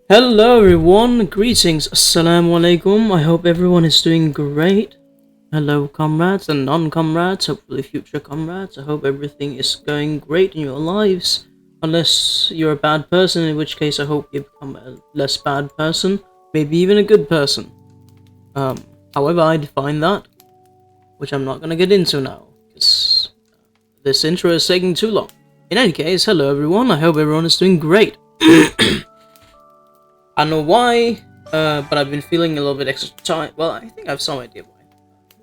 Hello everyone, greetings, assalamu alaikum. I hope everyone is doing great. Hello comrades and non-comrades, hopefully future comrades. I hope everything is going great in your lives. Unless you're a bad person, in which case I hope you become a less bad person, maybe even a good person. Um, However I define that, which I'm not gonna get into now, because this intro is taking too long. In any case, hello everyone, I hope everyone is doing great. I don't know why, but I've been feeling a little bit extra tired. Well, I think I have some idea why.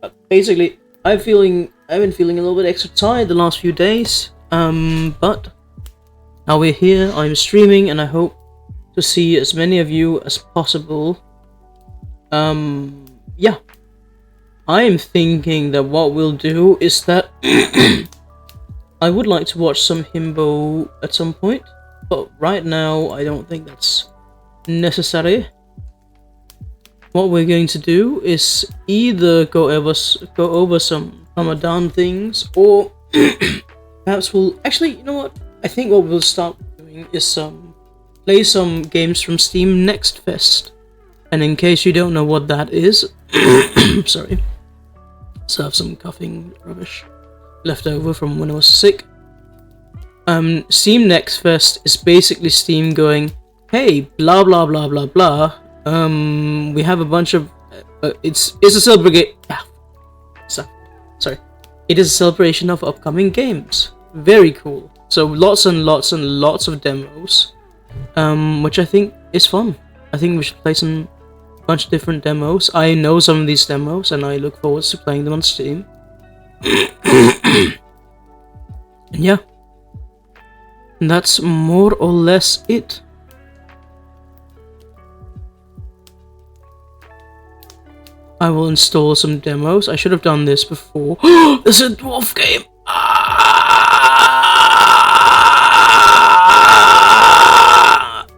But basically, I've been feeling a little bit extra tired the last few days. But now we're here. I'm streaming, and I hope to see as many of you as possible. Yeah. I am thinking that what we'll do is that I would like to watch some himbo at some point, but right now I don't think that's necessary. What we're going to do is either go over some Ramadan things, or perhaps we'll actually, you know what? I think what we'll start doing is play some games from Steam Next Fest. And in case you don't know what that is, sorry, so I have some coughing rubbish left over from when I was sick. Steam Next Fest is basically Steam going, hey, blah blah blah blah blah. We have a bunch of. It's a celebration. Sorry, it is a celebration of upcoming games. Very cool. So lots and lots and lots of demos, which I think is fun. I think we should play some bunch of different demos. I know some of these demos, and I look forward to playing them on Steam. And yeah, that's more or less it. I will install some demos. I should have done this before. There's a dwarf game!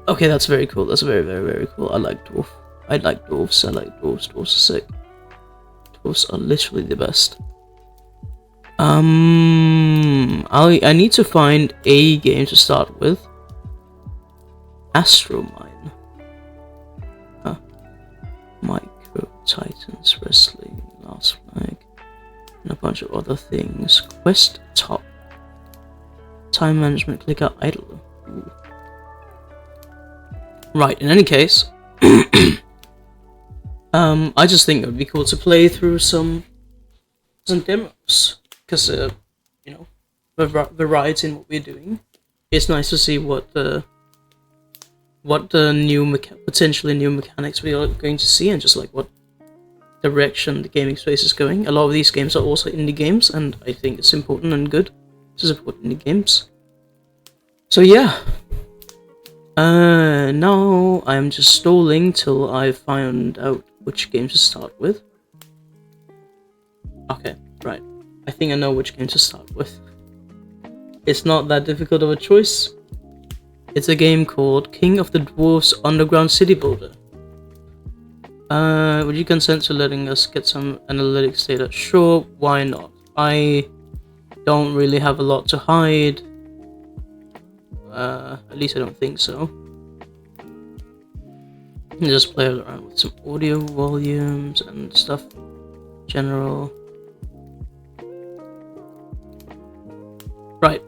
Okay, that's very cool. That's very, very, very cool. I like dwarf. I like dwarves. I like dwarves. Dwarves are sick. Dwarves are literally the best. I need to find a game to start with. Astromine. Huh. Titans Wrestling, Last Flag, and a bunch of other things. Quest Top. Time Management Clicker Idle. Ooh. Right, in any case, I just think it would be cool to play through some demos, because you know, variety in what we're doing. It's nice to see what the potentially new mechanics we are going to see, and just like what direction the gaming space is going. A lot of these games are also indie games, and I think it's important and good to support indie games. So yeah, now I'm just stalling till I find out which game to start with. Okay, right. I think I know which game to start with. It's not that difficult of a choice. It's a game called King of the Dwarfs Underground City Builder. Would you consent to letting us get some analytics data? Sure, why not? I don't really have a lot to hide. At least I don't think so. Just play around with some audio volumes and stuff. General. Right.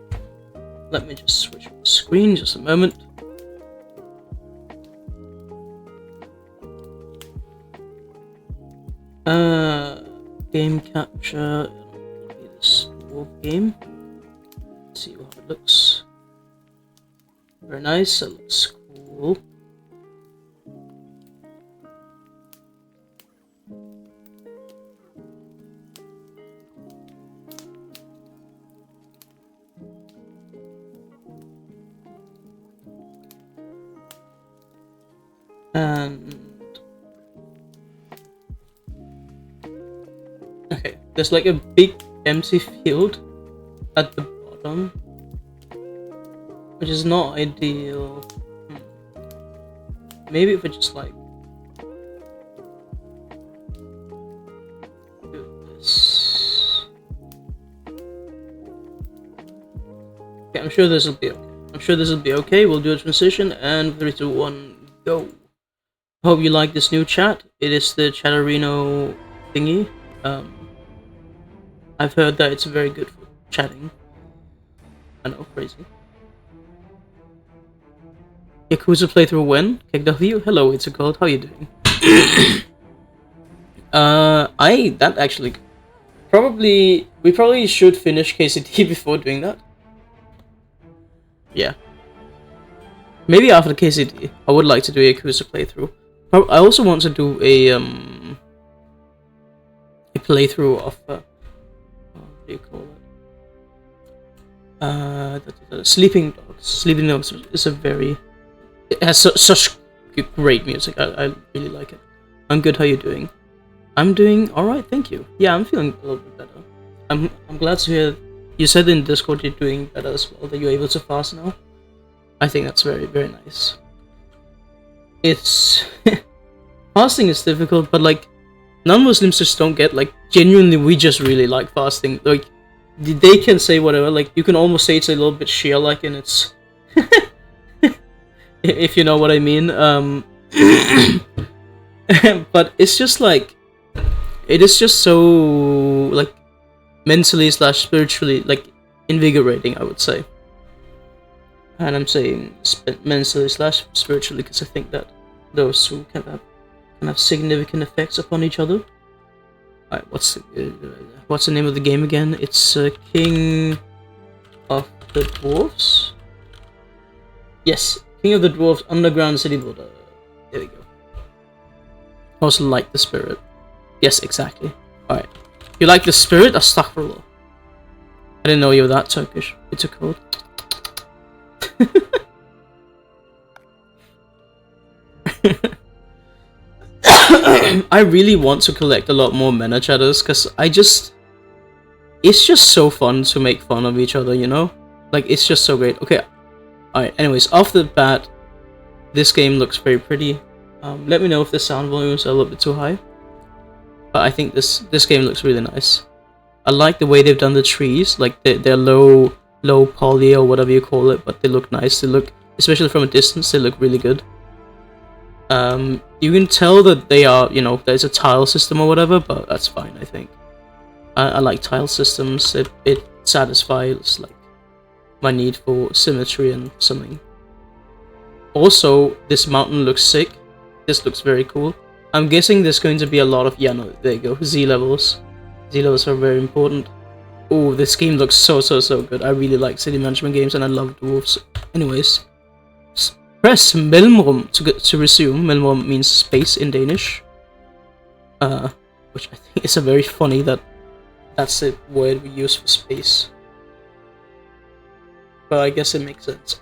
Let me just switch the screen just a moment. Game capture. This dwarf game. Let's see how it looks. Very nice. It looks cool. And okay, there's like a big empty field at the bottom, which is not ideal. Maybe if I just like do this. Okay, I'm sure this will be okay. We'll do a transition, and 3, 2, 1, go. Hope you like this new chat. It is the Chatterino thingy. I've heard that it's very good for chatting. I know, crazy. Yakuza playthrough when? KW? Hello, it's a cold. How you doing? That actually we probably should finish KCD before doing that. Yeah. Maybe after KCD, I would like to do a Yakuza playthrough. I also want to do a playthrough of what do you call it? Sleeping Dogs. Sleeping Dogs is it has such great music. I really like it. I'm good. How you doing? I'm doing all right, thank you. Yeah, I'm feeling a little bit better. I'm glad to hear. You said in Discord you're doing better as well. That you're able to fast now. I think that's very, very nice. It's fasting is difficult, but like non-Muslims just don't get, like, genuinely we just really like fasting. Like they can say whatever. Like you can almost say it's a little bit Shia-like in its if you know what I mean. But it's just like it is just so like mentally / spiritually like invigorating, I would say. And I'm saying mentally / spiritually because I think that those two can have significant effects upon each other. Alright, what's the name of the game again? It's King of the Dwarfs. Yes, King of the Dwarfs Underground City Builder. There we go. Also like the spirit. Yes, exactly. Alright. You like the spirit? Astaghfirullah. I didn't know you were that Turkish. It's a code. I really want to collect a lot more Mena chatters because it's just so fun to make fun of each other, you know? Like, it's just so great. Okay, alright, anyways, off the bat, this game looks very pretty. Let me know if the sound volumes are a little bit too high. But I think this game looks really nice. I like the way they've done the trees, like they're low poly or whatever you call it, but they look nice. They look, especially from a distance, they look really good. You can tell that they are, you know, there's a tile system or whatever, but that's fine, I think. I like tile systems. It satisfies like my need for symmetry and something. Also, this mountain looks sick. This looks very cool. I'm guessing there's going to be a lot of, yeah, no, there you go, Z levels. Z levels are very important. Oh, this game looks so good. I really like city management games and I love dwarves. Anyways, press mellemrum to resume. Mellemrum means space in Danish. Which I think is a very funny that's the word we use for space. But I guess it makes sense.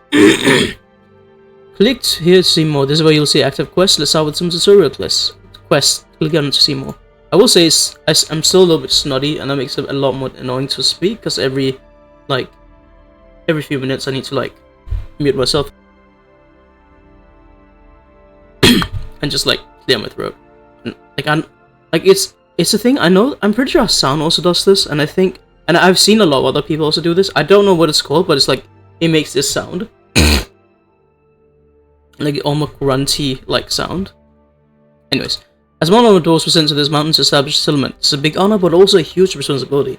Click here to see more. This is where you'll see active quests. Let's start with some tutorial quests. Click on to see more. I will say I'm still a little bit snotty, and that makes it a lot more annoying to speak because every few minutes I need to like mute myself and just like clear my throat. And, it's a thing. I know. I'm pretty sure sound also does this, and I've seen a lot of other people also do this. I don't know what it's called, but it's like it makes this sound. Like almost grunty like sound. Anyways, as one of the doors was sent to this mountain to establish a settlement. It's a big honor, but also a huge responsibility.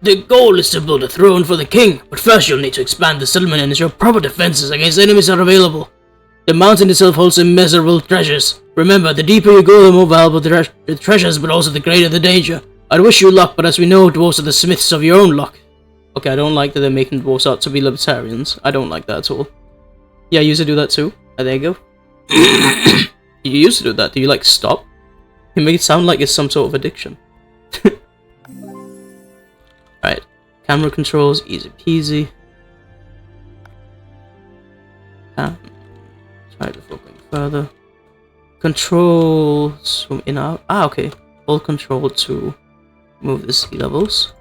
The goal is to build a throne for the king, but first you'll need to expand the settlement and ensure proper defenses against enemies that are available. The mountain itself holds immeasurable treasures. Remember, the deeper you go, the more valuable the treasures, but also the greater the danger. I'd wish you luck, but as we know, dwarves are the smiths of your own luck. Okay, I don't like that they're making dwarves out to be libertarians. I don't like that at all. Yeah, I used to do that too. There you go. You used to do that. Do you like stop? You make it sound like it's some sort of addiction. Alright. Camera controls, easy peasy. Try before going further. Controls from in out. Ah, okay. Hold control to move the sea levels.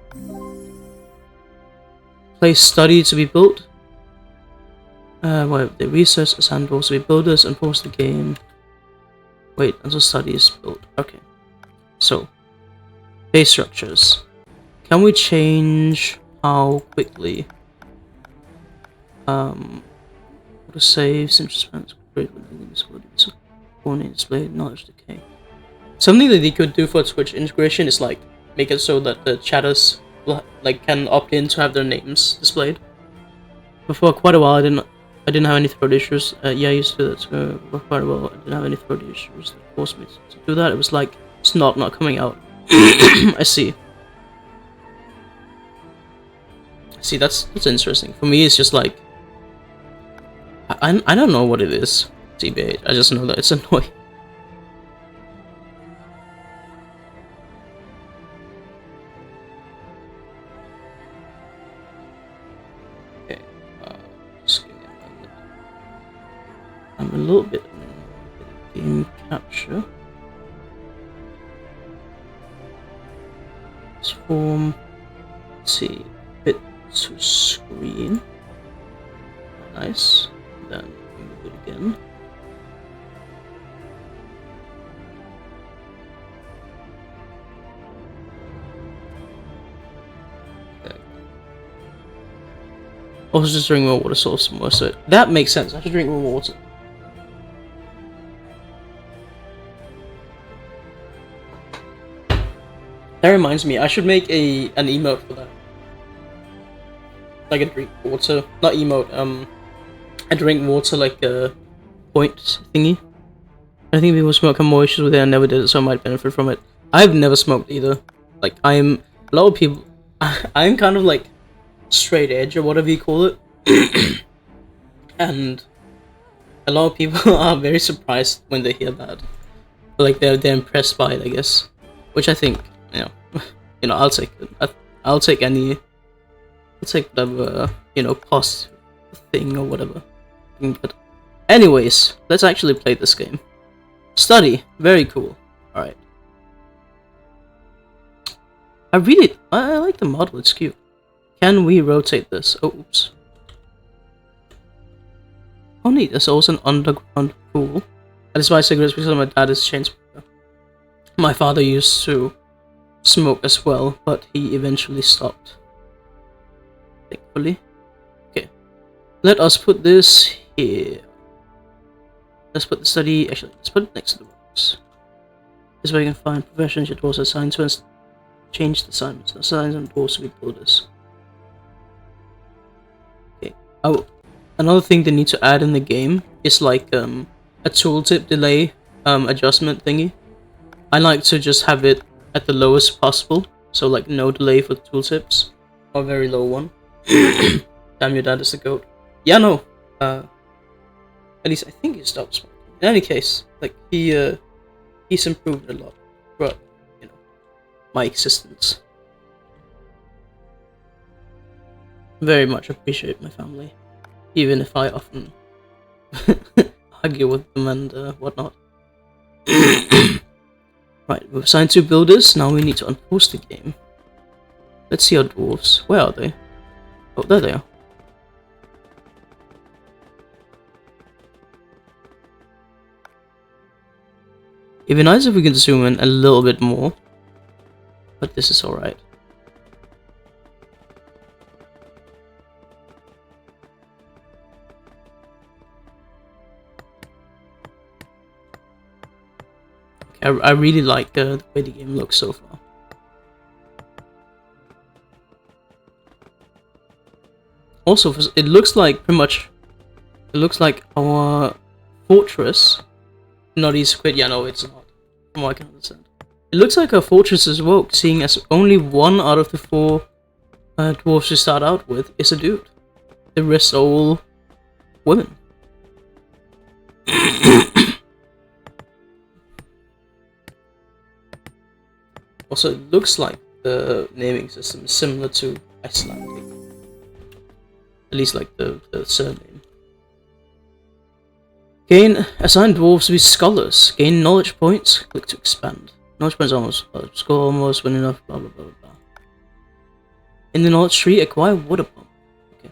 Place study to be built. The research assign dwarves to be builders and pause the game. Wait until study is built. Okay. So, base structures. Can we change how quickly? To save, great abilities, warning display, knowledge decay. Something that they could do for Twitch integration is like make it so that the chatters like can opt in to have their names displayed. But for quite a while, I didn't have any throat issues. Yeah, I used to do that for quite a while. I didn't have any throat issues that forced me to do that. It was like snot not coming out. I see. See, that's interesting. For me, it's just like I don't know what it is. TBH. I just know that it's annoying. Okay, just give me a moment. I'm a little bit game capture. Transform. Let's see, bit to screen. Nice. Then move it again. Okay. Also, just drink more water source more, so that makes sense. I should drink more water. That reminds me, I should make an emote for that. Like a drink water, not emote. I drink water like a point thingy. I think people smoke have more issues with it. I never did it, so I might benefit from it. I've never smoked either. Like a lot of people. I'm kind of like straight edge or whatever you call it, and a lot of people are very surprised when they hear that. Like they're impressed by it, I guess. Which I think, I'll take it. I'll take any. I'll take whatever positive thing or whatever. But anyways, let's actually play this game. Study, very cool. All right. I like the model. It's cute. Can we rotate this? Oh, oops. Oh, neat. There's also an underground pool. I despise cigarettes because my dad is a chain smoker. My father used to smoke as well, but he eventually stopped. Thankfully. Okay. Let us put this here. Let's put the study. Actually, let's put it next to the books. This way you can find professions your dwarves assigned to and change the assignments. The assignments and dwarves to be builders. Okay. Another thing they need to add in the game is like a tooltip delay adjustment thingy. I like to just have it at the lowest possible, so like no delay for tooltips, or a very low one. Damn, your dad is the goat. Yeah, no. At least I think he stopped smoking. In any case, like he's improved a lot throughout, my existence. Very much appreciate my family, even if I often argue with them and whatnot. Right, we've assigned 2 builders. Now we need to unpause the game. Let's see our dwarves. Where are they? Oh, there they are. It'd be nice if we could zoom in a little bit more, but this is alright. Okay, I really like the way the game looks so far. Also, it looks like our fortress. Not easy to quit. Yeah, no, it's not. From what I can understand, it looks like our fortress is woke, seeing as only 1 out of the 4 dwarves we start out with is a dude. The rest are all women. Also, it looks like the naming system is similar to Icelandic. At least like the surname. Gain assigned dwarves to be scholars. Gain knowledge points. Click to expand. Knowledge points almost. Score almost when enough. Blah blah blah blah. In the knowledge tree, acquire water pump. Okay.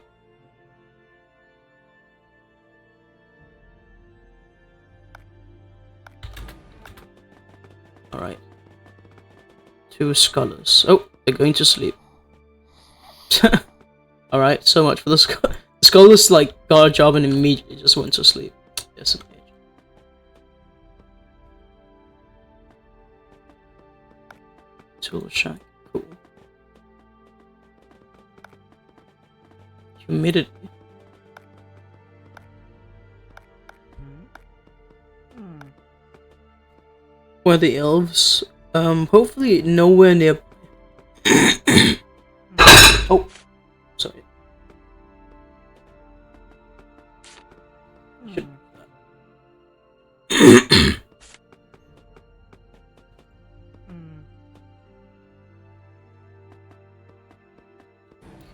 All right. 2 scholars. Oh, they're going to sleep. All right. So much for the scholars. Like got a job and immediately just went to sleep. Yes, okay. tool shack. Cool. Humidity. Where the elves? Hopefully nowhere near. Oh, sorry. Should...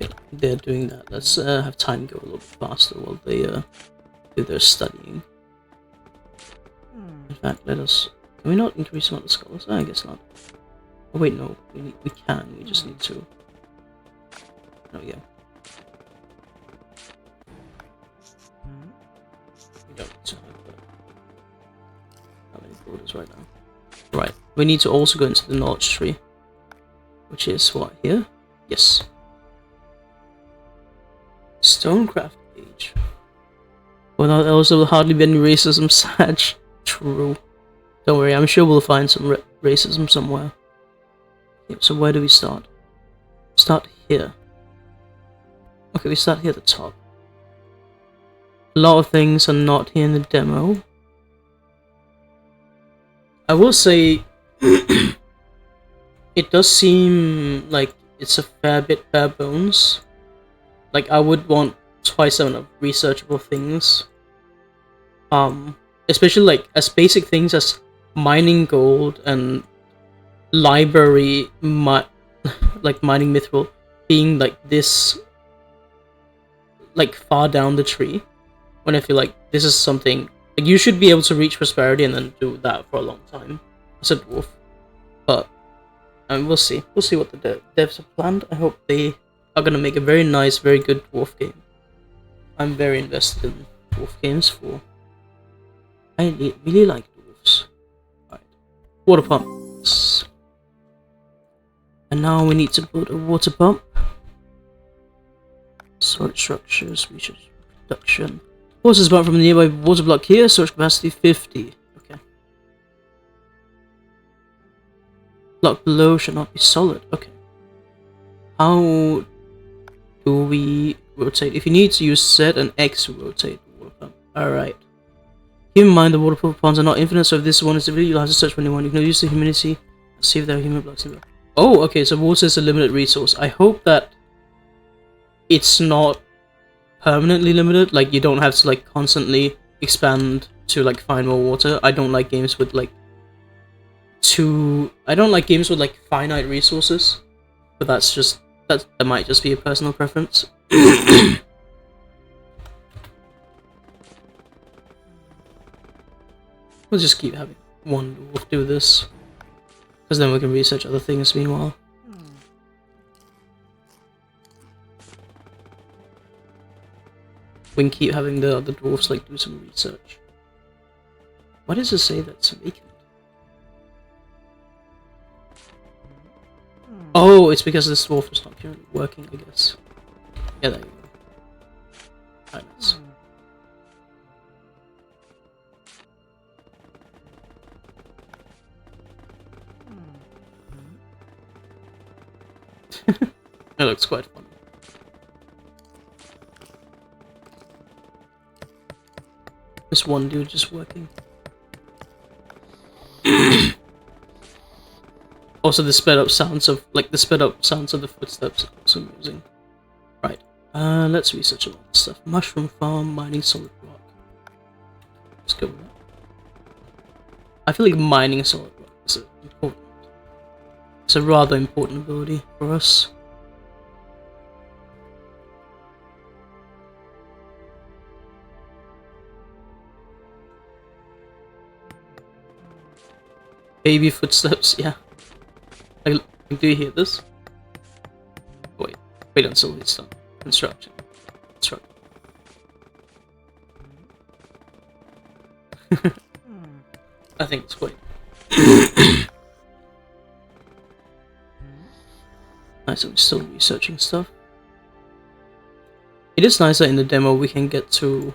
Okay, they're doing that. Let's have time go a little bit faster while they do their studying. In fact, let us. Can we not increase the amount of scholars? I guess not. Oh wait, no. We can. We just need to. There we go. We don't need to have that many borders right now. Right. We need to also go into the knowledge tree, which is what here? Yes. Stonecraft age. Without else, there will hardly be any racism. Sag. True. Don't worry, I'm sure we'll find some racism somewhere. Okay, so where do we start? Start here. Okay, we start here at the top. A lot of things are not here in the demo. I will say, it does seem like it's a fair bit bare bones. Like, I would want twice the amount of researchable things. Especially like as basic things as mining gold and library, like mining mithril, being like this, like far down the tree. When I feel like this is something like you should be able to reach prosperity and then do that for a long time as a dwarf. But we'll see. We'll see what the devs have planned. I hope they are gonna make a very nice, very good dwarf game. I'm very invested in dwarf games for. I really like dwarves. Right. Water pumps. And now we need to build a water pump. Storage structures, research, production. Water is brought from a nearby water block here, storage capacity 50. Okay. Block below should not be solid. Okay. How do we rotate? If you need to use Z and X to rotate the water pump. Alright. Keep in mind the water ponds are not infinite, so if this one is a video, you'll have to search for anyone. You can use the humidity and see if there are human blocks in there. Oh, okay, so water is a limited resource. I hope that it's not permanently limited, like you don't have to like constantly expand to like find more water. I don't like games with like finite resources. But that's just that might just be a personal preference. We'll just keep having one dwarf do this, because then we can research other things meanwhile. We can keep having the other dwarfs like do some research. Why does it say that's vacant? Oh, it's because this dwarf is not currently working, I guess. Yeah, there you go. Right, nice. It looks quite fun. This one dude just working. Also, the sped up sounds of the footsteps are also amusing. Right. Let's research a lot of stuff. Mushroom farm, mining solid rock. Let's go with that. I feel like mining solid rock is important. It's a rather important ability for us. Baby footsteps, yeah. Like, do you hear this? Wait until it's done. Construction. I think it's quite nice. I'm still researching stuff. It is nice that in the demo we can get to.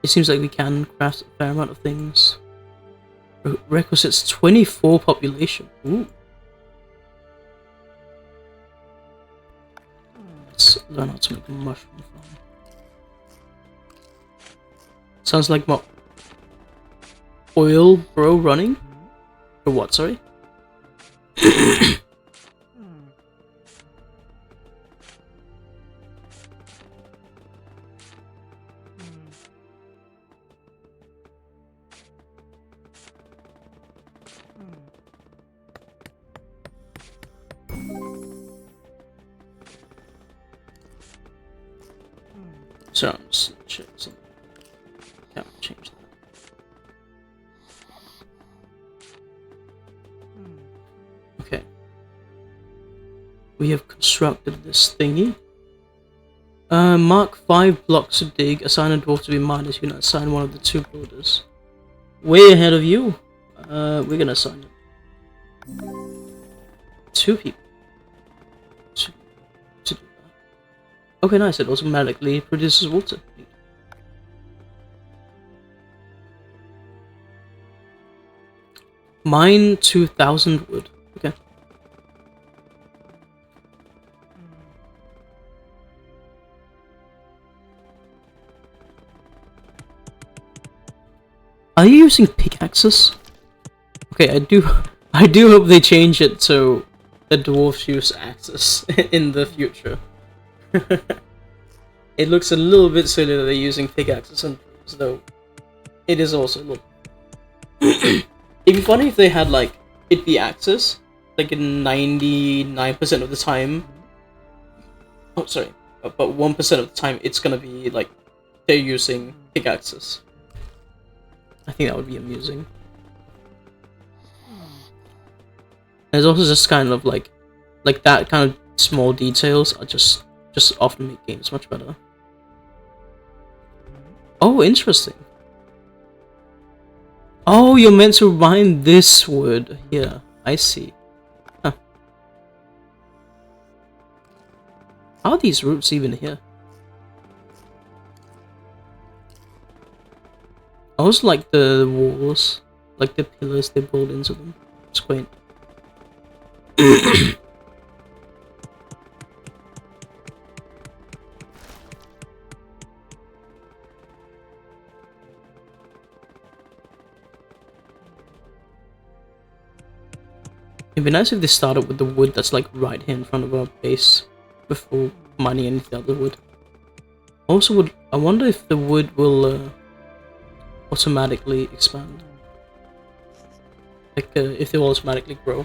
It seems like we can craft a fair amount of things. Requisites 24 population. Ooh. Let's learn how to make a mushroom farm. Sounds like my oil bro running? Or what, sorry? So I'm just check something. Can't change that. Okay. We have constructed this thingy. Mark 5 blocks to dig. Assign a dwarf to be miners. You can assign one of the 2 builders. Way ahead of you. We're gonna assign it. 2 people. To do that. Okay, nice. It automatically produces water. Mine 2,000 wood. Okay. Are you using pickaxes? Okay, I do hope they change it so the dwarves use axes in the future. It looks a little bit silly that they're using pickaxes and dwarves, though. It is also a little. It'd be funny if they had like it be axes, like in 99% of the time. Oh, sorry, but 1% of the time it's gonna be like they're using pickaxes. I think that would be amusing. There's also just kind of like that kind of small details are just often make games much better. Oh, interesting. Oh, you're meant to mine this wood. Yeah, I see. Huh. How are these roots even here? I also like the walls, like the pillars they build into them. It's quaint. It'd be nice if they started with the wood that's like right here in front of our base before mining any of the other wood. Also, I wonder if the wood will automatically expand. Like if they will automatically grow.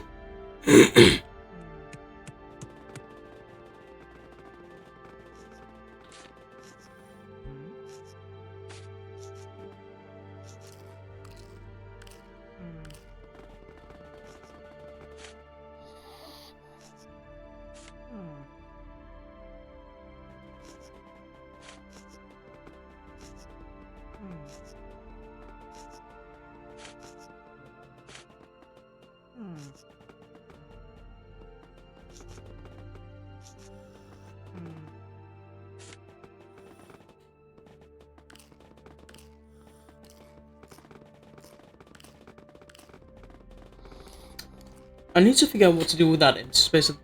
I need to figure out what to do with that empty space at the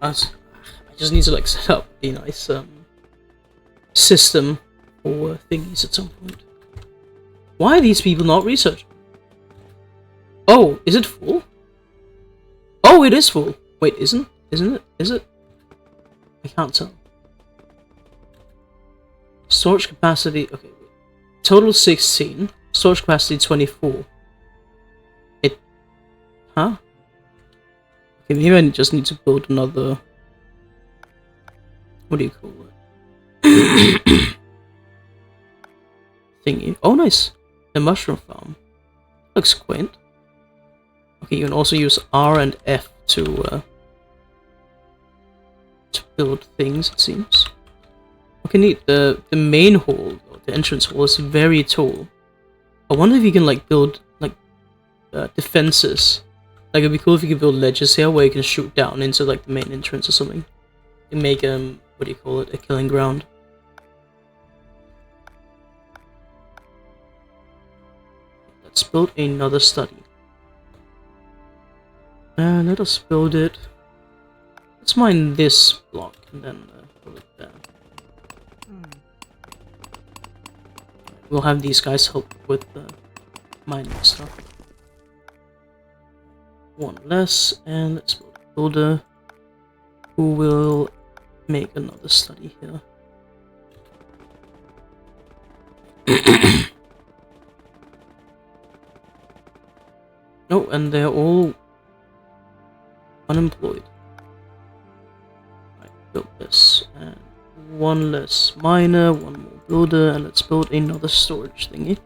bottom. I just need to like set up a nice system for thingies at some point. Why are these people not researching? Oh, is it full? Oh, it is full. Wait, isn't it? Is it? I can't tell. Storage capacity. Okay, wait. Total 16. Storage capacity 24. Huh? Okay, maybe I just need to build another. What do you call it? Thingy. Oh, nice. A mushroom farm. Looks quaint. Okay, you can also use R and F to build things. It seems. Okay, neat. The main hall, the entrance hall, is very tall. I wonder if you can like build like defenses. Like it'd be cool if you could build ledges here where you can shoot down into like the main entrance or something. And make what do you call it? A killing ground. Let's build another study. Let us build it Let's mine this block and then put it there. We'll have these guys help with the mining stuff. One less, and let's build a builder who will make another study here. Oh, and they're all unemployed. Right, build this, and one less miner, one more builder, and let's build another storage thingy.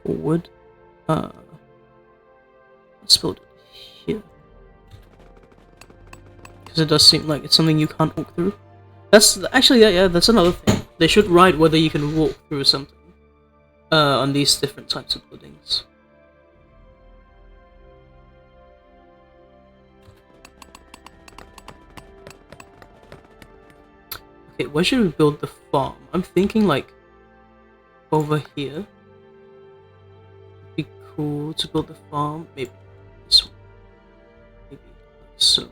Forward. Let's build it here. Because it does seem like it's something you can't walk through. That's actually, yeah, that's another thing. They should write whether you can walk through something on these different types of buildings. Okay, where should we build the farm? I'm thinking like over here. It'd be cool to build the farm. Maybe this one. Maybe like so.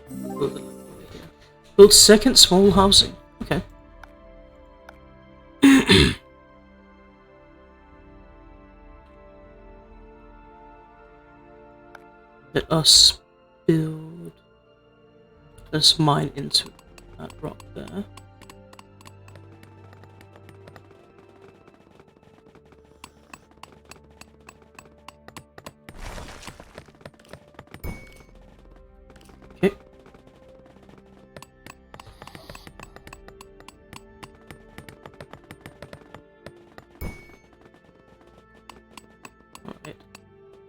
Build it like over here. Build second small housing. Okay. Let us build. Let's mine into that rock there. Okay. Alright.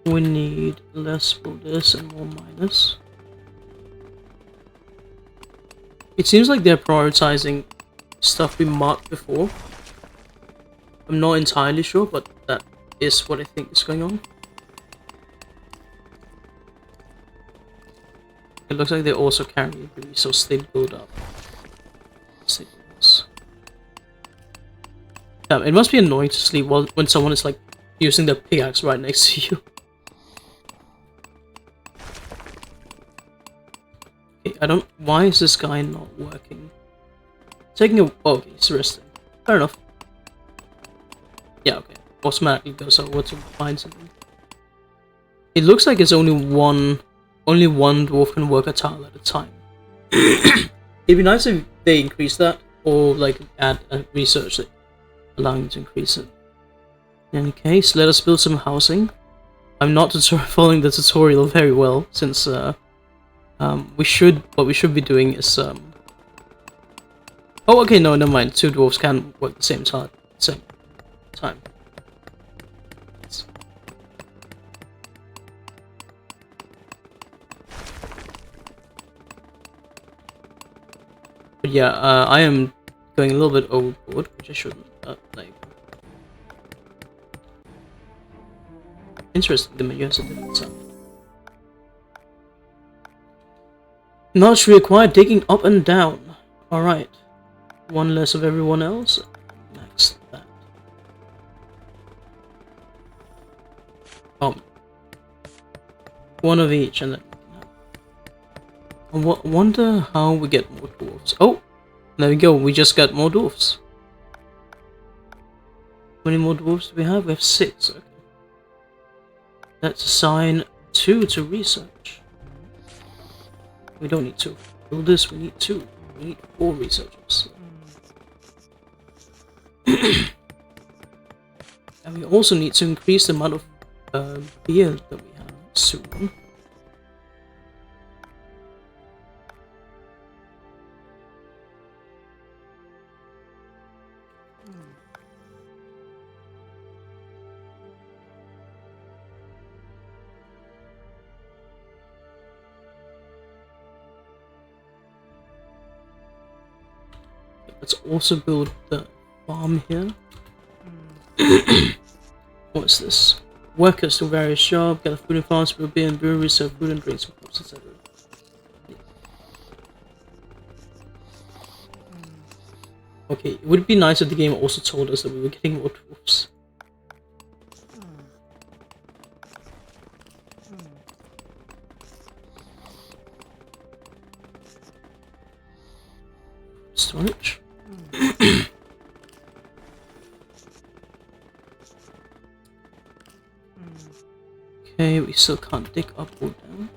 We need less builders and more miners. It seems like they're prioritizing stuff we marked before. I'm not entirely sure, but that is what I think is going on. It looks like they also carry the resource they build up. It must be annoying to sleep when someone is like using their pickaxe right next to you. Okay, I don't. Why is this guy not working? Taking a. Oh, okay, he's resting. Fair enough. Yeah, okay. Automatically goes over to find something. It looks like it's only one dwarf can work a tile at a time. It'd be nice if they increase that, or like add a research that allowing you to increase it. In any case, let us build some housing. I'm not following the tutorial very well, since what we should be doing is oh, okay, no, never mind. Two dwarves can work the same time. But yeah, I am going a little bit overboard, which I shouldn't. Like, interesting. The menu has a different sound. Notch required digging up and down. All right, one less of everyone else. Next that. One of each, and then. I wonder how we get more dwarves. Oh, there we go. We just got more dwarves. How many more dwarves do we have? We have 6. Okay. Let's assign 2 to research. We don't need 2 builders. We need 2. We need 4 researchers. And we also need to increase the amount of beer that we have soon. Let's also build the farm here. What's this? Workers to various jobs, gather food and farms, build beer and breweries, serve food and drinks, etc. Okay, it would be nice if the game also told us that we were getting more dwarfs. Storage. Okay, we still can't dig up or down.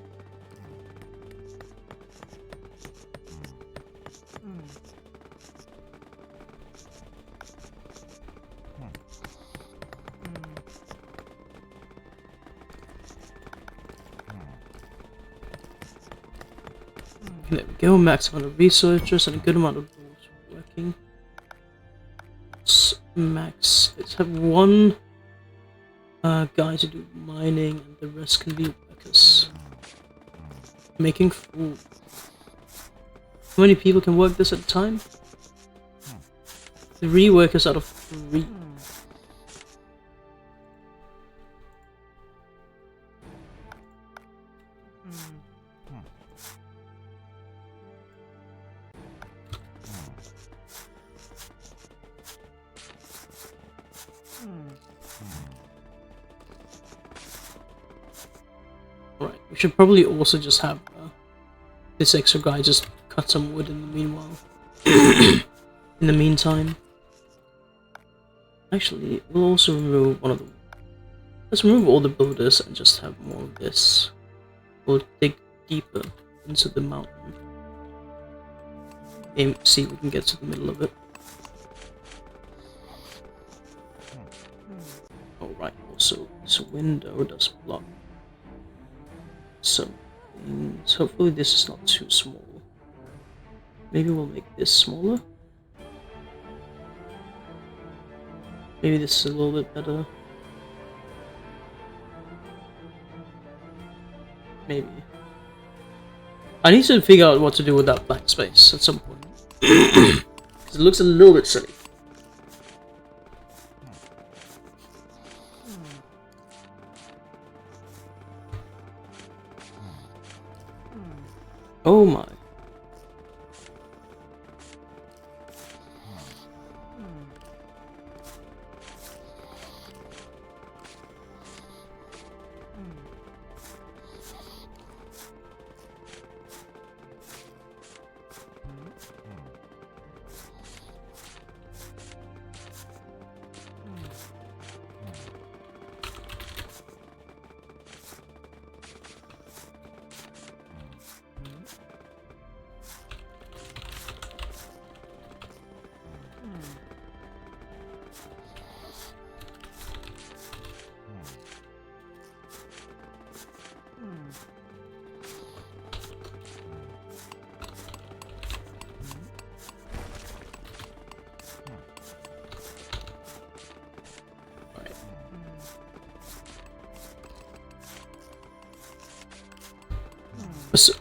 There we go, max amount of researchers and a good amount of doors working. Max, let's have one guy to do mining and the rest can be workers. Making food. How many people can work this at a time? 3 workers out of 3. Alright, we should probably also just have this extra guy just cut some wood in the meanwhile. In the meantime. Actually, we'll also remove one of them. Let's remove all the builders and just have more of this. We'll dig deeper into the mountain. Aim, see if we can get to the middle of it. Alright, also this window does block some things. Hopefully this is not too small. Maybe we'll make this smaller. Maybe this is a little bit better. Maybe. I need to figure out what to do with that black space at some point. Because it looks a little bit silly. Oh my.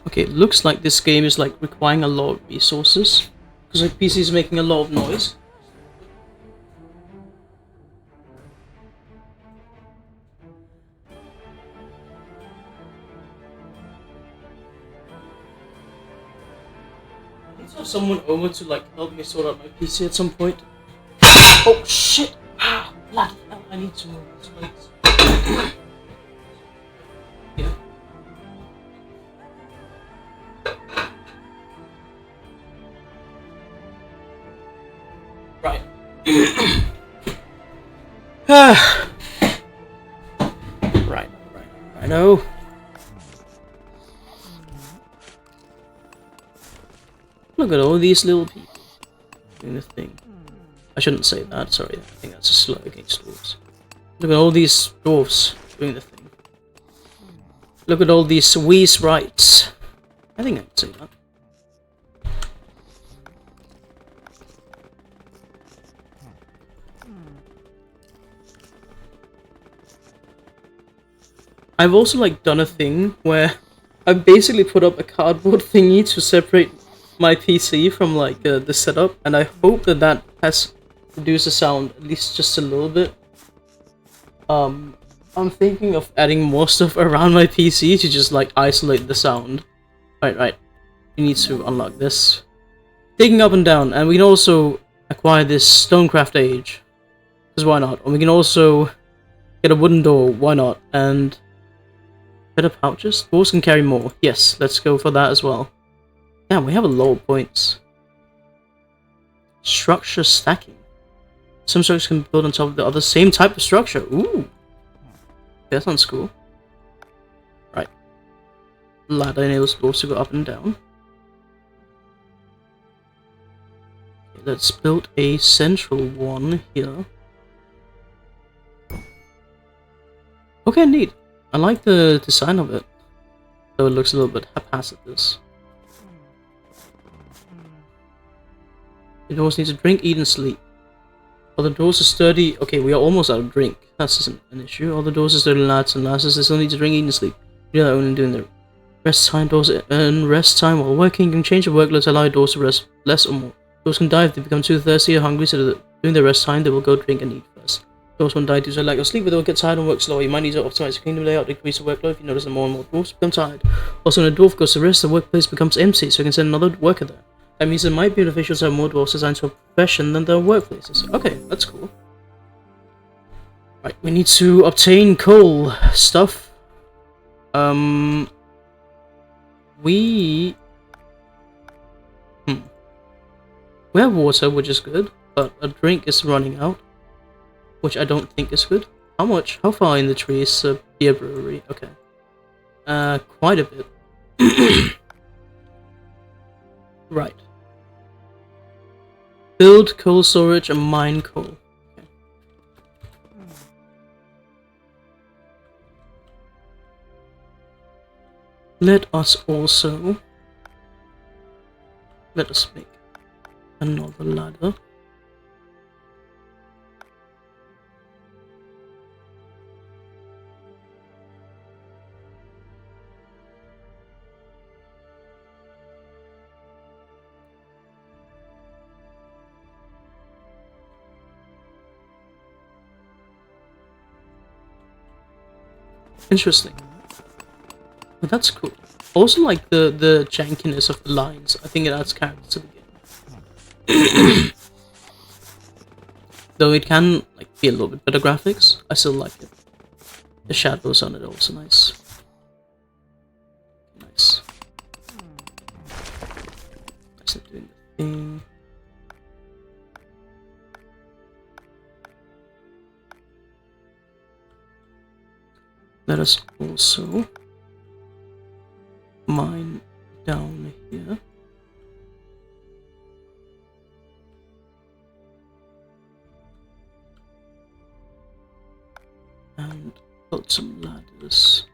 Okay, it looks like this game is like requiring a lot of resources because like PC is making a lot of noise. I need to have someone over to like help me sort out my PC at some point. Oh shit! Ah, bloody hell! I need to move this place. Yeah. Right. Righto. Look at all these little people doing the thing. I shouldn't say that, sorry, I think that's a slur against dwarves. Look at all these dwarves doing the thing. Look at all these wee sprites. I think I can say that. I've also like done a thing where I've basically put up a cardboard thingy to separate my PC from like the setup, and I hope that that has reduced the sound at least just a little bit. I'm thinking of adding more stuff around my PC to just like isolate the sound. Right. We need to unlock this. Digging up and down, and we can also acquire this Stonecraft Age. Because why not? And we can also get a wooden door, why not? And better pouches? Dwarves can carry more. Yes, let's go for that as well. Damn, we have a lot of points. Structure stacking. Some structures can build on top of the other, same type of structure. Ooh. That sounds cool. Right. Ladder enables dwarves to go up and down. Okay, let's build a central one here. Okay, neat. I like the design of it. Though it looks a little bit haphazard. This. The dwarves need to drink, eat, and sleep. All the dwarves are sturdy. Okay, we are almost out of drink. That's an issue. All the dwarves are sturdy lads and lasses. They still need to drink, eat, and sleep. Do that only during their rest time. Dwarves earn rest time while working. You can change the workload to allow dwarves to rest less or more. Dwarves can die if they become too thirsty or hungry, so that during their rest time they will go drink and eat first. Dwarves won't die due to lack of sleep, but they'll get tired and work slower. You might need to optimize your kingdom layout to increase the workload if you notice that more and more dwarves become tired. Also, when a dwarf goes to rest, the workplace becomes empty, so you can send another worker there. That means it might be beneficial to have more dwarves assigned to a profession than their workplaces. Okay, that's cool. Right, we need to obtain coal stuff. We have water, which is good, but a drink is running out, which I don't think is good. How much? How far in the tree is a beer brewery? Okay. Quite a bit. Right. Build coal storage and mine coal. Okay. Let us make another ladder. Interesting. But that's cool. Also like the jankiness of the lines. I think it adds character to the game. Though it can like be a little bit better graphics, I still like it. The shadows on it are also nice. Nice. Nice at doing the thing. Let us also mine down here. And build some ladders.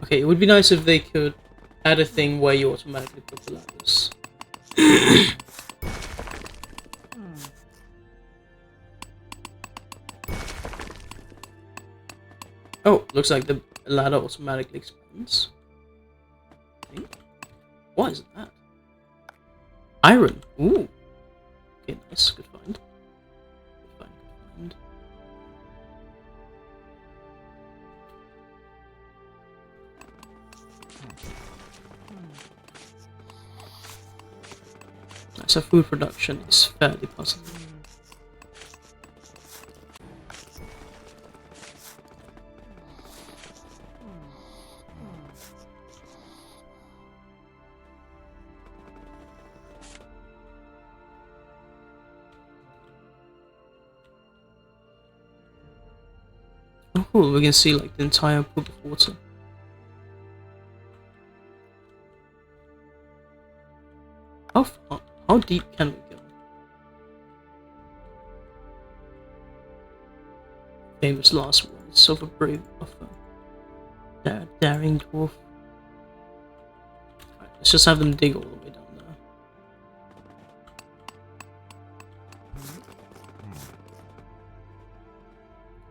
Okay, it would be nice if they could add a thing where you automatically put the ladders. Oh, looks like the ladder automatically expands. Okay. What is that? Iron. Ooh. Okay, nice. Good find. Good find, good find. So food production is fairly positive. Oh, cool. We can see like the entire pool of water. How far? How deep can we go? Famous last words of a brave, daring dwarf. Right, let's just have them dig all the way down there.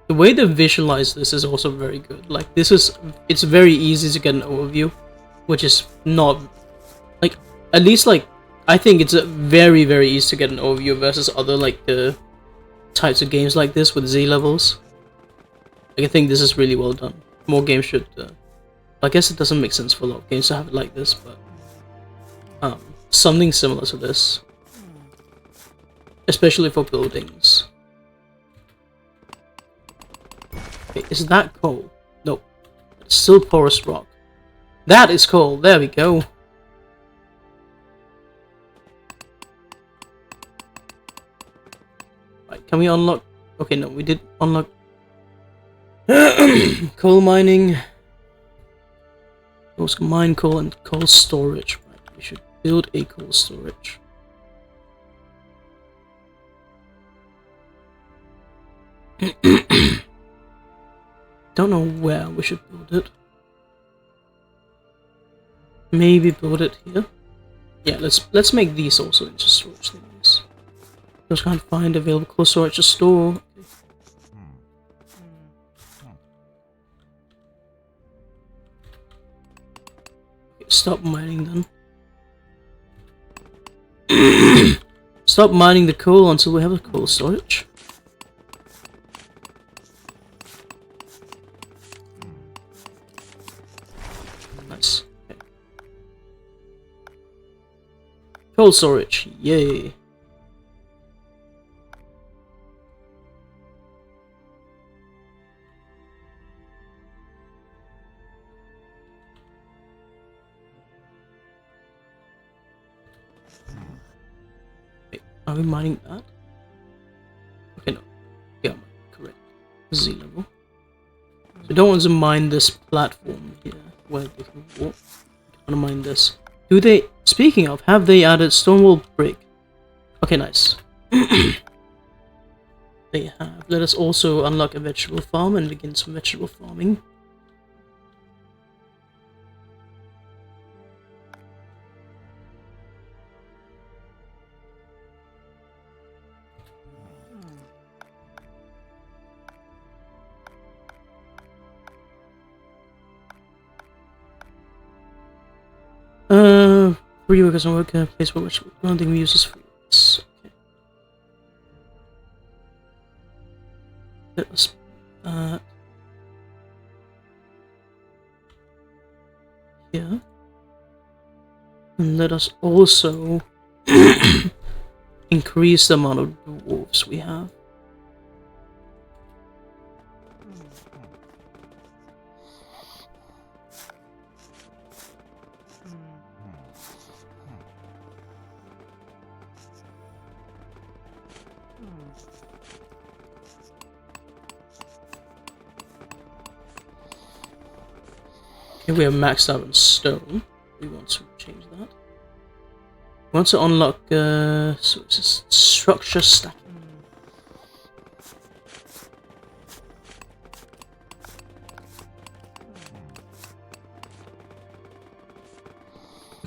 The way they visualize this is also very good. Like it's very easy to get an overview, which is not like at least like. I think it's very, very easy to get an overview versus other like the types of games like this with Z levels. Like, I think this is really well done. More games should. I guess it doesn't make sense for a lot of games to have it like this, but something similar to this, especially for buildings. Okay, is that coal? Nope. It's still porous rock. That is coal. There we go. Right, can we unlock? Okay, no, we did unlock coal mining. Those mine coal and coal storage. Right, we should build a coal storage. Don't know where we should build it. Maybe build it here. Yeah, let's make these also into storage things. Just can't find available coal storage to store. Okay, stop mining then. Stop mining the coal until we have a coal storage. Nice. Okay. Coal storage, yay. Are we mining that? Okay, no. Yeah, correct. Z level. So we don't want to mine this platform here where they can walk. We want to mine this. Do they, speaking of, have they added stonewall brick? Okay, nice. They have. Let us also unlock a vegetable farm and begin some vegetable farming. Free workers and work place where which grounding uses foods. Okay. Let us here. And let us also increase the amount of dwarves we have. Okay, we are maxed out on stone. We want to change that. We want to unlock so it's just structure stacking.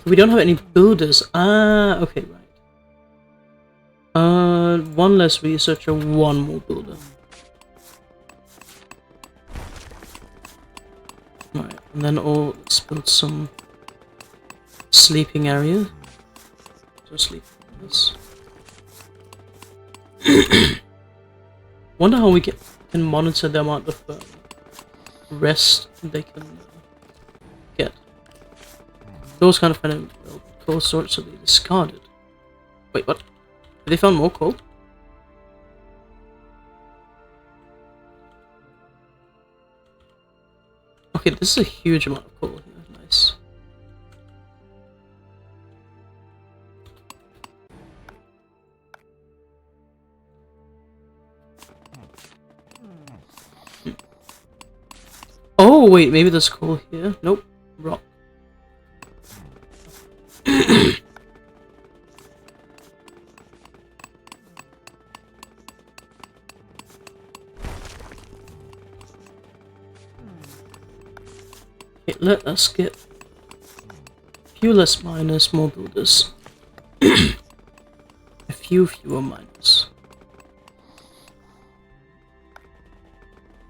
We don't have any builders. Ah, okay, right. One less researcher, one more builder. Right, and then let's build some sleeping area. So sleeping areas. Wonder how we can monitor the amount of rest they can get. Those kind of coal storage, so they discarded. Wait, what? Have they found more coal? Okay, this is a huge amount of coal here. Nice. Oh, wait, maybe there's coal here. Nope. Rock. Okay, let us get a few less miners, more builders. A few fewer miners.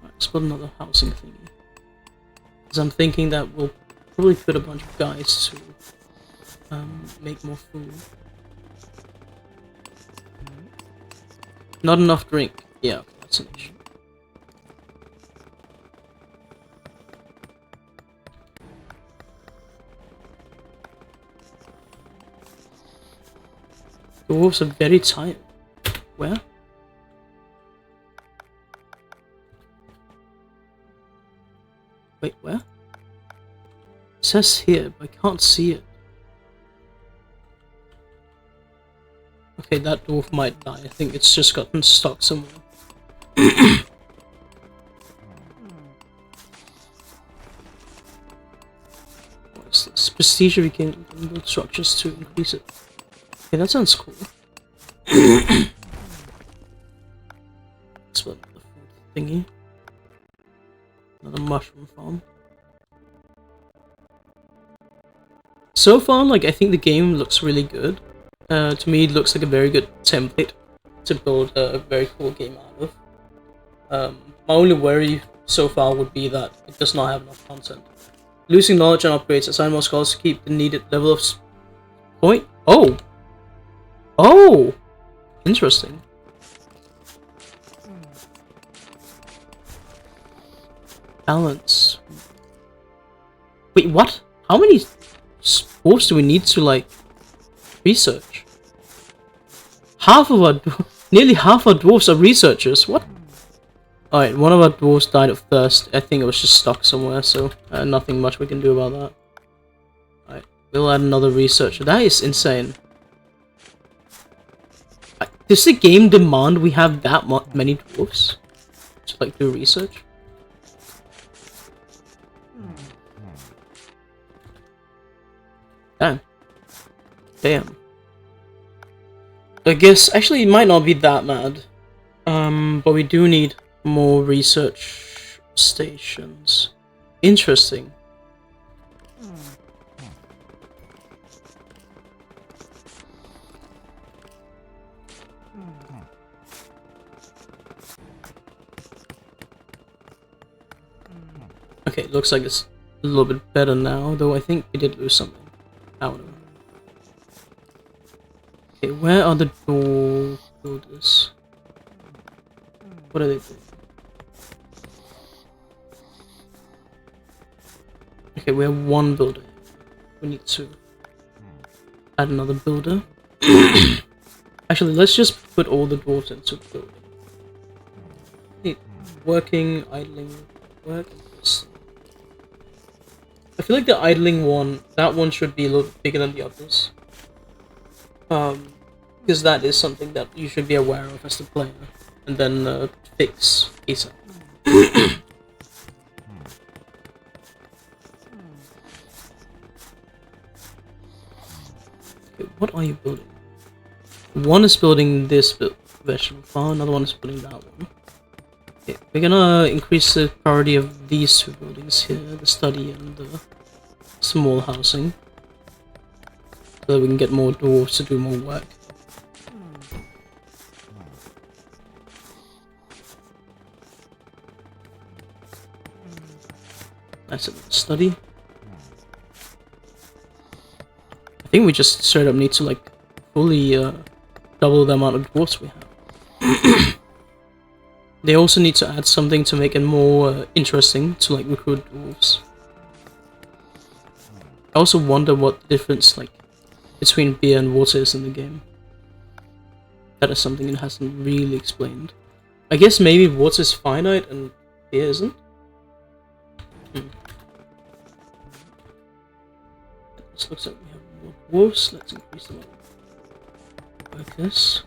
Right, let's put another housing thingy. Because I'm thinking that we'll probably put a bunch of guys to make more food. Not enough drink. Yeah, okay, that's an issue. The wolves are very tired. Where? Wait, where? It says here, but I can't see it. Okay, that dwarf might die. I think it's just gotten stuck somewhere. What's this? Prestige if you can build structures to increase it. Okay, that sounds cool. Let's build the food thingy. Another mushroom farm. So far, like, I think the game looks really good. To me, it looks like a very good template to build a very cool game out of. My only worry so far would be that it does not have enough content. Losing knowledge and upgrades, assign more scholars to keep the needed level of point. Oh! Oh! Interesting. Balance. Wait, what? How many dwarves do we need to, like, research? Nearly half our dwarves are researchers. What? Alright, one of our dwarves died of thirst. I think it was just stuck somewhere, so nothing much we can do about that. Alright, we'll add another researcher. That is insane. Does the game demand we have that many dwarves to, like, do research? Damn. Damn. I guess, actually, it might not be that mad. But we do need more research stations. Interesting. Okay, looks like it's a little bit better now, though I think we did lose something. I don't know. Okay, where are the door builders? What are they doing? Okay, we have one builder. We need to add another builder. Actually, let's just put all the dwarves into building. Need working, idling, work, and this. I feel like the idling one, that one should be a little bit bigger than the others. Because that is something that you should be aware of as the player, and then fix ASAP. Okay, what are you building? One is building this vegetable farm, another one is building that one. Okay, we're gonna increase the priority of these two buildings here, the study and the small housing, so that we can get more dwarves to do more work. That's a study. I think we just straight up need to, like, fully double the amount of dwarves we have. They also need to add something to make it more interesting to, like, recruit dwarves. I also wonder what the difference, like, between beer and water is in the game. That is something it hasn't really explained. I guess maybe water is finite and beer isn't? This looks like we have more dwarves. Let's increase them like this.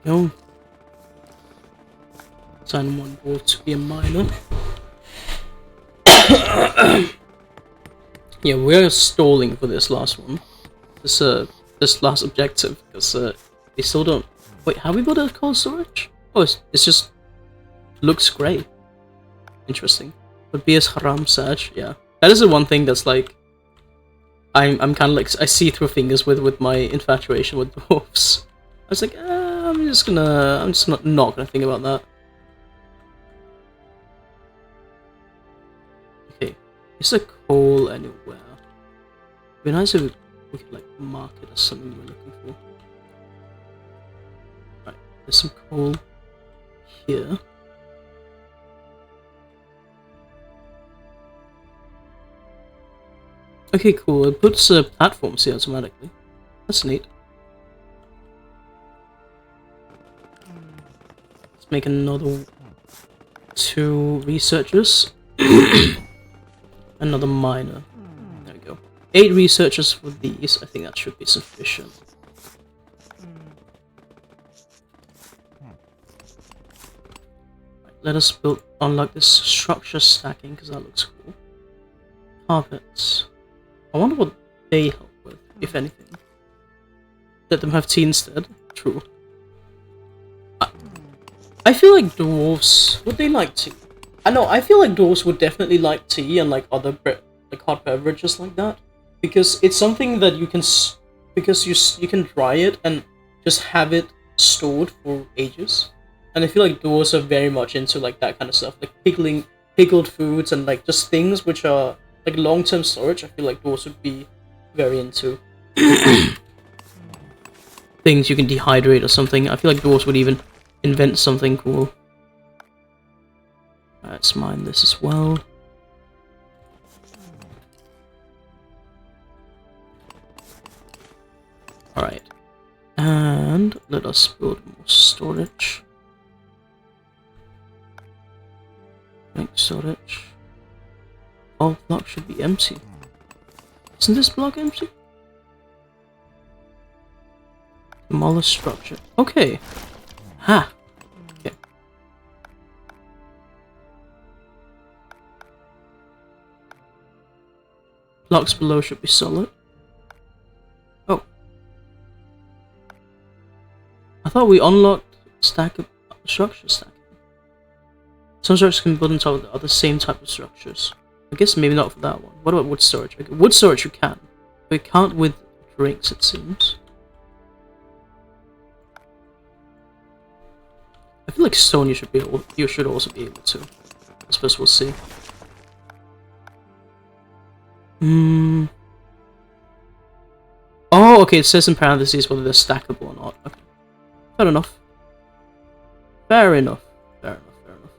No. Assign one dwarf to be a miner. Yeah, we're stalling for this last one. This last objective, because they still don't. Wait, have we built a cold storage? Oh, it's just looks great. Interesting. But beer's haram saj, yeah. That is the one thing that's like I'm kind of like I see through fingers with my infatuation with dwarves. I was like, I'm just not gonna think about that. Okay, is there coal anywhere? It'd be nice if we could, like, mark it as something we're looking for. Right, there's some coal. here. Okay, cool. It puts platforms here automatically. That's neat. Let's make another 2 researchers. Another miner. There we go. 8 researchers for these. I think that should be sufficient. Right, let us unlock this structure stacking because that looks cool. Carpets. I wonder what they help with, if anything. Let them have tea instead. True. I feel like dwarves, would they like tea? I know, I feel like dwarves would definitely like tea and like other like hot beverages like that. Because it's something that you can, you can dry it and just have it stored for ages. And I feel like dwarves are very much into like that kind of stuff. Like pickled foods and like just things which are like long-term storage. I feel like dwarves would be very into. Things you can dehydrate or something. I feel like dwarves would even invent something cool. Let's mine this as well. Alright. And let us build more storage. Make storage. All block should be empty. Isn't this block empty? Demolish structure. Okay. Ha! Okay. Blocks below should be solid. Oh. I thought we unlocked structure stacking. Some structures can build on top of the other same type of structures. I guess maybe not for that one. What about wood storage? Okay, wood storage you can. But you can't with drinks, it seems. I feel like stone you should also be able to. I suppose we'll see. Oh, okay, it says in parentheses whether they're stackable or not. Okay. Fair enough. Fair enough. Fair enough. Fair enough.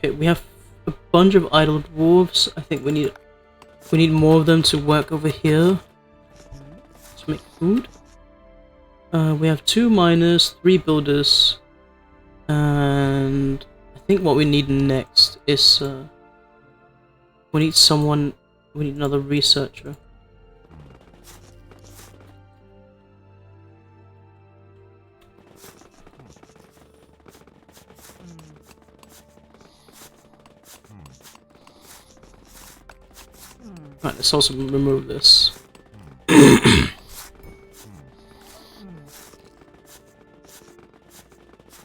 Okay, we have a bunch of idle dwarves. I think we need more of them to work over here to make food. We have 2 miners, 3 builders, and I think what we need next is we need another researcher. Right, let's also remove this.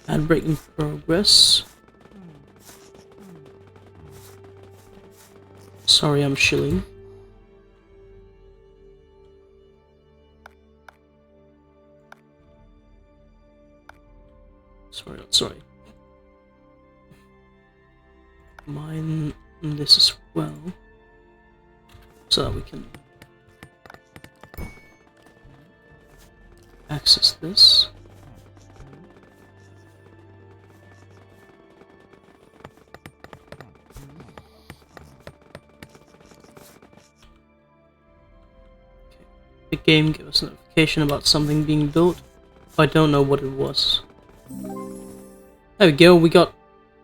Add break in progress. Sorry, I'm shilling. Sorry. Mine this as well. So that we can access this. Okay. The game gave us a notification about something being built, but I don't know what it was. There we go, we got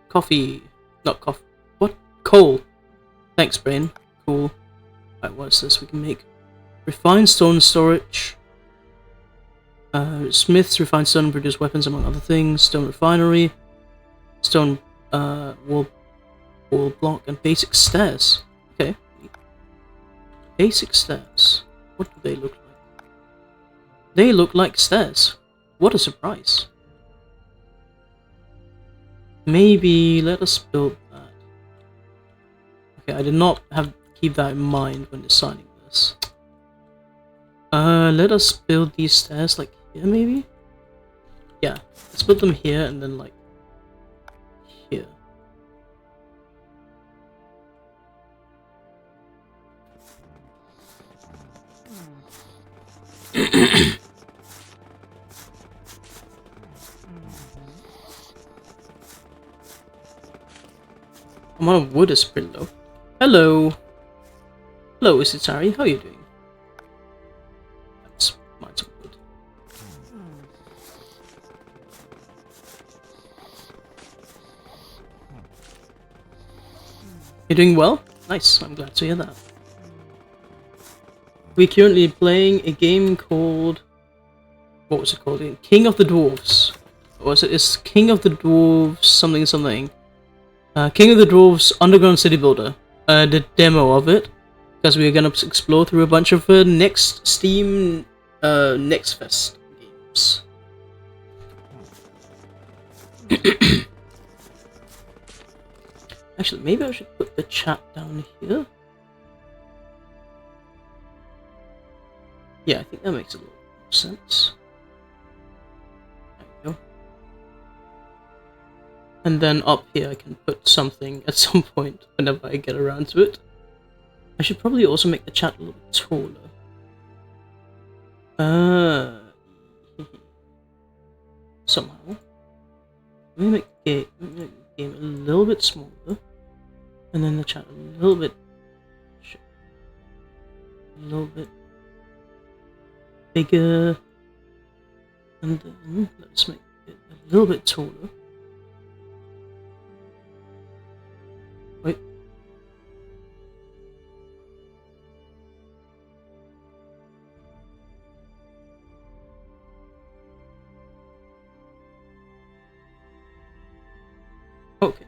coffee. Not coffee. What? Coal. Thanks, brain. Cool. Right, what is this? We can make refined stone storage. Smiths refine stone and produce weapons, among other things. Stone refinery. Stone wall block and basic stairs. Okay. Basic stairs. What do they look like? They look like stairs. What a surprise. Maybe let us build that. Okay, I did not keep that in mind when designing this. Let us build these stairs like here maybe? Yeah, let's build them here and then like here. Amount of wood is pretty low. Hello! Hello, Isitari, how are you doing? Let's mine some wood. You're doing well? Nice, I'm glad to hear that. We're currently playing a game called... What was it called? King of the Dwarves. Or was it? It's King of the Dwarves something something. King of the Dwarves Underground City Builder. The demo of it. Because we're gonna explore through a bunch of next Steam Next Fest games. Actually, maybe I should put the chat down here. Yeah, I think that makes a little more sense. There we go. And then up here I can put something at some point whenever I get around to it. I should probably also make the chat a little bit taller. Somehow. Let me make the game a little bit smaller. And then the chat a little bit... a little bit... bigger. And then let's make it a little bit taller. Wait. Okay,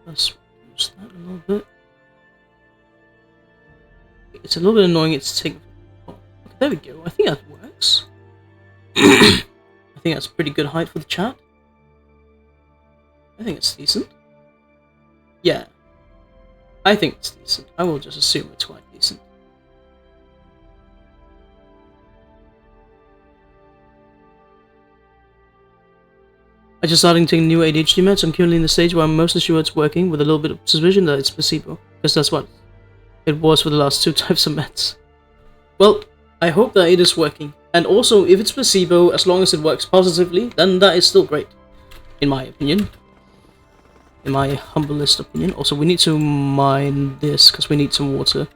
let's reduce that a little bit. It's a little bit annoying, it's taking... Oh, okay, there we go, I think that works. I think that's pretty good height for the chat. I think it's decent. Yeah. I think it's decent. I will just assume it's quite decent. I just started taking new ADHD meds. I'm currently in the stage where I'm mostly sure it's working, with a little bit of suspicion that it's placebo. Because that's what it was for the last 2 types of meds. Well, I hope that it is working. And also, if it's placebo, as long as it works positively, then that is still great. In my opinion. In my humblest opinion. Also, we need to mine this, because we need some water.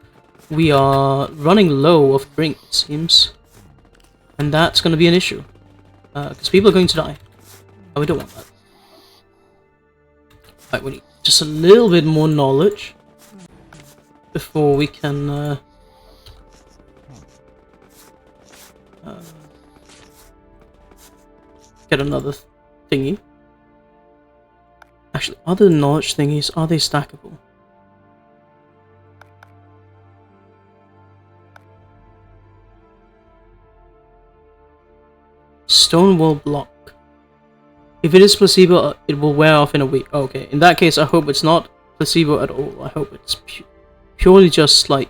We are running low of drink, it seems. And that's going to be an issue. Because people are going to die. And we don't want that. Right, we need just a little bit more knowledge. Before we can... get another thingy. Actually, other knowledge thingies, are they stackable? Stone wall block. If it is placebo, it will wear off in a week. Okay, in that case, I hope it's not placebo at all. I hope it's purely just like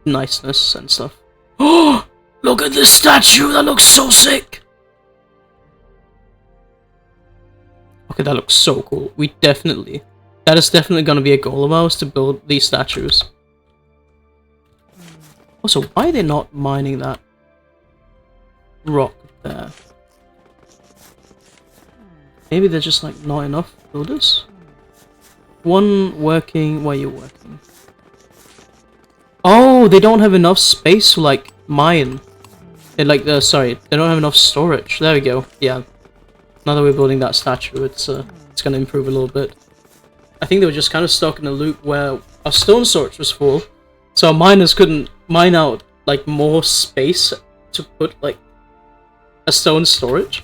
niceness and stuff. Oh, look at this statue! That looks so sick! Okay, that looks so cool. That is definitely gonna be a goal of ours, to build these statues. Also, why are they not mining that rock there? Maybe they're just like not enough builders? One working, where are you working? Oh, they don't have enough space to like mine. They sorry, they don't have enough storage. There we go. Yeah. Now that we're building that statue, it's gonna improve a little bit. I think they were just kind of stuck in a loop where our stone storage was full, so our miners couldn't mine out like more space to put like a stone storage.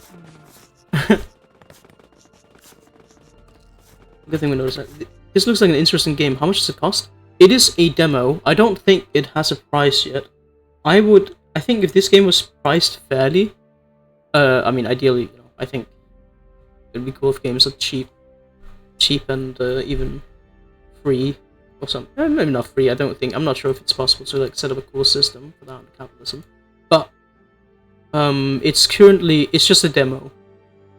Good thing we noticed that. This looks like an interesting game. How much does it cost? it is a demo. I don't think it has a price yet. I think if this game was priced fairly, I mean, ideally, I think it'd be cool if games are cheap and even free or something. Maybe not free. I don't think. I'm not sure if it's possible to like set up a cool system without capitalism. But it's just a demo,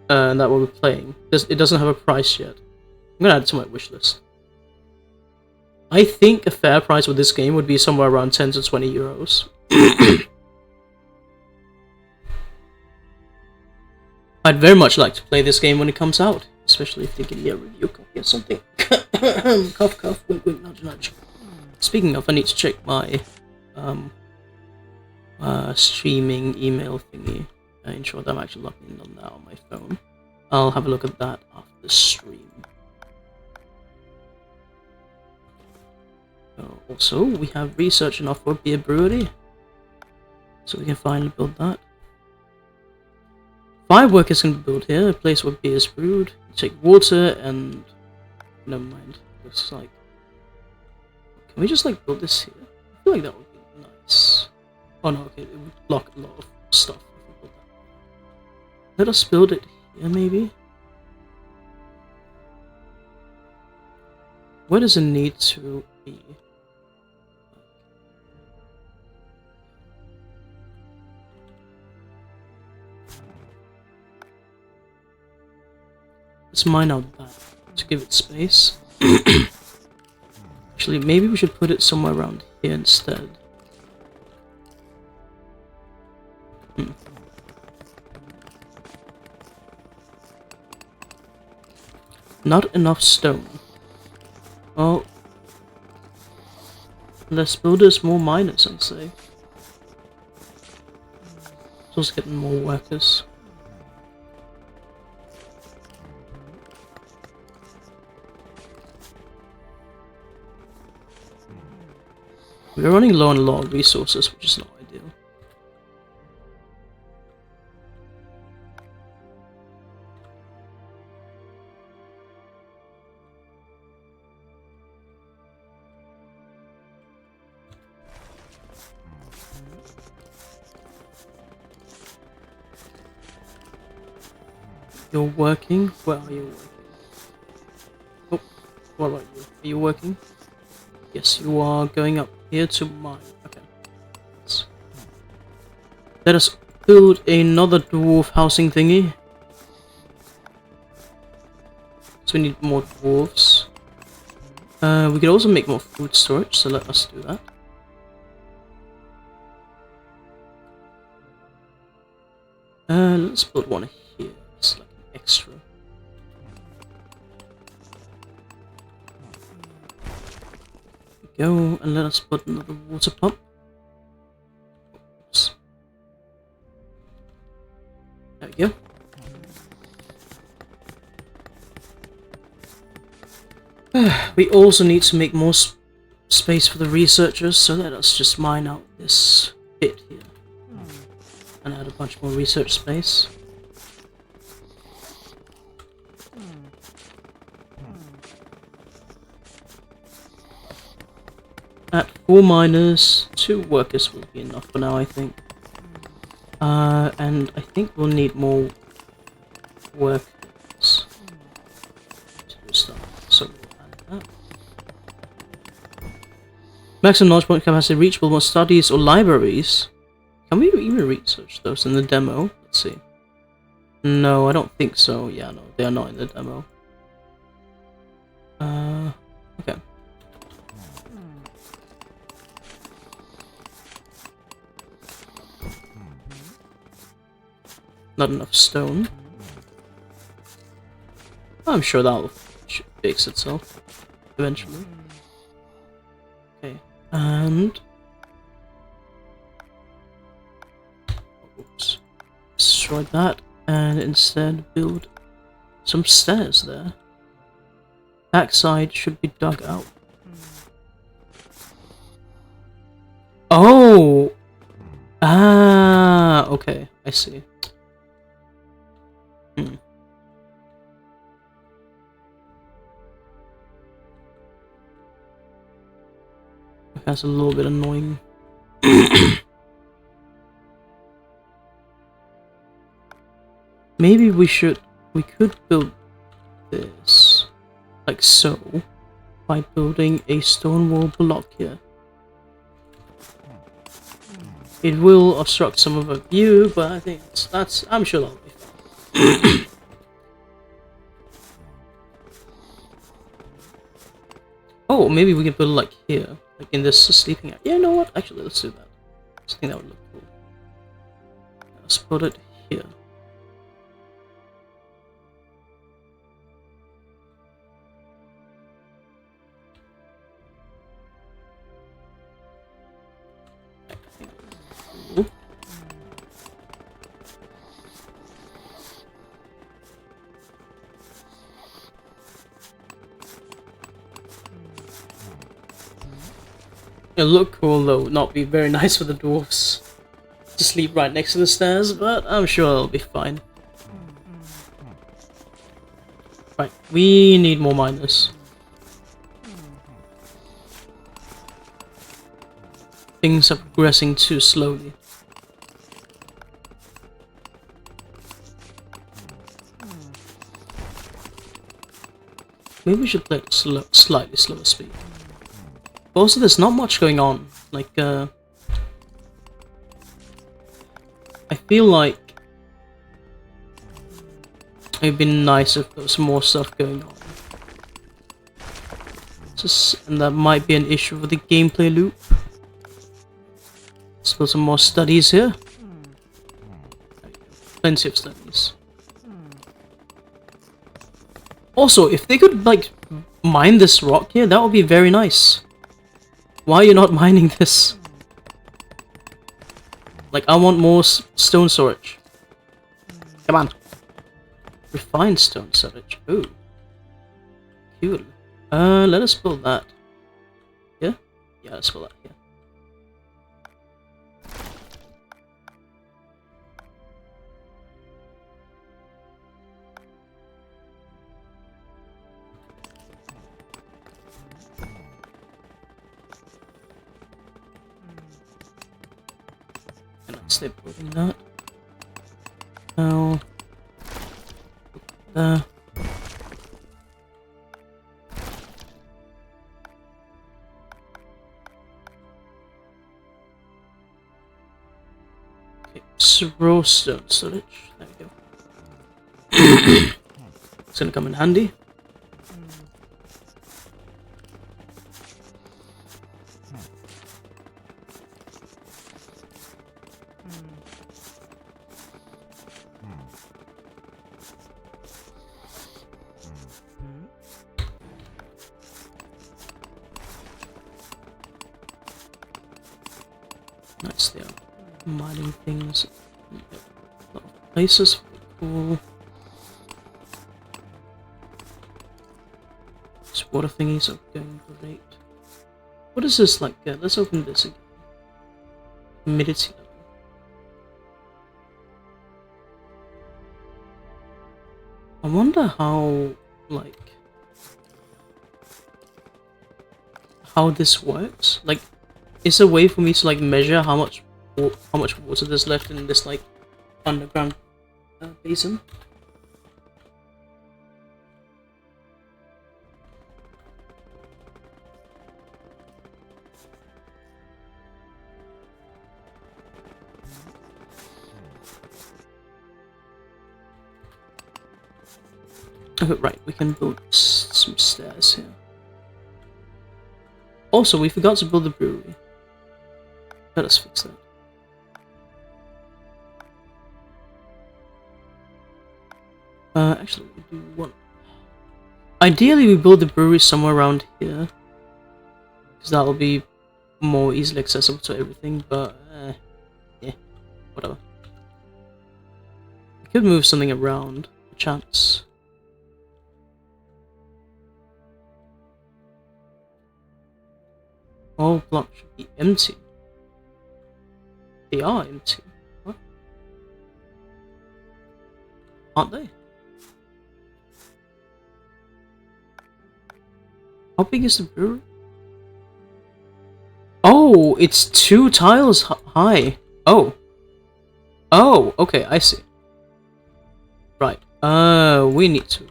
and that what we're playing. It doesn't have a price yet. I'm gonna add it to my wish list. I think a fair price with this game would be somewhere around 10 to 20 euros. I'd very much like to play this game when it comes out, especially if they give me a review copy or something. Cough, cough, wink, wink, nudge, nudge. Speaking of, I need to check my streaming email thingy and ensure that I'm actually logged in on that on my phone. I'll have a look at that after the stream. Also, we have research enough for a beer brewery, so we can finally build that. 5 workers can be built here, a place where beer is brewed. You take water and... never mind. Looks like... Can we just like build this here? I feel like that would be nice. Oh no, okay, it would block a lot of stuff if we build that. Let us build it here, maybe? Where does it need to be? Let's mine out that to give it space. Actually, maybe we should put it somewhere around here instead. Not enough stone. Well, less builders, more miners, I'd say. It's also getting more workers. We're running low on a lot of resources, which is not ideal. You're working? Where are you working? Oh, what about you? Are you working? Yes, you are going up here to mine. Okay. Let us build another dwarf housing thingy. So we need more dwarves. We could also make more food storage, so let us do that. Let's build one here. It's like an extra. Go and let us put another water pump. Oops. There we go. We also need to make more space for the researchers, so let us just mine out this bit here and add a bunch more research space. At 4 miners, 2 workers will be enough for now, I think. And I think we'll need more workers to do stuff, so we'll add that. Maximum knowledge point capacity reachable more studies or libraries. Can we even research those in the demo? Let's see. No, I don't think so. Yeah, no, they are not in the demo. Okay. Not enough stone. I'm sure that'll fix itself eventually. Okay, and oops, destroy that, and instead build some stairs there. Backside should be dug out. Oh, okay, I see. That's a little bit annoying. Maybe we could build this like so by building a stone wall block here. It will obstruct some of our view, but I think I'm sure that'll be fine. Oh, maybe we can build like here, like in this sleeping area. Yeah, you know what? Actually, let's do that. I think that would look cool. Let's put it here. Cool. It'll look cool though, not be very nice for the dwarves to sleep right next to the stairs, but I'm sure it'll be fine. Right, we need more miners. Things are progressing too slowly. Maybe we should play at slightly slower speed. But also, there's not much going on. Like, I feel like it'd been nice if there was more stuff going on. And that might be an issue with the gameplay loop. Let's put some more studies here. Plenty of studies. Also, if they could, like, mine this rock here, that would be very nice. Why are you not mining this? Like, I want more stone storage. Come on. Refined stone storage. Ooh. Cool. Let us build that. Yeah? Yeah, let's build that here. Stay building that. Now, there. Okay, raw stone storage. There we go. It's gonna come in handy. Nice, they are mining things. A lot of places. Cool. These water thingies are going great. What is this like? Let's open this again. Humidity level. I wonder how, like, how this works. Like, is there a way for me to like measure how much water there's left in this like underground basin? Oh, right, we can build some stairs here. Also, we forgot to build the brewery. Let us fix that. Actually, we do one. Ideally, we build the brewery somewhere around here, because that will be more easily accessible to everything. But yeah, whatever. We could move something around, a chance. All blocks should be empty. They are empty. What? Aren't they? How big is the brewery? Oh, it's 2 tiles high. Oh. Oh, okay, I see. Right. We need to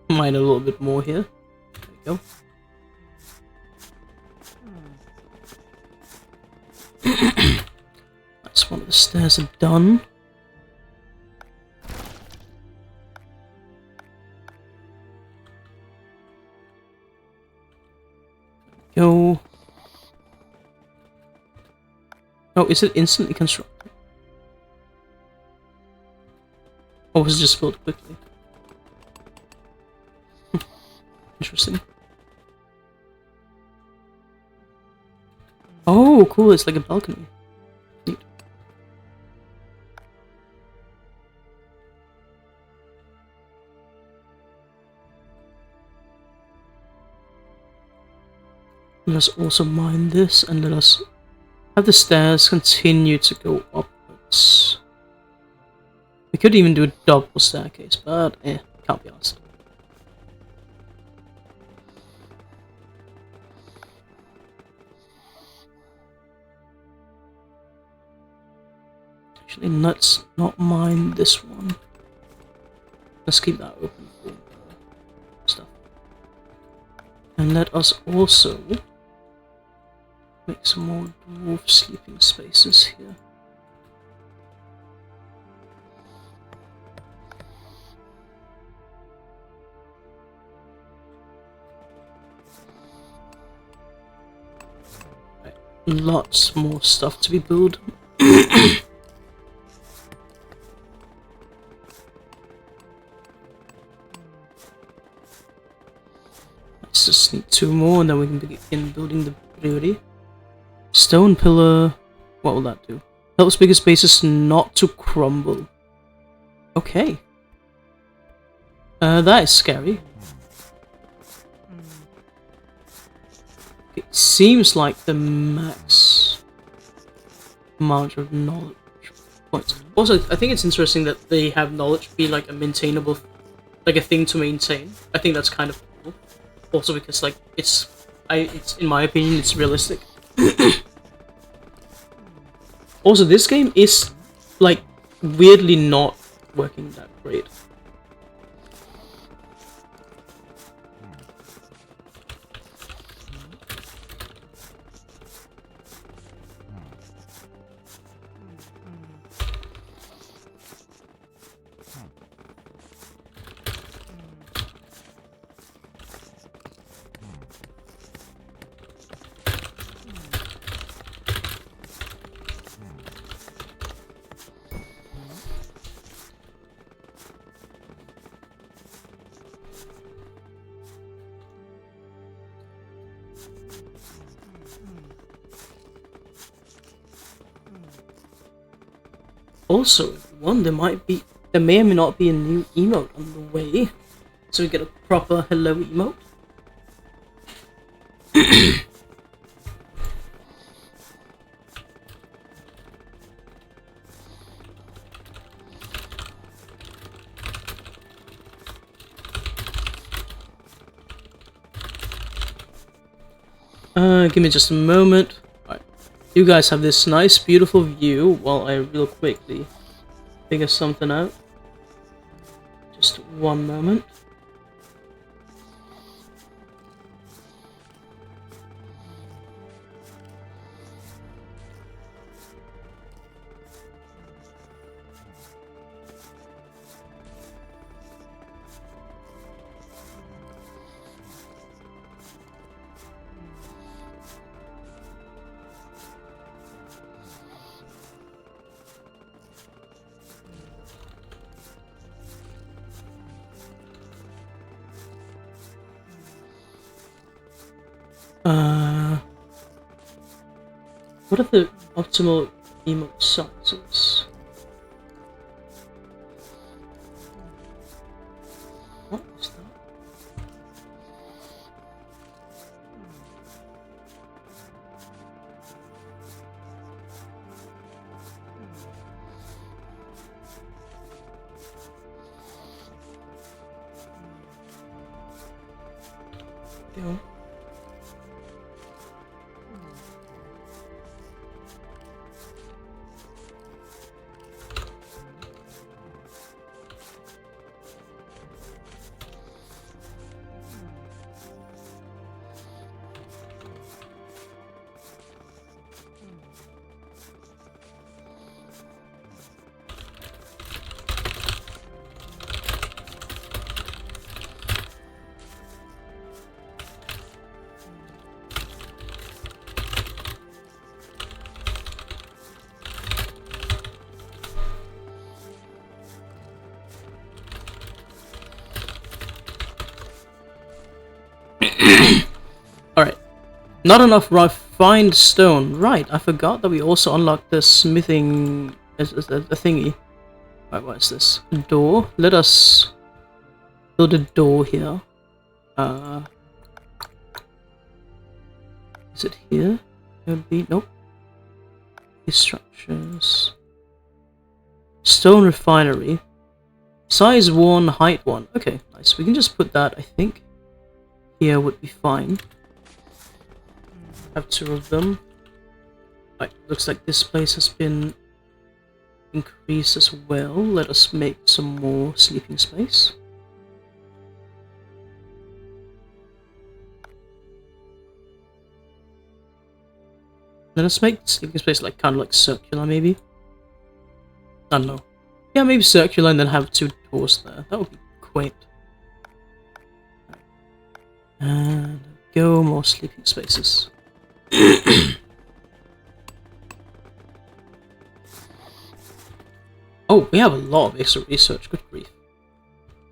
mine a little bit more here. There we go. That's one of the stairs are done. Go. Oh, is it instantly constructed? Or was it just built quickly? Interesting. Oh, cool, it's like a balcony. Neat. Let us also mine this and let us have the stairs continue to go upwards. We could even do a double staircase, but can't be asked. Actually, let's not mine this one. Let's keep that open for stuff. And let us also make some more dwarf sleeping spaces here. Right. Lots more stuff to be built. Let's just need 2 more and then we can begin building the brewery. Stone pillar. What will that do? Helps bigger spaces not to crumble. Okay. That is scary. It seems like the max amount of knowledge points. Also, I think it's interesting that they have knowledge be like a maintainable, like a thing to maintain. I think that's kind of cool. Also because like it's in my opinion it's realistic. Also, this game is like weirdly not working that great. Also, there may or may not be a new emote on the way, so we get a proper hello emote. Give me just a moment. Alright. You guys have this nice, beautiful view while I real quickly figure something out. Just one moment. What are the optimal emote sizes? What is that? Go. Alright. Not enough refined stone. Right, I forgot that we also unlocked the smithing as a thingy. Right, what is this? A door? Let us build a door here. Is it here? Could be. Nope. These structures. Stone refinery. Size 1, height 1. Okay, nice. We can just put that, I think. Here would be fine. Have 2 of them. Right, looks like this place has been increased as well. Let us make some more sleeping space. Let us make the sleeping space like kind of like circular, maybe. I don't know. Yeah, maybe circular and then have 2 doors there. That would be quaint. And go more sleeping spaces. Oh, we have a lot of extra research. Good grief.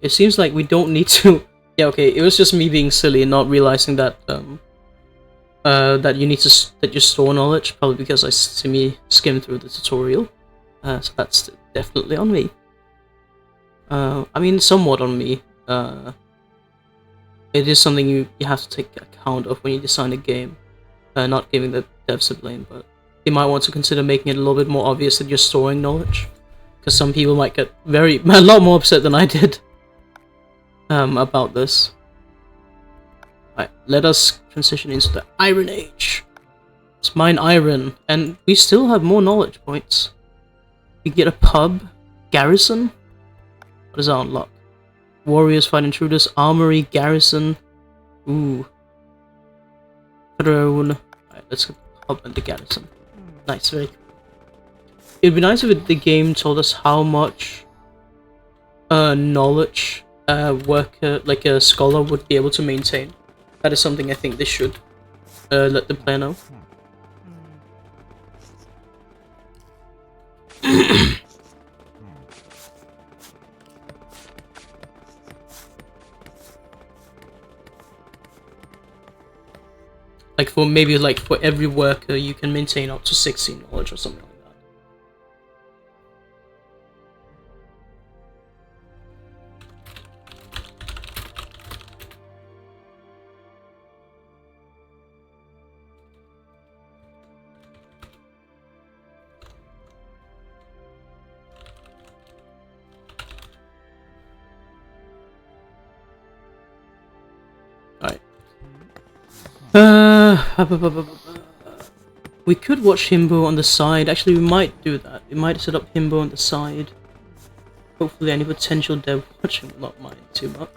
It seems like we don't need to. Yeah, okay. It was just me being silly and not realizing that that you need to that you store knowledge. Probably because I skimmed through the tutorial. So that's definitely on me. I mean, somewhat on me. It is something you have to take account of when you design a game. Not giving the devs a blame, but you might want to consider making it a little bit more obvious that you're storing knowledge. Because some people might get a lot more upset than I did about this. Right, let us transition into the Iron Age. Let's mine iron, and we still have more knowledge points. We get a pub, garrison. What does that unlock? Warriors fight intruders, armory, garrison. Ooh. Throne. Alright, let's get the pub and the garrison. Nice, very cool. It'd be nice if the game told us how much knowledge a worker, like a scholar, would be able to maintain. That is something I think they should let the player know. Like for every worker you can maintain up to 16 knowledge or something like that. We could watch Himbo on the side. Actually, we might do that. We might set up Himbo on the side. Hopefully any potential dev watching will not mind too much.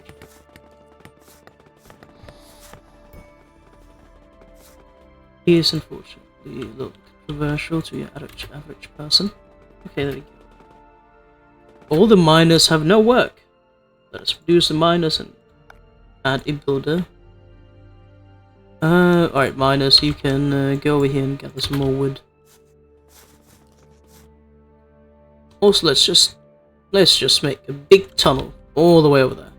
He is unfortunately a little controversial to your average person. Okay, there we go. All the miners have no work. Let us reduce the miners and add a builder. Alright, miners, you can go over here and gather some more wood. Also, let's just make a big tunnel all the way over there.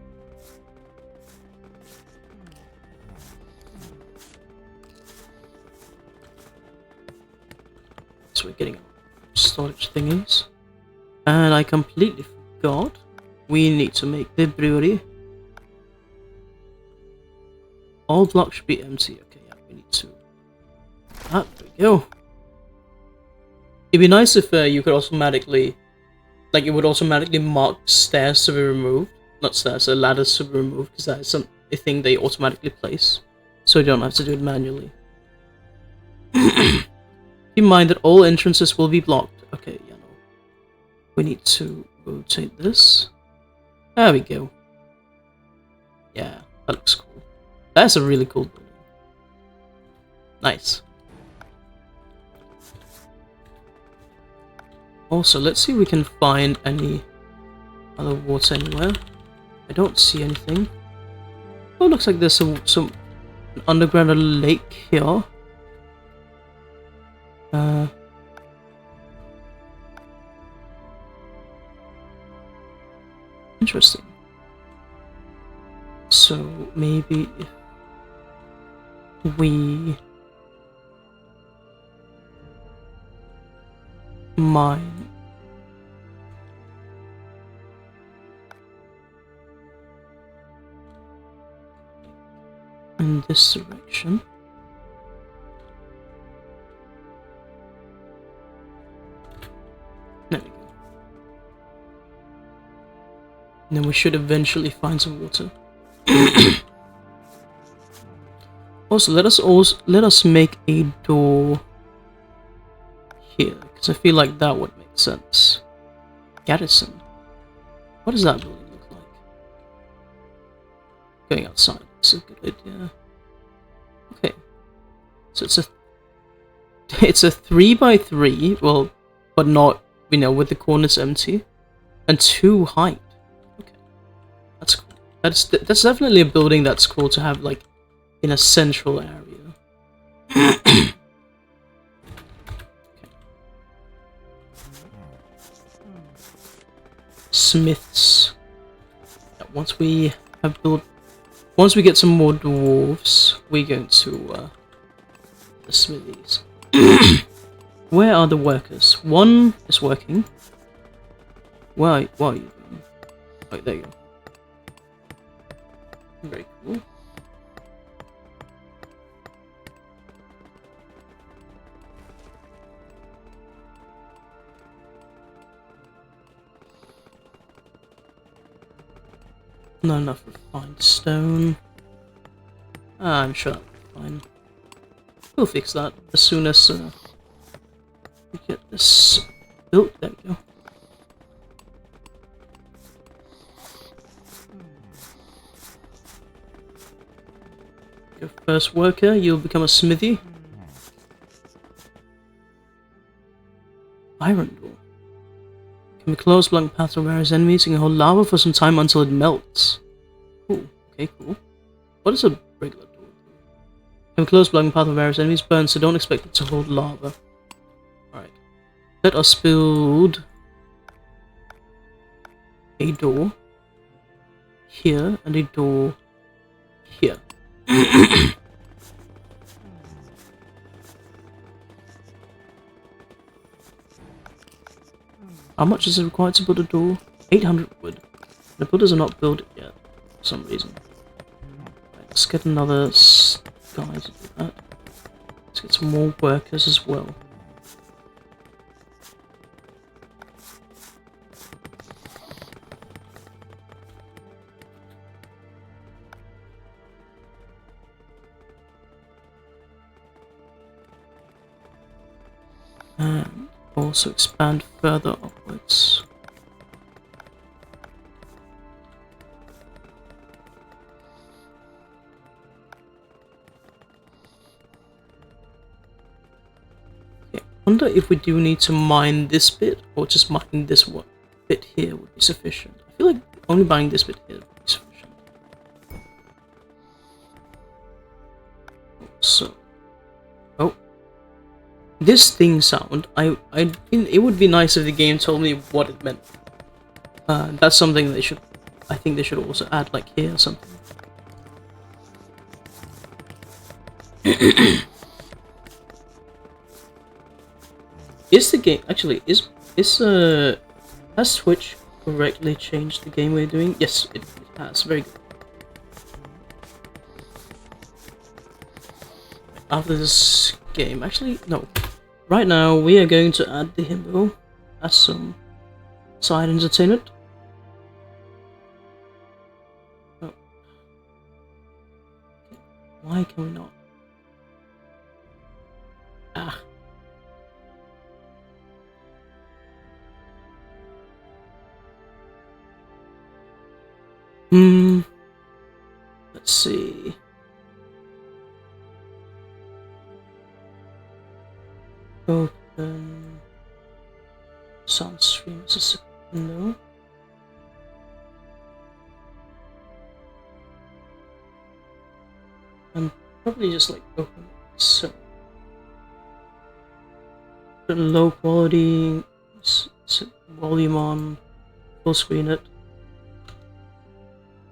So we're getting storage thingies. And I completely forgot. We need to make the brewery. All blocks should be empty. Okay, yeah, we need to. Ah, there we go. It'd be nice if you could automatically, like, it would automatically mark stairs to be removed. Not stairs, ladders to be removed, because that is a thing they automatically place. So you don't have to do it manually. Keep in mind that all entrances will be blocked. Okay, yeah, no. We need to rotate this. There we go. Yeah, that looks cool. That's a really cool building. Nice. Also, let's see if we can find any other water anywhere. I don't see anything. Oh, looks like there's some underground lake here. Interesting. So maybe if we mine in this direction. There we go. And then we should eventually find some water. Also, let us make a door here, because I feel like that would make sense. Garrison. What does that building look like? Going outside is a good idea. Okay. So it's a 3x3, well, but not, you know, with the corners empty. And 2 height. Okay. That's cool. That's definitely a building that's cool to have, like, in a central area. Okay. Smiths. Yeah, once we get some more dwarves, we're going to the smithies. Where are the workers? One is working. Where are you doing? Oh, there you go. Very cool. Not enough refined stone. I'm sure that'll be fine. We'll fix that as soon as we get this built. There we go. Your first worker, you'll become a smithy. Iron door. Can be close, blank path to various enemies. You can hold lava for some time until it melts. Cool. Okay, cool. What is a regular door? Can be close, blank path to various enemies. Burn, so don't expect it to hold lava. Alright. Let us build a door here and a door here. How much is it required to build a door? 800 wood. The builders are not built yet, for some reason. Right, let's get another guy to do that. Let's get some more workers as well. And also expand further upwards. Okay, I wonder if we do need to mine this bit, or just mining this one bit here would be sufficient. I feel like only buying this bit here would be sufficient. So, oh. This thing sound, it would be nice if the game told me what it meant. That's something I think they should also add, like here or something. Is the game, actually, has Twitch correctly changed the game we're doing? Yes, it has, very good. After this game, actually, no. Right now, we are going to add the himbo as some side entertainment. Oh. Why can we not? Ah. Let's see. Open sound stream as a second window. And probably just like open so. Put low quality, volume on, full screen it.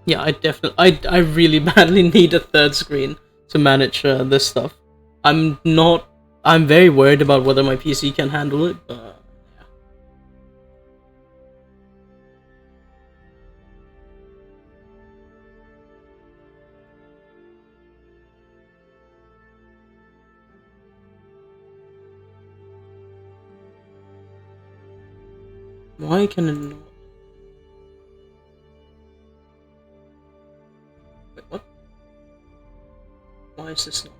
Yeah, I really badly need a third screen to manage this stuff. I'm very worried about whether my PC can handle it, but yeah. Why can it not? Wait, what? Why is this not?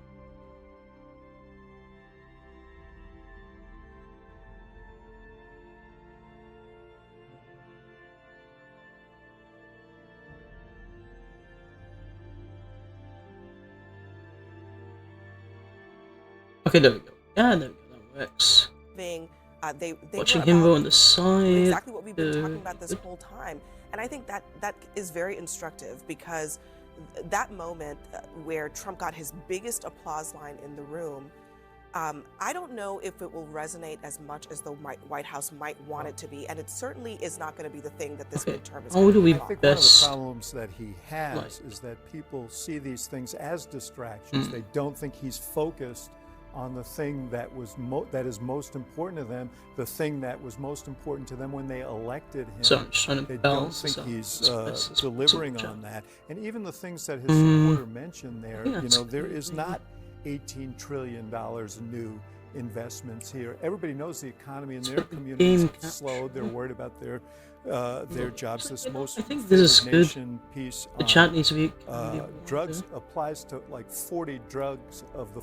Okay, there we go. Yeah, there we go. That works. They Watching were him about go on the side. exactly what we've been talking about this whole time, and I think that is very instructive, because that moment where Trump got his biggest applause line in the room, I don't know if it will resonate as much as the White House might want it to be, and it certainly is not going to be the thing that this midterm is. How do we I think best? one of the problems that he has is that people see these things as distractions. They don't think he's focused on the thing that is most important to them, the thing that was most important to them when they elected him. So I'm just trying to They don't balance think this out. he's This is delivering some on that. And even the things that his supporter mentioned there, Yeah, that's there is not $18 trillion in new investments here. Everybody knows the economy in their communities has slowed. They're worried about their jobs. This most I think this is favored good. nation piece The on chat needs to be drugs applies to like 40 drugs of the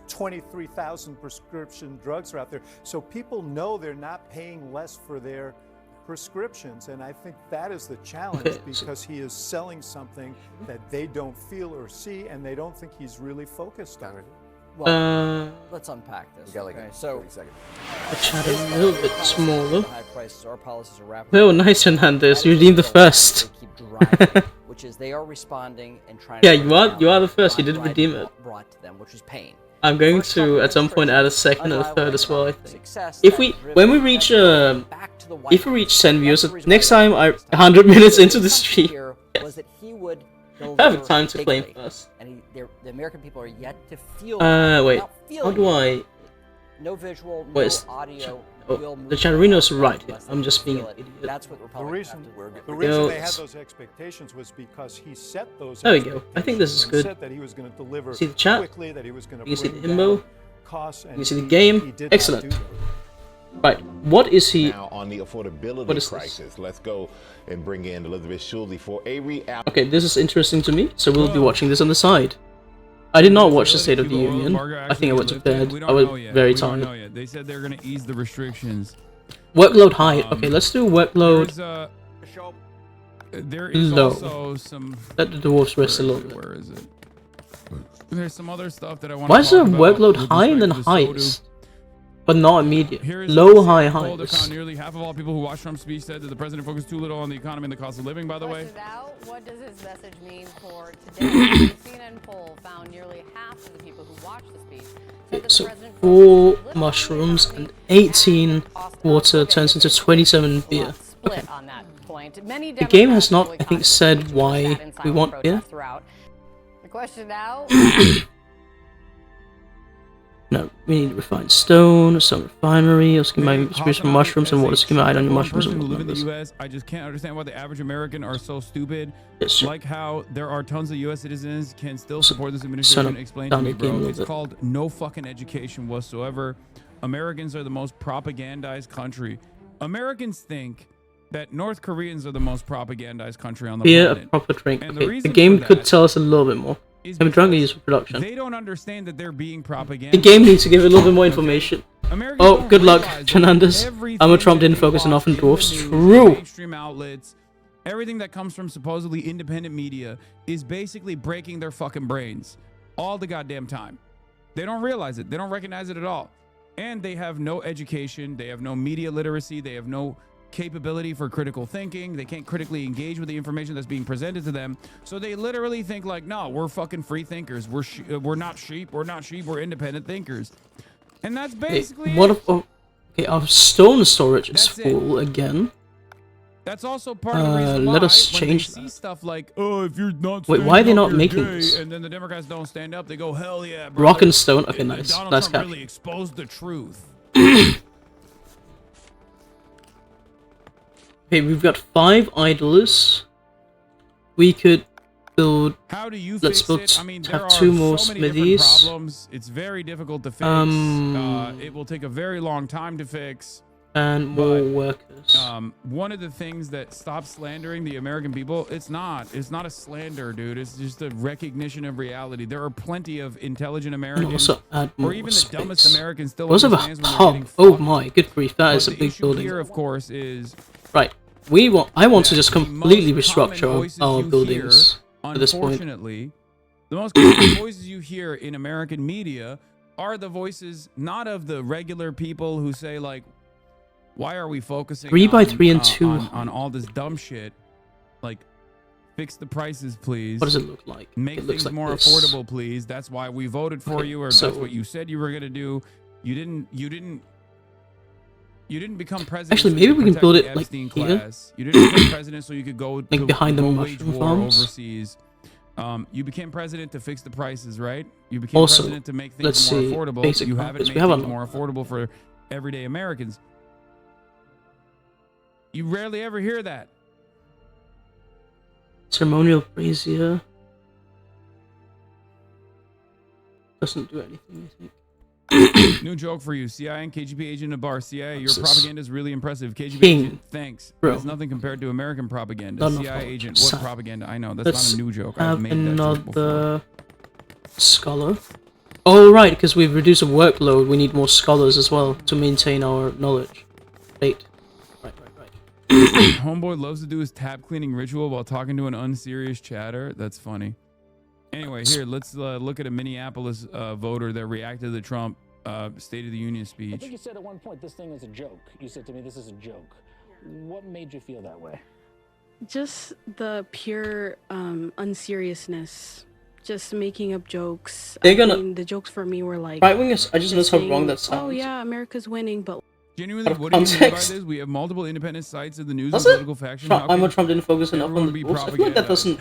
23,000 prescription drugs are out there. So people know they're not paying less for their prescriptions, and I think that is the challenge, because he is selling something that they don't feel or see, and they don't think he's really focused on it. Well, let's unpack this. We got like 30 seconds. the chat a little bit smaller. High prices, our policies are rapidly. Oh, nice, Hernandez. You redeemed the first. They keep driving, which is they are responding and trying. Yeah, to you are the first. You did redeem it. Brought to them, which was pain. I'm going to at some point add a second and a third as well. I think. If we reach if we reach 10 views next time, 100 minutes into the stream. Was that he would Perfect time to claim first. And the American people are yet to feel. Wait. How do I? No visual, Wait, no audio. the Chatterino's right here. I'm just being an idiot. That's what The reason Yo, they had those expectations was because he set those. There we go. I think this is He good. said that he was going to deliver See the chat? quickly, that he was going to You can see the bring himbo. down costs, and You see the he game. did not Excellent. do that. Right. What is he? Now on the affordability What is crisis, this? let's go and bring in Elizabeth Schulze for a reaction. Okay, this is interesting to me, so we'll be watching this on the side. I did not watch the State of the Union. I think I went to bed. I was very tired. They said they're going to ease the restrictions. Workload high. Okay, let's do workload There is low. also some. Let the dwarves rest a little bit. Where is it? There's some other stuff that I want. Why is the workload high and then highest, but not immediate? Low, high, highest. Nearly half of all people who watched Trump's speech said that the president focused too little on the economy and the cost of living. By the way. What does his message mean for today? A CNN poll found nearly half of the people who watched the speech said that the So president 4 mushrooms and 18 water turns into 27 beer. Okay. split on that point. The game has not, I think, said why we want beer. The question now. No, we need refined stone, some refinery, schematic distribution from mushrooms, and water schematic on your mushrooms. Person And who live in the numbers. U.S., I just can't understand why the average American are so stupid. Yes, sir. Like how there are tons of U.S. citizens can still So- support this son administration. of- Explain down to me, the game a bro. little It's bit. called no fucking education whatsoever. Americans are the most propagandized country. Americans think that North Koreans are the most propagandized country on the Beer, a planet. proper drink. And the Okay, the reason game for could that tell us a little bit more. is I'm drunk and because use for production. They don't understand that they're being propaganda. The game needs to give a little bit more information. Americans Oh, don't good luck, realize that Fernandez. everything Donald Trump that didn't they focus enough on watch in dwarfs. the news, True. Mainstream outlets, everything that comes from supposedly independent media is basically breaking their fucking brains all the goddamn time. They don't realize it. They don't recognize it at all. And they have no education. They have no media literacy. They have no capability for critical thinking. They can't critically engage with the information that's being presented to them. So they literally think like, no, we're fucking free thinkers. We're not sheep. We're not sheep. We're independent thinkers. And that's Okay, basically what it. if, okay, our stone storage is That's it. full again. That's also part of the reason why let us when change they see that. stuff like, oh, if you're not Wait, standing why are they up, not you're making gay, this? and then the Democrats don't stand up, they go, hell yeah, bro. Rock and Stone. Okay, nice. Donald Nice Trump caption. really exposed the truth. Okay, we've got 5 idlers. We could build. How do you Let's fix build. it? I mean, there Have are 2 more so many different smithies. problems. It's very difficult to fix. It will take a very long time to fix. And more But, workers. One of the things that stops slandering the American people, it's not a slander, dude. It's just a recognition of reality. There are plenty of intelligent And Americans, also add more or even space. the dumbest Americans still We also have a understands when they're getting pub. Oh fucked. my, good grief! That But is a the big issue building. here, of course, is Right. I want to that just the completely most common restructure voices our you buildings hear, at this point. unfortunately, the most common voices you hear in American media are the voices not of the regular people who say like, why are we focusing 3 by on, 3 and 2. on all this dumb shit? Like, fix the prices, please. What does it look like? Make It looks things like more this. affordable, please. That's why we voted for Okay, you, or so- that's what you said you were gonna do. You didn't become president. Actually, so maybe you we could can build protect it, the like, Epstein here. class. You didn't become president so you could go Like, to behind the go wage mushroom war farms. overseas. You became president to fix the prices, right? You became Also, president to make let's things more see, affordable. basic You numbers. haven't We made have a things lot. more affordable for everyday Americans. You rarely ever hear that. Ceremonial brazier. Doesn't do anything, I think. New joke for you. CIA and KGB agent in a bar. CIA, your What's this? propaganda is really impressive. KGB King. agent, thanks. Bro. That's nothing compared to American propaganda. Not enough CIA knowledge. agent, what Sign. propaganda? I know, that's Let's not a new joke. I've have made that joke before. another scholar. Oh, right, because we've reduced the workload, we need more scholars as well to maintain our knowledge. Right. Right. Homeboy loves to do his tab cleaning ritual while talking to an unserious chatter. That's funny. Anyway, here, let's look at a Minneapolis voter that reacted to the Trump State of the Union I speech. think you said at one point this thing is a joke. You said to me this is a joke. What made you feel that way? Just the pure unseriousness. Just making up jokes. They're gonna- the jokes for me were like Right wingers, I just noticed how saying, wrong that sounds. Oh yeah, America's winning, but Genuinely, Out of what do you mean by context. this? We have multiple independent sites of the news Does and it? political faction. Trump, How can- Trump didn't focus enough everyone on the be rules. I feel like that propaganda? doesn't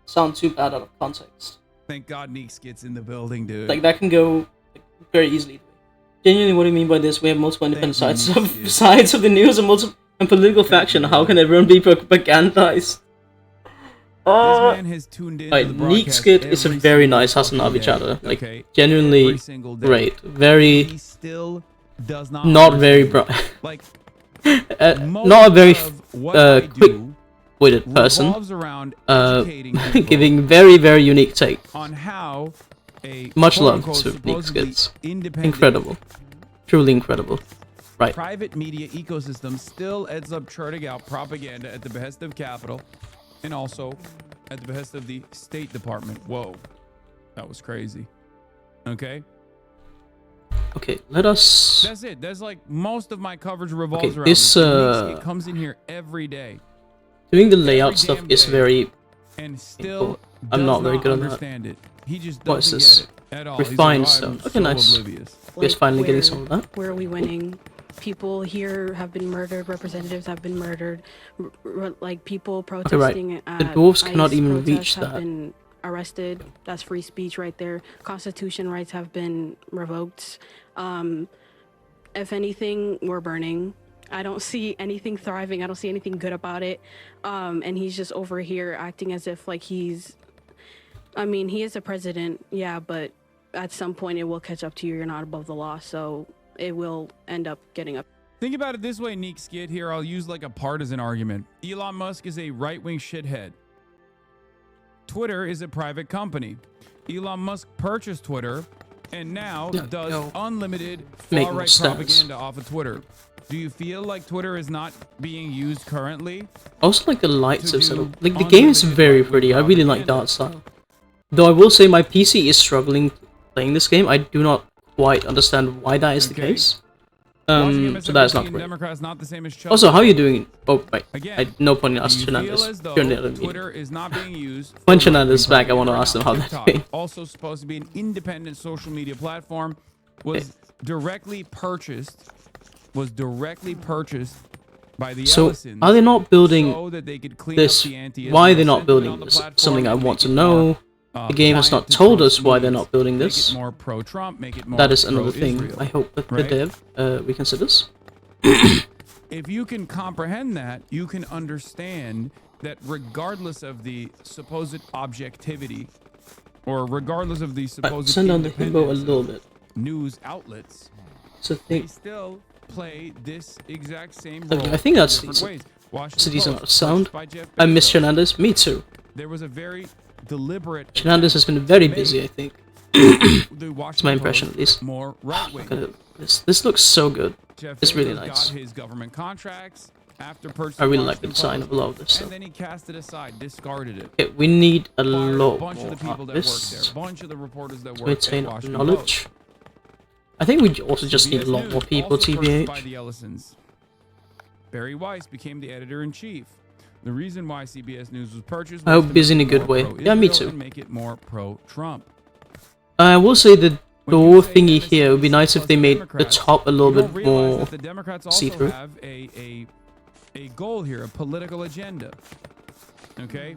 sound too bad out of context. Thank God Neeks gets in the building, dude. Like, that can go very easily. Genuinely, what do you mean by this? We have multiple independent Thank you, sides of Nick, dude. sides of the news and multiple and political Thank faction. you, How man. can everyone be propagandized? This man has tuned in. Like, to the Neek broadcast Skit is a every very single nice Hassan fucking Navi day, chatter. Like, okay? genuinely Every single day. great. Very, He still does not. not very understand. bright. Like most not a very of what I do quick-witted person. revolves around educating people Giving very, very unique take. on how a Much love quote-unquote to Neek supposedly Skits. independent Incredible. Truly incredible. Right. private media ecosystem still ends up churning out propaganda at the behest of capital and also at the behest of the State Department. Whoa, that was crazy. Okay, Okay, let us... that's it. That's like most of my coverage revolves Okay, around this, It comes in here every day Doing the layout every stuff damn is day. very... and still I'm does not very good on that. understand it. He just What is doesn't this? get it at all. Refined He's like, "Oh, I'm stuff. Okay, so nice. oblivious." Guess finally getting where- some of that. Where are we winning? People here have been murdered. Representatives have been murdered. Like people right. protesting The at dwarves cannot ICE even protests reach have that. been arrested. That's free speech right there. Constitution rights have been revoked. If anything, we're burning. I don't see anything thriving. I don't see anything good about it. And he's just over here acting as if like he's... I mean, he is a president, yeah, but at some point it will catch up to you. You're not above the law, so it will end up getting up. Think about it this way, Neek Skid. Here, I'll use like a partisan argument. Elon Musk is a right-wing shithead. Twitter is a private company. Elon Musk purchased Twitter and now does unlimited Make far-right no sense. propaganda off of Twitter. Do you feel like Twitter is not being used currently? Also, like, the lights To have set do up. Like, the game is unlimited very right-wing pretty. I really like the propaganda. art style. Though I will say my PC is struggling playing this game. I do not quite understand why that is the Okay. case. Watching So that is MSNBC not and great. Democrats not the same as Chuck. Also, how are you doing? Oh, right. Again, No point in Do asking you feel Fernandez. as though During the other meeting. Twitter is not being used? for When Fernandez is right-wing back, I want to propaganda ask them right how now? that's TikTok, going. also supposed to be an independent social media platform, was directly purchased by the So, Ellisons are they not building so that they could clean this? up the anti-Israel Why are they not sentiment building on the this? platform Something I and want make to it know. more, The game has pliant not to told Trump's us why they're needs. not building Make this. it more pro-Trump, make it more That is another thing. pro-Israel, I hope that right? the dev reconsiders. If you can comprehend that, you can understand that regardless of the supposed objectivity or regardless of the supposed Send down the himbo a independence little of bit. news outlets, So they think. still play this exact same Okay, role I think that's in different decent. ways. Washington It's a decent Post, sound. purchased by Jeff I miss Bezos. Fernandez. Me too. There was a very deliberate Fernandez has been very busy, I think. the Washington It's my impression, Post at least. more right wing. Look at it. This looks so good. Jeff It's really Bezos nice. got his government contracts after purchasing I really like the Washington design Post, of a lot of this and stuff. then he cast it aside, discarded it. Okay, we need a Fired a lot bunch more of the people that work there, artists a bunch of the reporters that to work at attain Washington knowledge. Post. I think we also just need a CBS lot News, more people, also purchased by TBH. the Ellisons. Barry Weiss became the editor-in-chief. The reason why CBS News was purchased I was hope to busy make in a it good more way. Yeah, me pro-Israel too. and make it more pro-Trump. I will say the When door you say thingy here, it would be MSNBC nice if plus they the made the Democrats, top a you little don't bit realize more that the Democrats also see-through. have a goal here, a political agenda. Okay?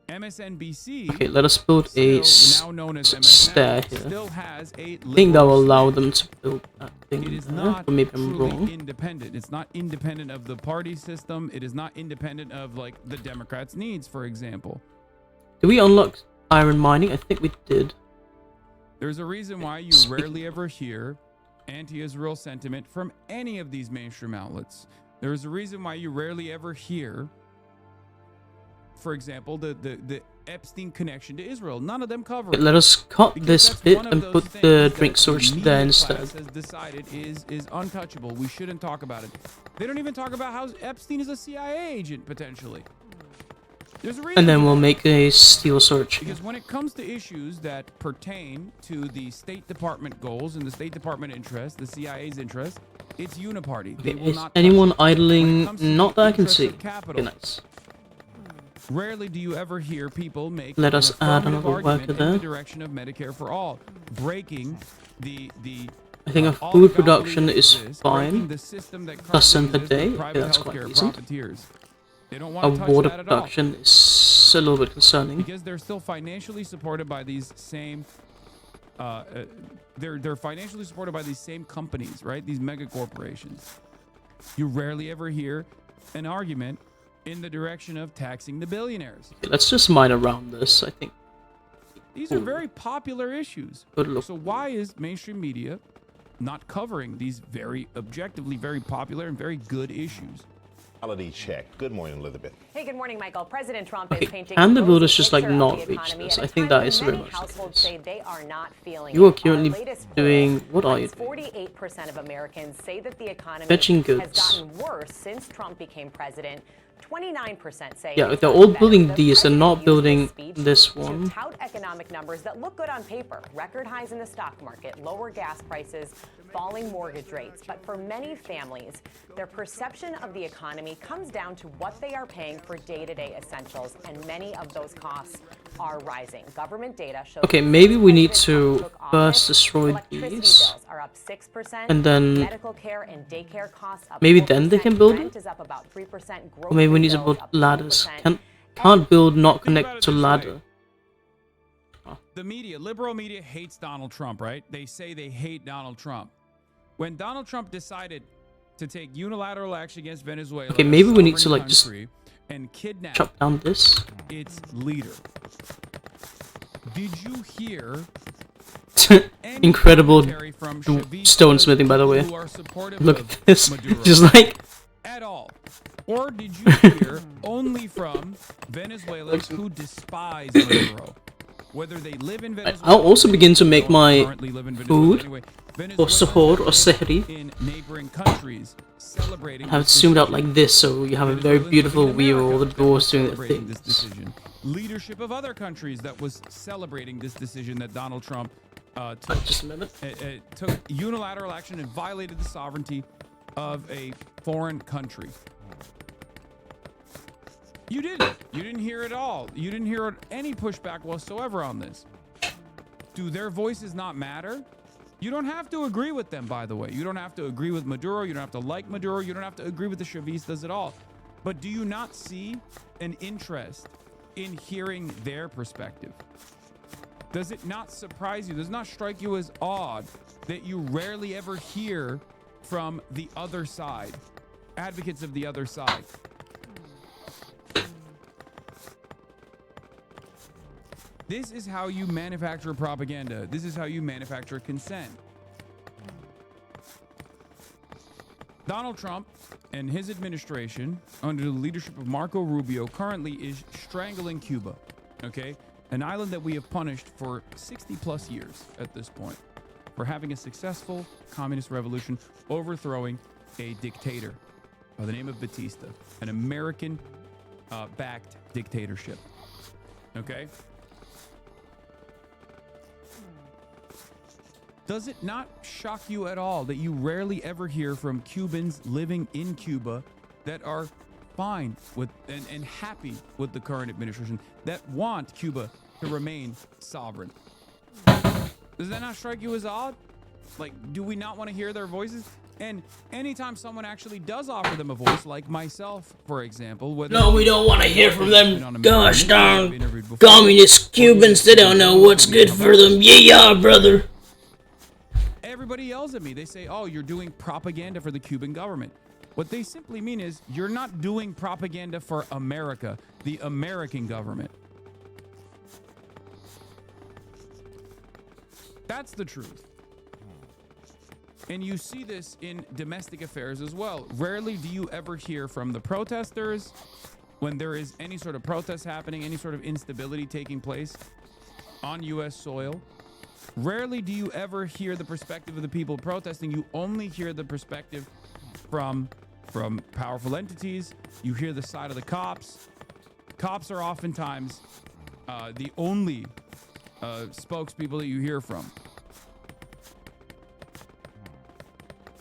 MSNBC, Okay, let us build a still now known as stair MSN, here. still has a I think that will liberal allow slant. them to build that thing It is there, not but maybe I'm truly wrong. independent. It's not independent of the party system. It is not independent of like the Democrats' needs, for example. Did we unlock iron mining? I think we did. There's a reason why you rarely ever hear anti-Israel sentiment from any of these mainstream outlets. There's a reason why you rarely ever hear, for example, the Epstein connection to Israel. None of them cover Okay, it. let us cut Because this that's bit one of and those put the things drink that storage the there media instead. class has decided is untouchable. We shouldn't talk about it. They don't even talk about how Epstein is a CIA agent potentially. There's a reason And then for we'll that. make a steel search. Because when it comes to issues that pertain to the State Department goals and the State Department interest, the CIA's interest, it's uniparty. They will Is not touch anyone it. When it idling? comes to Not the that I can interests see. of capital, Okay, nice. rarely do you ever hear people make Let an us add affirmative another argument worker in there. the direction of Medicare for all, breaking the I think our oligopoly food production that is exists, fine. breaking the system that Plus currently cent per exists with day. Okay, private that's quite healthcare decent. profiteers. They don't Our want to touch water that at all. production is a little bit concerning. Because they're still financially supported by these same they're financially supported by these same companies, right? These mega corporations. You rarely ever hear an argument in the direction of taxing the billionaires. Okay, let's just mine around this, I think. These are very popular issues. Good look. So why is mainstream media not covering these very objectively very popular and very good issues? Reality check. Good morning, Elizabeth. Hey, good morning, Michael. President Trump Okay, is painting can the a builders rosy just, like, picture of not the reach economy this? at a I think time that is when very many much the households case. say they are not feeling You are it. Our currently latest poll doing... What are you finds doing? 48% of Americans say that the economy Fetching has goods. gotten worse since Trump became president. 29% say Yeah, it's they're gotten all better. building The these and president not used building his speech this to one. tout economic numbers that look good on paper. Record highs in the stock market, lower gas prices, falling mortgage rates. But for many families, their perception of the economy comes down to what they are paying for day-to-day essentials, and many of those costs are rising. Government data shows Okay, maybe we need since President to Trump took first office, destroy electricity these. bills are up 6%, And then... medical care and daycare costs up Maybe 4%, then they can build it? rent is up about 3%, Or maybe we need to grocery build bills up ladders. 12%. Can't build not Think about connect it to this way. ladder. The media, liberal media hates Donald Trump, right? They say they hate Donald Trump. When Donald Trump decided to take unilateral action against Venezuela, Okay, a maybe we need to, sovereign like, just country, and kidnap Chop down this. its leader. Did you hear any Incredible commentary from Chavista stonesmithing, by the way. who are supportive Look of at this. Maduro Just like... at all? Or did you hear only from Venezuelans who despise Maduro? Whether they live in Venezuela, I'll also begin to make don't my currently live in Venezuela food, anyway. or Venezuelans suhoor, or have sehri. in neighboring countries celebrating Have it this zoomed out decision. like this, so you have a very Venezuelans beautiful living in view of all the America that was doors doing their celebrating this things. decision. Leadership of other countries that was celebrating this decision that Donald Trump took. Just a minute. Took unilateral action and violated the sovereignty of a foreign country. You didn't. You didn't hear it all. You didn't hear any pushback whatsoever on this. Do their voices not matter? You don't have to agree with them, by the way. You don't have to agree with Maduro. You don't have to like Maduro. You don't have to agree with the Chavistas at all. But do you not see an interest in hearing their perspective? Does it not surprise you? Does it not strike you as odd that you rarely ever hear from the other side, advocates of the other side? This is how you manufacture propaganda. This is how you manufacture consent. Donald Trump and his administration, under the leadership of Marco Rubio, currently is strangling Cuba, okay? An island that we have punished for 60 plus years at this point for having a successful communist revolution, overthrowing a dictator by the name of Batista, an American backed dictatorship, okay? Does it not shock you at all that you rarely ever hear from Cubans living in Cuba that are fine with and happy with the current administration, that want Cuba to remain sovereign? Does that not strike you as odd? Like, do we not want to hear their voices? And anytime someone actually does offer them a voice, like myself, for example, whether No, we don't want to hear from them. Gosh darn communist Cubans, they don't know what's good for them. Yeah, brother. Everybody yells at me. They say, oh, you're doing propaganda for the Cuban government. What they simply mean is you're not doing propaganda for America, the American government. That's the truth. And you see this in domestic affairs as well. Rarely do you ever hear from the protesters when there is any sort of protest happening, any sort of instability taking place on U.S. soil. Rarely do you ever hear the perspective of the people protesting. You only hear the perspective from powerful entities. You hear the side of the cops. Cops are oftentimes the only spokespeople that you hear from.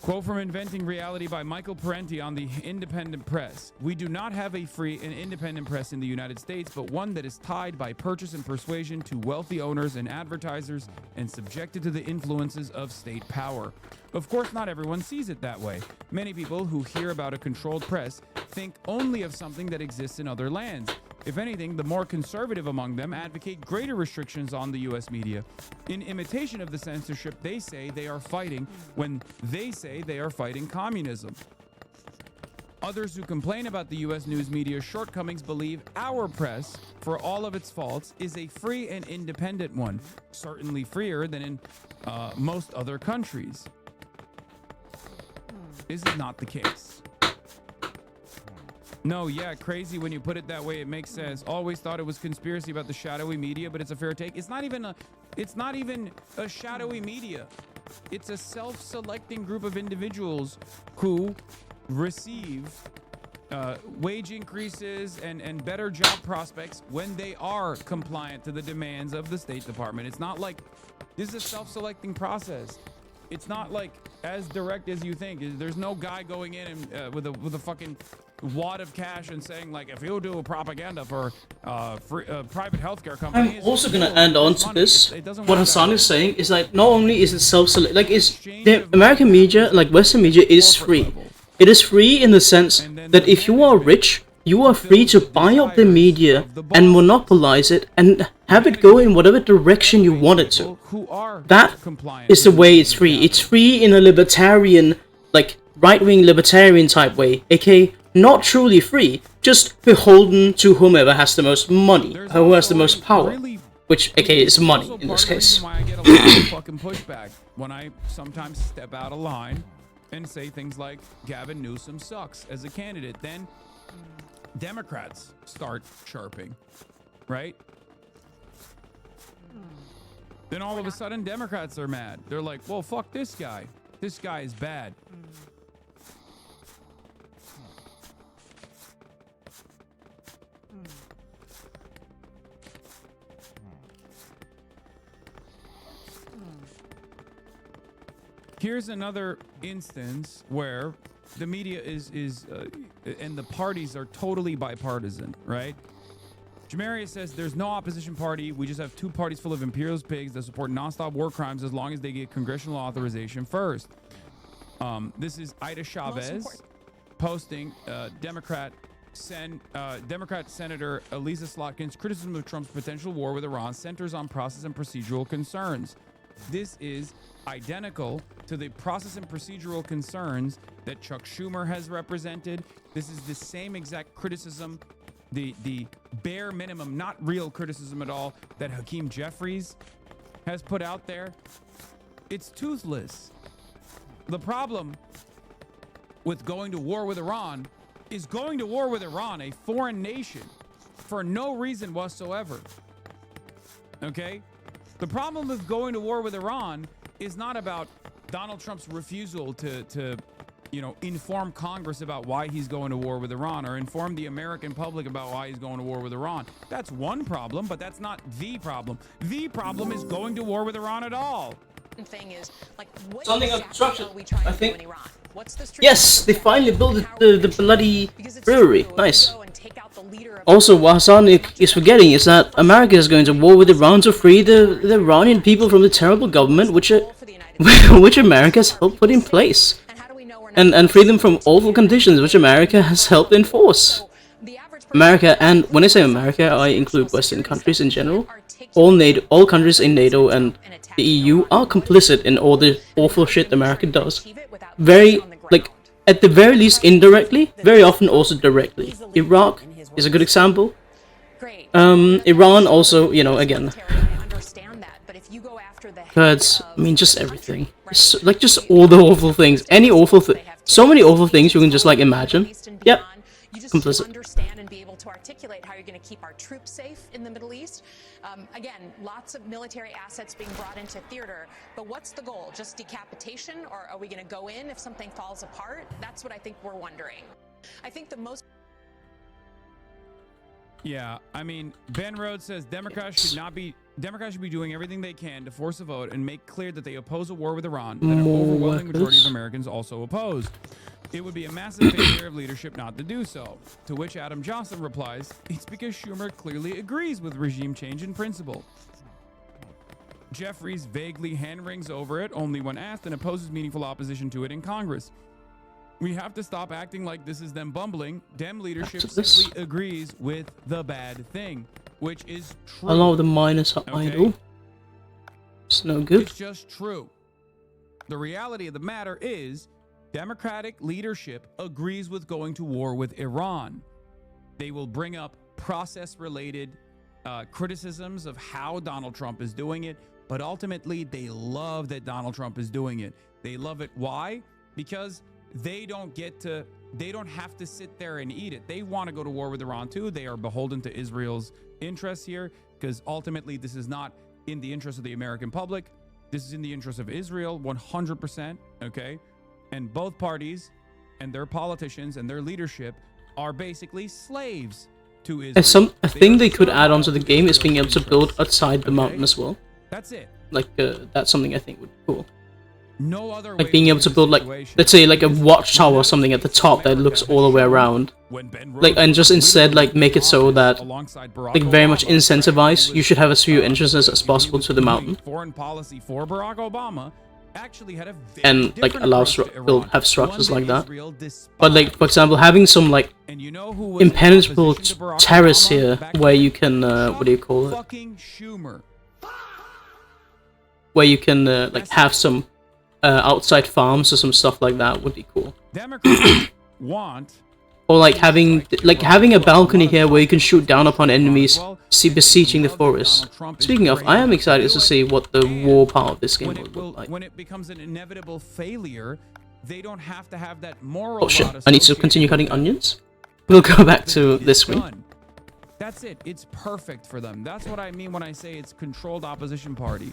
Quote from Inventing Reality by Michael Parenti on the Independent Press. We do not have a free and independent press in the United States, but one that is tied by purchase and persuasion to wealthy owners and advertisers and subjected to the influences of state power. Of course, not everyone sees it that way. Many people who hear about a controlled press think only of something that exists in other lands. If anything, the more conservative among them advocate greater restrictions on the U.S. media. In imitation of the censorship they say they are fighting when they say they are fighting communism. Others who complain about the U.S. news media's shortcomings believe our press, for all of its faults, is a free and independent one, certainly freer than in most other countries. This is not the case. No, yeah, crazy when you put it that way. It makes sense. Always thought it was conspiracy about the shadowy media, but it's a fair take. It's not even a shadowy media. It's a self-selecting group of individuals who receive wage increases and better job prospects when they are compliant to the demands of the State Department. It's not like this is a self-selecting process. It's not like as direct as you think. There's no guy going in and with a fucking wad of cash and saying, like, if you do propaganda for private healthcare companies. I'm also gonna add on to this. What Hassan is saying is like not only is it self-select, like it's the American media, like Western media, is free. It is free in the sense that if you are rich, you are free to buy up the media and monopolize it and have it go in whatever direction you want it to. That is the way it's free. It's free in a libertarian, like right-wing libertarian type way, aka not truly free, just beholden to whomever has the most money, who has the most power, which aka is money in this case. Why I get a lot of fucking pushback when I sometimes step out of line and say things like Gavin Newsom sucks as a candidate. Then Democrats start chirping, right? Then all of a sudden Democrats are mad. They're like, well, fuck this guy. This guy is bad. Here's another instance where the media is and the parties are totally bipartisan, right? Jamaria says there's no opposition party. We just have two parties full of imperialist pigs that support nonstop war crimes as long as they get congressional authorization first. This is Ida Chavez posting Democrat Senator Elisa Slotkin's criticism of Trump's potential war with Iran centers on process and procedural concerns. This is identical to the process and procedural concerns that Chuck Schumer has represented. This is the same exact criticism, the bare minimum, not real criticism at all, that Hakeem Jeffries has put out there. It's toothless. The problem with going to war with Iran is going to war with Iran, a foreign nation, for no reason whatsoever. Okay? The problem with going to war with Iran is not about Donald Trump's refusal to inform Congress about why he's going to war with Iran, or inform the American public about why he's going to war with Iran. That's one problem, but that's not the problem. The problem is going to war with Iran at all. Thing is, like, what Something of exactly construction, are we trying I to think. do in Iran? What's the Yes, they finally built the bloody Because it's brewery. true, if Nice. you go and take out the leader of Also, what Hassan is forgetting is that America is going to war with Iran to free the Iranian people from the terrible government which America has helped put in place, and how do we know we're not and free them from awful conditions which America has helped enforce. the average person America, and when I say America, I include Western countries in general. All countries in NATO and the EU are complicit in all the awful shit America does. Very, like, at the very least indirectly, very often also directly. Iraq is a good example. great. Iran also, again, I understand that, but if you go after the head Kurds, of I mean, just everything. Like, just all the awful things. Any awful so many awful things you can just, like, imagine. East and Yep. beyond, you just Complicit. understand and be able to articulate how you're going to keep our troops safe in the Middle East. Again, lots of military assets being brought into theater, but what's the goal? Just decapitation, or are we going to go in if something falls apart? That's what I think we're wondering. I think the most Yeah, I mean, Ben Rhodes says Democrats should be doing everything they can to force a vote and make clear that they oppose a war with Iran that an More overwhelming majority of workers. Americans also oppose. It would be a massive failure of leadership not to do so. To which Adam Johnson replies, it's because Schumer clearly agrees with regime change in principle. Jeffries vaguely hand wrings over it only when asked and opposes meaningful opposition to it in Congress. We have to stop acting like this is them bumbling. Dem leadership After this. simply agrees with the bad thing, which is true. A lot of the miners are Okay. idle. It's no good. It's just true. The reality of the matter is, Democratic leadership agrees with going to war with Iran. They will bring up process-related criticisms of how Donald Trump is doing it, but ultimately they love that Donald Trump is doing it. They love it. Why? Because they don't have to sit there and eat it. They want to go to war with Iran too. They are beholden to Israel's interests here, because ultimately this is not in the interest of the American public. This is in the interest of Israel 100%, okay? And both parties and their politicians and their leadership are basically slaves to Israel. A thing they could add onto the game is being able to build outside the mountain as well. That's it. Like, that's something I think would be cool. No other way Like being able look to at build, the like, situation. let's say, like a watchtower or something at the top that looks all the way around. When Ben Like, and just instead, like, make it so that, alongside Barack like, very much Obama, incentivize, you should have as few entrances as he possible was to the doing mountain. Foreign policy for Barack Obama actually had a very And, like, different allow approach to build Iran. have structures One like that. Israel But, like, for example, having some, like, And you know who was in impenetrable opposition to Barack terrace Obama here back where then? you can, what do you call it? Fucking Schumer. Where you can, like, have some outside farms or some stuff like that would be cool. Democrats want Or like having a balcony here where you can shoot down upon enemies besieging the forest. Speaking of, I am excited to see what the war part of this game will look like. when it becomes an inevitable failure, they don't have to have that moral Oh shit, rot I need to continue cutting onions. We'll go back to this screen. done. That's it. It's perfect for them. That's what I mean when I say it's controlled opposition party.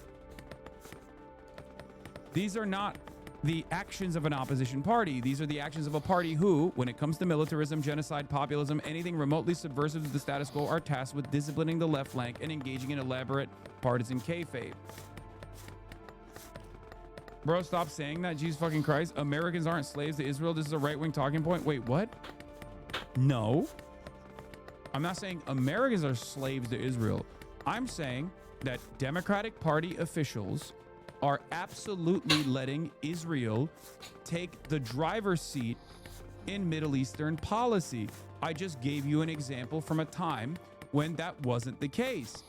These are not the actions of an opposition party. These are the actions of a party who, when it comes to militarism, genocide, populism, anything remotely subversive to the status quo, are tasked with disciplining the left flank and engaging in elaborate partisan kayfabe. Bro, stop saying that. Jesus fucking Christ. Americans aren't slaves to Israel. This is a right-wing talking point. Wait, what? No. I'm not saying Americans are slaves to Israel. I'm saying that Democratic Party officials are absolutely letting Israel take the driver's seat in Middle Eastern policy. I just gave you an example from a time when that wasn't the case.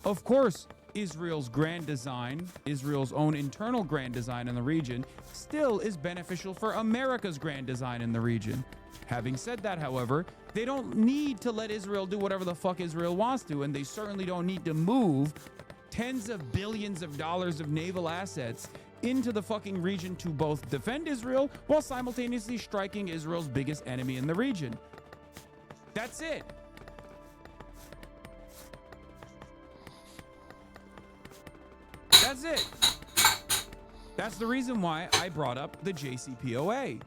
Of course, Israel's grand design, Israel's own internal grand design in the region, still is beneficial for America's grand design in the region. Having said that, however, they don't need to let Israel do whatever the fuck Israel wants to, and they certainly don't need to move tens of billions of dollars of naval assets into the fucking region to both defend Israel while simultaneously striking Israel's biggest enemy in the region. That's it. That's it. That's the reason why I brought up the JCPOA.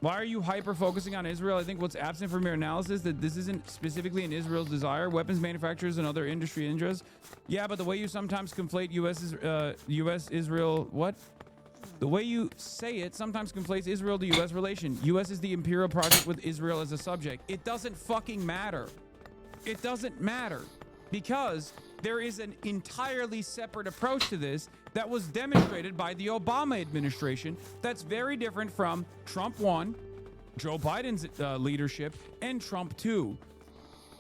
Why are you hyper-focusing on Israel? I think what's absent from your analysis that this isn't specifically in Israel's desire. Weapons manufacturers and other industry interests. Yeah, but the way you sometimes conflate U.S.-Israel, what? The way you say it sometimes conflates Israel to U.S. relation. U.S. is the imperial project with Israel as a subject. It doesn't fucking matter. It doesn't matter because there is an entirely separate approach to this that was demonstrated by the Obama administration that's very different from Trump 1, Joe Biden's leadership, and Trump 2.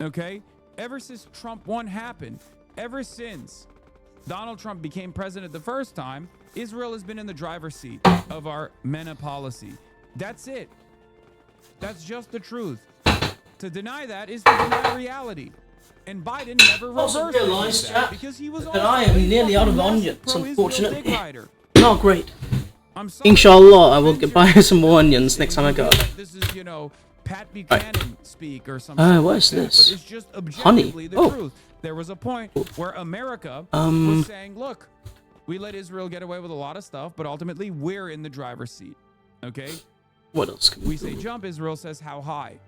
Okay? Ever since Trump 1 happened, ever since Donald Trump became president the first time, Israel has been in the driver's seat of our MENA policy. That's it. That's just the truth. To deny that is to deny reality. And Biden never Also reversed realised, that chat, because he was that I am nearly out of onions, pro-Israel unfortunately. dick rider. Not great. I'm sorry, Inshallah, I will get buy some more onions next time I go. This is, you know, Pat Buchanan speak or something. What is like that, this? But it's just objectively Honey. the Oh. truth. There was a point where America was saying, look, we let Israel get away with a lot of stuff, but ultimately we're in the driver's seat. Okay? What else can We say jump, Israel says how high.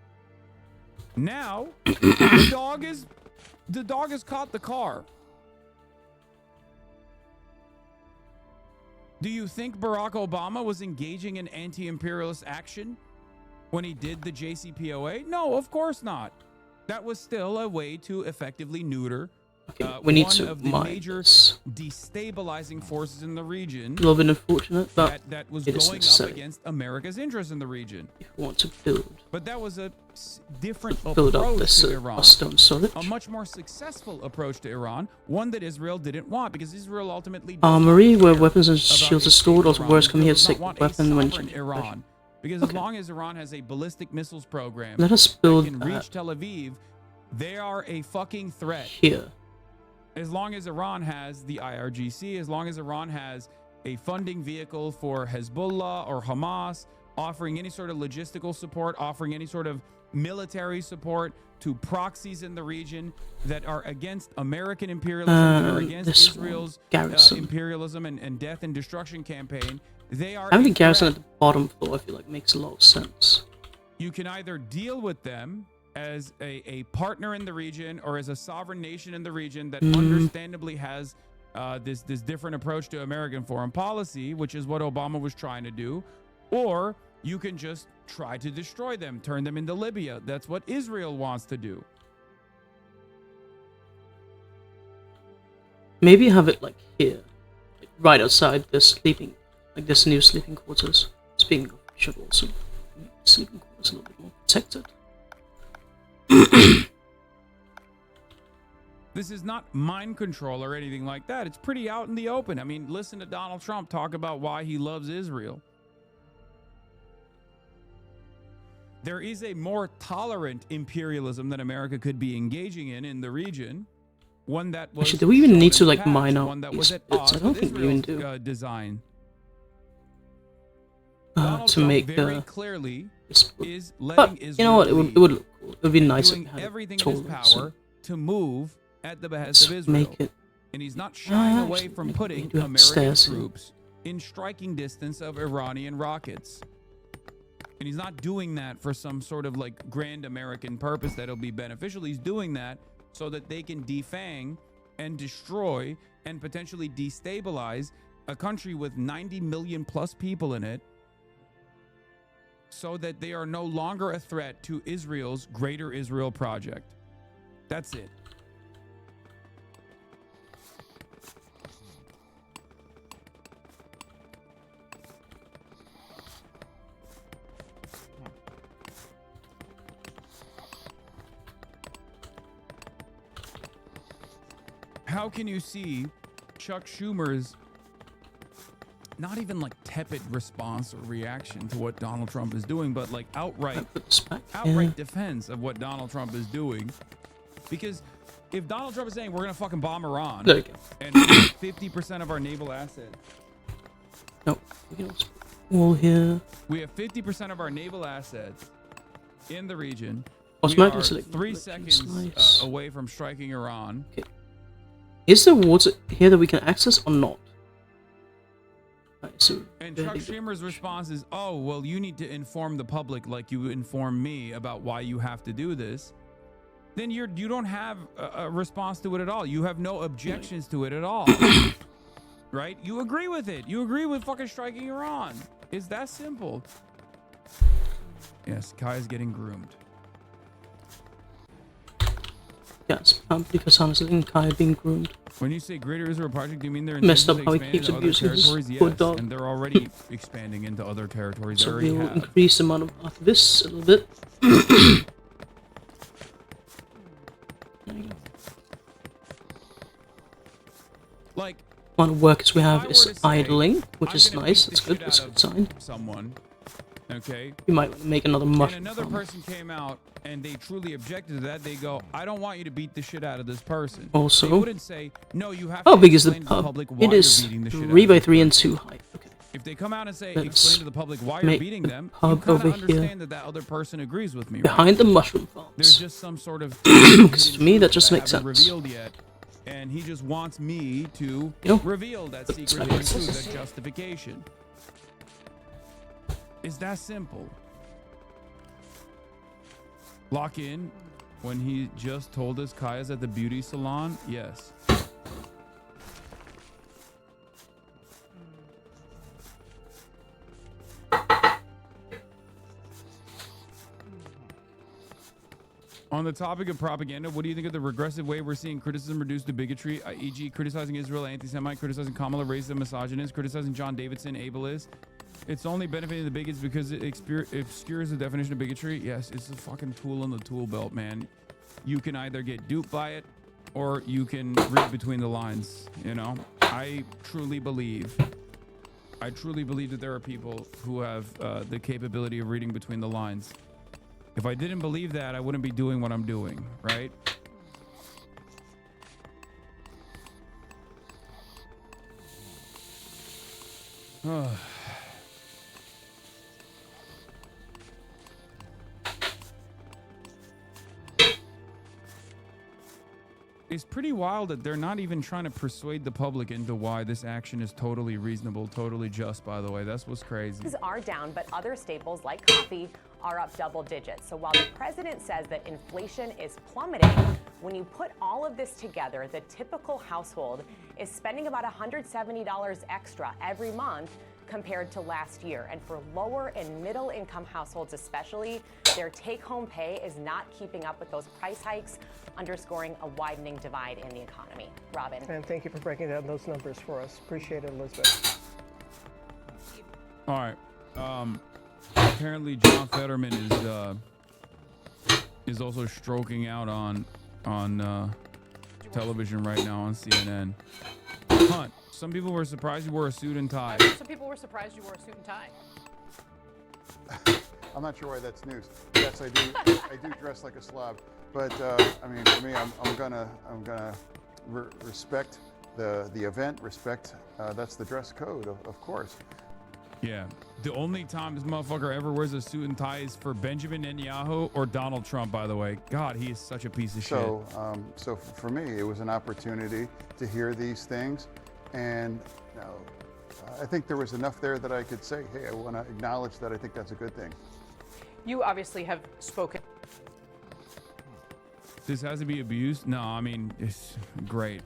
Now the dog has caught the car. Do you think Barack Obama was engaging in anti-imperialist action when he did the JCPOA? No, of course not. That was still a way to effectively neuter we need one to of the mine major this. destabilizing forces in the region A little bit unfortunate, but that was it is going up necessary. against America's interests in the region. If we want to build, But that was a different build up approach this to Iran. stone solid. A much more successful approach to Iran, one that Israel didn't want because Israel ultimately Armory, where care weapons and about shields a are stored, state also Iran. workers come here to Israel take does not want weapon a when sovereign Iran. Because as long as Iran has a ballistic missiles program Let us that build can reach Tel Aviv, they are a fucking threat. here. As long as Iran has the IRGC, as long as Iran has a funding vehicle for Hezbollah or Hamas, offering any sort of logistical support, offering any sort of military support to proxies in the region that are against American imperialism, that are against this Israel's garrison. imperialism and death and destruction campaign, they are Having a the garrison threat. at the bottom floor, I feel like makes a lot of sense. You can either deal with them as a partner in the region or as a sovereign nation in the region that understandably has this different approach to American foreign policy, which is what Obama was trying to do, or you can just try to destroy them, turn them into Libya. That's what Israel wants to do. Maybe have it like here, like right outside the sleeping, like this new sleeping quarters. Speaking of, should also make the sleeping quarters a little bit more protected. This is not mind control or anything like that. It's pretty out in the open. I mean, listen to Donald Trump talk about why he loves Israel. There is a more tolerant imperialism that America could be engaging in the region. One that was Actually, do we even shown need in to the like past, mine out one that these was at bits? odds I don't with think we even Israel's, do. Design. Donald To Trump make very clearly this. is letting But Israel you know what? It lead, would look cool. It would be nice if doing it had everything a in his tolerance. power to move at the behest Let's of Israel. make it. And he's not shying away actually, from maybe we putting do have American stairs here. troops in striking distance of Iranian rockets. And he's not doing that for some sort of like grand American purpose that'll be beneficial. He's doing that so that they can defang and destroy and potentially destabilize a country with 90 million plus people in it so that they are no longer a threat to Israel's Greater Israel Project. That's it. How can you see Chuck Schumer's not even like tepid response or reaction to what Donald Trump is doing, but like outright defense of what Donald Trump is doing? Because if Donald Trump is saying we're gonna fucking bomb Iran and 50% of our naval assets, no, we can wall here. We have 50% of our naval assets in the region. Automatically we are select 3 seconds nice. Away from striking Iran. Okay. Is there water here that we can access or not? Right, so and Chuck Schumer's response is, oh, well, you need to inform the public like you inform me about why you have to do this. Then you don't have a response to it at all. You have no objections to it at all. Right? You agree with it. You agree with fucking striking Iran. It's that simple. Yes, Kai is getting groomed. Yes, because honestly, Kai being groomed. When you say Greater Israel Project, do you mean they're messed up to how he expand keeps into other abusing his territories? poor Yes, dog. and they're already expanding into other territories. So they we'll already have. increase the amount of archivists a little bit. There you go. Like, one of the workers we have if I is were to say, idling, which I'm is gonna nice. beat the That's good. shit That's a out good sign. of someone, okay? You might want to make another And mushroom another farm. person came out and they truly objected to that. They go, I don't want you to beat the shit out of this person. Also- they wouldn't say, no, you have How to big is the explain to the pub? public why It is you're beating the shit 3 out by of 3 this and person. 2 height. Okay. If they come out and say, Let's explain to the public why you're make beating the them, you pub kind of over here. understand that that other person agrees with me, right? Behind the mushroom farms. There's just some sort of Because to me, that just makes haven't sense. revealed yet, and he just wants me to You know, reveal that that's secret right. into that justification. It's that simple. Lock in when he just told us Kaya's at the beauty salon. Yes. On the topic of propaganda, what do you think of the regressive way we're seeing criticism reduced to bigotry, e.g. criticizing Israel, anti-Semite, criticizing Kamala, racist, misogynist, criticizing John Davidson, ableist? It's only benefiting the bigots because it obscures the definition of bigotry? Yes, it's a fucking tool in the tool belt, man. You can either get duped by it or you can read between the lines, you know? I truly believe that there are people who have the capability of reading between the lines. If I didn't believe that, I wouldn't be doing what I'm doing, right? It's pretty wild that they're not even trying to persuade the public into why this action is totally reasonable, totally just, by the way. That's what's crazy. Prices are down, but other staples like coffee are up double digits. So while the president says that inflation is plummeting, when you put all of this together, the typical household is spending about $170 extra every month compared to last year. And for lower and middle income households especially, their take-home pay is not keeping up with those price hikes, underscoring a widening divide in the economy. Robin. And thank you for breaking down those numbers for us. Appreciate it, Elizabeth. All right. Apparently John Fetterman is also stroking out on television right now on CNN. Hunt, some people were surprised you wore a suit and tie. Some people were surprised you wore a suit and tie. I'm not sure why that's news. Yes, I do. I do dress like a slob, but I mean, for me, I'm gonna respect the event. Respect. That's the dress code, of course. Yeah. The only time this motherfucker ever wears a suit and tie is for Benjamin Netanyahu or Donald Trump, by the way. God, he is such a piece of shit. So for me, it was an opportunity to hear these things, and you know, I think there was enough there that I could say, hey, I want to acknowledge that I think that's a good thing. You obviously have spoken. This has to be abused? No, I mean, it's great.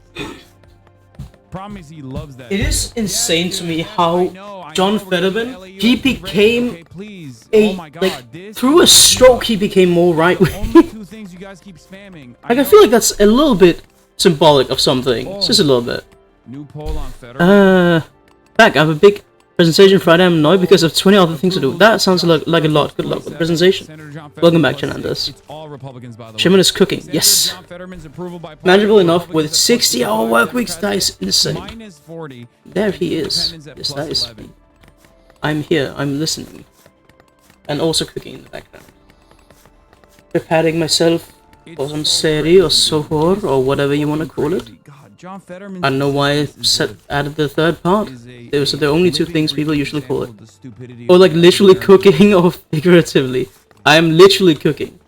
Problem is, he loves that. It is shit. insane Yes, to dude, me yes, how I know John we're getting Fetterman, LAUSD he ready. became Okay, please. a Oh my God, like this through a is stroke he became more right wing. only two things you guys keep spamming. Like I feel like that's a little bit symbolic of something. Oh. Just a little bit. New poll on Fetterman. Back. I have a big presentation Friday. I'm annoyed because of 20 other things to do. That sounds like a lot. Good luck with the presentation. Welcome back, Chenanders. It's all Republicans, by the way. Shimon is cooking. Senator Yes. John Fetterman's approval by Manageable party enough with Republicans at 60-hour +55, work weeks. That Democrats is insane. minus 40, There and he is. independents at Yes, that is +11. me. I'm here. I'm listening. And also cooking in the background. Preparing myself for some seri or sohor or whatever you want to call it. John Fetterman I don't know why I added the third part. Those are the only two things people usually call it. Or like literally cooking or figuratively. I am literally cooking.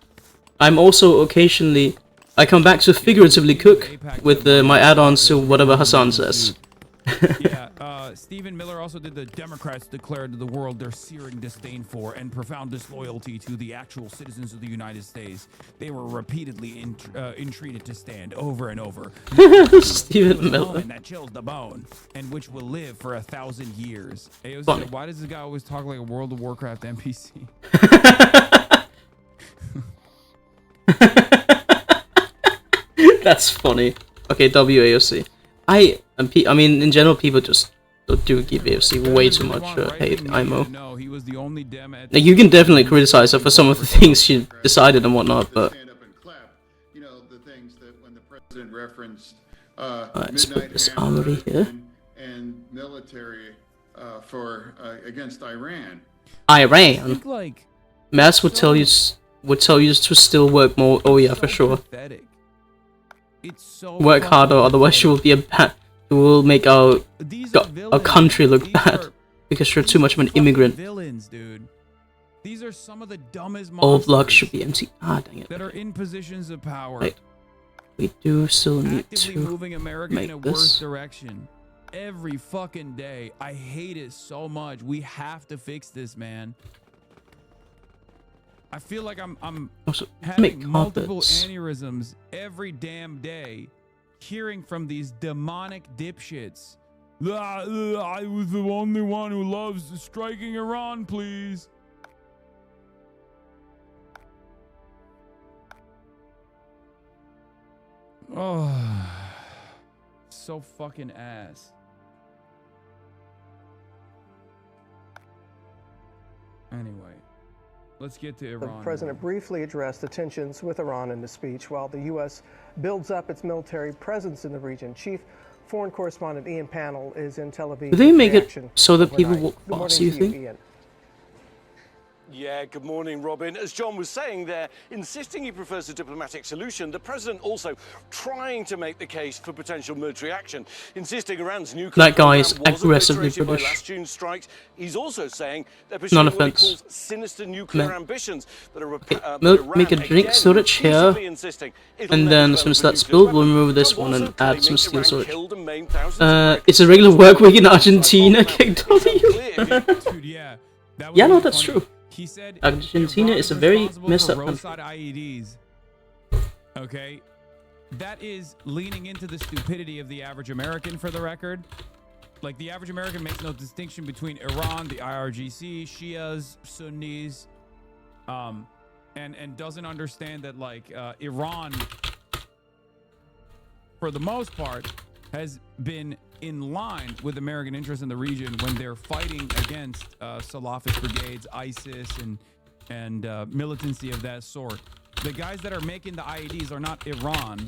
I'm also occasionally... I come back to figuratively cook with my add-ons to whatever Hassan says. Yeah, Stephen Miller also did the Democrats declared to the world their searing disdain for and profound disloyalty to the actual citizens of the United States. They were repeatedly entreated to stand over and over. Stephen Miller. That chills the bone, and which will live for 1,000 years. AOC, Funny. why does this guy always talk like a World of Warcraft NPC? That's funny. Okay, WAOC. I mean, in general, people just do give AOC way too much hate. IMO. No, he was the only Dem at Like, you can definitely criticize her for some of the things she decided and whatnot, but You know, the things that when the president referenced let's put midnight this hammer armory here. and military for against Iran. Iran. like Mass would tell you to still work more. Oh yeah, for sure. pathetic. It's so Work harder, otherwise you will be you will make our country look bad because you're too much of an immigrant. Villains, dude. These are some of the dumbest All blocks monsters should be empty. Ah, dang it. that are in positions of power. Right. We do still need Actively to moving America in a make worse this. direction every fucking day. I hate it so much. We have to fix this, man. I feel like I'm Also, having make multiple carpets. aneurysms every damn day, hearing from these demonic dipshits. I was the only one who loves striking Iran, please. Oh, so fucking ass. Anyway, let's get to The Iran. president briefly addressed the tensions with Iran in the speech while the U.S. builds up its military presence in the region. Chief Foreign Correspondent Ian Pannell is in Tel Aviv. Do they with make it reaction so that people overnight. walk Good fast, morning you to think? Ian. Yeah, good morning, Robin. As John was saying there, insisting he prefers a diplomatic solution, the president also trying to make the case for potential military action, insisting Iran's nuclear That guy is program was aggressively obliterated by British. last June's strikes. He's also saying they're None pursuing what he offense. calls sinister nuclear Man. ambitions that are Make a drink storage here, and then as soon as that's spilled, we'll remove this one and add some steel storage. It's a regular work week in Argentina, KW. Dude, yeah. That was Yeah, no, really that's funny. true. He said Argentina Iran is a very responsible messed for up country. roadside IEDs. Okay, that is leaning into the stupidity of the average American. For the record, like the average American makes no distinction between Iran, the IRGC, Shias, Sunnis, and doesn't understand that like Iran, for the most part, has been in line with American interests in the region when they're fighting against Salafist brigades, ISIS, and militancy of that sort. The guys that are making the IEDs are not Iran,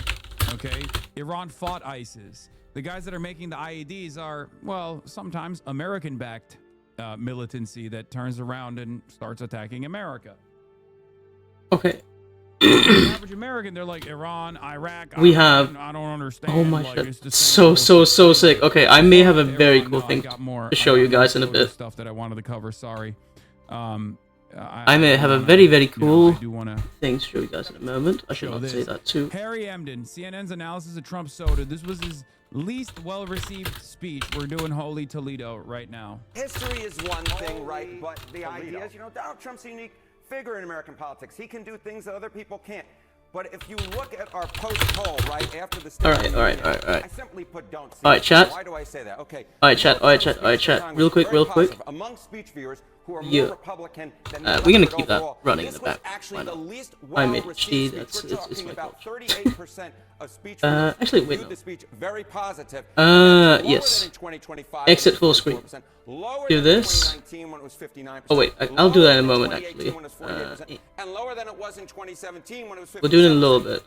okay? Iran fought ISIS. The guys that are making the IEDs are, well, sometimes American-backed militancy that turns around and starts attacking America. Okay. The average American, they're like Iran, Iraq. We have. I don't understand. Oh my like, it's shit! the same So sick. Okay, I may have a very Iran, cool no, I thing got more- to show I you got guys in a more soldier bit. Stuff that I wanted to cover. Sorry. I may have a very cool I do wanna thing to show you guys in a moment. I should show not say this. that too. Harry Emden, CNN's analysis of Trump's soda. This was his least well-received speech. We're doing Holy Toledo right now. History is one thing, right? But the idea is, Donald Trump's a unique figure in American politics. He can do things that other people can't. But if you look at our post poll right after the All right. I simply put don't see. All right, chat. Why do I say that? Okay. All right, chat. Real quick. Among speech viewers who are Yeah. more Republican than We're gonna keep overall. that running in This the was back. actually Why the not? least I made it. well-received It's speech. We're my talking about culture. 38% of speech Actually, wait, viewed no. the speech very positive. Yes. Exit full screen. Do this. Oh wait, I'll do that in a moment actually. And lower than it was in 2017 when it was 57%. We'll do it in a little bit.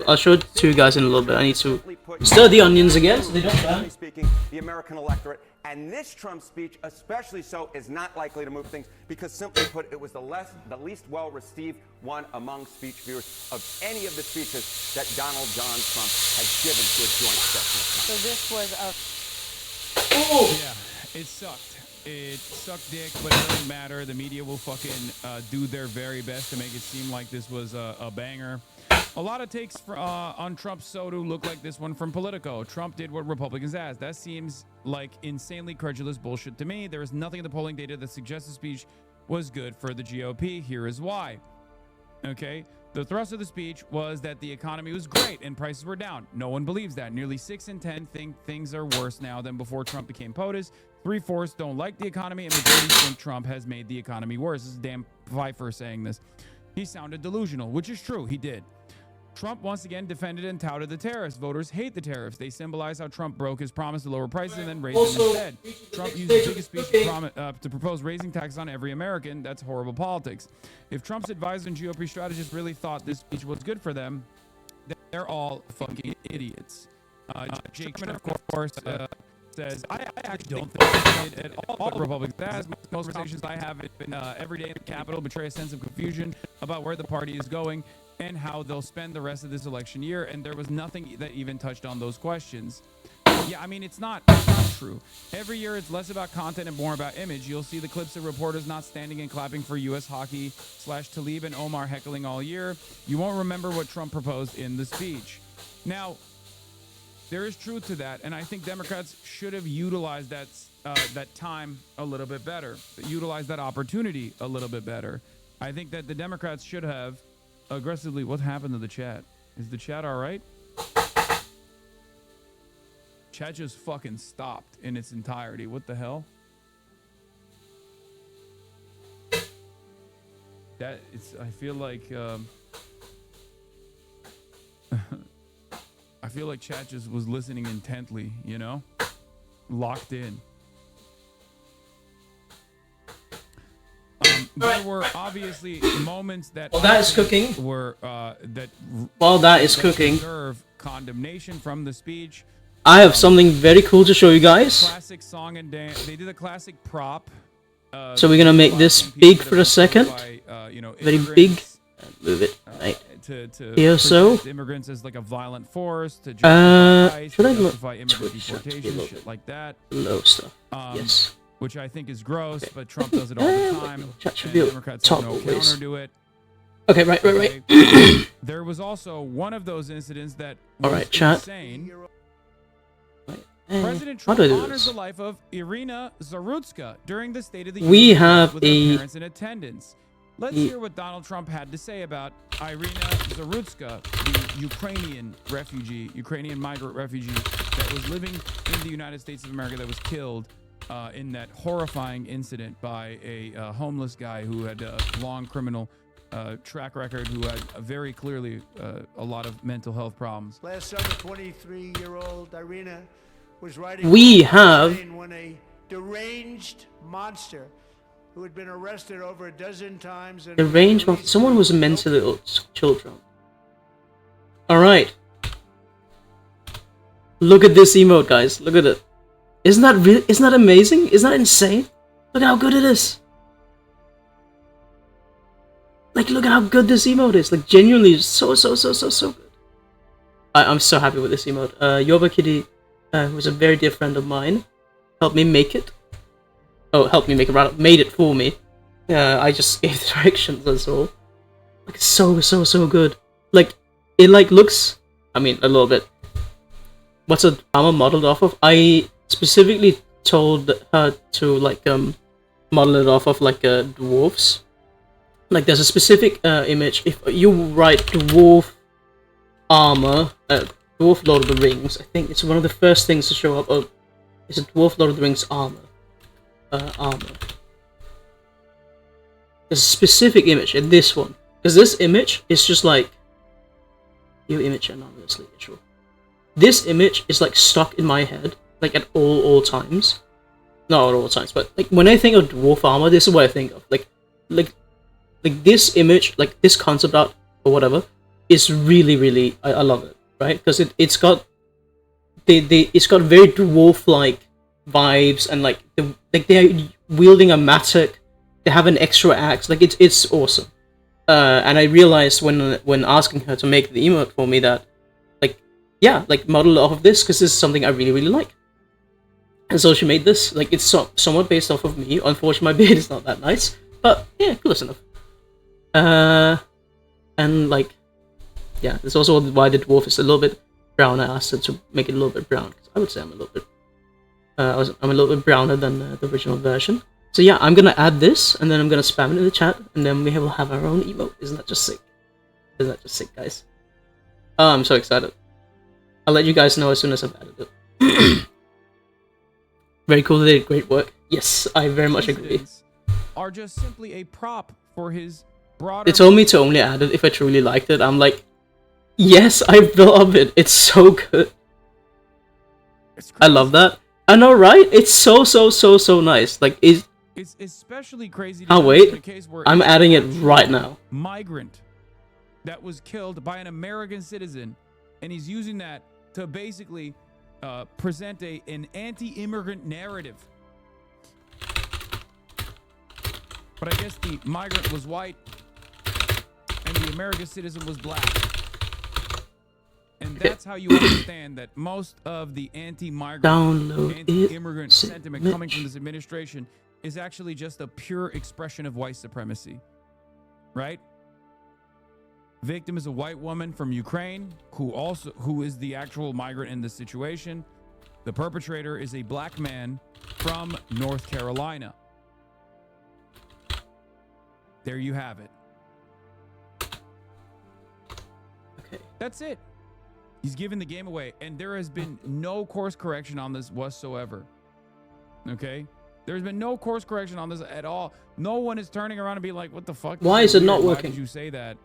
I'll show it to you guys in a little bit. I need to stir the onions again so they don't burn. Speaking, the American electorate, and this Trump speech, especially so, is not likely to move things because, simply put, it was the least well-received one among speech viewers of any of the speeches that Donald John Trump has given to a joint session. So this was Yeah, it sucked. It sucked dick, but it doesn't matter. The media will fucking do their very best to make it seem like this was a banger. A lot of takes on Trump's soda look like this one from Politico. Trump did what Republicans asked. That seems like insanely credulous bullshit to me. There is nothing in the polling data that suggests the speech was good for the GOP. Here is why. Okay? The thrust of the speech was that the economy was great and prices were down. No one believes that. Nearly 6 in 10 think things are worse now than before Trump became POTUS. 3/4 don't like the economy, and majority think Trump has made the economy worse. This is Dan Pfeiffer saying this. He sounded delusional, which is true. He did. Trump once again defended and touted the tariffs. Voters hate the tariffs. They symbolize how Trump broke his promise to lower prices and then raise them instead. Trump used his biggest speech to propose raising taxes on every American. That's horrible politics. If Trump's advisors and GOP strategists really thought this speech was good for them, they're all fucking idiots. Jake Schumer, of course, says, I actually don't think it at all the Republicans. As most conversations I have every day in the Capitol betray a sense of confusion about where the party is going and how they'll spend the rest of this election year, and there was nothing that even touched on those questions. Yeah, I mean, it's not true. Every year it's less about content and more about image. You'll see the clips of reporters not standing and clapping for U.S. hockey / Talib and Omar heckling all year. You won't remember what Trump proposed in the speech. Now, there is truth to that, and I think Democrats should have utilized that time a little bit better, utilized that opportunity a little bit better. I think that the Democrats should have aggressively. What happened to the chat? Is the chat all right? Chat just fucking stopped in its entirety. What the hell? That it's. I feel like. I feel like chat just was listening intently, you know, locked in. There were obviously moments that While that is cooking, were that while that is cooking, deserve condemnation from the speech. I have something very cool to show you guys. Classic song and dance. They did a classic prop. So we're gonna make this big for a second. Very big. Move it right here. So immigrants as like a violent force to should I justify immigrant deportation, shit like that. Low stuff. Yes. Which I think is gross, but Trump does it all the time. Chat should And be Democrats have no always. counter to it. Okay, right. Okay. There was also one of those incidents that was insane. President Trump honors the life of Irina Zarutska during the State of the Union We have with her a parents in attendance. Let's hear what Donald Trump had to say about Irina Zarutska, the Ukrainian migrant refugee that was living in the United States of America that was killed in that horrifying incident by a homeless guy who had a long criminal track record, who had very clearly a lot of mental health problems. Last summer, 23-year-old Irina was riding We on a have- plane when a deranged monster who had been arrested over a dozen times and the range of someone who's mentally ill children. All right. Look at this emote, guys. Look at it. Isn't that amazing? Isn't that insane? Look at how good it is. Like, look at how good this emote is. Like, genuinely, so good. I'm so happy with this emote. Yoba Kitty, who's a very dear friend of mine, helped me make it. Oh, helped me make it, rather, made it for me. I just gave the directions, that's all. Like, so good. Like, it, like, looks, I mean, a little bit. What's a drama modeled off of? I specifically told her to, like, model it off of, like, dwarves. like there's a specific image. If you write dwarf armor, dwarf Lord of the Rings, I think it's one of the first things to show up. It's a dwarf Lord of the Rings armor. There's a specific image in this one, because this image is just like you image anonymously. Sure. This image is like stuck in my head, like at all times. Not at all times, but like when I think of dwarf armor, this is what I think of. Like this image, like this concept art or whatever, is really I love it, right? Because it's got it's got very dwarf-like vibes, and like they're wielding a mattock. They have an extra axe. Like it's awesome. And I realized when asking her to make the emote for me that, like, yeah, like model off of this, because this is something I really like. And so she made this. Like, it's somewhat based off of me. Unfortunately, my beard is not that nice, but yeah, close enough. And like, yeah, that's also why the dwarf is a little bit brown. I asked her to make it a little bit brown, because I would say I'm a little bit, I'm a little bit browner than the original version. So yeah, I'm gonna add this, and then I'm gonna spam it in the chat, and then we will have our own emote. Isn't that just sick? Isn't that just sick, guys? Oh, I'm so excited. I'll let you guys know as soon as I've added it. Very cool, they did great work. Yes, I very much agree. Are just simply a prop for his broader. They told me to only add it if I truly liked it. I'm like, yes, I love it. It's so good. I love that. I know, right? It's so nice. Like, it's especially crazy. Oh wait, I'm adding it right now. Migrant that was killed by an American citizen, and he's using that to basically present an anti-immigrant narrative. But I guess the migrant was white, and the American citizen was black. And that's how you understand that most of the anti-migrant, anti-immigrant sentiment coming from this administration is actually just a pure expression of white supremacy, right? Victim is a white woman from Ukraine who is the actual migrant in this situation. The perpetrator is a black man from North Carolina. There you have it. Okay. That's it. He's giving the game away, and there has been no course correction on this whatsoever. Okay? There's been no course correction on this at all. No one is turning around and being like, what the fuck? Why is it not working? Why did you say that?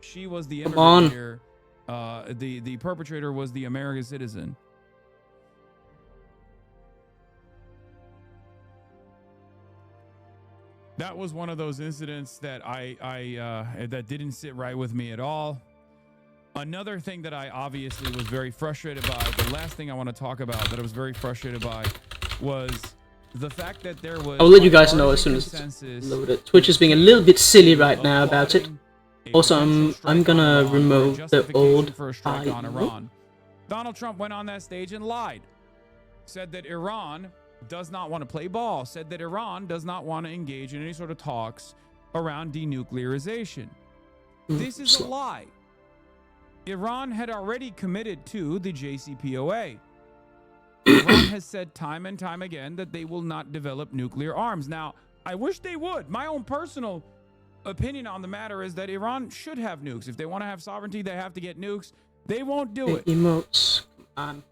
She was the immigrant here. The perpetrator was the American citizen. That was one of those incidents that that didn't sit right with me at all. Another thing that I obviously was very frustrated by, the last thing I want to talk about that I was very frustrated by, was the fact that there was... I'll let you guys know as soon as it's loaded. Twitch is being a little bit silly right now about it. Also, I'm gonna remove the old strike on Iran. Donald Trump went on that stage and lied. Said that Iran does not want to play ball. Said that Iran does not want to engage in any sort of talks around denuclearization. This is a lie. Iran had already committed to the JCPOA. Iran has said time and time again that they will not develop nuclear arms. Now, I wish they would. My own personal opinion on the matter is that Iran should have nukes. If they want to have sovereignty, they have to get nukes. They won't do it. Emotes.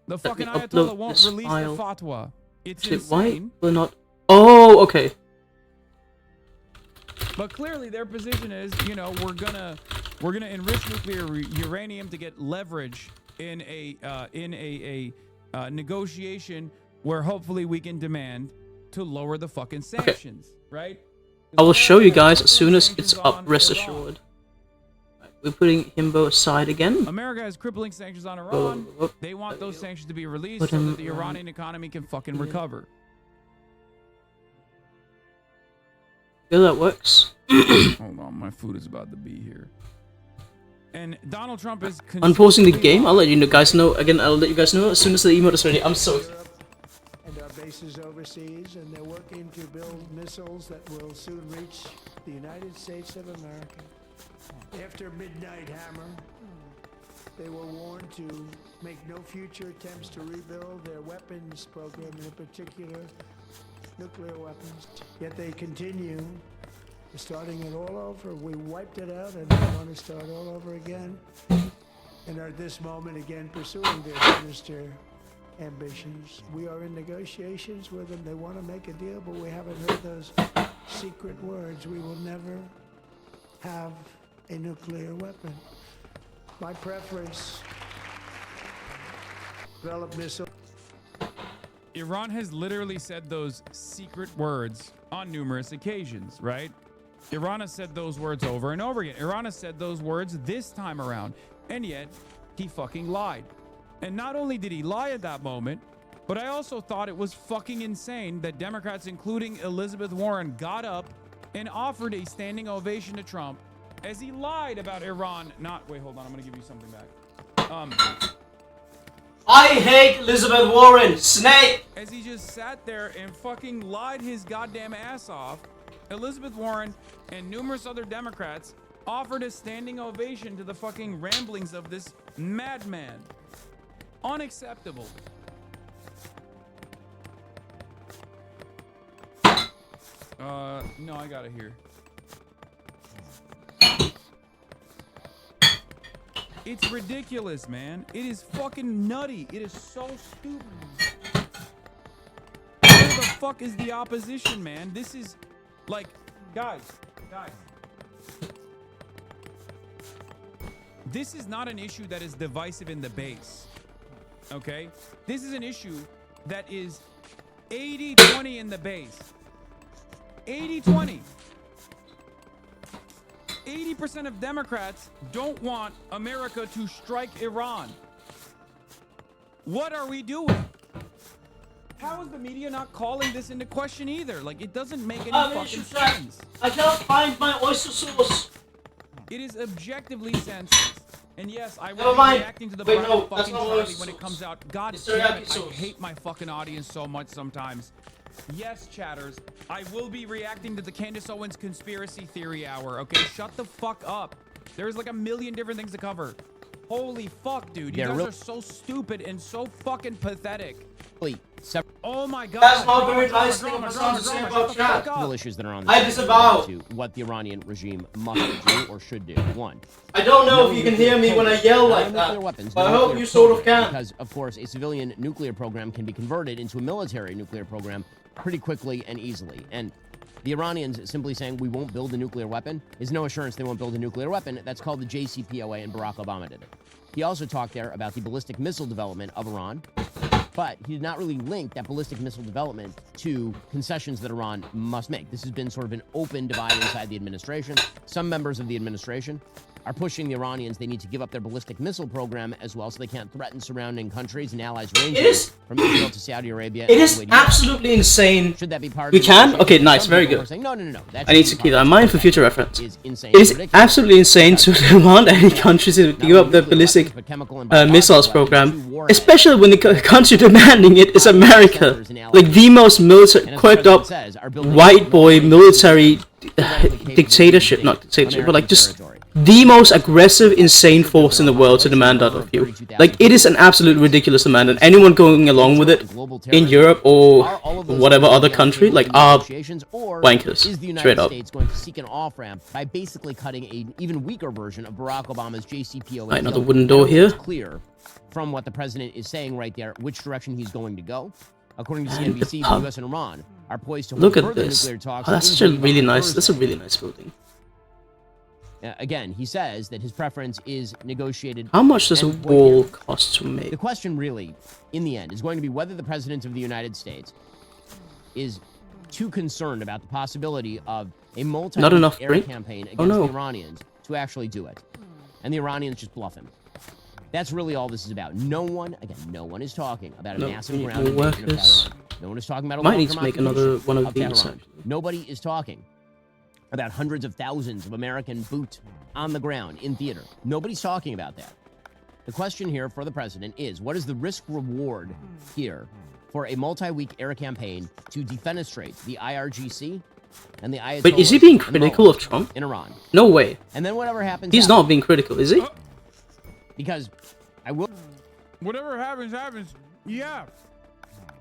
The fucking Ayatollah won't release the fatwa. It's insane. Why? We're not... Oh, okay. But clearly their position is, you know, we're gonna enrich nuclear uranium to get leverage in a negotiation where hopefully we can demand to lower the fucking sanctions, right? I will show you guys as soon as it's up, rest assured. Right, we're putting Himbo aside again. America has crippling sanctions on Iran. They want those sanctions to be released so that the Iranian economy can fucking recover. Yeah, that works. Hold on, my food is about to be here. And Donald Trump is unpausing the game. I'll let you guys know again. I'll let you guys know as soon as the emote is ready. I'm so excited. And our bases overseas, and they're working to build missiles that will soon reach the United States of America. After Midnight Hammer, they were warned to make no future attempts to rebuild their weapons program, in particular nuclear weapons. Yet they continue We're starting it all over. We wiped it out and we want to start all over again. And are at this moment again pursuing their sinister ambitions. We are in negotiations with them. They want to make a deal, but we haven't heard those secret words. We will never have a nuclear weapon. My preference, develop missile. Iran has literally said those secret words on numerous occasions, right? Iran has said those words over and over again. Iran has said those words this time around, and yet he fucking lied. And not only did he lie at that moment, but I also thought it was fucking insane that Democrats, including Elizabeth Warren, got up and offered a standing ovation to Trump as he lied about Iran. Wait, hold on, I'm gonna give you something back. I hate Elizabeth Warren, snake! As he just sat there and fucking lied his goddamn ass off, Elizabeth Warren and numerous other Democrats offered a standing ovation to the fucking ramblings of this madman. Unacceptable. No, I got it here. It's ridiculous, man. It is fucking nutty. It is so stupid. Where the fuck is the opposition, man? This is like, guys. This is not an issue that is divisive in the base. Okay? This is an issue that is 80-20 in the base. 80-20. 80% of Democrats don't want America to strike Iran. What are we doing? How is the media not calling this into question either? Like, it doesn't make any fucking sense. I cannot find my oyster sauce. It is objectively senseless. And yes, I Never will be mind. reacting to the Wait, Bride no, of that's fucking not Charlie oyster when it sauce. comes out. God It's damn teriyaki it, I sauce. hate my fucking audience so much sometimes. Yes, chatters, I will be reacting to the Candace Owens conspiracy theory hour, okay? Shut the fuck up. There's like a million different things to cover. Holy fuck, dude. You guys are so stupid and so fucking pathetic. Oh my god. That's not very nice thing for someone to say about chat. Several issues that are on the I table disavow. to what the Iranian regime must do or should do. One, I don't know if you can hear me when I yell like nuclear that, weapons, but I no hope nuclear you sort of program, can. Because, of course, a civilian nuclear program can be converted into a military nuclear program pretty quickly and easily. And the Iranians simply saying we won't build a nuclear weapon is no assurance they won't build a nuclear weapon. That's called the JCPOA, and Barack Obama did it. He also talked there about the ballistic missile development of Iran, but he did not really link that ballistic missile development to concessions that Iran must make. This has been sort of an open divide inside the administration. Some members of the administration are pushing the Iranians. They need to give up their ballistic missile program as well so they can't threaten surrounding countries and allies ranging from Israel to Saudi Arabia. It is absolutely insane. Should that be part We of the can? negotiation? Okay, nice, Some very people good. are saying, no. That I need to shouldn't be keep that part in of mind the for future negotiation. reference. Is insane It and is ridiculous. absolutely insane to demand any country to give up their ballistic missiles program, especially when the country demanding it is America, like the most quirked up white boy military dictatorship, not dictatorship, but like just the most aggressive, insane force in the world to demand that of you. Like, it is an absolute ridiculous demand, and anyone going along with it in Europe or whatever other country, like, are wankers, Is the straight United up. States going to seek an off-ramp by basically cutting an even weaker version of Barack Obama's JCPOA? Right, another deal? wooden door I don't think here. It's clear from what the president is saying right there which direction he's going to go. According to CNBC, the pub. U.S. and Iran are poised to hold Look at further this. nuclear talks. Oh, that's in such a Geneva really on nice. That's a Thursday. really nice building. Again, he says that his preference is negotiated. How much does a and wall cost to make? The question really, in the end, is going to be whether the president of the United States is too concerned about the possibility of a Not enough multi-air drink? campaign Oh, against no. the Iranians to actually do it. And the Iranians just bluff him. That's really all this is about. No one is talking about a No, massive we need ground more invasion of workers. Tehran. No one is talking about a Might need to long-term make another occupation one of these, Tehran. actually. Nobody is talking about hundreds of thousands of American boots on the ground in theater. Nobody's talking about that. The question here for the president is, what is the risk-reward here for a multi-week air campaign to defenestrate the IRGC and the Ayatollahs? But is he being and the critical of mullahs Trump? in Iran? No way. And then whatever happens, He's happens. not being critical, is he? Because I will. Whatever happens, happens. Yeah.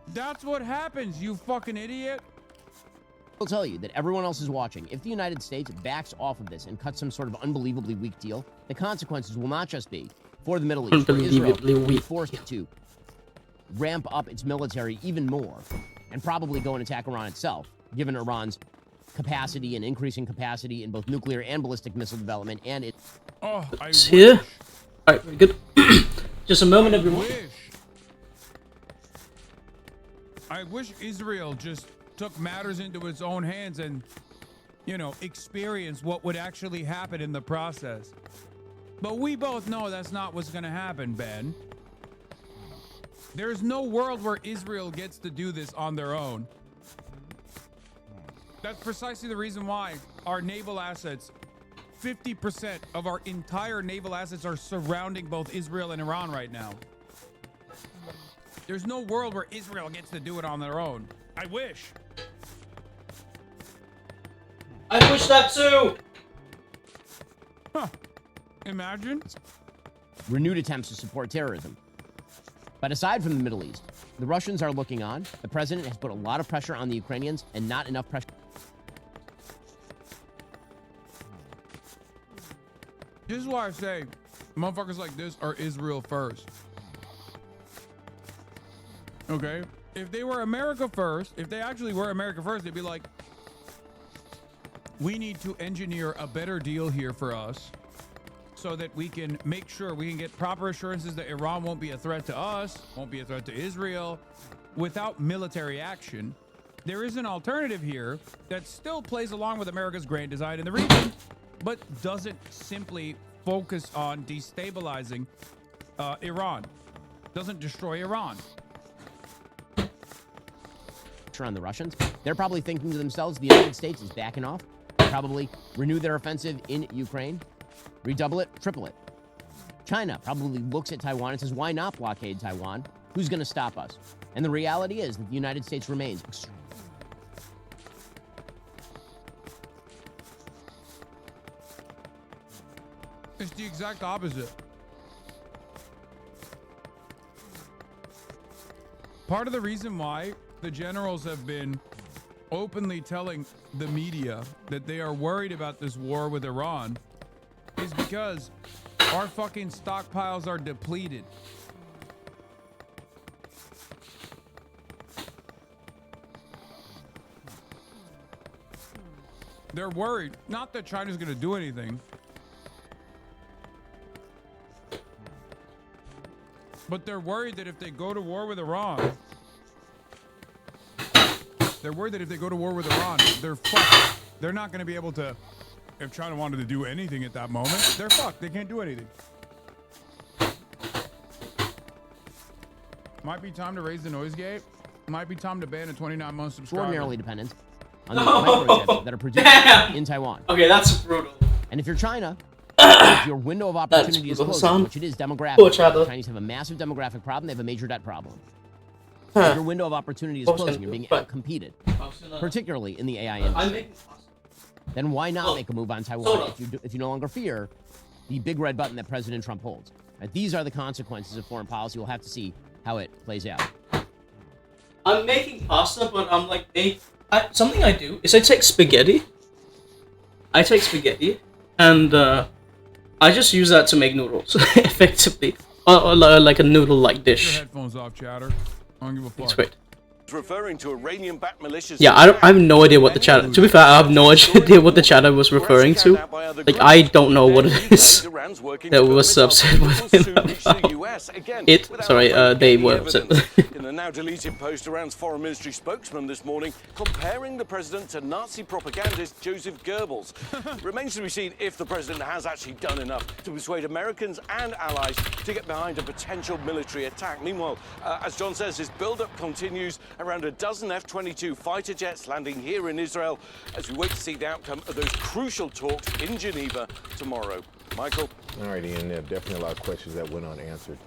That's what happens, you fucking idiot. I'll tell you that everyone else is watching. If the United States backs off of this and cuts some sort of unbelievably weak deal, the consequences will not just be for the Middle East, where Israel will be forced to ramp up its military even more and probably go and attack Iran itself, given Iran's capacity and increasing capacity in both nuclear and ballistic missile development and it. Oh, It's here. All right, very good. Just a moment, everyone. I wish Israel just took matters into its own hands and, you know, experience what would actually happen in the process. But we both know that's not what's going to happen, Ben. There's no world where Israel gets to do this on their own. That's precisely the reason why our naval assets, 50% of our entire naval assets are surrounding both Israel and Iran right now. There's no world where Israel gets to do it on their own. I wish. I wish that too. Huh. Imagine. Renewed attempts to support terrorism. But aside from the Middle East, the Russians are looking on. The president has put a lot of pressure on the Ukrainians and not enough pressure. This is why I say motherfuckers like this are Israel first. Okay? If they were America first, if they actually were America first, they'd be like, we need to engineer a better deal here for us so that we can make sure we can get proper assurances that Iran won't be a threat to us, won't be a threat to Israel without military action. There is an alternative here that still plays along with America's grand design in the region, but doesn't simply focus on destabilizing Iran, doesn't destroy Iran. On the Russians, they're probably thinking to themselves, the United States is backing off, probably renew their offensive in Ukraine, redouble it, triple it. China probably looks at Taiwan and says, why not blockade Taiwan? Who's going to stop us? And the reality is that the United States remains It's the exact opposite. Part of the reason why the generals have been openly telling the media that they are worried about this war with Iran is because our fucking stockpiles are depleted. They're worried, not that China's going to do anything, but they're worried that if they go to war with Iran, they're fucked. They're not going to be able to, if China wanted to do anything at that moment, they're fucked. They can't do anything. Might be time to raise the noise gate. Might be time to ban a 29-month subscriber. extraordinarily dependent on the microchips that are produced in Taiwan. Okay, that's brutal. And if you're China, if your window of opportunity is closing, which it is demographic, the Chinese have a massive demographic problem, they have a major debt problem. If your window of opportunity is closing, you're being outcompeted, particularly in the AI industry. Then why not make a move on Taiwan if you no longer fear the big red button that President Trump holds? Right, these are the consequences of foreign policy. We'll have to see how it plays out. I'm making pasta, but I'm like, something I do is I take spaghetti. And I just use that to make noodles, effectively. Or like a noodle-like dish. Your headphones off, chatter. I don't give a fuck. It's great. Referring to Iranian-backed militias. Yeah, I have no idea what the chatter. To be fair, I have no idea what the chatter was referring to. Like, I don't know what it is that was upset with him about. They were upset. In a now-deleted post, Iran's foreign ministry spokesman this morning comparing the president to Nazi propagandist Joseph Goebbels. Remains to be seen if the president has actually done enough to persuade Americans and allies to get behind a potential military attack. Meanwhile, as John says, this build-up continues. Around a dozen F-22 fighter jets landing here in Israel as we wait to see the outcome of those crucial talks in Geneva tomorrow. Michael? All right, Ian, there are definitely a lot of questions that went unanswered.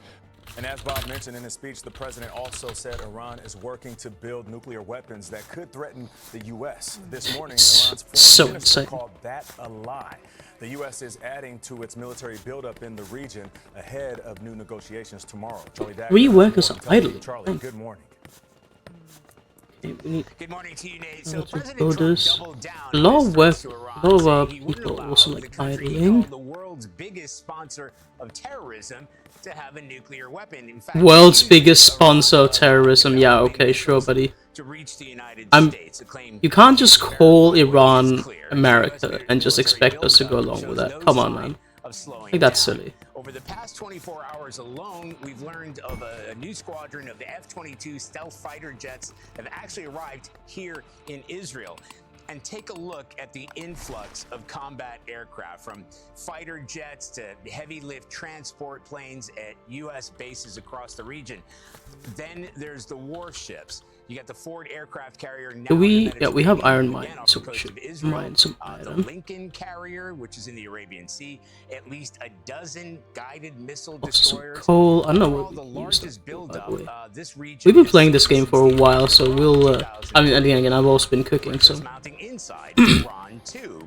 And as Bob mentioned in his speech, the president also said Iran is working to build nuclear weapons that could threaten the U.S. This morning, Iran's foreign minister called that a lie. The U.S. is adding to its military buildup in the region ahead of new negotiations tomorrow. Charlie, Three workers are idle. Charlie, good morning. Okay, we need Good morning to you, Nate. to So President build Trump this. doubled down A on lot his of threats to Iran, a lot saying of he wouldn't people allow also the like country he idling. called the world's biggest sponsor of terrorism to have a nuclear weapon. In fact, World's biggest sponsor of terrorism. Yeah, okay, sure, buddy. to reach the United I'm. States, a claim You can't just call Iran America and just expect us to go along with that. Come on, man. of I slowing think that's down. silly. Over the past 24 hours alone, we've learned of a new squadron of the F-22 stealth fighter jets have actually arrived here in Israel. And take a look at the influx of combat aircraft, from fighter jets to heavy lift transport planes at U.S. bases across the region. Then there's the warships. You got the Ford aircraft carrier now in the Yeah, we have Mediterranean, iron again mine, off so the we coast should of Israel. mine some The iron. Lincoln carrier, which is in the Arabian Sea, at least a dozen guided missile Also some destroyers. coal. I don't know Overall, what the we use largest that for, by the buildup way. this region We've been has playing this seen game for a while, so we'll. I mean, again, I've also been cooking, so. mounting inside Iran too.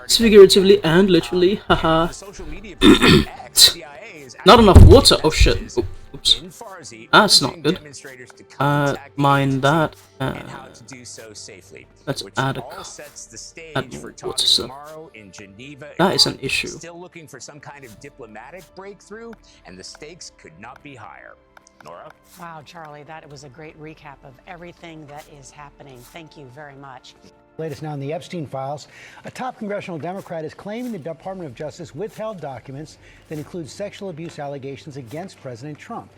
Figuratively and literally, haha. Social media platform X, CIA is Not enough water. Oh shit. Oops. in Farsi, That's not urging good. demonstrators to contact the Mine that. and how to do so safely. Let's which add a all sets the stage add for more talks water stuff. tomorrow in Geneva. That is an Iran issue. Still looking for some kind of diplomatic breakthrough, and the stakes could not be higher. Nora? Wow, Charlie, that was a great recap of everything that is happening. Thank you very much. Latest now in the Epstein files. A top congressional Democrat is claiming the Department of Justice withheld documents that include sexual abuse allegations against President Trump.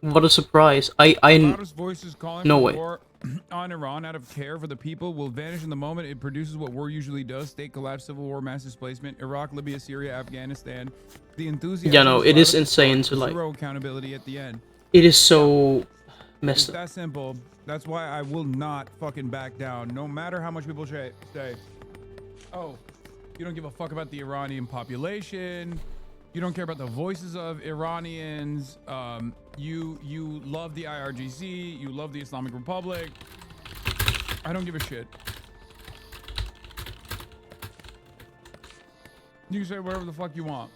What a surprise. Loudest voices calling No for way. war on Iran out of care for the people will vanish in the moment it produces what war usually does: state collapse, civil war, mass displacement, Iraq, Libya, Syria, Afghanistan. The enthusiasm. Yeah, no, it is insane to like. Zero accountability at the end. It is so It's messed up. that simple. That's why I will not fucking back down, no matter how much people say, oh, you don't give a fuck about the Iranian population. You don't care about the voices of Iranians. You love the IRGC. You love the Islamic Republic. I don't give a shit. You can say whatever the fuck you want.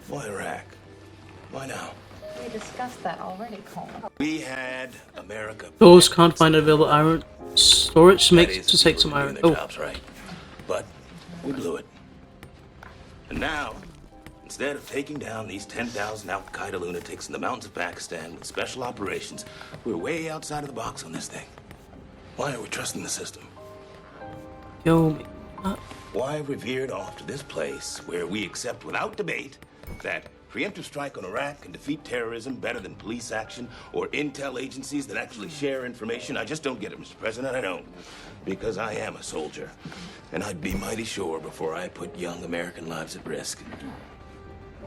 Why Iraq? Why now? We discussed that already, Coleman. We had America. Those can't find available iron storage That makes is, to the take people some who were iron. doing their Oh, jobs right. But we blew it. And now, instead of taking down these 10,000 Al-Qaeda lunatics in the mountains of Pakistan with special operations, we're way outside of the box on this thing. Why are we trusting the system? yo, Why have we veered off to this place where we accept without debate that preemptive strike on Iraq can defeat terrorism better than police action or intel agencies that actually share information? I just don't get it, Mr. President. I don't. Because I am a soldier. And I'd be mighty sure before I put young American lives at risk.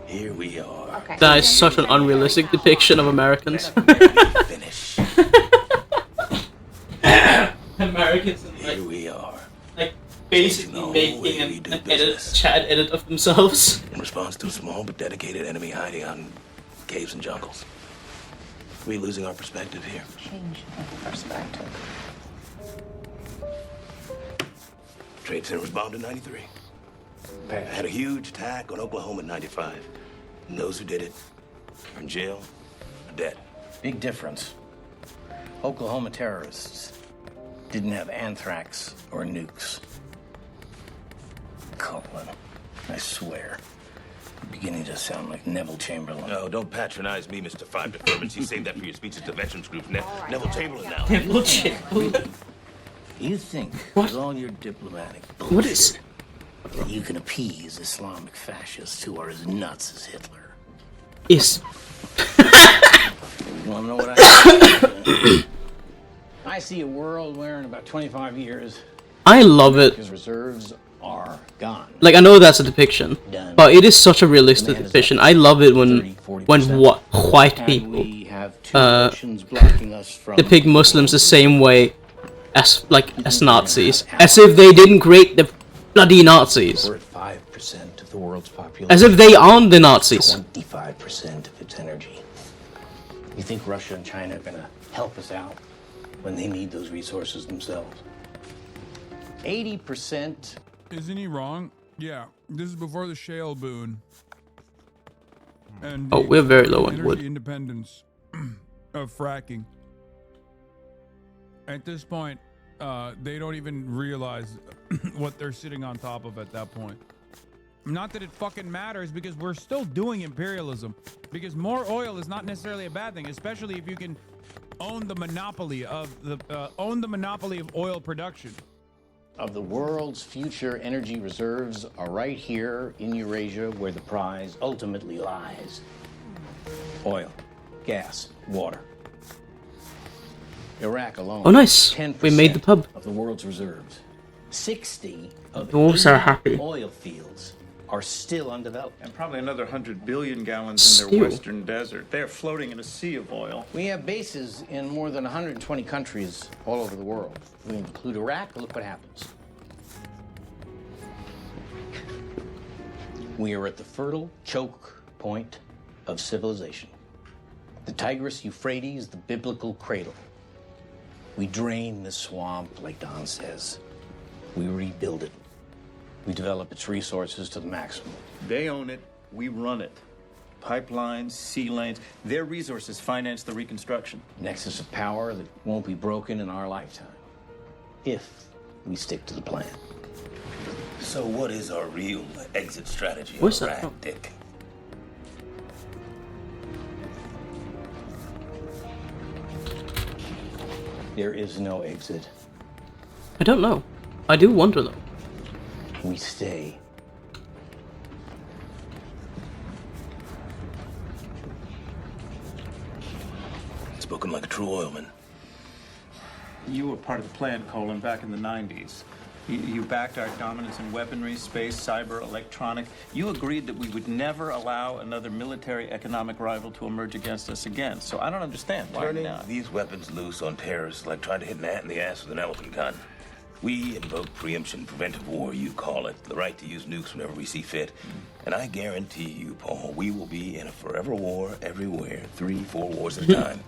Here we are. Okay. that is such an unrealistic depiction of Americans. Finish. Americans and Here we are. like basically making an edit, chat edit of themselves. In response to a small but dedicated enemy hiding on caves and jungles. We losing our perspective here. Change of perspective. Trade Center was bombed in 93. Had a huge attack on Oklahoma in 95. And those who did it are in jail or dead. Big difference. Oklahoma terrorists didn't have anthrax or nukes. Copeland, I swear, you're beginning to sound like Neville Chamberlain. No, don't patronize me, Mr. Five Deferments. You saved that for your speeches to veterans group. Neville Chamberlain now. Neville Chamberlain. You think, with all your diplomatic bullshit, What is? that you can appease Islamic fascists who are as nuts as Hitler? Is You want to know what I see? I see a world where in about 25 years, I love it. his reserves are gone. Like I know that's a depiction, but it is such a realistic depiction. I love it when white people depict Muslims the same way as Nazis, as if they didn't create the bloody Nazis, We're at 5% of the world's population. as if they aren't the Nazis. 25% of its energy. You think Russia and China are going to help us out when they need those resources themselves? 80%. Isn't he wrong? Yeah, this is before the shale boon. and Oh, we're very low on energy wood. independence of fracking. At this point, they don't even realize what they're sitting on top of at that point. Not that it fucking matters, because we're still doing imperialism. Because more oil is not necessarily a bad thing, especially if you can own the monopoly of oil production. Of the world's future energy reserves are right here in Eurasia, where the prize ultimately lies. Oil, gas, water. Iraq alone. Oh, nice. 10% We made the pub. of the world's reserves. 60 of Dwarves are 80 happy. oil fields are still undeveloped. And probably another 100 billion gallons in Steel. their western desert. They're floating in a sea of oil. We have bases in more than 120 countries all over the world. We include Iraq, look what happens. We are at the fertile choke point of civilization. The Tigris Euphrates, the biblical cradle. We drain the swamp, like Don says. We rebuild it. We develop its resources to the maximum. They own it, we run it. Pipelines, sea lanes, their resources finance the reconstruction. Nexus of power that won't be broken in our lifetime, if we stick to the plan. So what is our real exit strategy What's in that Iraq, from? Dick? There is no exit. I don't know. I do wonder though. We stay. Spoken like a true oilman. You were part of the plan, Colin, back in the 90s. You backed our dominance in weaponry, space, cyber, electronic. You agreed that we would never allow another military economic rival to emerge against us again. So I don't understand. Why Turning not? these weapons loose on terrorists like trying to hit an ant in the ass with an elephant gun. We invoke preemption, preventive war, you call it, the right to use nukes whenever we see fit. And I guarantee you, Paul, we will be in a forever war everywhere, 3-4 wars at a time.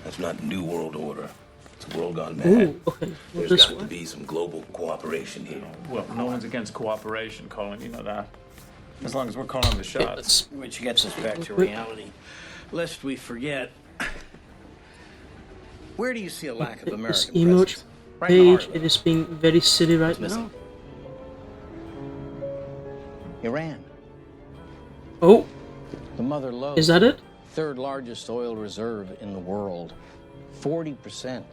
That's not New World Order. It's a world gone mad. Ooh, okay. Well, There's this got to one. be some global cooperation here. Well, no one's against cooperation, Colin. You know that. As long as we're calling the shots. Which gets us back to reality. Lest we forget, where do you see a lack of This American emote presence? Right in the heart page, of it is being very silly right now. Iran. Oh, The mother lode. is that it? Third largest oil reserve in the world. 40%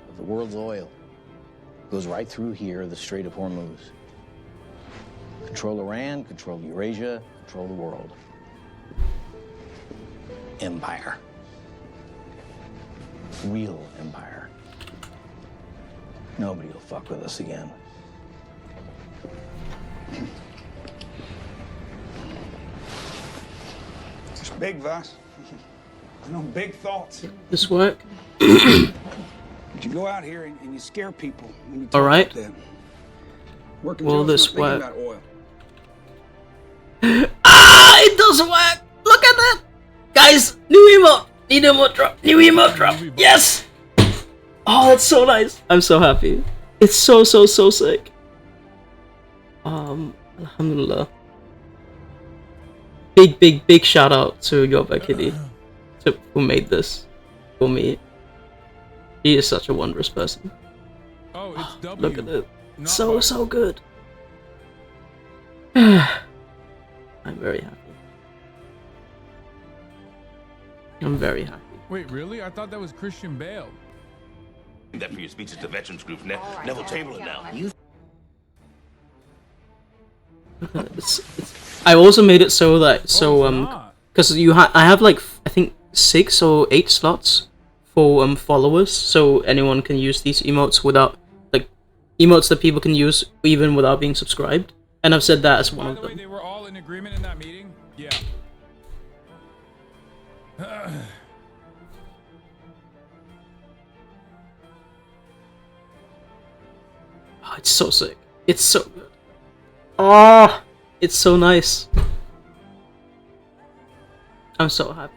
of the world's oil goes right through here, the Strait of Hormuz. Control Iran, control Eurasia, control the world. Empire. Real empire. Nobody will fuck with us again. It's big, Vas. You know, big thoughts. This work? But you go out here and you scare people when you talk All right. like that. Working Will Joe's this not work? thinking about oil. Ah, it does work! Look at that! Guys, new emote! Need emote drop! New emote drop! Yes! Oh, that's so nice! I'm so happy. It's so sick. Alhamdulillah. Big shout out to Yoba Kitty who made this for me. He is such a wondrous person. Oh, it's W. Look at it. not So good. I'm very happy. I'm very happy. Wait, really? I thought that was Christian Bale. That for your speeches to veterans groups. Neville Chamberlain now. I also made it so that because I have like I think 6 or 8 slots for followers, so anyone can use these emotes without like emotes that people can use even without being subscribed. And I've said that as one By of the way, them. they were all in agreement in that meeting? Yeah. Oh, it's so sick. It's so good. Oh, it's so nice. I'm so happy.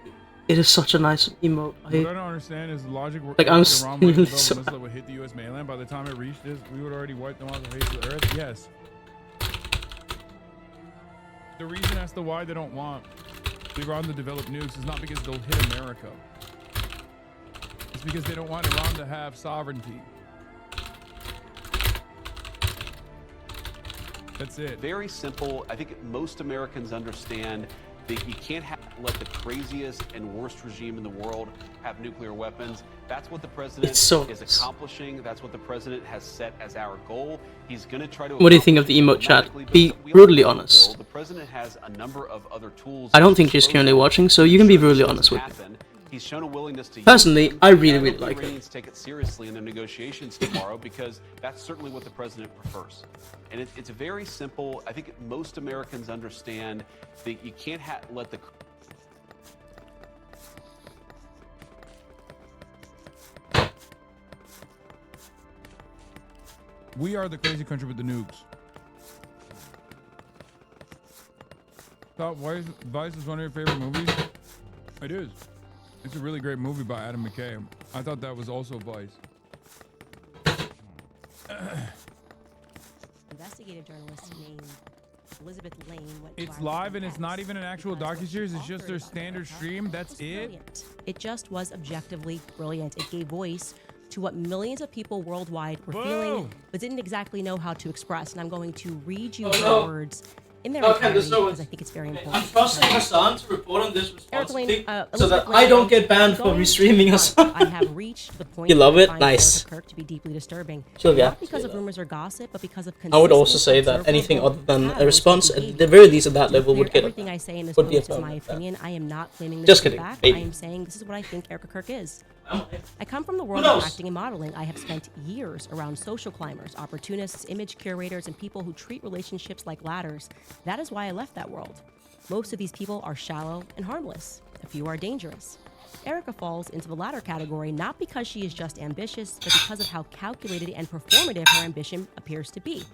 It is such a nice emote. What I don't understand is the logic where Like, I'm Iran would genuinely develop so a missile that would hit the U.S. mainland. By the time it reached this, we would already wipe them off the face of the earth. Yes. The reason as to why they don't want Iran to develop nukes is not because they'll hit America. It's because they don't want Iran to have sovereignty. That's it. Very simple. I think most Americans understand that you can't let the craziest and worst regime in the world have nuclear weapons. That's what the president is accomplishing. That's what the president has set as our goal. He's going to try to. What do you think of the emote chat? Be brutally honest. The president has a number of other tools. I don't think she's currently watching, so you can be brutally honest with me. He's shown a willingness to personally, I really like it. Take it seriously in their negotiations tomorrow because that's certainly what the president prefers. And it's very simple. I think most Americans understand that you can't let the. We are the crazy country with the nukes. Thought Vice is one of your favorite movies? It is. It's a really great movie by Adam McKay. I thought that was also Vice. Investigative journalist named Elizabeth Lane went It's live and it's not even an actual docuseries. It's just their standard stream. That's it. It just was objectively brilliant. It gave voice to what millions of people worldwide were feeling, but didn't exactly know how to express. And I'm going to read you the words in their entirety because I think it's very important. I'm trusting Hassan to report on this responsibly so that I don't get banned for restreaming Hassan. I have reached the point. You love it? Find Nice. Erica Kirk to be deeply disturbing. Sylvia. Not because of rumors or gossip, but because of I would also say that anything other than a response, at the very least at that level, would get everything I say in this would be post is my opinion. I am not claiming this Just to be kidding, fact. baby. I am saying this is what I think Erica Kirk is. I come from the world of acting and modeling. I have spent years around social climbers, opportunists, image curators, and people who treat relationships like ladders. That is why I left that world. Most of these people are shallow and harmless. A few are dangerous. Erica falls into the latter category not because she is just ambitious, but because of how calculated and performative her ambition appears to be.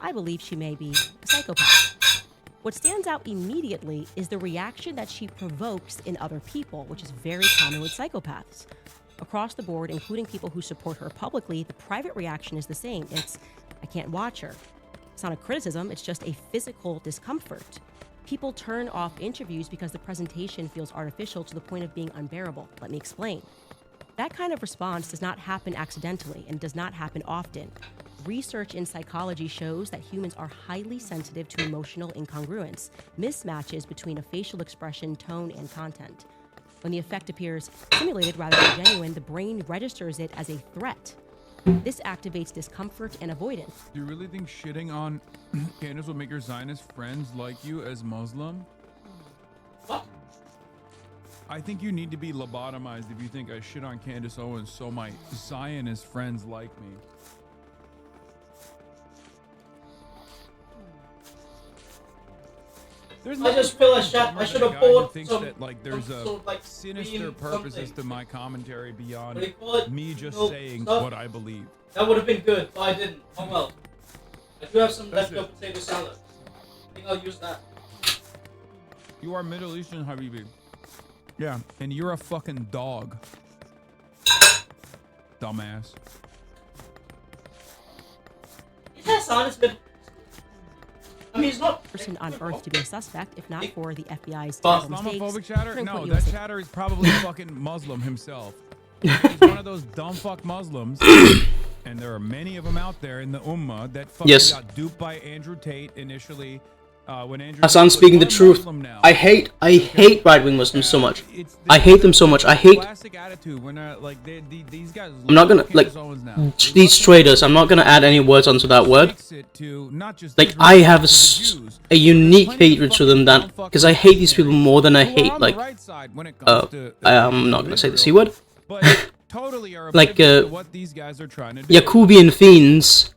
I believe she may be a psychopath. What stands out immediately is the reaction that she provokes in other people, which is very common with psychopaths. Across the board, including people who support her publicly, the private reaction is the same. It's, I can't watch her. It's not a criticism, it's just a physical discomfort. People turn off interviews because the presentation feels artificial to the point of being unbearable. Let me explain. That kind of response does not happen accidentally and does not happen often. Research in psychology shows that humans are highly sensitive to emotional incongruence, mismatches between a facial expression, tone, and content. When the effect appears simulated rather than genuine, the brain registers it as a threat. This activates discomfort and avoidance. Do you really think shitting on Candace will make your Zionist friends like you as Muslim? What? I think you need to be lobotomized if you think I shit on Candace Owens so my Zionist friends like me. I just feel like I should have bought some. That, like, there's a sort of, like, sinister purposes to my commentary beyond What do you call it? me just No, saying stuff. what I believe. That would have been good, but I didn't. Oh well. I do have some That's leftover it. potato salad. I think I'll use that. You are Middle Eastern, Habibi. Yeah, and you're a fucking dog. Dumbass. Is that honest, but I mean, he's not person on earth to be a suspect, if not for the FBI's But- terrible mistakes. Islamophobic chatter? Couldn't No, quote that USA. chatter is probably fucking Muslim himself. He's one of those dumb fuck Muslims, and there are many of them out there in the Ummah that fucking Yes. got duped by Andrew Tate initially. When Andrew Hassan Tate was speaking the one truth. Muslim now. I hate right-wing Muslims so much. I hate them so much. I hate. Classic attitude when like these guys. I'm not gonna like these traders. I'm not gonna add any words onto that word. Like I have a unique hatred to them that because I hate these people more than I hate like I'm not gonna say the c word. Like what these guys are trying to do. Yakubian fiends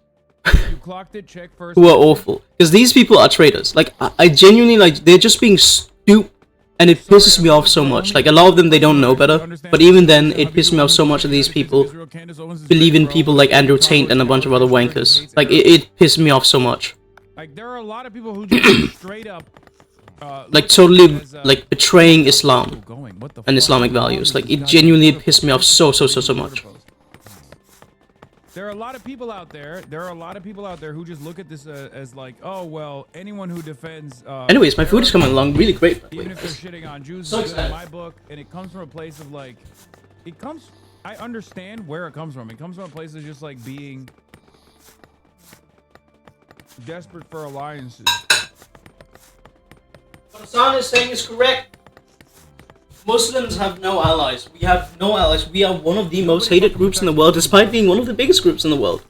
who are awful because these people are traitors. Like I genuinely like they're just being stupid. And it pisses me off so much. Like, a lot of them, they don't know better. But even then, it pisses me off so much that these people believe in people like Andrew Tate and a bunch of other wankers. Like, it pisses me off so much. Like, there are a lot of people who just straight up... like, totally, like, betraying Islam and Islamic values. Like, it genuinely pissed me off so much. There are a lot of people out there. Who just look at this as like, oh well, anyone who defends. Anyways, my food is coming along really great. Even if they're shitting on Jews, So is good in excited. my book, and it comes from a place of like, I understand where it comes from. It comes from a place of just like being desperate for alliances. What Hassan is saying is correct. Muslims have no allies. We have no allies. We are one of the most hated groups in the world, despite being one of the biggest groups in the world.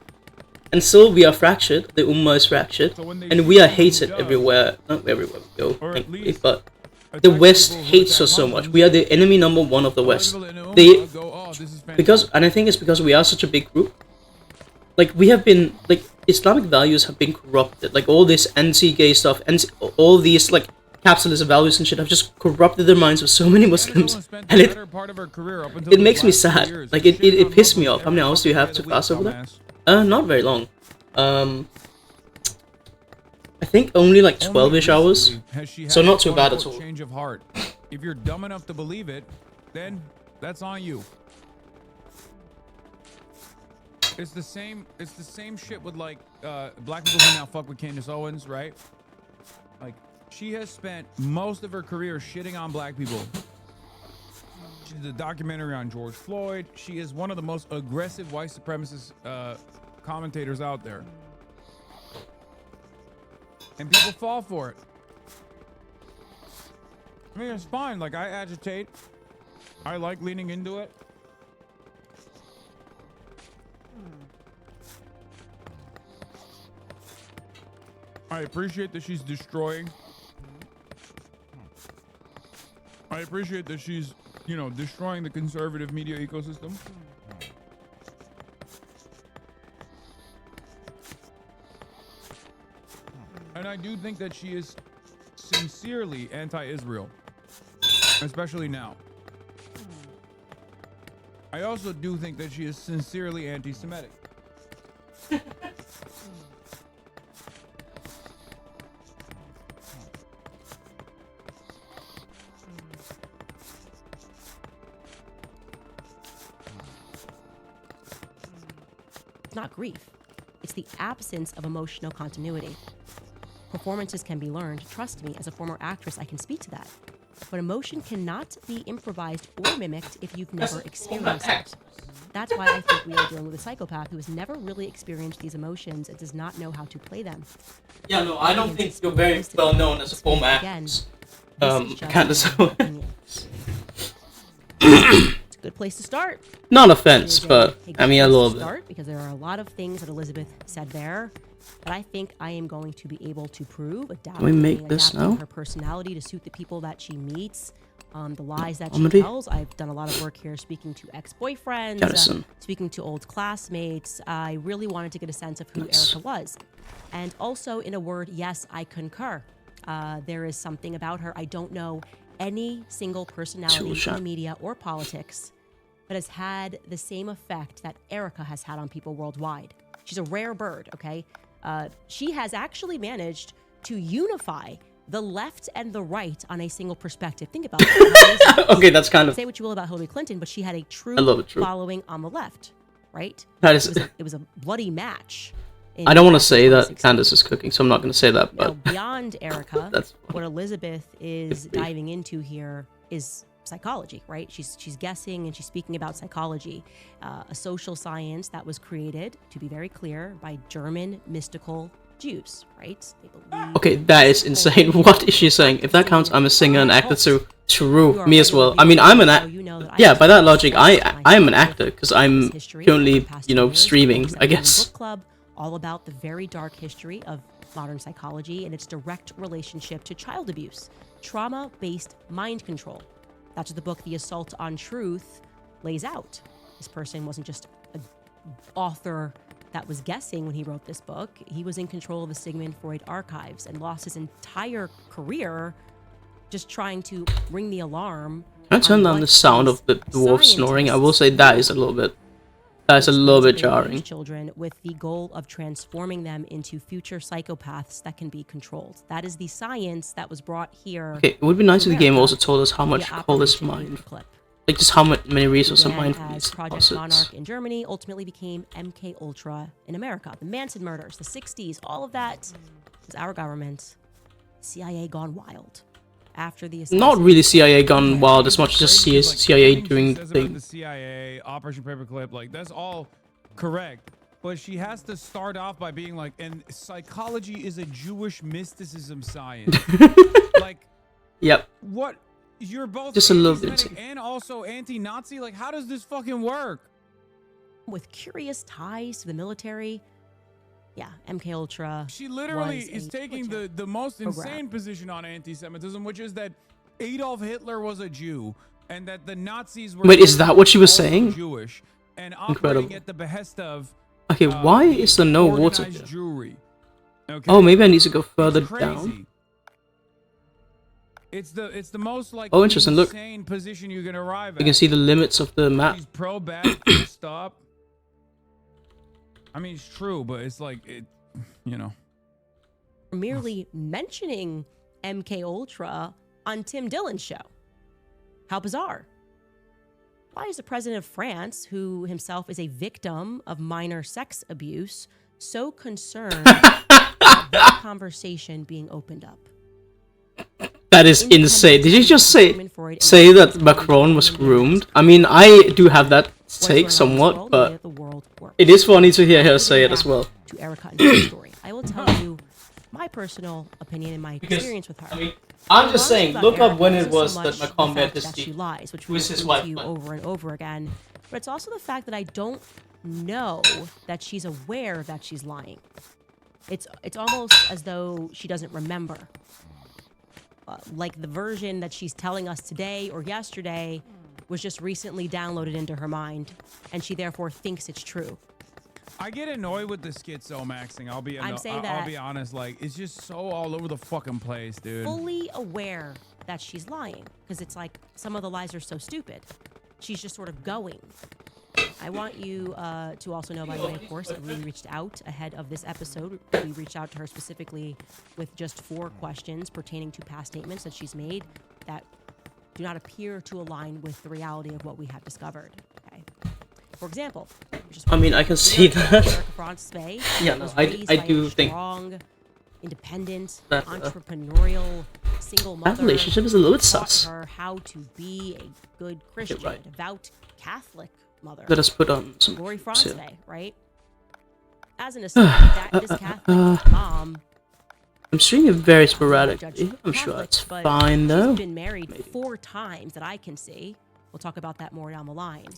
And still, we are fractured. The Ummah is fractured. And we are hated everywhere. Not everywhere we go, thankfully, but the West hates us so much. We are the enemy number one of the West. And I think it's because we are such a big group. Like, we have been, like, Islamic values have been corrupted. Like, all this anti-gay stuff, and all these, like, capitalism values and shit have just corrupted the minds of so many Muslims, and it makes me sad. Like it pissed me off. How many hours do you have to class over there? Not very long. I think only like 12-ish hours, so not too bad at all. Change of heart. If you're dumb enough to believe it, then that's on you. It's the same shit with like black people who now fuck with Candace Owens, right? Like, she has spent most of her career shitting on black people. She did a documentary on George Floyd. She is one of the most aggressive white supremacist commentators out there. And people fall for it. I mean, it's fine. Like, I agitate. I like leaning into it. I appreciate that she's destroying. I appreciate that she's, you know, destroying the conservative media ecosystem. And I do think that she is sincerely anti-Israel, especially now. I also do think that she is sincerely anti-Semitic. Not grief. It's the absence of emotional continuity. Performances can be learned. Trust me, as a former actress, I can speak to that. But emotion cannot be improvised or mimicked if you've never experienced it. That's why I think we are dealing with a psychopath who has never really experienced these emotions and does not know how to play them. Yeah, no, I don't think you're very well known as a former actress. Candace Owens. Good place to start. Not offense, but I mean a little bit. Because there are a lot of things that Elizabeth said there that I think I am going to be able to prove, adapting her personality to suit the people that she meets, the lies that she tells. I've done a lot of work here speaking to ex-boyfriends, speaking to old classmates. I really wanted to get a sense of who Erica was. And also, in a word, yes, I concur. There is something about her. I don't know any single personality in the media or politics that has had the same effect that Erica has had on people worldwide. She's a rare bird, okay? She has actually managed to unify the left and the right on a single perspective. Think about it. Okay, that's kind of... Say what you will about Hillary Clinton, but she had a true following on the left, right? That is... It was a bloody match. I don't want to say that Candace is cooking, so I'm not going to say that, but... Now, beyond Erica, what Elizabeth is diving into here is psychology, right? She's guessing and she's speaking about psychology, a social science that was created, to be very clear, by German mystical Jews, right? They believe okay, that is insane. What is she saying? If that counts, I'm a singer and actor too. True, me as well. I mean, I'm an actor. Yeah, by that logic, I am an actor because I'm currently, you know, streaming, I guess. Book club, all about the very dark history of modern psychology and its direct relationship to child abuse, trauma-based mind control. That's what the book, The Assault on Truth, lays out. This person wasn't just an author that was guessing when he wrote this book. He was in control of the Sigmund Freud archives and lost his entire career just trying to ring the alarm. Can I turn down the sound of the dwarf snoring? I will say that is a little bit... That's a little bit jarring. Children with the goal of transforming them into future psychopaths that can be controlled. That is the science that was brought here. Okay, it would be nice if the game also told us how much Cole is mined. Like, just how many resources are Began mined from as these Project deposits. Monarch in Germany, ultimately became MK Ultra in America. The Manson murders, the 60s, all of that is our government. CIA gone wild. After the Not really CIA gone wild as much as just CIA doing Says about thing. the CIA, Operation Paperclip, like that's all correct. But she has to start off by being like, and psychology is a Jewish mysticism science. Like, yep. What? You're both Just a little bit anti-Semitic and also anti-Nazi. Like, how does this fucking work? With curious ties to the military. Yeah, MK Ultra. She literally was is a taking the most program. insane position on anti-Semitism, which is that Adolf Hitler was a Jew and that the Nazis were. Wait, is that what she was saying? Jewish and Incredible. operating at the behest of. Okay, why is there no water organized here? Jewry. Okay. Oh, maybe I need to go further It's down. It's the most like Oh, interesting. Look, insane position you can arrive at. you can see the limits of the map. She's pro-bad, full stop. I mean, it's true, but it's like it, you know. Merely mentioning MK Ultra on Tim Dillon's show. How bizarre. Why is the president of France, who himself is a victim of minor sex abuse, so concerned about that conversation being opened up? That is insane. Did you just say that Macron was groomed? I mean, I do have that take somewhat, but it is funny to hear her say it as well. To Erica and her story. I will tell you my personal opinion and my experience with her. I mean, I'm just saying, look up when it was that Macron Macron met that she lies, which we his repeat wife. to you over and over again. But it's also the fact that I don't know that she's aware that she's lying. It's almost as though she doesn't remember. Like the version that she's telling us today or yesterday was just recently downloaded into her mind, and she therefore thinks it's true. I get annoyed with the schizomaxing. I'll be honest. Like, it's just so all over the fucking place, dude. Fully aware that she's lying, because it's like some of the lies are so stupid. She's just sort of going. I want you to also know, by the way, of course, that we reached out ahead of this episode. We reached out to her specifically with just 4 questions pertaining to past statements that she's made that do not appear to align with the reality of what we have discovered. Okay. For example, I mean, I can see that. Yeah, no, I do think strong, independent, that entrepreneurial, single mother. that relationship is a little bit taught sus. her how to be a good Christian, right. devout Catholic mother. Let us put on some Lori chill. Francevay, right? As an aside, this Catholic mom. I'm streaming very sporadically. I'm sure that's fine though. She's been married 4 times that I can see. We'll talk about that more down the line.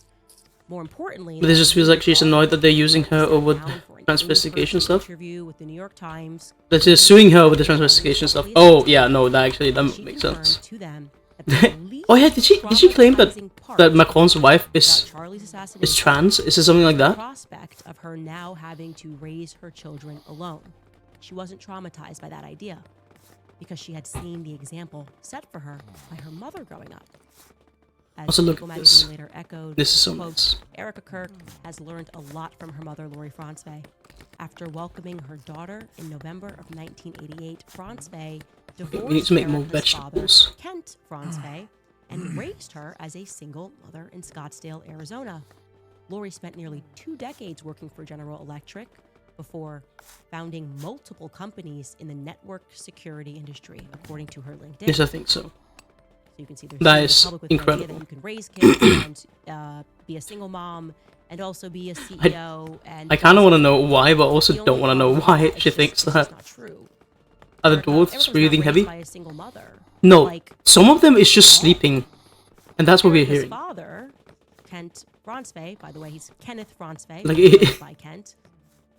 More importantly, But it just feels like she's annoyed that they're using her over the transvestigation stuff. Interview with the New York Times. That they're suing her over the transvestigation stuff. Oh yeah, no, that makes sense. Oh yeah, did she claim that Macron's wife is trans? Is it something like that? Prospect of her now having to raise her children alone. She wasn't traumatized by that idea because she had seen the example set for her by her mother growing up. As Also, look People at this. magazine later echoed, This is so quote, nice. Erica Kirk has learned a lot from her mother, Lori Francevay. After welcoming her daughter in November of 1988, Francevay divorced We need to make more Erica's vegetables. father, Kent Francevay, and raised her as a single mother in Scottsdale, Arizona. Lori spent nearly 2 decades working for General Electric before founding multiple companies in the network security industry, according to her LinkedIn. Yes, I think so. You can see That is incredible. that you can raise kids and be a single mom and also be a CEO. I kind of want to know why, but also don't want to know why she thinks that. Are the dwarves breathing heavy? No, some of them is just sleeping, and that's what we're Erica's hearing. father, Kent Francevay, by the way, he's Kenneth Francevay, Like, by Kent,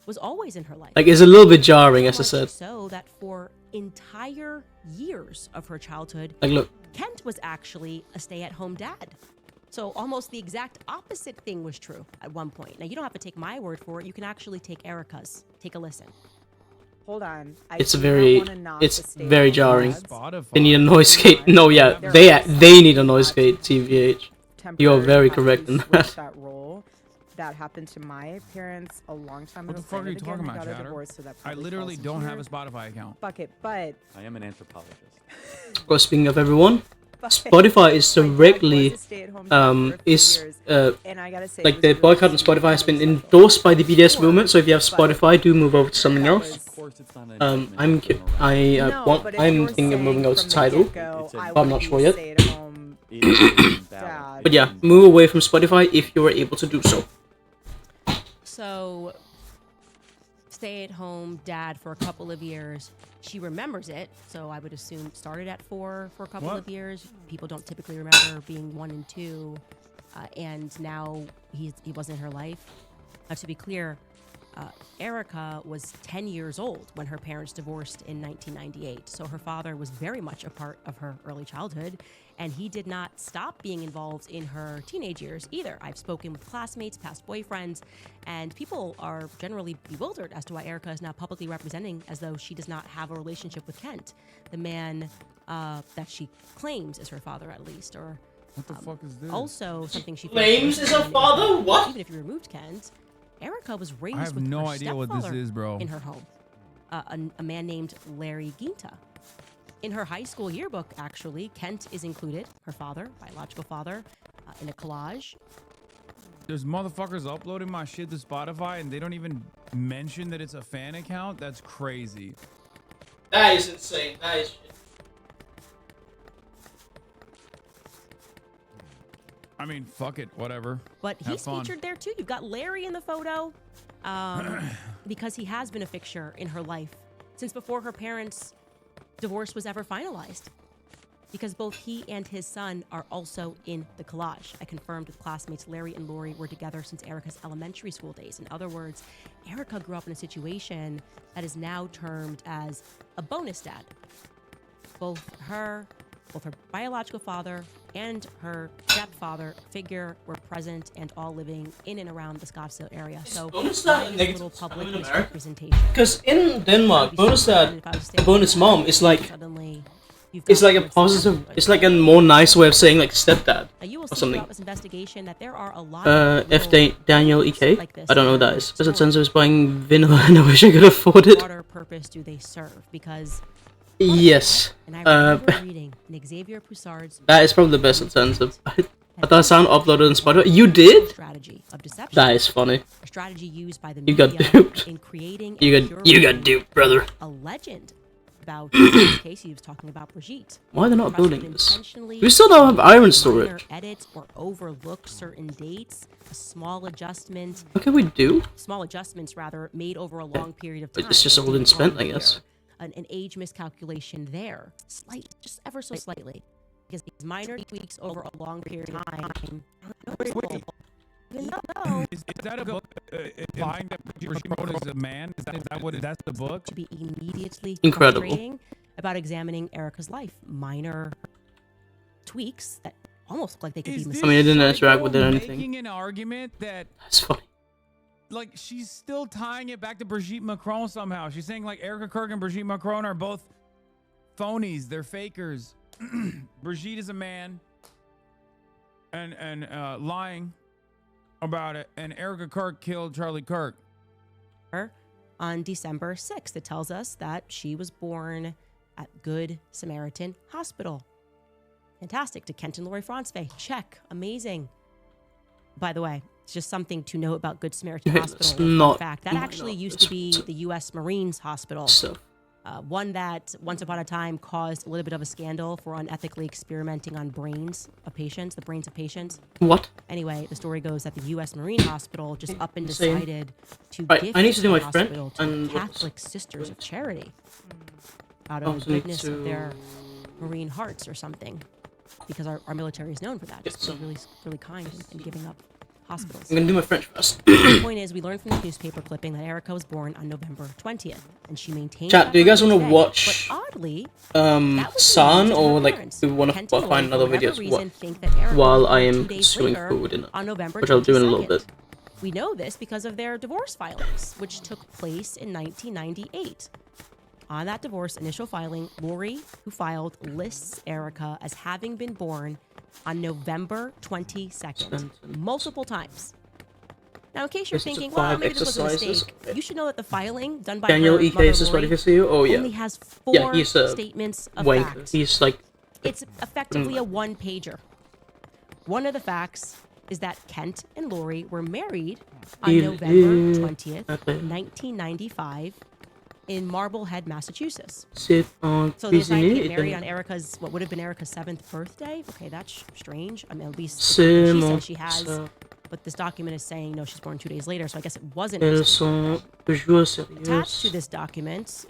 was always in her life. Like, it's a little bit jarring, as I said. So that for entire years of her childhood, Like, look. Kent was actually a stay-at-home dad. So almost the exact opposite thing was true at one point. Now, you don't have to take my word for it. You can actually take Erica's. Take a listen. Hold on. It's very jarring. They need a noise gate. No, yeah, they need a noise gate, TVH. You are very correct in that. That role that happened to my parents a long time ago. What the fuck are you talking about, Chatter? I literally don't have a Spotify account. Fuck it, but I am an anthropologist. Of course, speaking of everyone, Spotify is directly and I gotta say, like the boycott on Spotify has been endorsed by the BDS movement. So if you have Spotify, do move over to something else. I'm thinking of moving over to Tidal, but I'm not sure yet. But yeah, move away from Spotify if you are able to do so. So, stay-at-home dad for a couple of years. She remembers it, so I would assume it started at 4 for a couple of years. People don't typically remember being 1 and 2, and now he wasn't in her life. To be clear, Erica was 10 years old when her parents divorced in 1998, so her father was very much a part of her early childhood, and he did not stop being involved in her teenage years either. I've spoken with classmates, past boyfriends, and people are generally bewildered as to why Erica is now publicly representing as though she does not have a relationship with Kent, the man that she claims is her father, at least. Or what the fuck is this? Also, something she claims is her father. What? Even if you removed Kent, Erica was raised I have with no her idea what this is, bro. in her home. A man named Larry Ginta. In her high school yearbook, actually, Kent is included, her father, biological father, in a collage. There's motherfuckers uploading my shit to Spotify and they don't even mention that it's a fan account? That's crazy. That is insane. That is shit. I mean, fuck it, whatever. But he's featured there too. You've got Larry in the photo because he has been a fixture in her life since before her parents' divorce was ever finalized. Because both he and his son are also in the collage. I confirmed with classmates Larry and Lori were together since Erica's elementary school days. In other words, Erica grew up in a situation that is now termed as a bonus dad. Both her biological father and her stepfather figure were present and all living in and around the Scottsdale area. So bonus dad little public misrepresentation. Because in Denmark, bonus dad, a bonus mom is like it's like a positive. It's like a more nice way of saying like stepdad or something. This investigation that there are a lot Daniel EK. I don't know what that is. There's a sense of buying vanilla and I wish I could afford it. What purpose do they serve? Because yes. And I remember reading in Xavier Poussard's that is probably the best incentive. I thought I sound uploaded on Spotify. You did? Strategy of deception. That is funny. A strategy used by the you got media duped. In creating you got duped, brother. A legend about this case he was talking about Brigitte. Why are they not building this? We still don't have iron storage. Edit or overlook certain dates. A small adjustment. What can we do? Small adjustments, rather, made over a long period of time. It's just all been spent, I guess. An age miscalculation there, just ever so slightly, because these minor tweaks over a long period of time. Is that a book implying that Brigitte Macron is a man? Is that what that's the book? To be immediately incredible about examining Erica's life, minor tweaks that almost look like they could be. I mean, I didn't interact with it or anything. Making an argument that's funny. Like, she's still tying it back to Brigitte Macron somehow. She's saying, like, Erica Kirk and Brigitte Macron are both phonies. They're fakers. Brigitte is a man and lying about it. And Erica Kirk killed Charlie Kirk. On December 6th, it tells us that she was born at Good Samaritan Hospital. Fantastic. To Kent and Lori Francevay. Check. Amazing. By the way, it's just something to know about Good Samaritan Hospital. In fact, that actually used to be the U.S. Marines Hospital. One that once upon a time caused a little bit of a scandal for unethically experimenting on brains of patients, the brains of patients. What? Anyway, the story goes that the U.S. Marine Hospital just up and decided to gift I need to do my hospital friend to Catholic Sisters of Charity out of the goodness of their Marine hearts or something. Because our military is known for that. It's really, really kind in giving up hospitals. I'm gonna do my French first. The point is, we learned from the newspaper clipping that Erica was born on November 20th, and she maintained. Chat, do you guys want to watch but oddly, San, or like do we want to find another video to watch while I am consuming food in it, on November which I'll do in a little bit. We know this because of their divorce filings, which took place in 1998. On that divorce initial filing, Lori, who filed, lists Erica as having been born on November 22nd, multiple times. Now, in case you're thinking, well, maybe this was a mistake, you should know that the filing done by Daniel her EK mother, is ready Lori, for you. Oh yeah. only has 4 statements of fact. He's like It's effectively a one-pager. One of the facts is that Kent and Lori were married on November 20th, 1995 in Marblehead, Massachusetts. So they decided to get married on Erica's, what would have been Erica's 7th birthday. Okay, that's strange. I mean, at least she says she has, but this document is saying, no, she's born 2 days later, so I guess it wasn't. Attached to this document,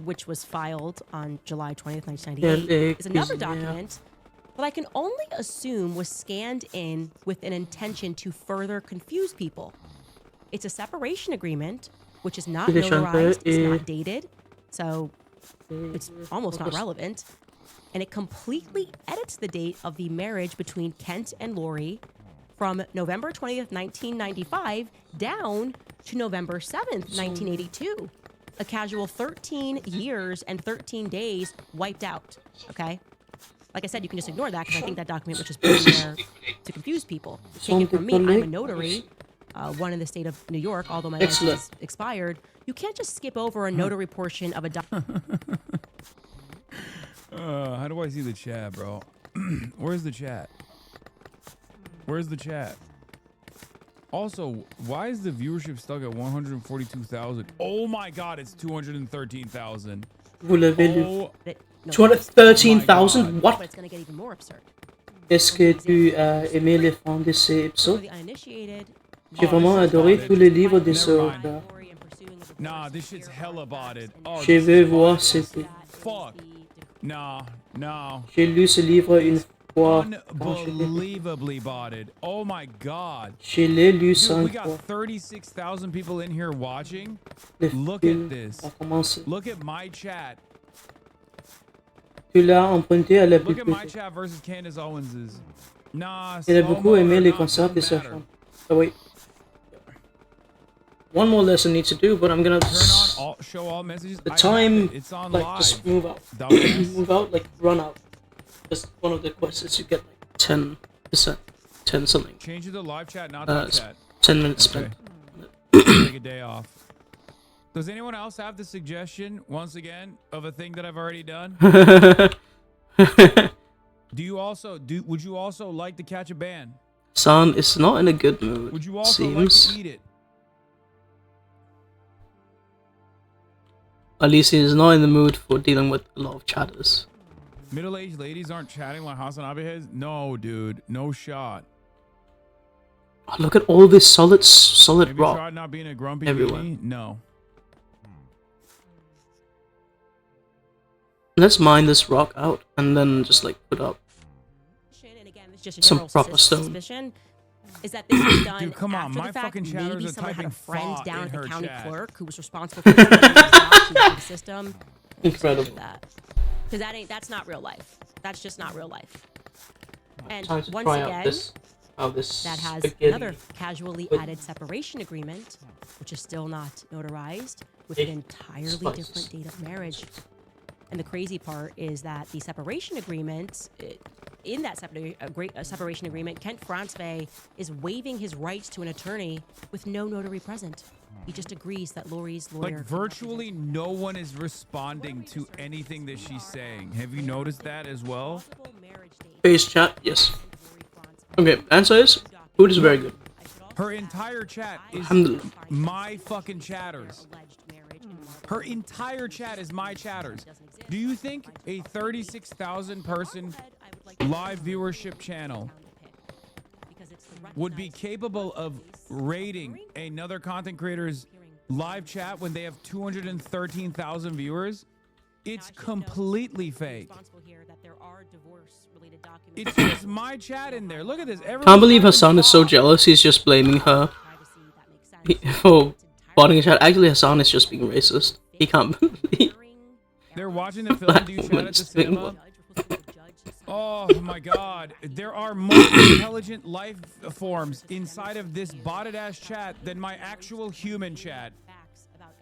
which was filed on July 20th, 1998, is another document that I can only assume was scanned in with an intention to further confuse people. It's a separation agreement, which is not notarized, it's not dated, so it's almost not relevant. And it completely edits the date of the marriage between Kent and Lori from November 20th, 1995 down to November 7th, 1982. A casual 13 years and 13 days wiped out, okay? Like I said, you can just ignore that because I think that document was just put in there to confuse people. Take it from me, I'm a notary, one in the state of New York, although my license is expired. You can't just skip over a notary portion of a document. How do I see the chat, bro? Where's the chat? Where's the chat? Also, why is the viewership stuck at 142,000? Oh my god, it's 213,000. Vous l'avez lu. 213,000? What? Est-ce que tu as aimé les fins de ces épisodes? J'ai vraiment adoré tous les livres de ce auteur. Nah, this shit's hella botted. Oh, Je veux voir c'était. Fuck. Nah, no. J'ai lu ce livre une fois. Unbelievably botted. Oh my god. Je l'ai lu 5 We got fois. 36,000 people in here watching. Look at this. Look at my chat. Tu l'as emprunté à la Look at my bibliothèque. chat versus Candace Owens's. Nah, Il a beaucoup aimé les concerts de sa femme. Oh wait. One more lesson needs to do, but I'm gonna show all messages. the time It's on like live. just move out. Move out, like run out. Just one of the quests is you get like 10%, 10 something. Change it to live chat, not the chat. 10 minutes Okay. spent. Take a day off. Does anyone else have the suggestion, once again, of a thing that I've already done? Would you also like to catch a ban? Son is not in a good mood. Would you also seems. like to eat it? At least he's not in the mood for dealing with a lot of chatters. Middle-aged ladies aren't chatting like Hassan Abe has? No, dude. No shot. Oh, look at all this solid Have rock you tried not being a grumpy everywhere. beanie? No. Let's mine this rock out and then just like put up Just a some general proper stone. suspicion is that this was done Dude, come on, after my the fact. fucking chatters Maybe are someone had a typing friend fuck down in at the her county chat. clerk who was responsible for the system. Incredible. Because that's not real life. That's just not real life. And Time to once try out again, this that has spaghetti another casually added separation agreement, which is still not notarized, with an entirely spices. different date of marriage. And the crazy part is that the separation agreement, in that separation agreement, Kent Francevay is waiving his rights to an attorney with no notary present. He just agrees that Lori's lawyer... Like, virtually no one is responding to anything that she's saying. Have you noticed that as well? Face chat, yes. Okay, answer is food is very good. Her entire chat is Alhamdulillah. my fucking chatters. Her entire chat is my chatters. Do you think a 36,000 person live viewership channel would be capable of rating another content creator's live chat when they have 213,000 viewers? It's completely fake. It's just my chat in there. Look at this. Can't believe Hassan is so jealous. He's just blaming her for botting a chat. Actually, Hassan is just being racist. He can't believe. They're watching the film. Do you chat at the cinema? Oh my god. There are more intelligent life forms inside of this botted ass chat than my actual human chat.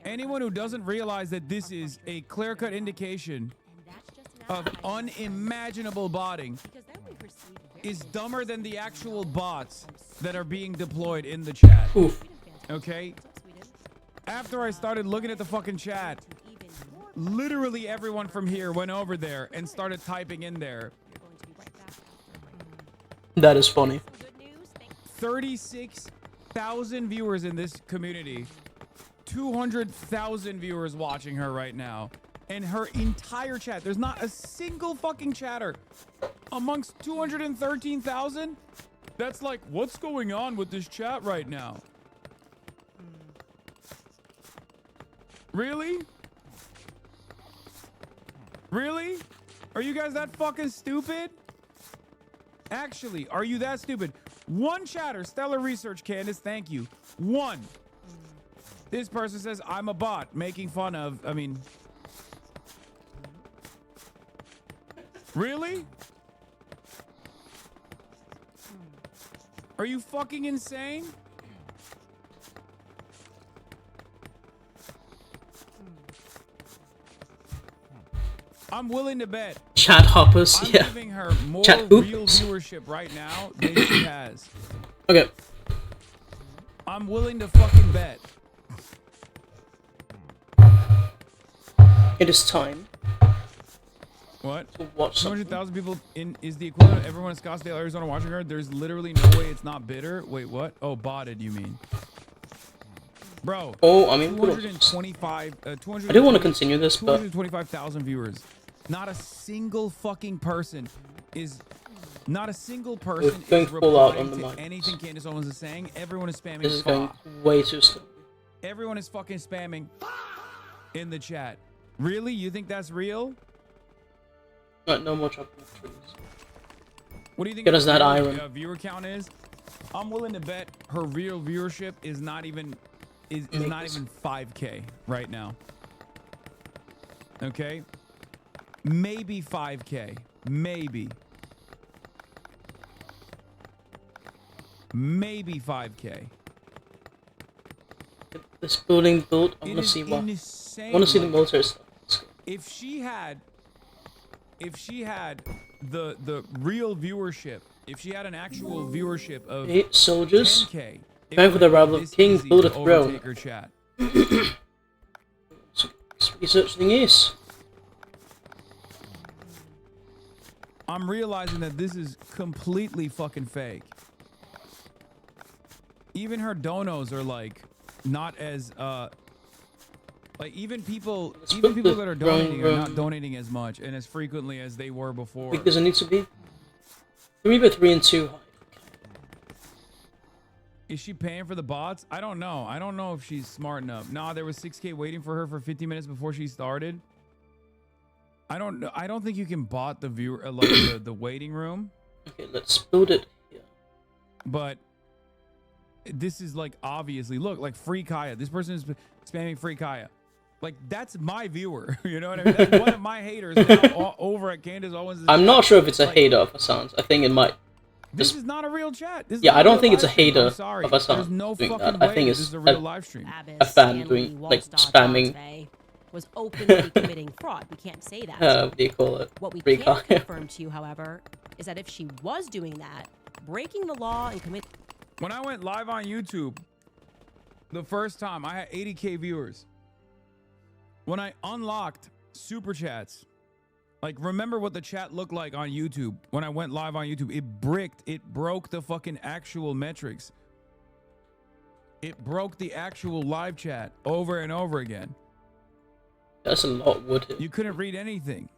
Anyone who doesn't realize that this is a clear-cut indication of unimaginable botting is dumber than the actual bots that are being deployed in the chat. Oof. Okay? After I started looking at the fucking chat, literally everyone from here went over there and started typing in there. That is funny. 36,000 viewers in this community. 200,000 viewers watching her right now. And her entire chat. There's not a single fucking chatter amongst 213,000. That's like, what's going on with this chat right now? Really? Really? Are you guys that fucking stupid? Actually, are you that stupid? One chatter, Stellar Research, Candace, thank you. One. This person says, I'm a bot, making fun of, I mean... Really? Are you fucking insane? I'm willing to bet. Chat hoppers, I'm yeah. giving her more Chat real hoops. viewership right now than she has. Okay. I'm willing to fucking bet. It is time. What? To watch 200,000 people is the equivalent of everyone in Scottsdale, Arizona watching her. There's literally no way it's not bitter. Wait, what? Oh, botted, you mean? Bro. Oh, I mean, 225. I do want to continue this, but 225,000 viewers. Not a single fucking person is. Not a single person going is full out on replying the to mic. anything Candace Owens is saying. Everyone is spamming. this is going way too slow. Everyone is fucking spamming in the chat. Really? You think that's real? No more chopping of trees. What do you think? Get us that her iron. Viewer count is? I'm willing to bet her real viewership is not even is not even 5K right now. Okay, maybe 5K, maybe 5K. This building built. I want to see what. I want to see the military stuff. If she had the real viewership, if she had an actual viewership of 8 soldiers. 10K, Prepare for the arrival of King, build a throne. Her chat. Research thing is. I'm realizing that this is completely fucking fake. Even her donos are like not as like even people that are donating are not donating as much and as frequently as they were before. Because it needs to be 3 by 3 and 2 high. Is she paying for the bots? I don't know. I don't know if she's smart enough. Nah, there was 6K waiting for her for 50 minutes before she started. I don't think you can bot the viewer like the waiting room. Okay, let's build it here. But this is like obviously look like Free Kaya. This person is spamming Free Kaya. Like that's my viewer. You know what I mean? That's one of my haters now over at Candace Owens. I'm not sure if it's a hater of Hassan's. I think it might. This is not a real chat. This is Yeah, not I a don't real think it's a live stream. hater I'm sorry. of Hassan There's no doing fucking that. I way think this it's is a real live stream. a fan doing like spamming. Was openly committing fraud. We can't say that. What do you call it? What we Free can Kaya. confirm to you, however, is that if she was doing that, breaking the law and commit. When I went live on YouTube, the first time I had 80K viewers. When I unlocked super chats, like remember what the chat looked like on YouTube when I went live on YouTube? It broke the fucking actual metrics. It broke the actual live chat over and over again. That's a lot, would it? You couldn't read anything.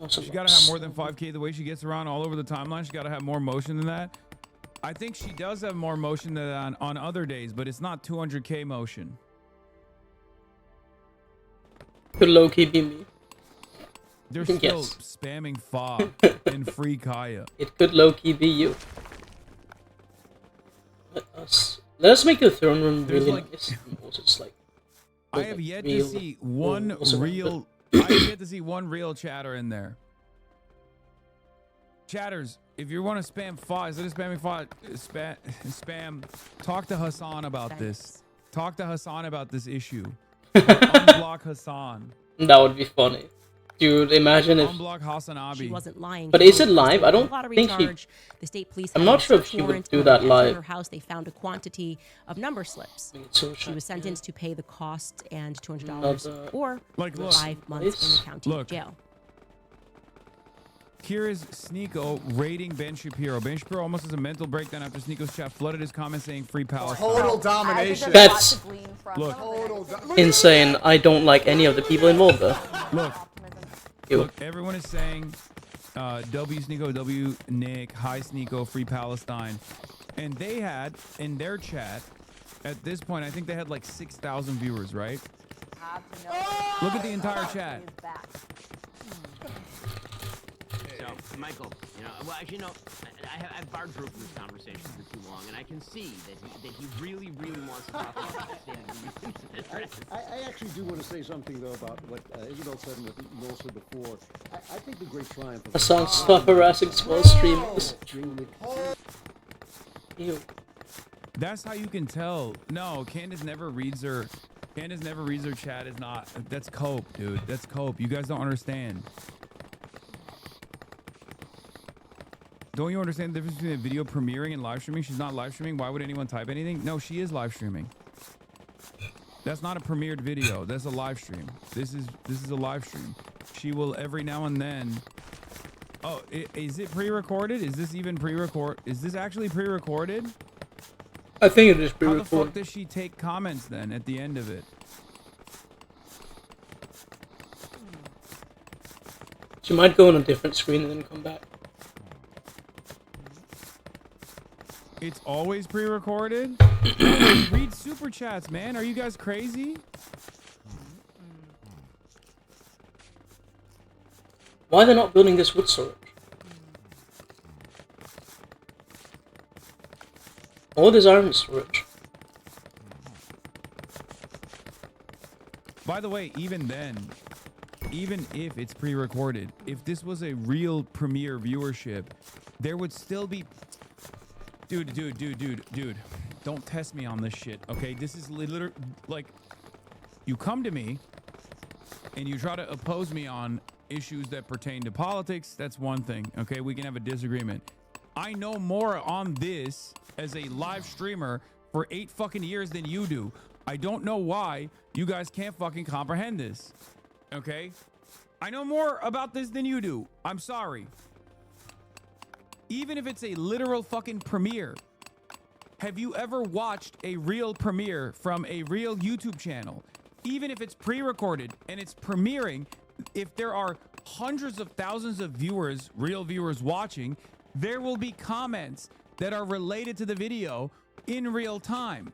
She's got to have more than 5K the way she gets around all over the timeline. She's got to have more motion than that. I think she does have more motion than that on other days, but it's not 200K motion. Could low-key be me. They're still Yes. spamming FA and Free Kaya. It could low-key be you. Let us make the throne room There's really like- nice. And also just like. I have yet to see one real. I have yet to see one real chatter in there. Chatters, if you want to spam FA, instead of spamming FA, spam. Talk to Hassan about this. Talk to Hassan about this issue. Or unblock Hassan. That would be funny. Dude, imagine if. Unblock Hasanabi. She wasn't lying. But She is it was live? I don't lottery think charge. she. The state police I'm had not a sure if search she would warrant. do When that they entered live. her house, they found a quantity of number slips. She was sentenced to pay the cost and $200 or Like, look. 5 months in the county jail. Here is Sneeko rating Ben Shapiro. Ben Shapiro almost has a mental breakdown after Sneeko's chat flooded his comments saying free Palestine. Total domination. That's Look. insane. I don't like any of the people involved there. Look, everyone is saying W Sneeko, W Nick, hi Sneeko, free Palestine. And they had, in their chat, at this point, I think they had like 6,000 viewers, right? Look at the entire chat. So, Michael, well, actually, no, I've barred Drew from this conversation for too long, and I can see that he really, really wants to talk about this. I actually do want to say something, though, about what Isabel said and what Noel said before. I think the great triumph of... Hassan, stop harassing small streamers. Ew. That's how you can tell. No, Candace never reads her chat. Is not. That's cope, dude. That's cope. You guys don't understand. Don't you understand the difference between a video premiering and live streaming? She's not live streaming. Why would anyone type anything? No, she is live streaming. That's not a premiered video. That's a live stream. This is a live stream. She will every now and then. Oh, is it pre-recorded? Is this even pre-record? Is this actually pre-recorded? I think it is pre-recorded. How the fuck does she take comments then at the end of it? She might go on a different screen and then come back. It's always pre-recorded? Read super chats, man. Are you guys crazy? Why are they not building this wood storage? Or this iron storage? By the way, even then, even if it's pre-recorded, if this was a real premiere viewership, there would still be... Dude. Don't test me on this shit, okay? This is literally, like, you come to me and you try to oppose me on issues that pertain to politics. That's one thing, okay? We can have a disagreement. I know more on this as a live streamer for 8 fucking years than you do. I don't know why you guys can't fucking comprehend this, okay? I know more about this than you do. I'm sorry. Even if it's a literal fucking premiere, have you ever watched a real premiere from a real YouTube channel? Even if it's pre-recorded and it's premiering, if there are hundreds of thousands of viewers, real viewers watching, there will be comments that are related to the video in real time.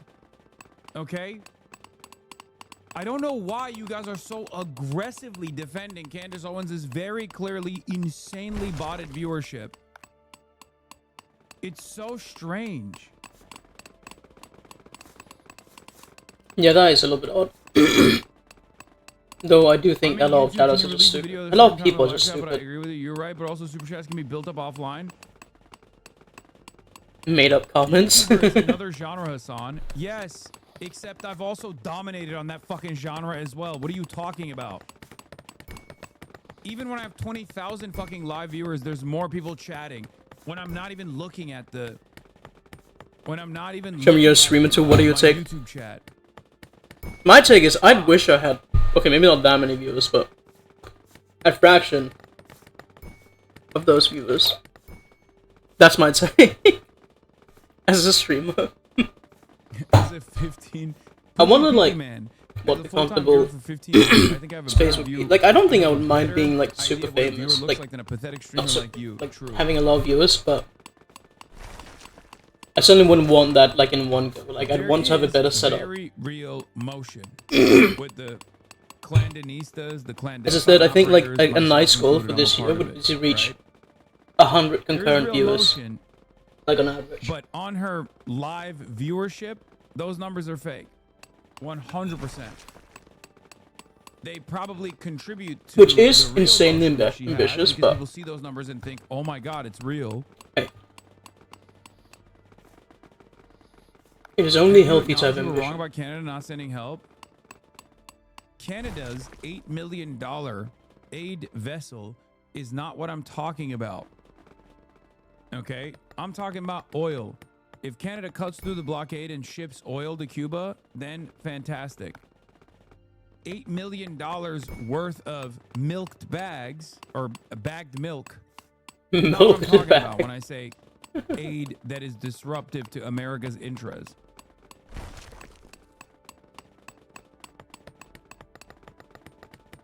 Okay? I don't know why you guys are so aggressively defending Candace Owens' very clearly insanely botted viewership. It's so strange. Yeah, that is a little bit odd. Though I do think a lot of channels are just stupid. A lot of people are just But I stupid. agree with you. You're right, but also super chats can be built up offline. Made up comments. There's another genre, Hassan. Yes, except I've also dominated on that fucking genre as well. What are you talking about? Even when I have 20,000 fucking live viewers, there's more people chatting. When I'm not even looking at the... When I'm not even... Show me your streamer too. What do you take? YouTube chat. My take is I'd wish I had... Okay, maybe not that many viewers, but... a fraction of those viewers. That's my take. As a streamer. As a 15... I wonder, like, man. what the comfortable space would be. Like, I don't think I would mind being, like, super famous. Like, a pathetic streamer like you. True. Having a lot of viewers, but... I certainly wouldn't want that, like, in one go. Like, I'd want to have a better setup. Very real motion. With the clandinistas, the clandestine... As I said, I think, like, a nice goal for this year would be to reach 100 concurrent viewers. Like, on average. But on her live viewership, those numbers are fake. 100%. They probably contribute to... Which is insanely ambitious, but... People see those numbers and think, oh my god, it's real. Hey. It is only healthy to have We're ambition. wrong about Canada not sending help. Canada's $8 million aid vessel is not what I'm talking about. Okay? I'm talking about oil. If Canada cuts through the blockade and ships oil to Cuba, then fantastic. $8 million worth of milked bags, or bagged milk. Not what I'm talking about when I say aid that is disruptive to America's interests.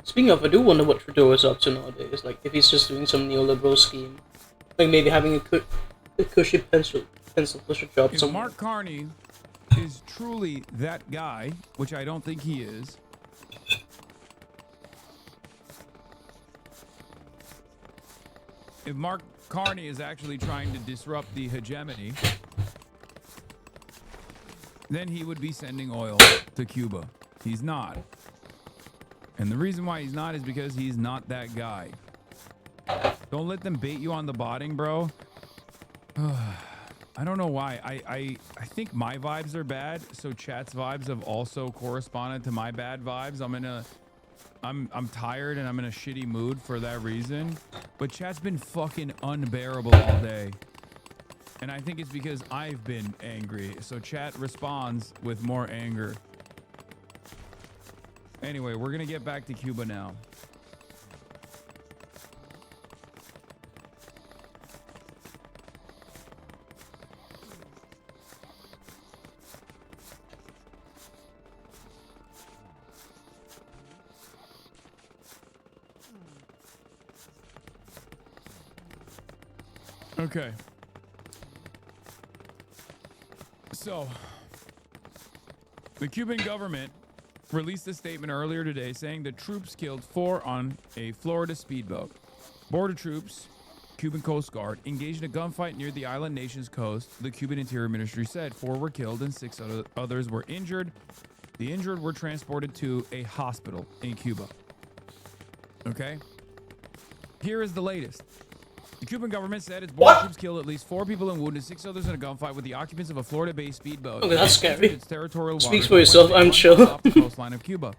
Speaking of, I do wonder what Trudeau is up to nowadays. Like, if he's just doing some neoliberal scheme, like maybe having a cushy pencil pusher job If somewhere. Mark Carney is truly that guy, which I don't think he is, if Mark Carney is actually trying to disrupt the hegemony, then he would be sending oil to Cuba. He's not. And the reason why he's not is because he's not that guy. Don't let them bait you on the botting, bro. I don't know why. I think my vibes are bad, so chat's vibes have also corresponded to my bad vibes. I'm tired and I'm in a shitty mood for that reason. But chat's been fucking unbearable all day. And I think it's because I've been angry. So chat responds with more anger. Anyway, we're gonna get back to Cuba now. Okay. So, the Cuban government released a statement earlier today saying the troops killed 4 on a Florida speedboat. Border troops, Cuban Coast Guard, engaged in a gunfight near the island nation's coast. The Cuban Interior Ministry said 4 were killed and 6 others were injured. The injured were transported to a hospital in Cuba. Okay? Here is the latest. The Cuban government said its border troops killed at least 4 people and wounded 6 others in a gunfight with the occupants of a Florida-based speedboat. Okay, that's scary. Its territorial Speaks waters for yourself, I'm sure. off the coastline of Cuba.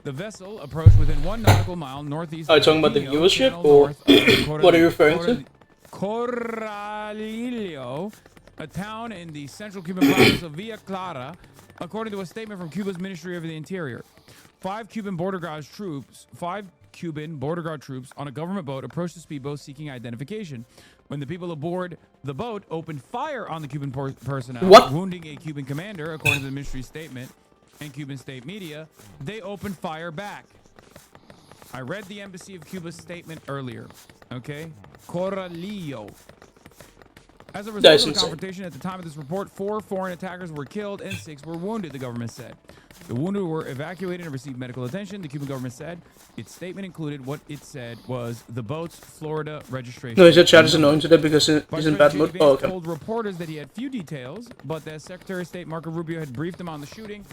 The vessel approached within 1 nautical mile northeast. Are you talking about the viewership, or what are you referring to? Corralillo, a town in the central Cuban province of Villa Clara, according to a statement from Cuba's Ministry of the Interior. 5 Cuban border guard troops on a government boat approached the speedboat seeking identification. When the people aboard the boat opened fire on the Cuban personnel, wounding a Cuban commander, according to the ministry's statement and Cuban state media, they opened fire back. I read the Embassy of Cuba's statement earlier. Okay? Corralillo. As a result of the confrontation at the time of this report, 4 foreign attackers were killed and 6 were wounded, the government said. The wounded were evacuated and received medical attention. The Cuban government said its statement included what it said was the boat's Florida registration. No, he said chat is annoying today because he's in bad mood. Oh, okay. Told reporters that he had few details, but that Secretary of State Marco Rubio had briefed him on the shooting.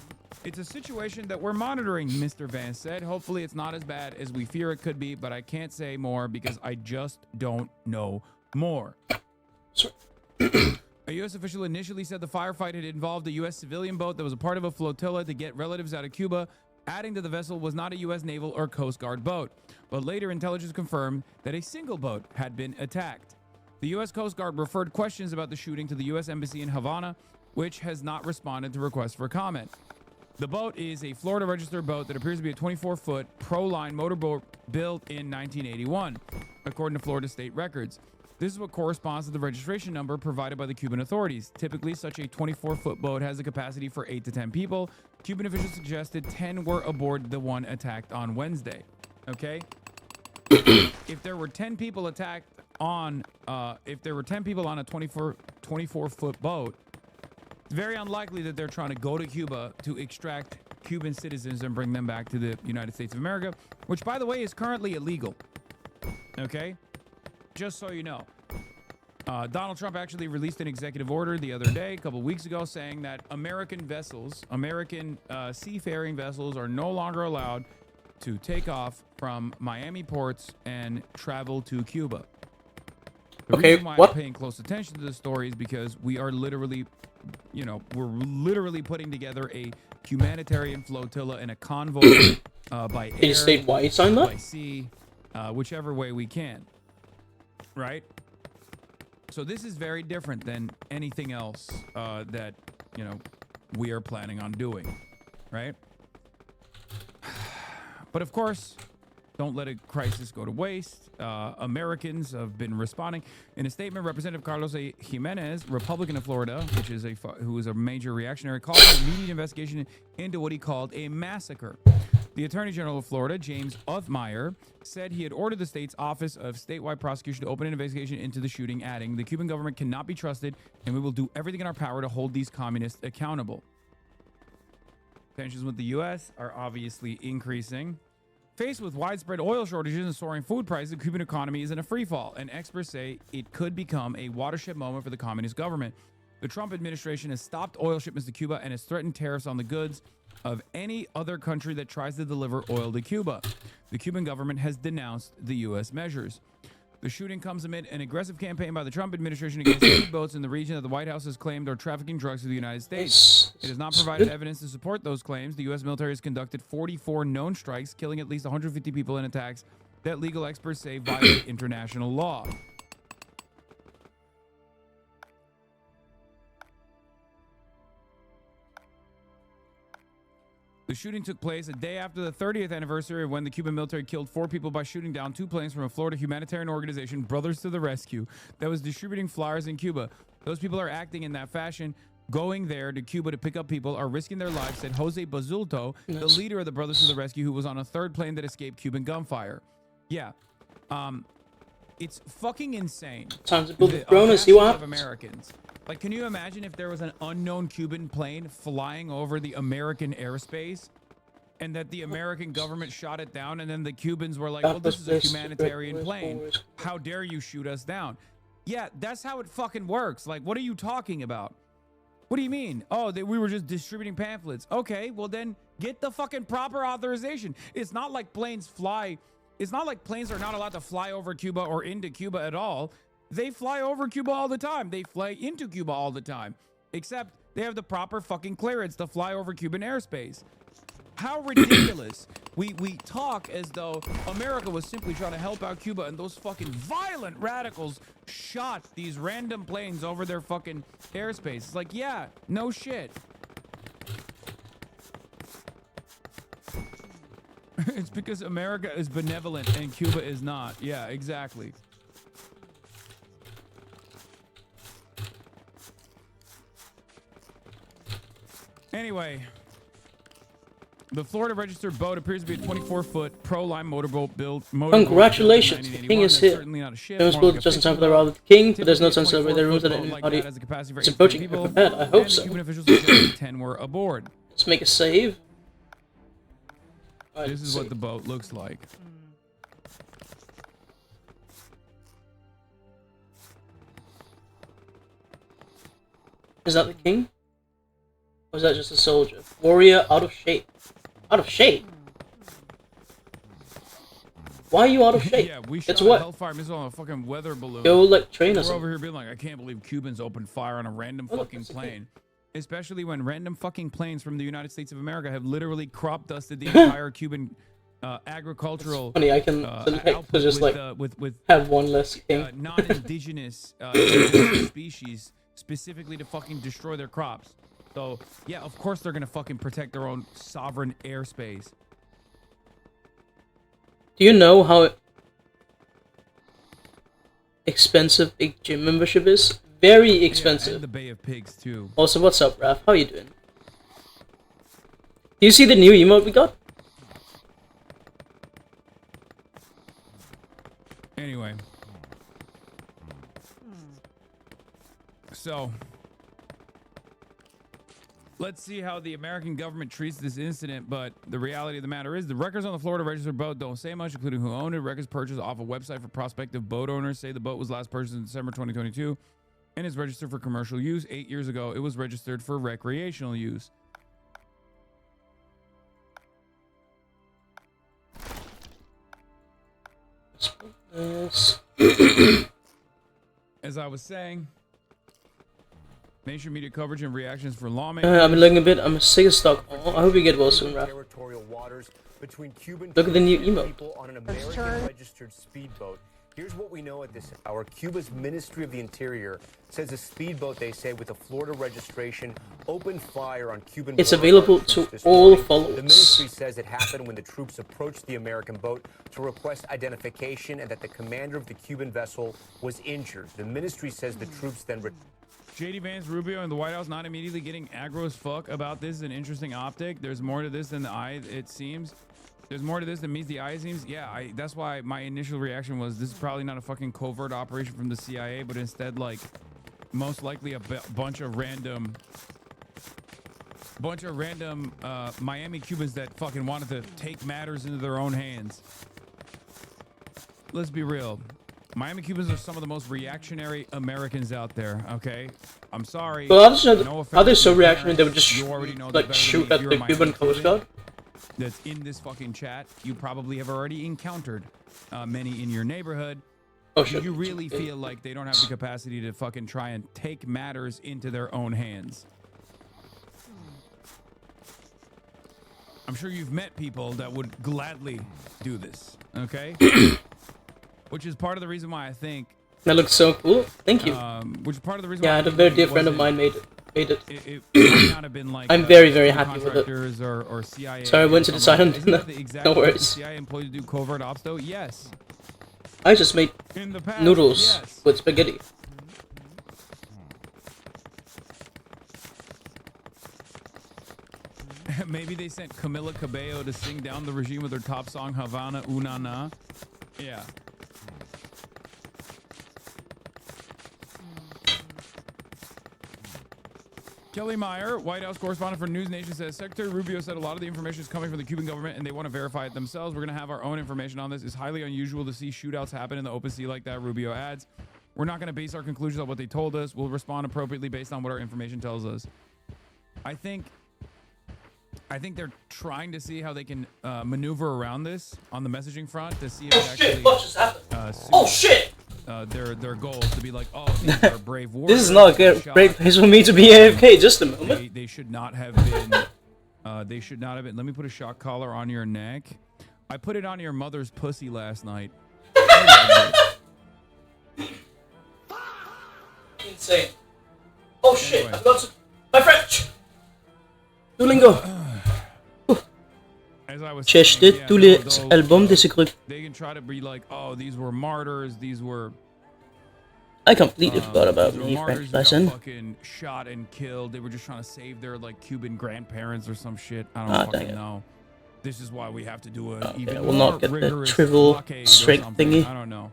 It's a situation that we're monitoring, Mr. Vance said. Hopefully it's not as bad as we fear it could be, but I can't say more because I just don't know more. A U.S. official initially said the firefight had involved a U.S. civilian boat that was a part of a flotilla to get relatives out of Cuba, adding that the vessel was not a U.S. Naval or Coast Guard boat. But later, intelligence confirmed that a single boat had been attacked. The U.S. Coast Guard referred questions about the shooting to the U.S. Embassy in Havana, which has not responded to requests for comment. The boat is a Florida-registered boat that appears to be a 24-foot Proline motorboat built in 1981, according to Florida state records. This is what corresponds to the registration number provided by the Cuban authorities. Typically, such a 24-foot boat has a capacity for 8 to 10 people. Cuban officials suggested 10 were aboard the one attacked on Wednesday. Okay? If there were 10 people attacked on, if there were 10 people on a 24-foot boat, it's very unlikely that they're trying to go to Cuba to extract Cuban citizens and bring them back to the United States of America, which, by the way, is currently illegal. Okay? Just so you know. Donald Trump actually released an executive order the other day, a couple weeks ago, saying that American vessels, seafaring vessels are no longer allowed to take off from Miami ports and travel to Cuba. The reason why I'm paying close attention to this story is because we are literally, we're literally putting together a humanitarian flotilla and a convoy by air, state why you signed that? by sea, whichever way we can, right? So this is very different than anything else that, you know, we are planning on doing, right? But of course, don't let a crisis go to waste. Americans have been responding. In a statement, Representative Carlos A. Jimenez, Republican of Florida, who is a major reactionary, called for an immediate investigation into what he called a massacre. The Attorney General of Florida, James Othmeyer, said he had ordered the state's Office of Statewide Prosecution to open an investigation into the shooting, adding, "The Cuban government cannot be trusted, and we will do everything in our power to hold these communists accountable." Tensions with the U.S. are obviously increasing. Faced with widespread oil shortages and soaring food prices, the Cuban economy is in a freefall, and experts say it could become a watershed moment for the communist government. The Trump administration has stopped oil shipments to Cuba and has threatened tariffs on the goods of any other country that tries to deliver oil to Cuba. The Cuban government has denounced the U.S. measures. The shooting comes amid an aggressive campaign by the Trump administration against speedboats in the region that the White House has claimed are trafficking drugs to the United States. It has not provided evidence to support those claims. The U.S. military has conducted 44 known strikes, killing at least 150 people in attacks that legal experts say violate international law. The shooting took place a day after the 30th anniversary of when the Cuban military killed 4 people by shooting down 2 planes from a Florida humanitarian organization, Brothers to the Rescue, that was distributing flyers in Cuba. Those people are acting in that fashion, going there to Cuba to pick up people, are risking their lives, said Jose Basulto, the leader of the Brothers to the Rescue, who was on a 3rd plane that escaped Cuban gunfire. Yeah. It's fucking insane. Time to build the drone and see what happens. Americans. Like, can you imagine if there was an unknown Cuban plane flying over the American airspace and that the American government shot it down and then the Cubans were like, well, this is a humanitarian plane. How dare you shoot us down? Yeah, that's how it fucking works. Like, what are you talking about? What do you mean? Oh, we were just distributing pamphlets. Okay, well then get the fucking proper authorization. It's not like planes fly. It's not like planes are not allowed to fly over Cuba or into Cuba at all. They fly over Cuba all the time. They fly into Cuba all the time. Except they have the proper fucking clearance to fly over Cuban airspace. How ridiculous. We talk as though America was simply trying to help out Cuba and those fucking violent radicals shot these random planes over their fucking airspace. It's like, yeah, no shit. It's because America is benevolent and Cuba is not. Yeah, exactly. Anyway, the Florida registered boat appears to be a 24-foot pro-line motorboat built. Congratulations, the king is here. Jones built just in time for the arrival of the king, but there's no time to celebrate their rooms that anybody is approaching. Be prepared. I hope so. 10 were aboard. Let's make a save. This is what the boat looks like. Is that the king? Or is that just a soldier? Warrior out of shape. Out of shape? Why are you out of shape? Yeah, we shot a what? Hellfire missile on a fucking weather balloon. Go like train us. We're over here being like, I can't believe Cubans opened fire on a random fucking plane. Especially when random fucking planes from the United States of America have literally crop dusted the entire Cuban agricultural. It's funny, I can just with have one less king. Non-indigenous species specifically to fucking destroy their crops. So yeah, of course they're gonna fucking protect their own sovereign airspace. Do you know how expensive a gym membership is? Very expensive. Yeah, and the Bay of Pigs too. Also, what's up, Raph? How you doing? Do you see the new emote we got? Anyway. So, let's see how the American government treats this incident, but the reality of the matter is the records on the Florida registered boat don't say much, including who owned it. Records purchased off a website for prospective boat owners say the boat was last purchased in December 2022 and is registered for commercial use. 8 years ago, it was registered for recreational use. Yes. As I was saying, Nation media coverage and reactions for I've lawmakers. been looking a bit. I'm sick of stock. Oh, I hope you get well soon, Raph. Look at the new emote. On an American-registered speedboat. Here's what we know at this hour. Cuba's Ministry of the Interior says a speedboat, they say, with a Florida registration, opened fire on Cuban. It's available to all followers. The ministry says it happened when the troops approached the American boat to request identification and that the commander of the Cuban vessel was injured. The ministry says the troops then... JD Vance, Rubio, and the White House not immediately getting aggro as fuck about this is an interesting optic. There's more to this than the eye, it seems. There's more to this than meets the eye, it seems. Yeah, that's why my initial reaction was this is probably not a fucking covert operation from the CIA, but instead, like, most likely a bunch of random Miami Cubans that fucking wanted to take matters into their own hands. Let's be real. Miami Cubans are some of the most reactionary Americans out there, okay? I'm sorry. Well, are they so reactionary they would just like shoot at the Cuban Coast Guard? That's in this fucking chat. You probably have already encountered many in your neighborhood. Oh, shit. You really feel like they don't have the capacity to fucking try and take matters into their own hands. I'm sure you've met people that would gladly do this, okay? Which is part of the reason why I think that looks so cool. Thank you. Which is part of the reason. Yeah, why I had a very dear friend of mine made it. It might not have been like I'm very, very happy with it. Or CIA. Sorry, I went to the silent. No worries. CIA employed to do covert ops, though. Yes. I just made noodles with spaghetti. Maybe they sent Camila Cabello to sing down the regime with her top song Havana Una Na. Yeah. Kelly Meyer, White House correspondent for News Nation, says Secretary Rubio said a lot of the information is coming from the Cuban government and they want to verify it themselves. We're going to have our own information on this. It's highly unusual to see shootouts happen in the open sea like that, Rubio adds. We're not going to base our conclusions on what they told us. We'll respond appropriately based on what our information tells us. I think they're trying to see how they can maneuver around this on the messaging front to see if it actually what just happened? Their goals to be like, oh, these are brave warriors. This is not a great place for me to be AFK. Just a moment. They should not have been. They should not have been. Let me put a shock collar on your neck. I put it on your mother's pussy last night. Insane. Oh shit! Anyway. I've got to... my French. Duolingo. J'ai acheté tous les albums de ce groupe. They can try to be like, oh, these were martyrs. These were. I completely forgot about me, French lesson. Fucking shot and killed. They were just trying to save their like Cuban grandparents or some shit. I don't fucking know. This is why we have to do a even we'll more not get rigorous the trivial blockade straight or something. thingy. I don't know.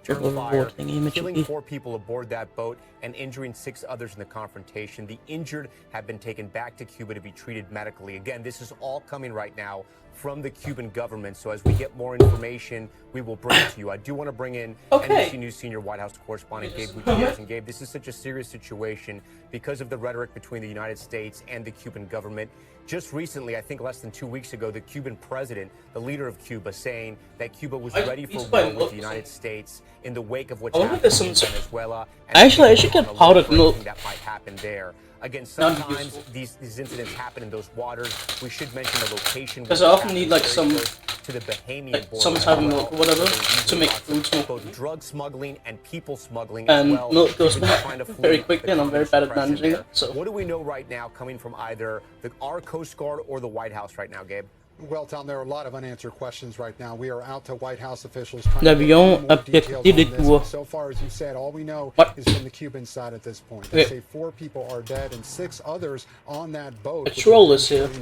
Killing 4 people aboard that boat and injuring 6 others in the confrontation. The injured have been taken back to Cuba to be treated medically. Again, this is all coming right now from the Cuban government. So as we get more information, we will bring it to you. I do want to bring in NBC News senior White House correspondent Gabe Gutierrez. And Gabe, this is such a serious situation because of the rhetoric between the United States and the Cuban government. Just recently, I think less than 2 weeks ago, the Cuban president, the leader of Cuba, saying that Cuba was ready for war with the United States in the wake of what's happening in Venezuela. I should get powdered milk. That might happen there. Again, sometimes these incidents happen in those waters. We should mention the location. Because I often need like some to the Bahamian border, some type of milk or whatever to make food smoke. Both drug smuggling and people smuggling and as well. Milk goes bad very quickly, and I'm very bad at managing it. So what do we know right now coming from either our Coast Guard or the White House right now, Gabe? Well, Tom, there are a lot of unanswered questions right now. We are out to White House officials. L'avion a perdu des tours. So far, as you said, all we know is from the Cuban side at this point. They say 4 people are dead and 6 others on that boat in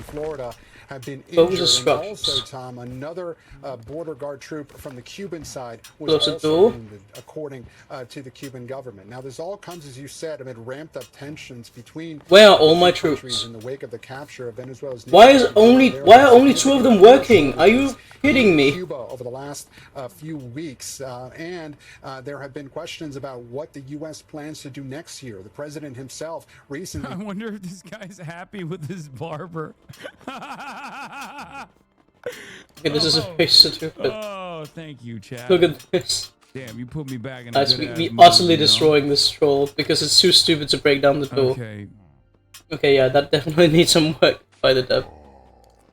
Florida have been injured. And also, Tom, another border guard troop from the Cuban side was also wounded, according to the Cuban government. Now, this all comes, as you said, amid ramped up tensions between where are all my troops in the wake of the capture of Venezuela's. Why are only 2 of them working? Are you kidding me? Cuba over the last few weeks, and there have been questions about what the U.S. plans to do next year. The president himself recently. I wonder if this guy's happy with his barber. Okay, this is a very stupid. Oh, thank you, Chad. Look at this. Damn, you put me back in a That's good me ass utterly mood, destroying this troll because it's too stupid to break down the door. Okay. Okay, yeah, that definitely needs some work by the dev.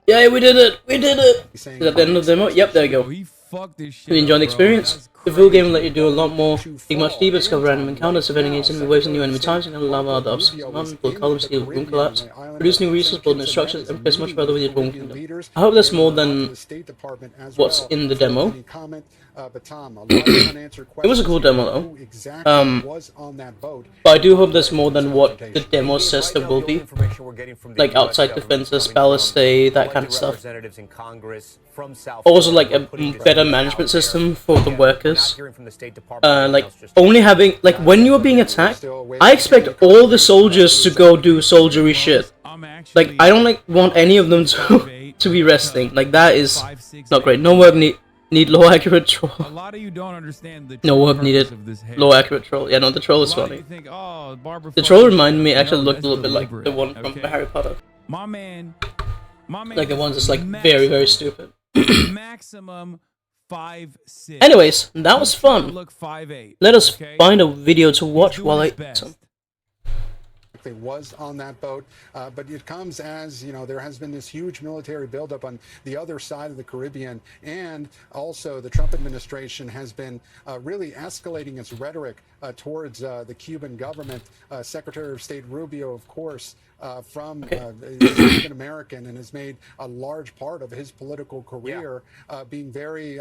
Yeah, we did it! We did it! Is that the end of the demo? Yep, there you go. He fucked this shit If you enjoyed up, the bro. experience, the full game will let you do a lot more, dig much deeper, discover random encounters, evading against enemy waves and new enemy types, and allow other obstacles to mountain, build columns, heal room collapse, produce new resources, build new structures, and place much further with your Dwarven Kingdom. I hope there's more than what's in the demo. It was a cool demo though. But I do hope there's more than what the demo says there will be. Like outside defenses, ballistae, that kind of stuff. Also like a better management system for the workers. Like only having, like when you are being attacked, I expect all the soldiers to go do soldiery shit. Like I don't like want any of them to be resting. Like that is not great. No work need low accurate troll. A lot of you don't understand the no work needed. Low accurate troll. Yeah, no, the troll is funny. The troll reminded me, actually looked a little bit like the one from Harry Potter. My man. Like the ones that's like very, very stupid. Maximum 5'6". Anyways, that was fun. Look 5'8". Let us find a video to watch while I eat some. Was on that boat, but it comes as, you know, there has been this huge military buildup on the other side of the Caribbean, and also the Trump administration has been really escalating its rhetoric towards the Cuban government. Secretary of State Rubio, of course, from Cuban American, and has made a large part of his political career being very,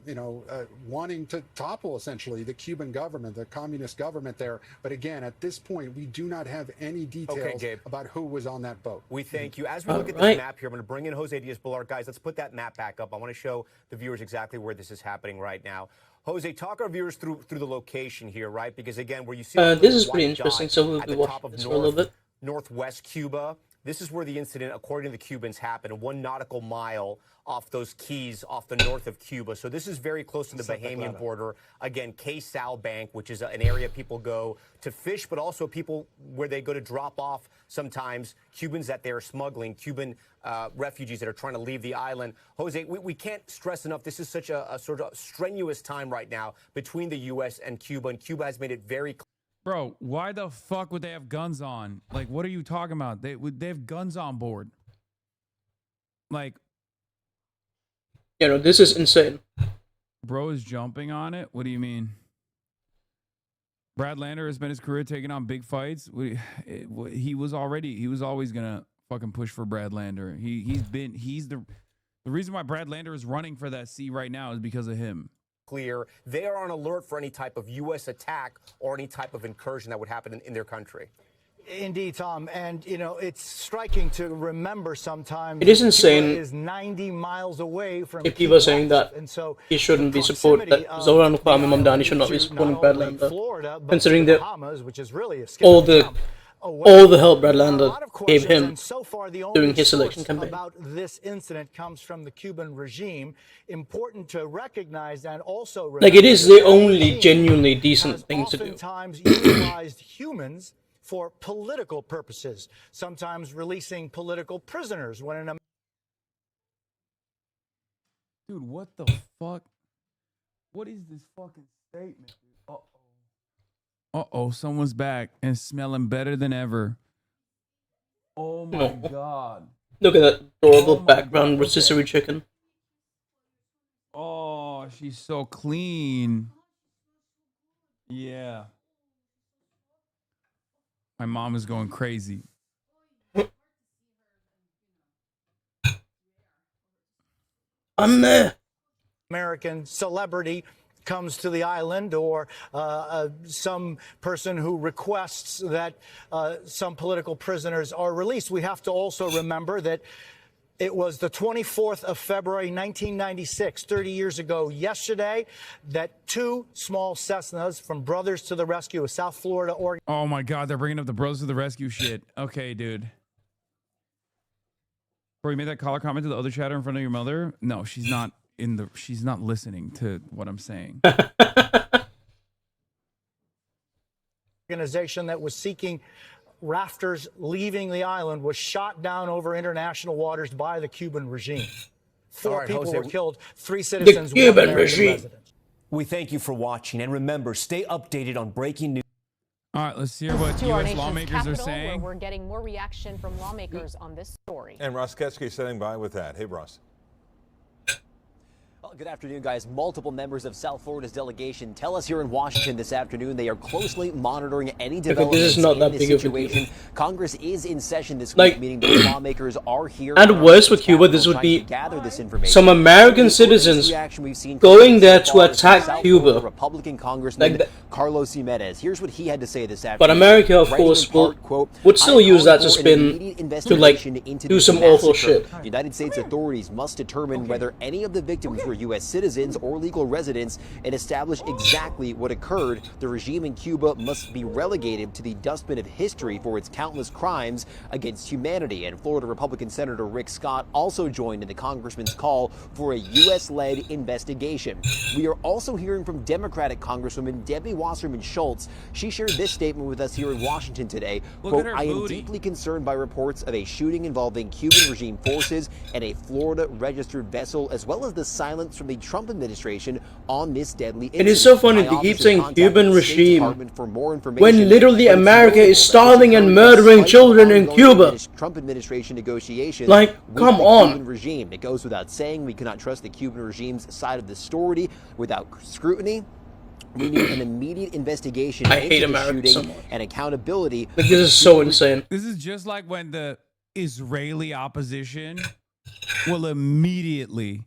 you know, wanting to topple essentially the Cuban government, the communist government there. But again, at this point, we do not have any details about who was on that boat. We thank you. As we look at this map here, I'm going to bring in Jose Diaz-Balart. Guys, let's put that map back up. I want to show the viewers exactly where this is happening right now. Jose, talk our viewers through the location here, right? Because again, where you see this is pretty interesting, so we'll be watching this for a little bit. Northwest Cuba. This is where the incident, according to the Cubans, happened, 1 nautical mile off those keys off the north of Cuba. So this is very close to the Bahamian border. Again, Sal Bank, which is an area people go to fish, but also people where they go to drop off sometimes Cubans that they're smuggling, Cuban refugees that are trying to leave the island. Jose, we can't stress enough, this is such a sort of strenuous time right now between the U.S. and Cuba has made it very clear. Bro, why the fuck would they have guns on? Like, what are you talking about? They have guns on board. Like, you know, this is insane. Bro is jumping on it? What do you mean? Brad Lander has spent his career taking on big fights. He was always gonna fucking push for Brad Lander. He's the reason why Brad Lander is running for that seat right now is because of him. Clear. They are on alert for any type of U.S. attack or any type of incursion that would happen in their country. Indeed, Tom, and you know it's striking to remember sometimes. It is insane. Cuba is 90 miles away from. If people are saying that he shouldn't be supported, that Zoran Kwame Mamdani should not be supporting Brad Lander, considering that all the help Brad Lander gave him during his election campaign. About this incident comes from the Cuban regime. Important to recognize and also like it is the only genuinely decent thing to do. Oftentimes utilized humans for political purposes, sometimes releasing political prisoners when an. Dude, what the fuck? What is this fucking statement? Uh-oh, someone's back and smelling better than ever. Oh my god. Look at that adorable background rotisserie chicken. Oh, she's so clean. Yeah. My mom is going crazy. I'm there. American celebrity comes to the island, or some person who requests that some political prisoners are released. We have to also remember that it was the 24th of February, 1996, 30 years ago yesterday, that 2 small Cessnas from Brothers to the Rescue, a South Florida organization. Oh my God, they're bringing up the Brothers to the Rescue shit. Okay, dude. Bro, you made that caller comment to the other chatter in front of your mother? No, she's not she's not listening to what I'm saying. Organization that was seeking rafters leaving the island was shot down over international waters by the Cuban regime. 4 people were killed, 3 citizens, the Cuban 1 regime. Resident. We thank you for watching, and remember, stay updated on breaking news. All right, let's hear what U.S. lawmakers are saying. We're getting more reaction from lawmakers on this story. And Ross Ketchke standing by with that. Hey, Ross. Well, good afternoon, guys. Multiple members of South Florida's delegation tell us here in Washington this afternoon they are closely monitoring any developments in this situation. Congress is in session this week, meaning those lawmakers are here. And worse for Cuba, this would be some American citizens going there to attack Cuba. Republican Congressman Carlos Jimenez. Here's what he had to say this afternoon. But America, of course, would still use that to spin to like do some awful shit. United States authorities must determine whether any of the victims were U.S. citizens or legal residents and establish exactly what occurred. The regime in Cuba must be relegated to the dustbin of history for its countless crimes against humanity. And Florida Republican Senator Rick Scott also joined in the congressman's call for a U.S.-led investigation. We are also hearing from Democratic Congresswoman Debbie Wasserman Schultz. She shared this statement with us here in Washington today. Quote, I am deeply concerned by reports of a shooting involving Cuban regime forces and a Florida registered vessel, as well as the silence from the Trump administration on this deadly incident. It is so funny to keep saying Cuban regime when literally America is starving and murdering children in Cuba. Trump administration negotiations like, come on. Cuban regime. It goes without saying we cannot trust the Cuban regime's side of the story without scrutiny. We need an immediate investigation into the shooting and accountability. Like, this is so insane. This is just like when the Israeli opposition will immediately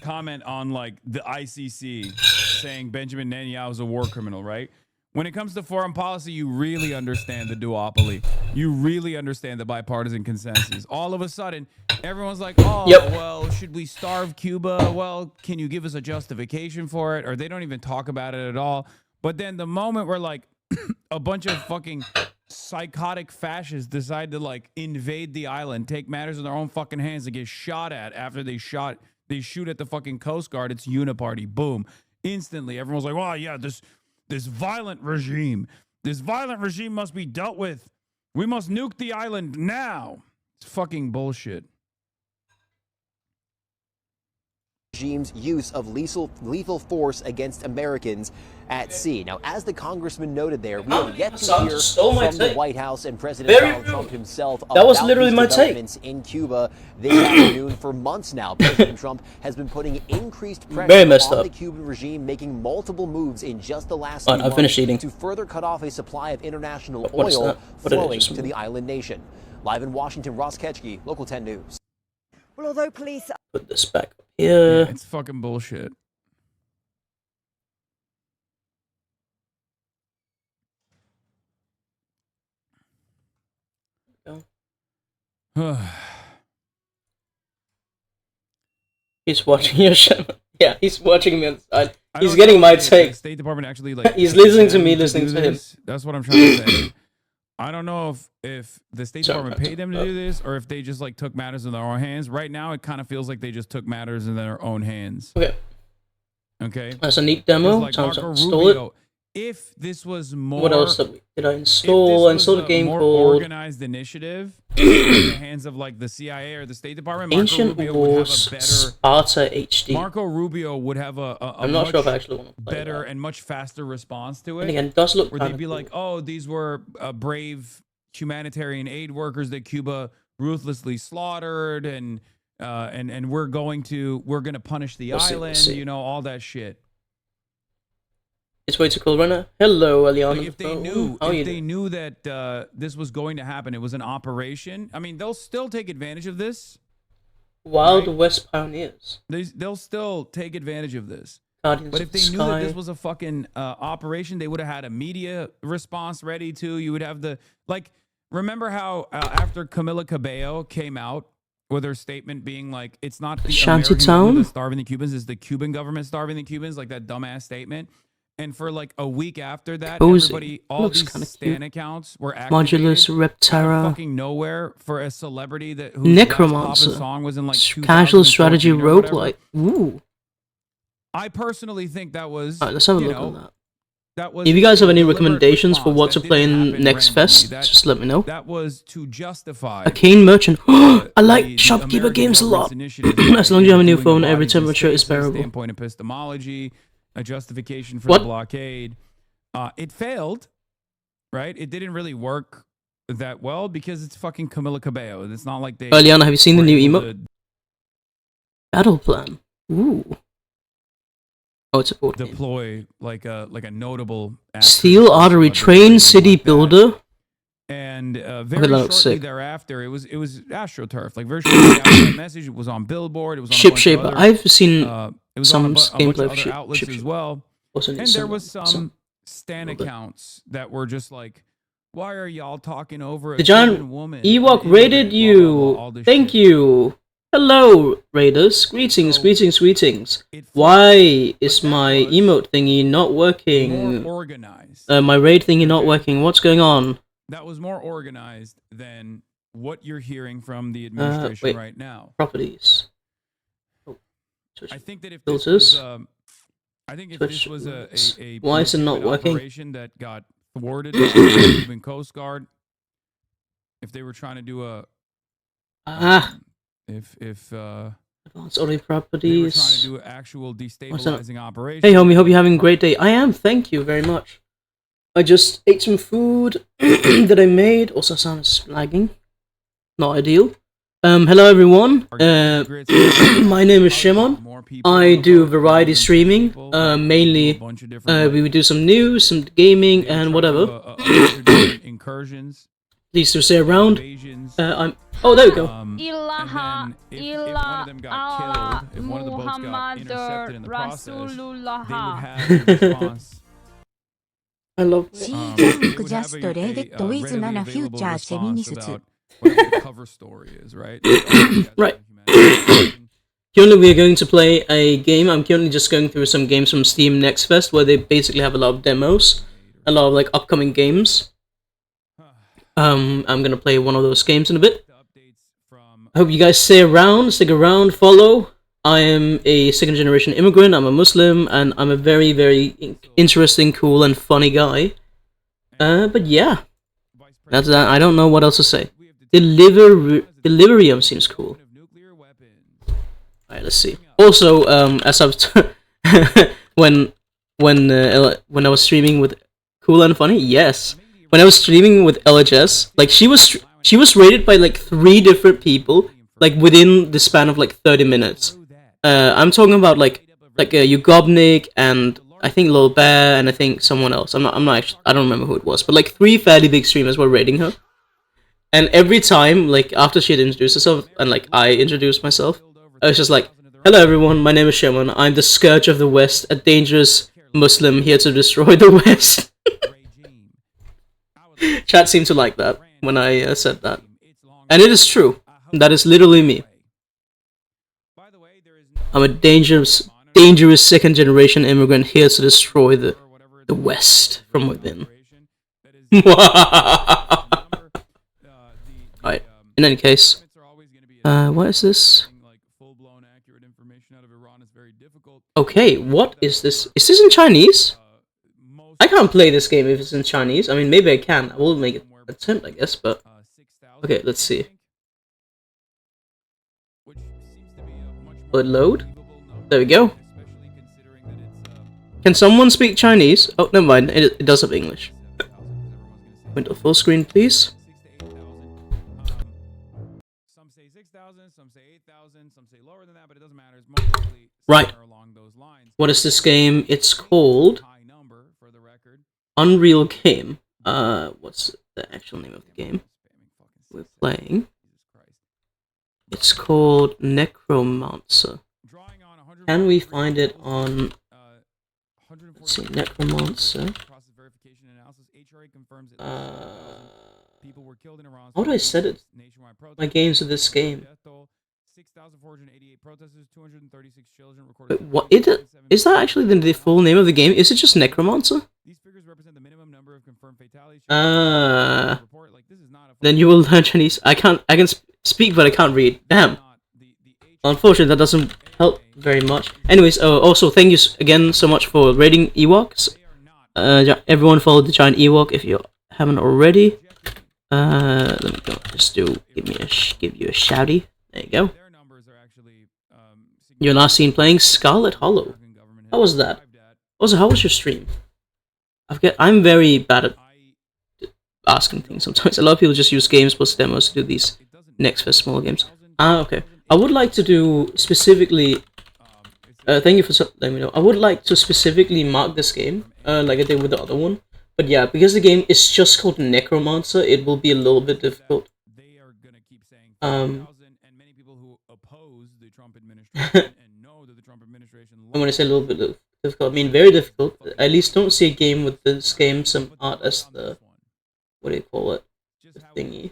comment on like the ICC saying Benjamin Netanyahu is a war criminal, right? When it comes to foreign policy, you really understand the duopoly. You really understand the bipartisan consensus. All of a sudden, everyone's like, oh, well, should we starve Cuba? Well, can you give us a justification for it? Or they don't even talk about it at all. But then the moment where like a bunch of fucking psychotic fascists decide to like invade the island, take matters in their own fucking hands and get shot at after they shoot at the fucking Coast Guard, it's uniparty. Boom. Instantly, everyone's like, oh, yeah, this violent regime. This violent regime must be dealt with. We must nuke the island now. It's fucking bullshit. Regime's use of lethal force against Americans at sea. Now, as the congressman noted there, we have yet to hear from the White House and President Donald Trump himself that was literally my take in Cuba this afternoon. For months now, President Trump has been putting increased pressure on the Cuban regime, making multiple moves in just the last few months to further cut off a supply of international oil flowing to the island nation. Live in Washington, Ross Ketchke, Local 10 News. Well, although police put this back up here. It's fucking bullshit. He's watching your show. Yeah, he's watching me on the side. He's getting my take. The State Department actually like he's listening to me, listening to him. That's what I'm trying to say. I don't know if the State Department paid them to do this or if they just like took matters in their own hands. Right now, it kind of feels like they just took matters in their own hands. Okay. That's a neat demo. Like Time to install it. If this was more, what else did I install? I installed a game more called organized initiative in the hands of like the CIA or the State Department. Ancient Wars Sparta HD. Marco Rubio would have a I'm not sure if I actually want to play better that. and much faster response to it. And again, it does look where they'd be cool. Like, oh, these were brave humanitarian aid workers that Cuba ruthlessly slaughtered, and we're gonna punish the island. You know, all that shit. It's way too cool right now. Hello, Eliana. Like if they knew that this was going to happen, it was an operation. I mean, they'll still take advantage of this. Wild West Pioneers. They'll still take advantage of this. Guardians but if they of the knew that Sky. this was a fucking operation, they would have had a media response ready to. You would have remember how after Camila Cabello came out with her statement being like, it's not the American government that's starving the Cubans, it's the Cuban government starving the Cubans, like that dumbass statement. And for like a week after that, everybody, all these Stan accounts were activated Modulus Reptera. fucking nowhere for a celebrity that whose Necromancer. last song was in like Casual strategy 2014 or whatever. roguelike. Ooh. I personally think that was, Alright, let's have a look at that. If you guys have any recommendations for what to play in next fest, just let me know. That was to justify a Kane merchant. I like shopkeeper games a lot. As long as you have a new phone, every temperature is bearable. Standpoint epistemology, a justification for the blockade. It failed, right? It didn't really work that well because it's fucking Camila Cabello. It's not like they. Liana, have you seen the new emote? Battle plan. Ooh. Oh, it's a board deploy like a notable Steel Artery Train City Builder. And very shortly thereafter, it was AstroTurf. Like very shortly after that message, it was on Billboard. It was on Ship Shaper. Other, I've seen it was some on gameplay of other outlets Ship as well. And there was some stan accounts that were just like, "Why are y'all talking over a giant woman?" Ewok raided you. Thank you. Hello, raiders. Greetings, greetings, greetings. Why is my emote thingy not working? More organized. My raid thingy not working. What's going on? That was more organized than what you're hearing from the administration right now. Properties. Oh, I think that if filters. This was, I think if this was a why is it not working? Operation that got thwarted by the Cuban Coast Guard, if they were trying to do a if advanced audio properties. They were trying to do an actual destabilizing operation. Hey homie, hope you're having a great day. I am, thank you very much. I just ate some food that I made. Also sounds lagging. Not ideal. Hello everyone. My name is Shimon. I do variety streaming. Mainly we would do some news, some gaming and whatever. Incursions. Please do stay around. Oh, there we go. Ilaha illa Allah Muhammadur Rasulullah. I love Think just read with Nana Future Feminist. The cover story is, right? Right. Currently we are going to play a game. I'm currently just going through some games from Steam Next Fest where they basically have a lot of demos, a lot of like upcoming games. I'm gonna play one of those games in a bit. I hope you guys stick around, follow. I am a second generation immigrant, I'm a Muslim, and I'm a very, very interesting, cool, and funny guy. But yeah. That's that. I don't know what else to say. Delirium seems cool. Alright, let's see. Also, as I've when I was streaming with Cool and Funny, yes. When I was streaming with LHS, like she was rated by like 3 different people, like within the span of like 30 minutes. I'm talking about like Ugobnik and I think Lil Bear and I think someone else. I'm not actually, I don't remember who it was, but like 3 fairly big streamers were rating her. And every time, like after she had introduced herself and like I introduced myself, I was just like, "Hello everyone, my name is Shimon. I'm the scourge of the West, a dangerous Muslim here to destroy the West." Chat seemed to like that when I said that. And it is true. That is literally me. I'm a dangerous second generation immigrant here to destroy the West from within. Alright, in any case. What is this? Okay, what is this? Is this in Chinese? I can't play this game if it's in Chinese. I mean, maybe I can. I will make an attempt, I guess, but... Okay, let's see. Will it load? There we go. Can someone speak Chinese? Oh, never mind. It does have English. Window full screen, please. Some say 6,000, some say 8,000, some say lower than that, but it doesn't matter. It's mostly right. What is this game? It's called Unreal Game. What's the actual name of the game we're playing? It's called Necromancer. Can we find it on... Let's see, Necromancer. How do I set it? My games of this game. Wait, what is that actually the full name of the game? Is it just Necromancer? Then you will learn Chinese. I can speak, but I can't read. Damn. Unfortunately, that doesn't help very much. Anyways, also thank you again so much for rating Ewoks. Everyone follow the giant Ewok if you haven't already. Let me go. Just give you a shouty. There you go. You're last seen playing Scarlet Hollow. How was that? Also, how was your stream? I'm very bad at asking things sometimes. A lot of people just use games plus demos to do these next for small games. Okay. I would like to do specifically. Thank you for letting me know. I would like to specifically mark this game, like I did with the other one. But yeah, because the game is just called Necromancer, it will be a little bit difficult. And when I say a little bit difficult, I mean very difficult. I at least don't see a game with this game some art as the, what do you call it? The thingy.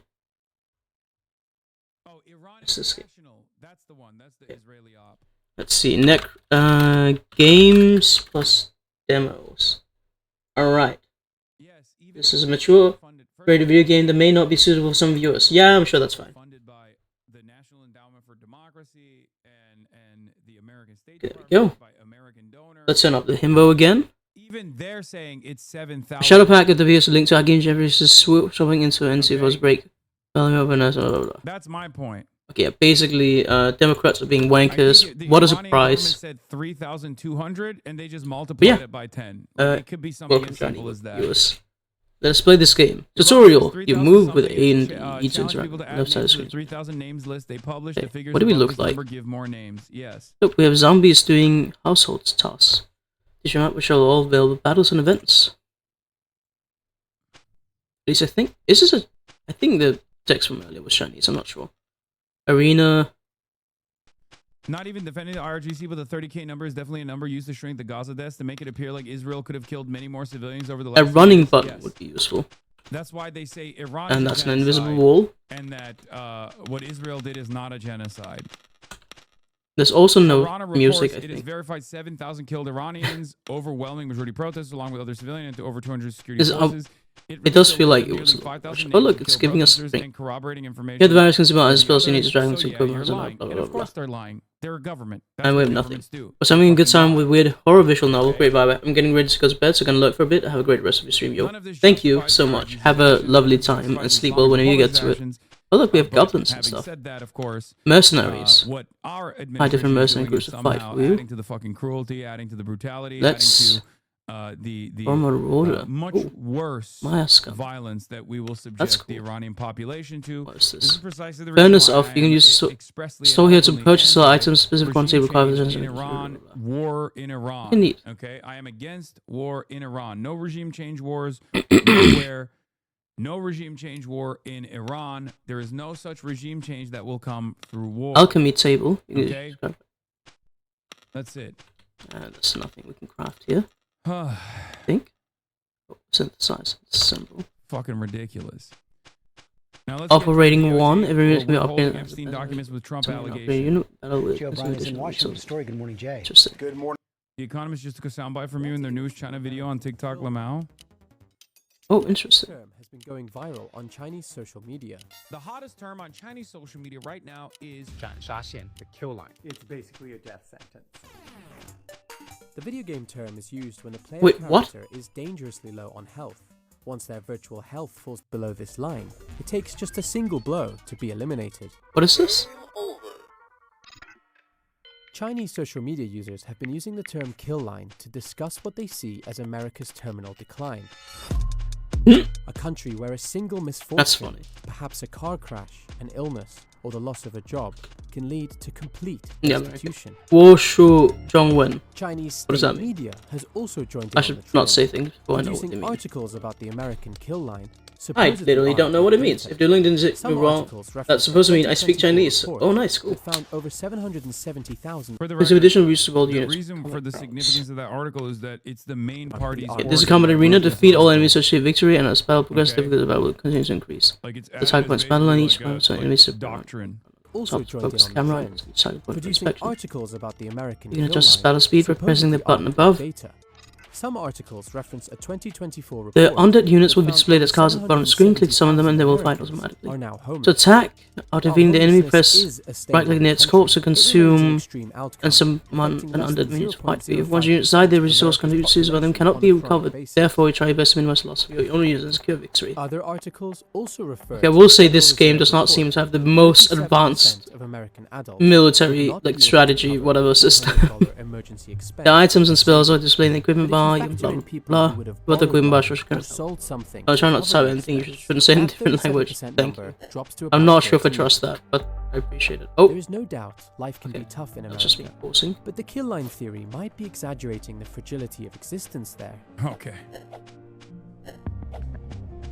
What's this game? That's the one. That's the Israeli op. Let's see. Games plus demos. Alright. This is a mature, creative video game that may not be suitable for some viewers. Yeah, I'm sure that's fine. There we go. Let's turn up the himbo again. Even they're saying it's 7,000. Shadow Pack at the videos link to our game Jeffries is swapping into NC break. That's my point. Okay, yeah, basically, Democrats are being wankers. What a surprise! Said 3,200, and they just multiplied it by 10. It could be something as simple as that. Viewers. Let us play this game. Tutorial. You move with A and E to interact. Left side of the screen. 3,000 names list. They publish the figures. What do we look like? Give more names. Yes. Look, we have zombies doing household tasks. This map will show all available battles and events. At least I think. I think the text from earlier was Chinese. I'm not sure. Arena. Not even defending the RGC, but the 30K number is definitely a number used to shrink the Gaza deaths to make it appear like Israel could have killed many more civilians over the last. A running button would be useful. That's why they say Iran. And that's an invisible wall. And that what Israel did is not a genocide. There's also no music. I think. It is verified 7,000 killed Iranians, overwhelming majority protesters, along with other civilians, and over 200 security forces. It does feel like it was. Oh look, it's giving us a thing. Here the virus consumer other spells you need to drag them to equipment and blah blah blah. Of course they're lying. They're a government. And we have nothing. But something good time with weird horror visual novel, great vibe. I'm getting ready to go to bed, so I'm gonna lurk for a bit. Have a great rest of your stream, yo. Thank you so much. Have a lovely time and sleep well whenever you get to it. Oh look, we have goblins and stuff. Mercenaries. High different mercenary groups to fight for you. Adding to the fucking cruelty, adding to the brutality, Let's the much worse violence that we will subject the Iranian population to. What is this? This is precisely the Fairness off. You can use the store here to purchase all items specific quantity required. In Iran, war in Iran. Neat. Okay, I am against war in Iran. No regime change wars nowhere. No regime change war in Iran. There is no such regime change that will come through war. Alchemy table. Okay. That's it. There's nothing we can craft here. I think. Oh, synthesize. Assemble. Fucking ridiculous. Now let's Operating 1. Every minute we update Epstein documents with Trump allegations. Joe Biden's in Washington with the story. Good morning, Jay. Good morning. The Economist just took a soundbite from you in their newest China video on TikTok, Lamau. Oh, interesting. Term has been going viral on Chinese social media. The hottest term on Chinese social media right now is 斩杀线, the kill line. It's basically a death sentence. The video game term is used when a player character is dangerously low on health. Once their virtual health falls below this line, it takes just a single blow to be eliminated. What is this? Chinese social media users have been using the term kill line to discuss what they see as America's terminal decline. A country where a single misfortune, perhaps a car crash, an illness, or the loss of a job, can lead to complete destitution. Chinese state media has also joined in. I should not say things before I know what they mean. Articles about the American kill line. I literally don't know what it means. If Duolingo didn't say wrong, that's supposed to mean I speak Chinese. Oh, nice, cool. Found over 770,000. There's an additional reusable units. The reason for the significance of that article is that it's the main party's. This is a combat arena. Defeat all enemies to achieve victory, and as battle progresses, difficulty of the battle continues to increase. The type points battle on each one, so enemies doctrine. Also focus camera, producing articles about the American. You can adjust the battle speed by pressing the button above. Some articles reference a 2024 report. The undead units will be displayed as cards at the bottom of the screen. Click to summon them and they will fight automatically. To attack, after defeating the enemy, press right-click near its corpse to consume and summon an undead minion to fight for you. Once units die, the resource continues about them cannot be recovered. Therefore, you try your best to minimize loss of your own units and secure victory. Other articles also refer. Okay, I will say this game does not seem to have the most advanced military, like, strategy, whatever system. The items and spells are displayed in the equipment bar, blah blah blah. What the equipment bar shows current. I'll try not to type anything, you shouldn't say in a different language. Thank you. I'm not sure if I trust that, but I appreciate it. Oh! There is no doubt life can be tough in America. Just me pausing. But the kill line theory might be exaggerating the fragility of existence there. Okay.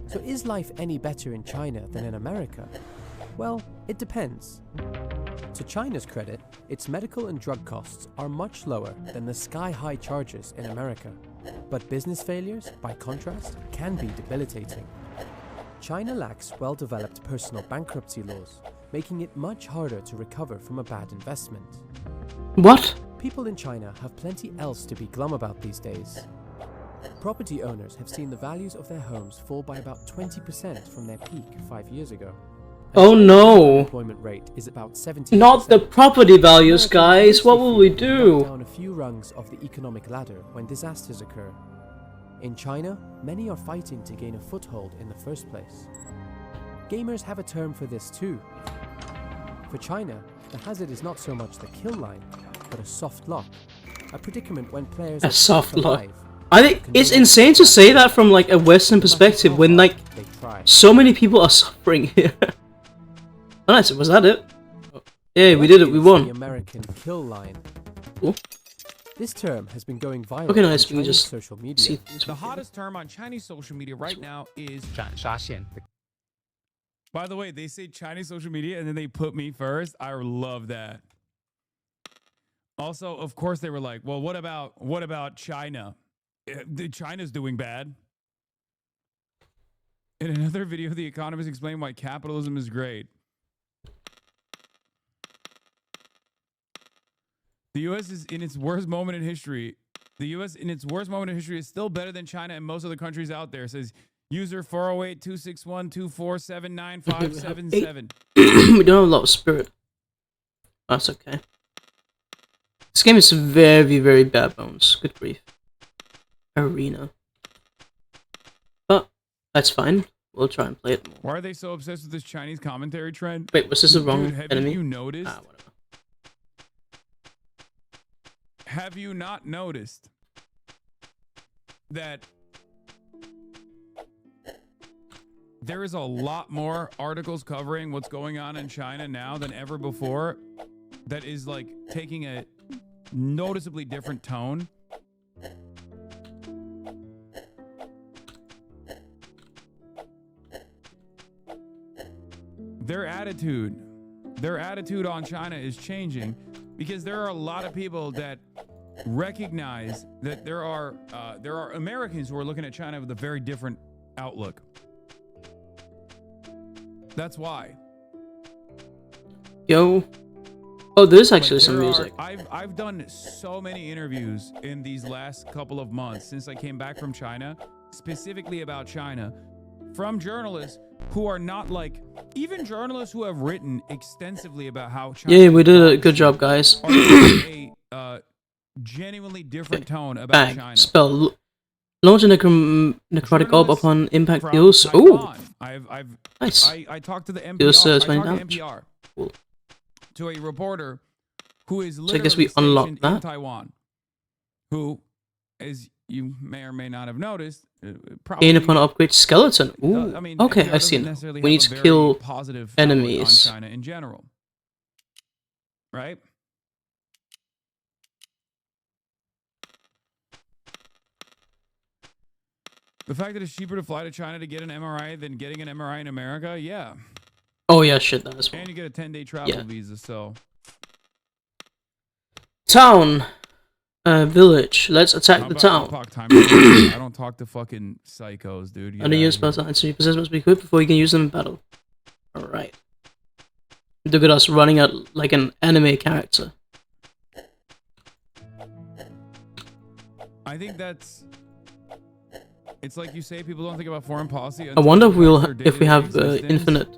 So is life any better in China than in America? Well, it depends. To China's credit, its medical and drug costs are much lower than the sky-high charges in America. But business failures, by contrast, can be debilitating. China lacks well-developed personal bankruptcy laws, making it much harder to recover from a bad investment. What? People in China have plenty else to be glum about these days. Property owners have seen the values of their homes fall by about 20% from their peak 5 years ago. Oh no! Employment rate is about 70%. Not the property values, guys. What will we do? Down a few rungs of the economic ladder when disasters occur. In China, many are fighting to gain a foothold in the first place. Gamers have a term for this too. For China, the hazard is not so much the kill line, but a soft lock. A predicament when players a soft lock. I think it's insane to say that from like a Western perspective when like so many people are suffering here. Oh, nice. Was that it? Yeah, we did it. We won. The American kill line. Cool. This term has been going viral okay, nice. on We can Chinese just social media. The hottest term on Chinese social media right now is 斩杀线. By the way, they say Chinese social media and then they put me first. I love that. Also, of course, they were like, "Well, what about China? China's doing bad." In another video, The Economist explained why capitalism is great. The U.S. is in its worst moment in history. The U.S. in its worst moment in history is still better than China and most other countries out there. It says user 408-261-247-9577. We don't have a lot of spirit. That's okay. This game is very, very bare bones. Good grief. Arena. But that's fine. We'll try and play it more. Why are they so obsessed with this Chinese commentary trend? Wait, was this the wrong Dude, enemy? Have you noticed? Ah, whatever. Have you not noticed that there is a lot more articles covering what's going on in China now than ever before that is like taking a noticeably different tone? Their attitude on China is changing because there are a lot of people that recognize that there are Americans who are looking at China with a very different outlook. That's why. Yo. Oh, there's actually some music. I've done so many interviews in these last couple of months since I came back from China, specifically about China, from journalists who are not like, even journalists who have written extensively about how China. Yeah, we did a good job, guys. a genuinely different tone about China. Spell. Launch a necrotic orb upon impact deals. Oh, nice. I talked to the NPR. Deals, I 20 talked to damage. NPR. Cool. To a reporter who is So I literally guess we unlocked stationed in that. Taiwan, who, as you may or may not have noticed, probably Gain upon upgrade skeleton. Ooh. I mean, Okay, NPR I see doesn't now. necessarily We need have a to very kill positive outlook enemies. on China in general, right? The fact that it's cheaper to fly to China to get an MRI than getting an MRI in America, yeah. Oh yeah, shit, that as well. And you get a 10-day travel Yeah. visa, so. Town. Village. Let's attack the town. I don't talk to fucking psychos, dude. Under your spells, so your possessions must be equipped before you can use them in battle. Alright. Look at us running out like an anime character. I think that's. It's like you say, people don't think about foreign policy. I wonder if we have infinite.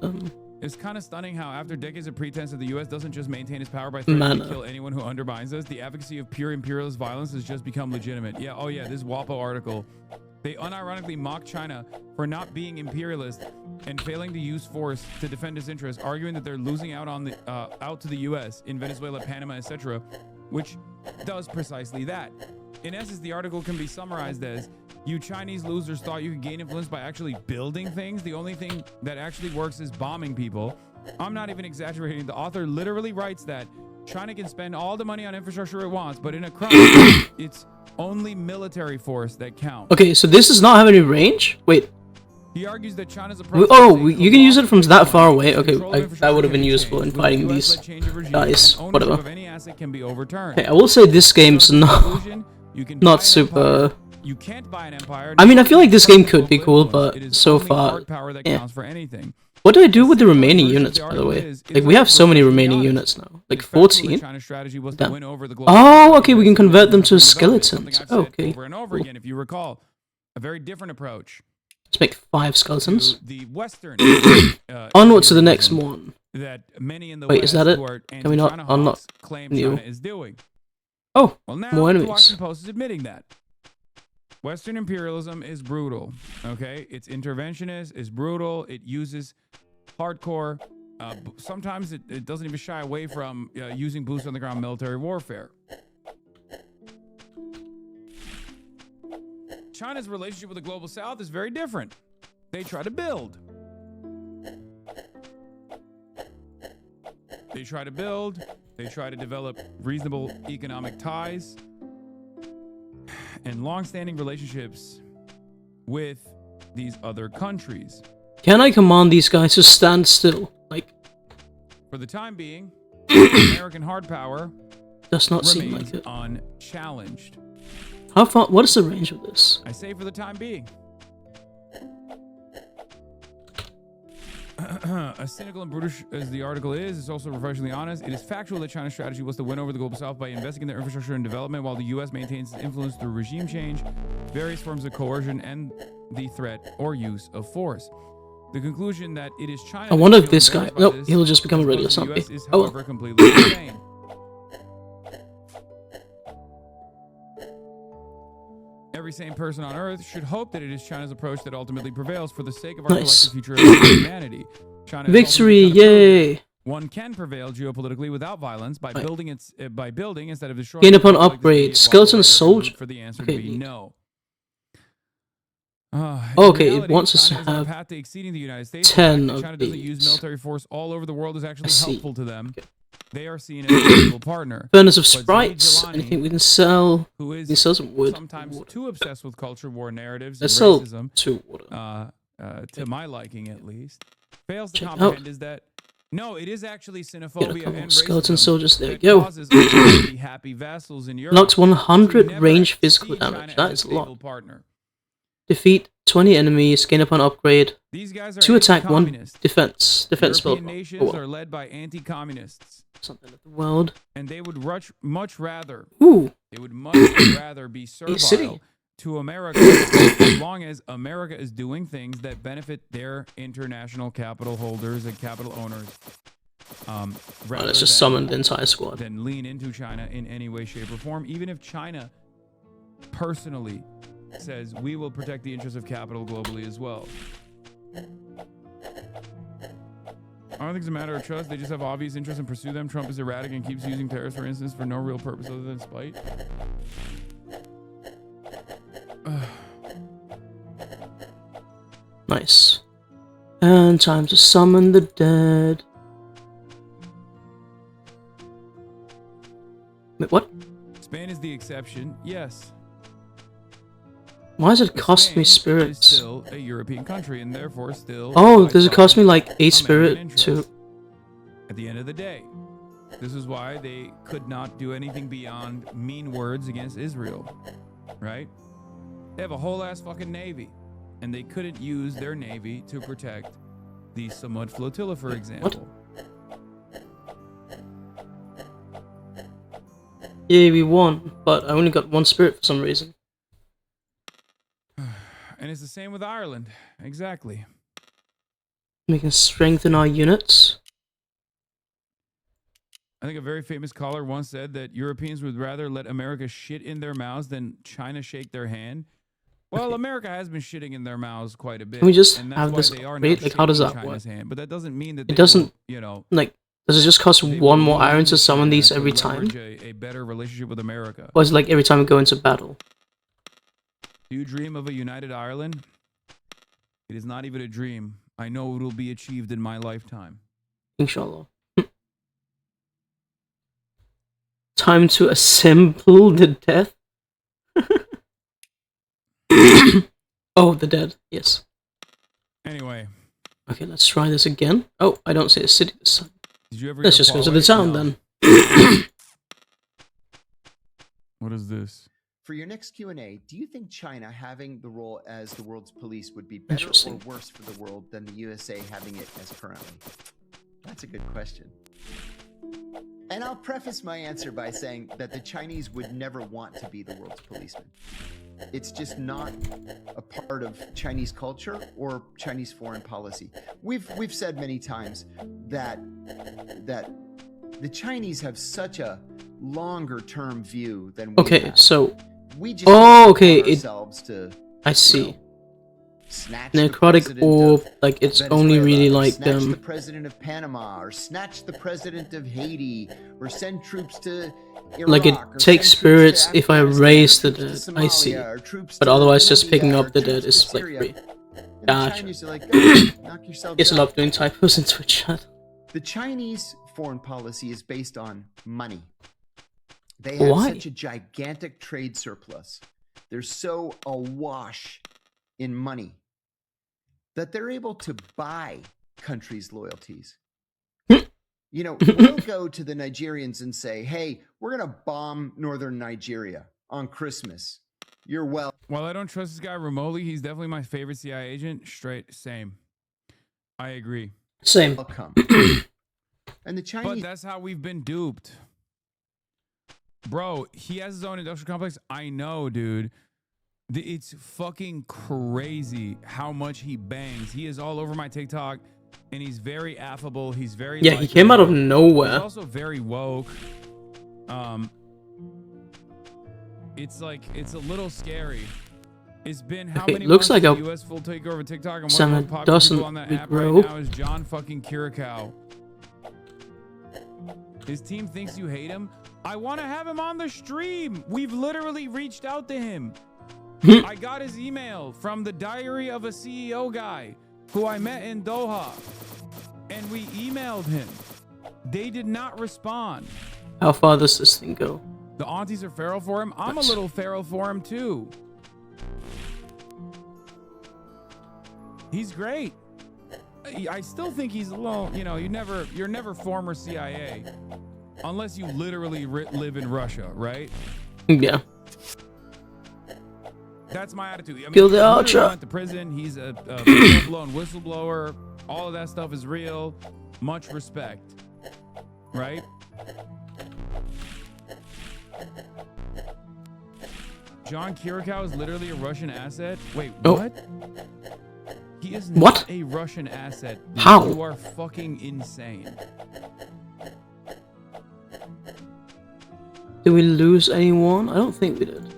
It's kind of stunning how, after decades of pretense that the U.S. doesn't just maintain its power by threatening to kill anyone who undermines us, the advocacy of pure imperialist violence has just become legitimate. Yeah, oh yeah, this WAPO article. They unironically mock China for not being imperialist and failing to use force to defend its interests, arguing that they're losing out on the out to the U.S. in Venezuela, Panama, etc., which does precisely that. In essence, the article can be summarized as: you Chinese losers thought you could gain influence by actually building things. The only thing that actually works is bombing people. I'm not even exaggerating. The author literally writes that China can spend all the money on infrastructure it wants, but in a crime, it's only military force that counts. Okay, so this does not have any range? Wait. He argues that China's approach you can use it from that far away? Okay, that would have been useful in fighting these guys. Whatever. Okay, I will say this game's not super... You can't buy an empire. I mean, I feel like this game could be cool, but so far, yeah. What do I do with the remaining units, by the way? Like, we have so many remaining units now. Like, 14? Damn. Oh, okay, we can convert them to skeletons. Oh, okay. Over and over again, if you recall. A very different approach. Let's make 5 skeletons. The Western onward to the next one. That many in the Wait, is that it? Can we not unlock new? Is doing. Oh, well, now more the enemies. Washington Post is admitting that. Western imperialism is brutal, okay? It's interventionist, it's brutal, it uses hardcore, sometimes it doesn't even shy away from using boots on the ground military warfare. China's relationship with the global south is very different. They try to build. They try to develop reasonable economic ties and long-standing relationships with these other countries. Can I command these guys to stand still? Like, for the time being, American hard power does not seem like it. Unchallenged. How far? What is the range of this? I say for the time being. As cynical and brutish as the article is, it's also refreshingly honest. It is factual that China's strategy was to win over the global south by investing in their infrastructure and development, while the U.S. maintains its influence through regime change, various forms of coercion, and the threat or use of force. The conclusion that it is China. I wonder if this guy. Nope, he'll just become a regular zombie. Is, however, completely insane. Every sane person on Earth should hope that it is China's approach that ultimately prevails for the sake of our collective future of humanity. China Victory! Yay! One can prevail geopolitically without violence by building instead of destroying. Gain upon upgrade. Skeleton soldier. For the answer to be no. Okay, it wants us to have 10 of China these. doesn't use military force all over the world is actually helpful to them. Okay. They are seen as a valuable partner. Furnace of sprites. Anything we can sell. Who is we sell some wood. Sometimes too obsessed with culture war narratives Let's and racism. Sell to my liking, at least, fails to comprehend is that no, it is actually xenophobia and skeleton racism soldiers. There we go. Happy vassals in Europe. Knocks 100 range physical damage. That is a lot. Defeat 20 enemies. Gain upon upgrade. These guys are 2 attack, 1 defense. Defense European build. nations are led by anti-communists. Something of the world. And they would much rather. Ooh. They would much rather be servile to America as long as America is doing things that benefit their international capital holders and capital owners. Let's just summon the entire squad. Then lean into China in any way, shape, or form, even if China personally says we will protect the interests of capital globally as well. I don't think it's a matter of trust. They just have obvious interests and pursue them. Trump is erratic and keeps using tariffs, for instance, for no real purpose other than spite. Nice. And time to summon the dead. Wait, what? Spain is the exception, yes. Why does it cost me spirits? It's still a European country and therefore still. Oh, does it cost me like 8 spirit to? At the end of the day, this is why they could not do anything beyond mean words against Israel, right? They have a whole ass fucking navy, and they couldn't use their navy to protect the Samud flotilla, for example. Yeah, we won, but I only got 1 spirit for some reason. And it's the same with Ireland. Exactly. We can strengthen our units. I think a very famous caller once said that Europeans would rather let America shit in their mouths than China shake their hand. Well, America has been shitting in their mouths quite a bit. Can we just and that's have why this they are upgrade? now Like, how does shaking that China's work? hand. But that doesn't mean that It they doesn't, won't, you know, like, does it just cost they one will more lean iron into to summon China these to every time? leverage a better relationship with America. Or is it like every time we go into battle? Do you dream of a united Ireland? It is not even a dream. I know it will be achieved in my lifetime. Inshallah. Time to assemble the death. Oh, the dead. Yes. Anyway. Okay, let's try this again. Oh, I don't see a city this time. Did you ever Let's get just go to Huawei? the town No. then. What is this? For your next Q&A, do you think China having the role as the world's police would be better or worse for the world than the USA having it as currently? That's a good question. And I'll preface my answer by saying that the Chinese would never want to be the world's policeman. It's just not a part of Chinese culture or Chinese foreign policy. We've said many times that the Chinese have such a longer term view than we Okay, have. so We just okay, ourselves to, I see. snatch the Necrotic president orb, of like it's Venezuela, only really or like snatch the president of Panama, or snatch the president of Haiti, or send troops to Iraq, like it or takes send troops spirits to if I Afghanistan, raise the or troops dead. to I see. Somalia, or troops But to otherwise, just Libya, picking or up the dead troops is to like Syria. free. And the Gotcha. Chinese are like, "Go, knock yourselves Guess I out." love doing typos in Twitch chat. The Chinese foreign policy is based on money. They have Why? such a gigantic trade surplus. They're so awash in money that they're able to buy countries' loyalties. You know, we'll go to the Nigerians and say, "Hey, we're going to bomb northern Nigeria on Christmas. You're well." While I don't trust this guy remotely, he's definitely my favorite CIA agent. Straight, same. I agree. Same. Welcome. And the But Chinese. that's how we've been duped. Bro, he has his own industrial complex. I know, dude. It's fucking crazy how much he bangs. He is all over my TikTok, and he's very affable. He's very Yeah, he came out of nowhere. He's also very woke. It's like, it's a little scary. It's been how Okay, many looks months like of a the US full takeover of TikTok, and one Sana of the most popular doesn't people on that app regrow. right now is John fucking Kirikow. His team thinks you hate him. I want to have him on the stream. We've literally reached out to him. I got his email from the Diary of a CEO guy who I met in Doha, and we emailed him. They did not respond. How far does this thing go? The aunties are feral for him. I'm a little feral for him too. He's great. I still think he's a little, you know, you're never former CIA unless you literally live in Russia, right? Yeah. That's my attitude. I mean, Kill the he literally Ultra. went to prison. He's a full-blown whistleblower. All of that stuff is real. Much respect, right? John Kirikow is literally a Russian asset. Wait, what? He is not a Russian asset. Dude. How? You are fucking insane. Did we lose anyone? I don't think we did.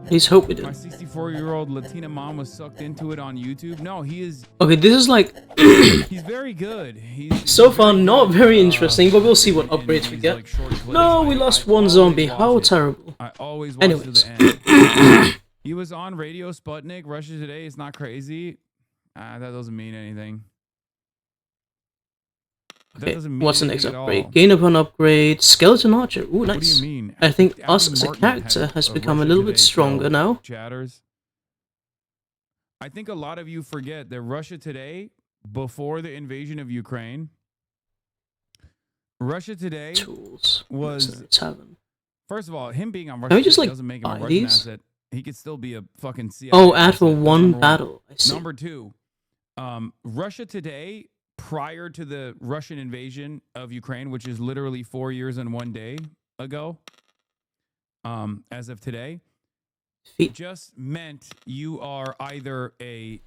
Please hope we did. My 64-year-old Latina mom was sucked into it on YouTube. No, he is. Okay, this is like He's very good. He's so far not very interesting, but we'll see what upgrades we get. No, we lost one zombie. How terrible. I always watch to Anyways. the end. He was on Radio Sputnik, Russia Today. It's not crazy. That doesn't mean anything. That Okay, doesn't mean what's the next anything at upgrade? all. Gain upon upgrade. Skeleton Archer. Ooh, nice. What do you mean? I think Adam us as a Martin character had has a become a Russia little bit Today stronger show, now. Chatters. I think a lot of you forget that Russia Today, before the invasion of Ukraine, Russia Today was first of all, him being on Russia we just, Today like, doesn't make him a buy Russian these? asset. He could still be a fucking CIA. Oh, add for asset. That's one number battle. I see. Number two, Russia Today, prior to the Russian invasion of Ukraine, which is literally 4 years and 1 day ago, as of today, just meant you are either a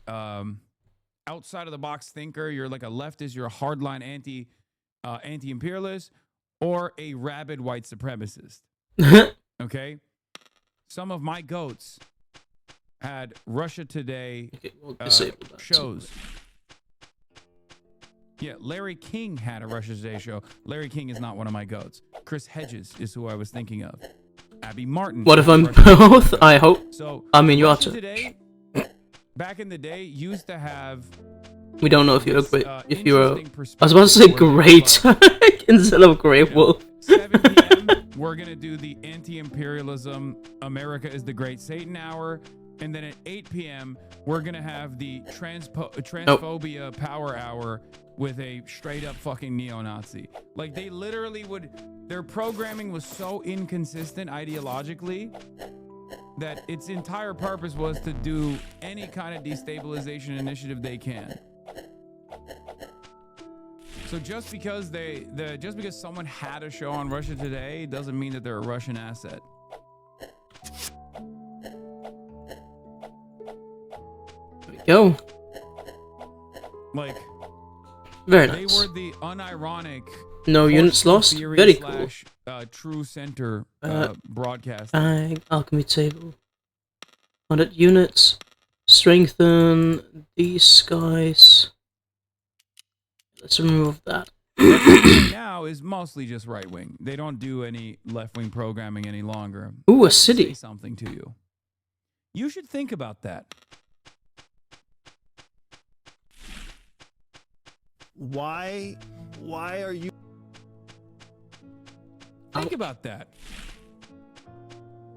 outside of the box thinker, you're like a leftist, you're a hardline anti-imperialist, or a rabid white supremacist. Okay? Some of my goats had Russia Today shows. Yeah, Larry King had a Russia Today show. Larry King is not one of my goats. Chris Hedges is who I was thinking of. Abby Martin. What if I'm both? I hope. So, I mean, you ought Russia to. Today, back in the day, used to have. We don't know if you're great. If you're, I was about to say great instead of great wolf. 7 p.m. we're gonna do the anti-imperialism. America is the Great Satan Hour, and then at 8 p.m. we're gonna have the transphobia power hour with a straight up fucking neo-Nazi. Like they literally would. Their programming was so inconsistent ideologically that its entire purpose was to do any kind of destabilization initiative they can. So just because just because someone had a show on Russia Today doesn't mean that they're a Russian asset. There we go. Like, very nice. They were the unironic. No units lost. Very cool. True center broadcast. Alchemy table. 100 units. Strengthen these guys. Let's remove that. Now is mostly just right wing. They don't do any left wing programming any longer. Ooh, a city. Say something to you. You should think about that. Why are you? Think about that.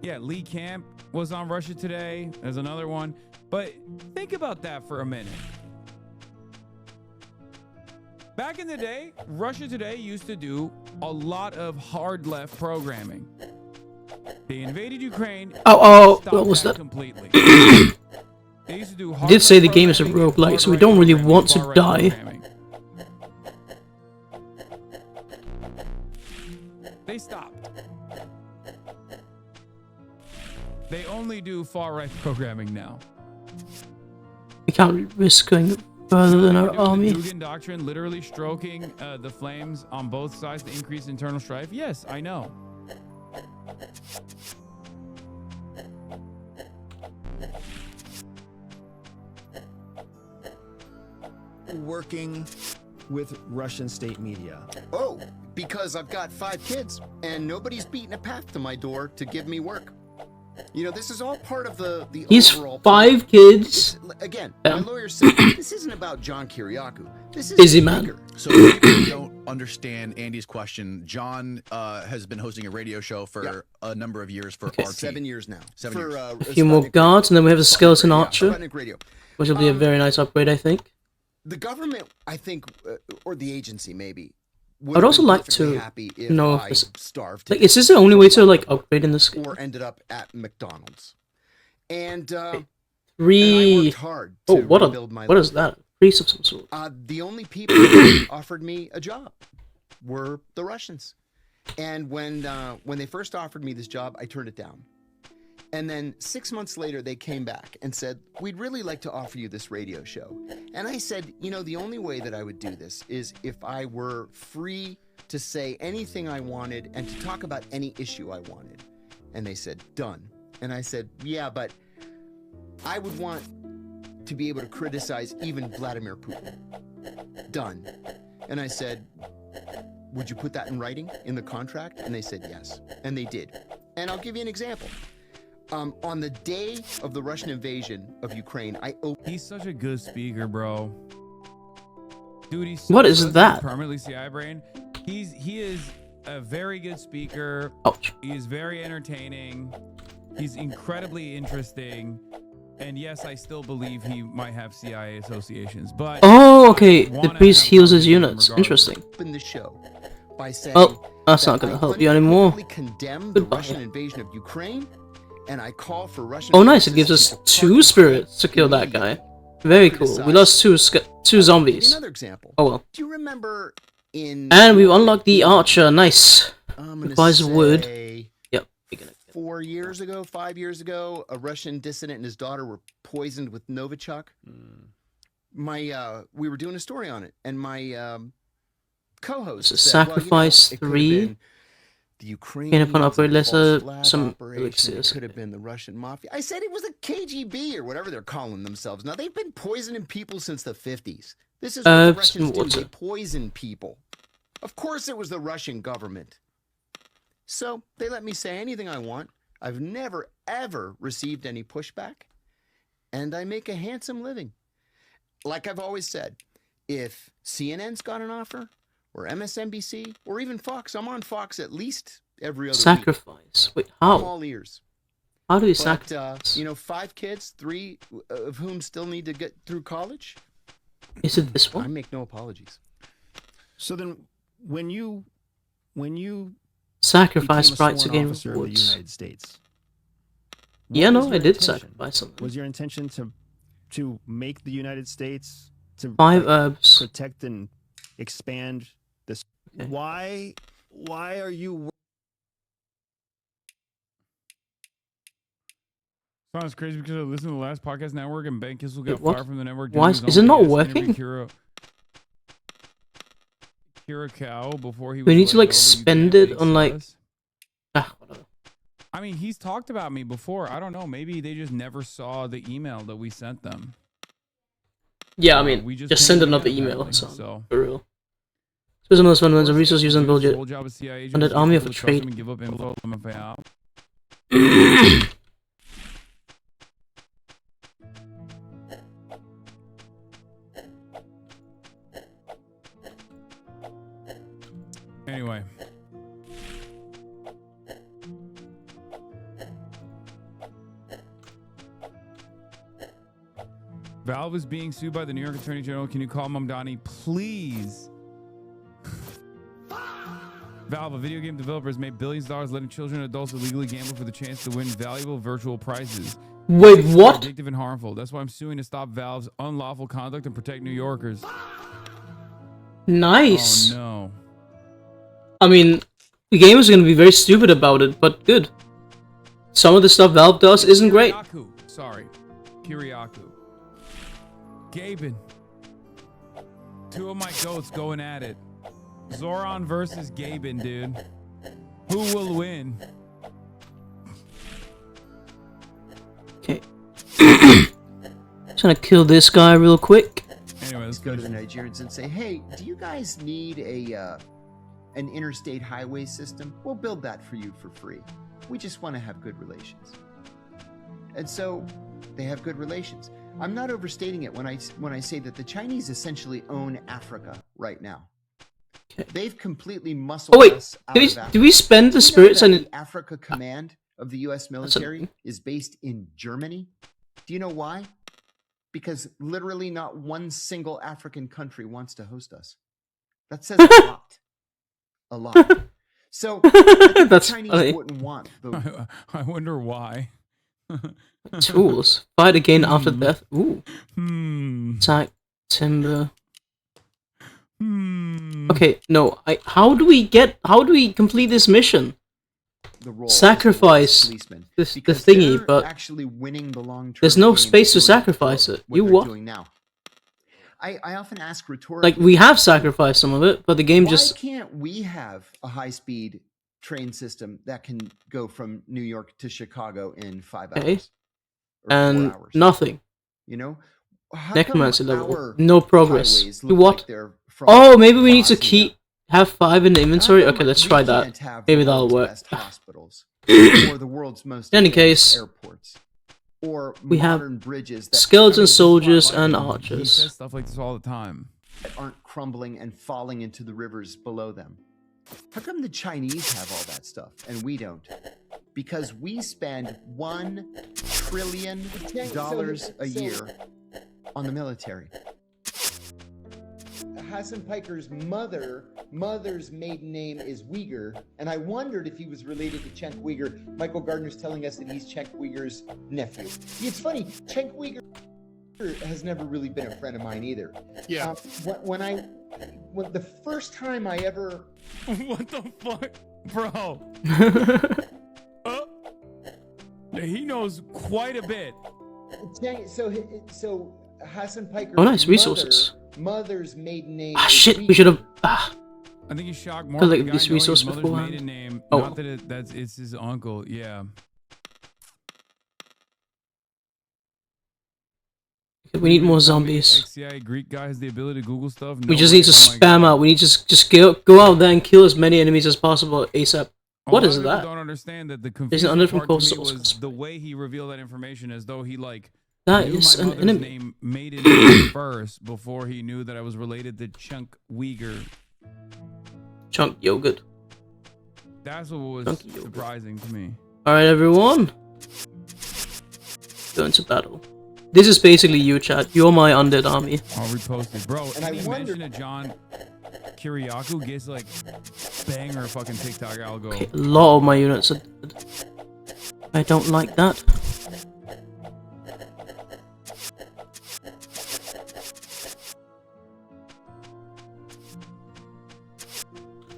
Yeah, Lee Camp was on Russia Today. There's another one. But think about that for a minute. Back in the day, Russia Today used to do a lot of hard left programming. They invaded Ukraine. What was that? Completely. They used to do I did say the game is a roguelike, so we don't really want to die. They stopped. They only do far-right programming now. We can't risk going further than our army. The Dugin Doctrine, literally stroking the flames on both sides to increase internal strife. Yes, I know. Working with Russian state media. Oh, because I've got 5 kids and nobody's beating a path to my door to give me work. You know, this is all part of the He's overall 5 kids. Again, my lawyer said this isn't about John Kiriakou. This is busy man. So if people don't understand Andy's question, John has been hosting a radio show for a number of years for RT. 7 years now. 7 years. A few more guards, and then we have a skeleton archer, Radio. which will be a very nice upgrade, I think. The government, I think, or the agency maybe. I'd also like to know if this, starved. like, is this the only way to like upgrade in this game? Or ended up at McDonald's. And 3. I worked hard Oh, to what rebuild my is life. that? Priest of some sort. The only people who offered me a job were the Russians. And when they first offered me this job, I turned it down. And then 6 months later, they came back and said, we'd really like to offer you this radio show. And I said, you know, the only way that I would do this is if I were free to say anything I wanted and to talk about any issue I wanted. And they said, done. And I said, yeah, but I would want to be able to criticize even Vladimir Putin. Done. And I said, would you put that in writing in the contract? And they said yes. And they did. And I'll give you an example. On the day of the Russian invasion of Ukraine, He's such a good speaker, bro. Dude, he's what is that? Permanently CI brain. He is a very good speaker. Ouch. He is very entertaining. He's incredibly interesting. And yes, I still believe he might have CIA associations. But okay. The priest heals his units. Interesting. Open the show by saying that's not going to help you anymore. Condemn the Russian invasion of Ukraine. And I call for Russian. Oh, nice! It gives us 2 spirits to kill that guy. Very cool. We lost 2 zombies. Another example. Oh well. Do you remember in? And we've unlocked the archer. Nice. Requires wood. Yep. We're gonna 5 years ago, a Russian dissident and his daughter were poisoned with Novichok. We were doing a story on it, and my co-host said, Sacrifice well, 3. the Ukrainians, Upon upgrade letter, some operation, it could have been the Russian mafia. I said it was the KGB or whatever they're calling themselves. Now, they've been poisoning people since the 50s. This is what the Russians do. They poison people. Of course it was the Russian government. So they let me say anything I want. I've never, ever received any pushback. And I make a handsome living. Like I've always said, if CNN's got an offer, or MSNBC, or even Fox. I'm on Fox at least every other sacrifice. week. Wait, how? I'm all ears. How do you sacrifice? 5 kids, 3 of whom still need to get through college. Is it this one? I make no apologies. So then, when you sacrifice rights to gain officer of the rewards. United States. Yeah, no, I did sacrifice something. Was your intention to make the United States to 5 herbs protect and expand this? Okay. Why are you? Sounds crazy because I listened to the last podcast network and Ben Kissel got what? fired from the network. Why is it not working? Curacao before he. We need to like spend it on like. Whatever. I mean, he's talked about me before. I don't know. Maybe they just never saw the email that we sent them. Yeah, I mean, just send another email. So for real. Special most fundamentals and resource use and budget. And an army of trade. Anyway. Valve is being sued by the New York Attorney General. Can you call Mamdani, please? Valve, a video game developer, has made billions of dollars letting children and adults illegally gamble for the chance to win valuable virtual prizes. Wait, what? Addictive and harmful. That's why I'm suing to stop Valve's unlawful conduct and protect New Yorkers. Nice. Oh, no. I mean, the game is going to be very stupid about it, but good. Some of the stuff Valve does isn't great. Sorry. Kiriaku. Gaben. 2 of my goats going at it. Zoran versus Gaben, dude. Who will win? Okay. Trying to kill this guy real quick. Anyway, let's go to the Nigerians and say, hey, do you guys need an interstate highway system? We'll build that for you for free. We just want to have good relations. And so they have good relations. I'm not overstating it when I say that the Chinese essentially own Africa right now. Okay. They've completely muscled us out of Africa. Do we spend the spirits and the Africa Command of the U.S. military is based in Germany? Do you know why? Because literally not one single African country wants to host us. That says a lot. A lot. So the Chinese wouldn't want the... I wonder why. Tools. Fight again after death. Ooh. Attack. Timber. Okay, no. How do we complete this mission? Sacrifice the thingy, but actually winning the long-term there's no space to sacrifice it. You what? Now. I often ask rhetorically, like, we have sacrificed some of it, but the game just... Why can't we have a high-speed train system that can go from New York to Chicago in 5 hours? And 4 hours? nothing. You know? Necromancy level. No progress. Do what? Like oh, maybe we need to have 5 in the inventory? Okay, let's try that. Maybe that'll work. Hospitals, or the world's most in any case, airports, or we have bridges skeleton soldiers and archers. He says stuff like this all the time. That aren't crumbling and falling into the rivers below them. How come the Chinese have all that stuff and we don't? Because we spend $1 trillion a year on the military. Hassan Piker's mother's maiden name is Uyghur, and I wondered if he was related to Cenk Uyghur. Michael Gardner's telling us that he's Cenk Uyghur's nephew. It's funny, Cenk Uyghur has never really been a friend of mine either. Yeah. When the first time I ever... What the fuck? Bro. He knows quite a bit. So Hassan Piker's Oh, nice resources. Mother's maiden name. Ah, shit. We should have. I think he's shocked more. Collect The guy these knowing his resources mother's beforehand. maiden name. Oh. Not that it's his uncle. Yeah. We need more zombies. XCI Greek guy has the ability to Google stuff. We just need to spam out. We need to just go out there and kill as many enemies as possible ASAP. What is that? Don't understand that the There's an confusing different part to me source. was the way he revealed that information, as though he like That knew is my an mother's enemy. name maiden name first before he knew that I was related to Chunk Uyghur. Chunk yogurt. That's what was surprising to me. Alright, everyone. Go into battle. This is basically you, chat. You're my undead army. I'll repost it, bro. And Any I wonder- mention of John Kiriakou gets like banger fucking TikTok algo. Okay, a lot of my units are dead. I don't like that.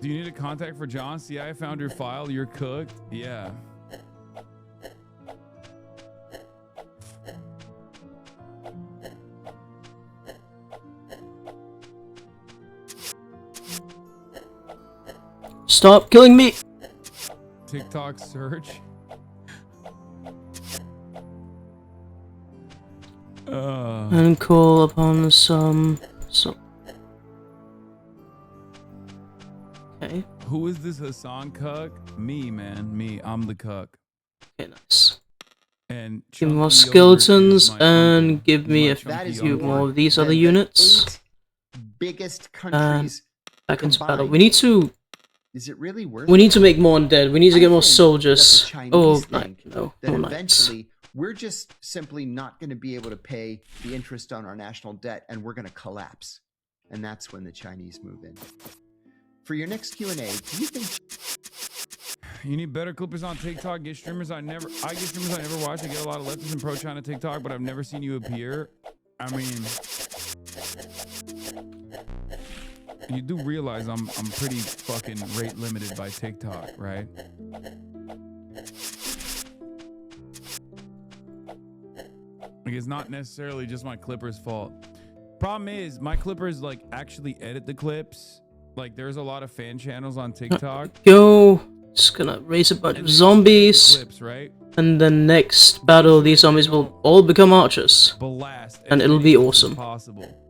Do you need a contact for John? See, I found your file. You're cooked. Yeah. Stop killing me! TikTok search. And call upon some. Okay. Who is this Hassan cuck? Me, man. Me. I'm the cuck. Okay, nice. And Give me more Chunky Yogurt skeletons is my and uncle. give me a That is few more of these than other the units. 8 biggest And countries back into battle. combined. We need to. Is it really worth We it? need to make more undead. We need to I get more think soldiers. that the Chinese Oh, think no. that No knights. eventually we're just simply not going to be able to pay the interest on our national debt, and we're going to collapse. And that's when the Chinese move in. For your next Q&A, do you think You need better clippers on TikTok. Get streamers I get streamers I never watch. I get a lot of leftists and pro China TikTok, but I've never seen you appear. I mean, you do realize I'm pretty fucking rate limited by TikTok, right? Like, it's not necessarily just my clippers' fault. Problem is, my clippers like actually edit the clips. Like, there's a lot of fan channels on TikTok. Go. Just gonna raise a bunch of zombies. Clips, right? And the next battle, these zombies will all become archers. Blast And as it'll many be clips as awesome. Possible.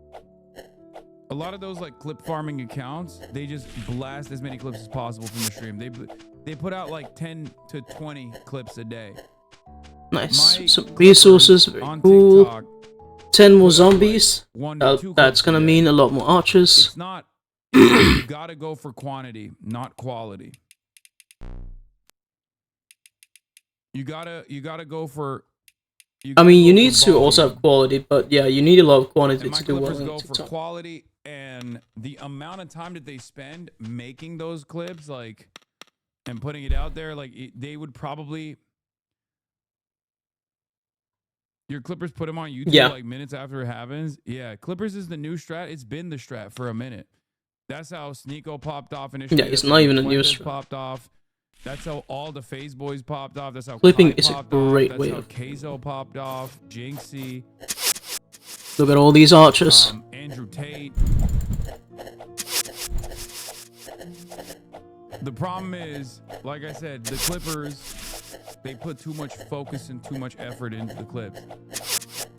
A lot of those like clip farming accounts, they just blast as many clips as possible from the stream. They put out like 10 to 20 clips a day. Nice. My Some resources. Very on cool. TikTok, 10 more zombies. 1 to 2 That's clips gonna a day. mean a lot more archers. It's not. You gotta go for quantity, not quality. You gotta go for. I mean, you need to also have quality, but yeah, you need a lot of quantity And my to do well clippers on go for TikTok. quality, and the amount of time that they spend making those clips, like, and putting it out there, like, they would probably. Your clippers put them on YouTube Yeah. like minutes after it happens. Yeah, clippers is the new strat. It's been the strat for a minute. That's how Sneeko popped off initially. Yeah, it's That's not how even a new Fuentes strat. popped off. That's how all the FaZe boys popped off. That's how Clipping Kai is a popped great off. way That's of- how Keizo popped off. Jinxie. Look at all these archers. Andrew Tate. The problem is, like I said, the Clippers, they put too much focus and too much effort into the clips.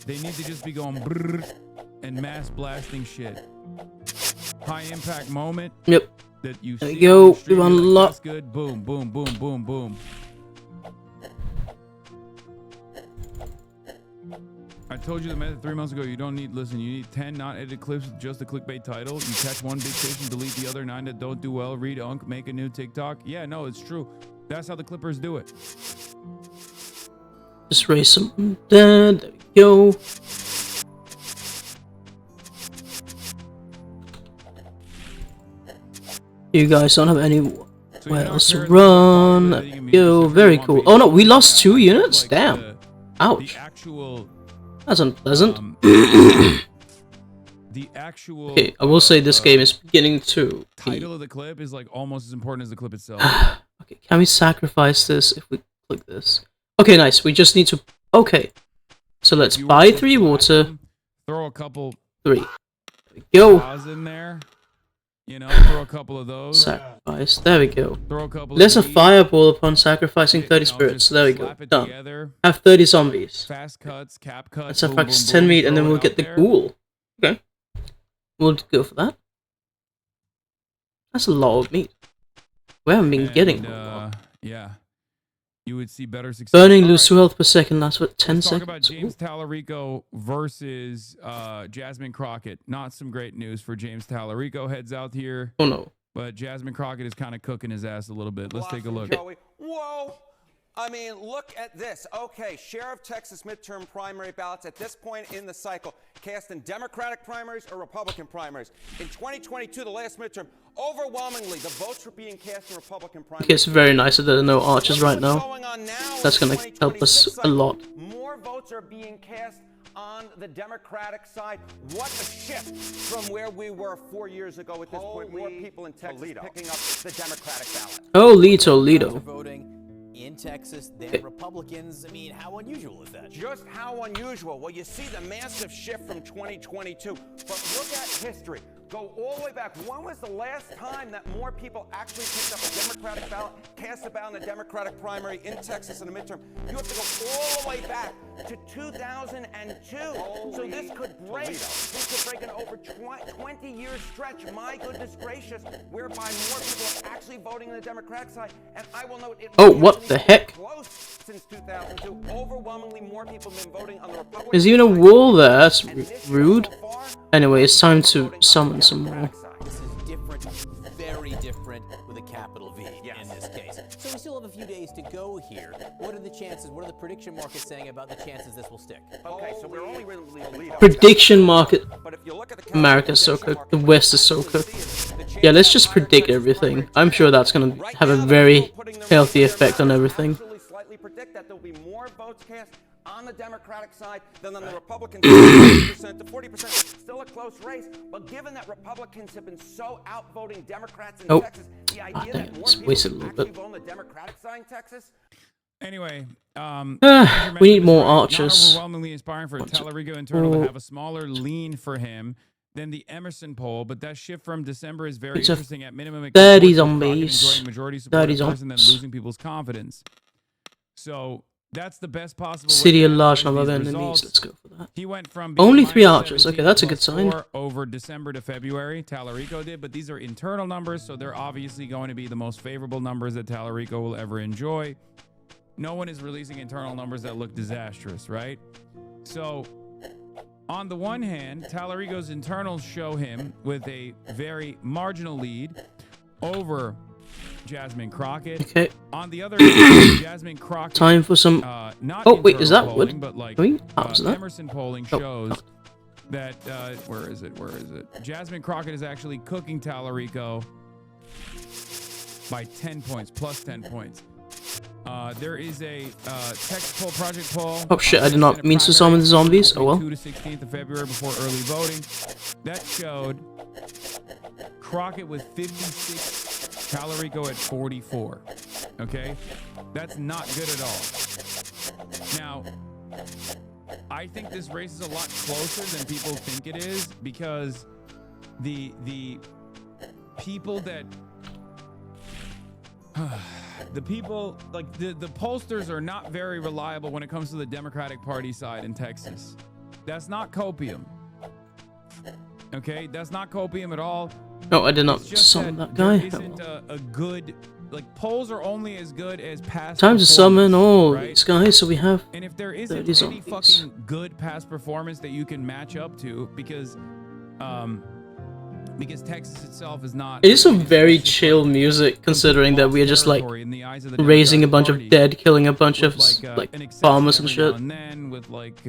They need to just be going brrr and mass blasting shit. High impact moment. Yep. That you There see you go. on the stream, We've you're like, unlocked. that's good. Boom, boom, boom, boom, boom. I told you the method 3 months ago. You don't need, listen, you need 10 not edited clips with just a clickbait title. You catch one big fish and delete the other 9 that don't do well. Read Unk, make a new TikTok. Yeah, no, it's true. That's how the Clippers do it. Just raise some dead. There we go. You guys don't have any where else to run. There we go. Very cool. Oh no, we lost 2 units? Damn. Ouch. That's unpleasant. The actual Okay, I will say this game is beginning to title of the clip is like almost as important as the clip itself. Okay, can we sacrifice this if we click this? Okay, nice. We just need to. Okay, so let's buy 3 water. Throw a couple 3. Go. in there. You know, throw a couple of those. Sacrifice. There we go. Throw a couple. There's a fireball upon sacrificing 30 spirits. There we go. Done. Together. Have 30 zombies. Fast cuts, cap cuts. Let's sacrifice 10 meat, and then we'll get the ghoul. Okay. We'll go for that. That's a lot of meat. We haven't been getting. Yeah. You would see better success. Burning lose 2 health per second lasts what 10 Let's seconds. Talk about James Tallarico versus Jasmine Crockett. Not some great news for James Tallarico. Heads out here. Oh no. But Jasmine Crockett is kind of cooking his ass a little bit. Let's take a look. Whoa. I mean, look at this. Okay, share of Texas midterm primary ballots at this point in the cycle, cast in Democratic primaries or Republican primaries. In 2022, the last midterm, overwhelmingly, the votes were being cast in Republican primaries. Okay, it's very nice that there are no archers right now. That's gonna help us a lot. More votes are being cast on the Democratic side. What a shift from where we were 4 years ago at this point. More people in Texas picking up the Democratic ballot. Holy Toledo. Voting in Texas than Republicans. I mean, how unusual is that? Just how unusual? Well, you see the massive shift from 2022, but look at history. Go all the way back. When was the last time that more people actually picked up a Democratic ballot, cast a ballot in a Democratic primary in Texas in a midterm? You have to go all the way back to 2002. So this could break an over 20-year stretch, my goodness gracious, whereby more people are actually voting on the Democratic side. And I will note it. Oh, what the heck? Close since 2002. Overwhelmingly more people have been voting on the Republican. There's even a wall there. That's rude. Anyway, it's time to summon some more. This is different, very different with a capital V in this case. So we still have a few days to go here. What are the chances? What are the prediction markets saying about the chances this will stick? Okay, so we're only really Prediction market. America's so cooked. The West is so cooked. Yeah, let's just predict everything. I'm sure that's gonna have a very healthy effect on everything. Slightly predict that there'll be more votes cast on the Democratic side than on the Republican side, 40% to 40%. Still a close race, but given that Republicans have been so outvoting Democrats in Texas, the idea that more people actually vote on the Democratic side in Texas. Anyway, we need more archers. Not overwhelmingly inspiring for Tallarico internal to have a smaller lean for him than the Emerson poll, but that shift from December is very interesting. At minimum, it 30 zombies. Majority support 30 person than zombies. losing people's confidence. So that's the best possible. City a large number of enemies. Let's go for that. He went from only 3 archers. Okay, that's a good sign. Over December to February, Tallarico did, but these are internal numbers, so they're obviously going to be the most favorable numbers that Tallarico will ever enjoy. No one is releasing internal numbers that look disastrous, right? So, on the one hand, Tallarico's internals show him with a very marginal lead over Jasmine Crockett. Okay. On the other hand, Jasmine Crockett. Time for some. Not oh wait, is that polling, wood? But like Emerson polling shows that where is it? Jasmine Crockett is actually cooking Tallarico by 10 points, plus 10 points. There is a text poll, project poll. Oh shit! I did not mean to summon the zombies. Oh well. 2 to 16th of February before early voting. That showed Crockett with 56, Tallarico at 44. Okay, that's not good at all. Now, I think this race is a lot closer than people think it is because the people that. The people, like the pollsters are not very reliable when it comes to the Democratic Party side in Texas. That's not copium. Okay, that's not copium at all. No, I did not summon that guy. There isn't a good, like polls are only as good as past. Time to summon all these guys, so we have. And if there isn't any fucking good past performance that you can match up to, because Texas itself is not. It is some very chill music, considering that we are just like raising a bunch of dead, killing a bunch of like farmers and shit. And then with like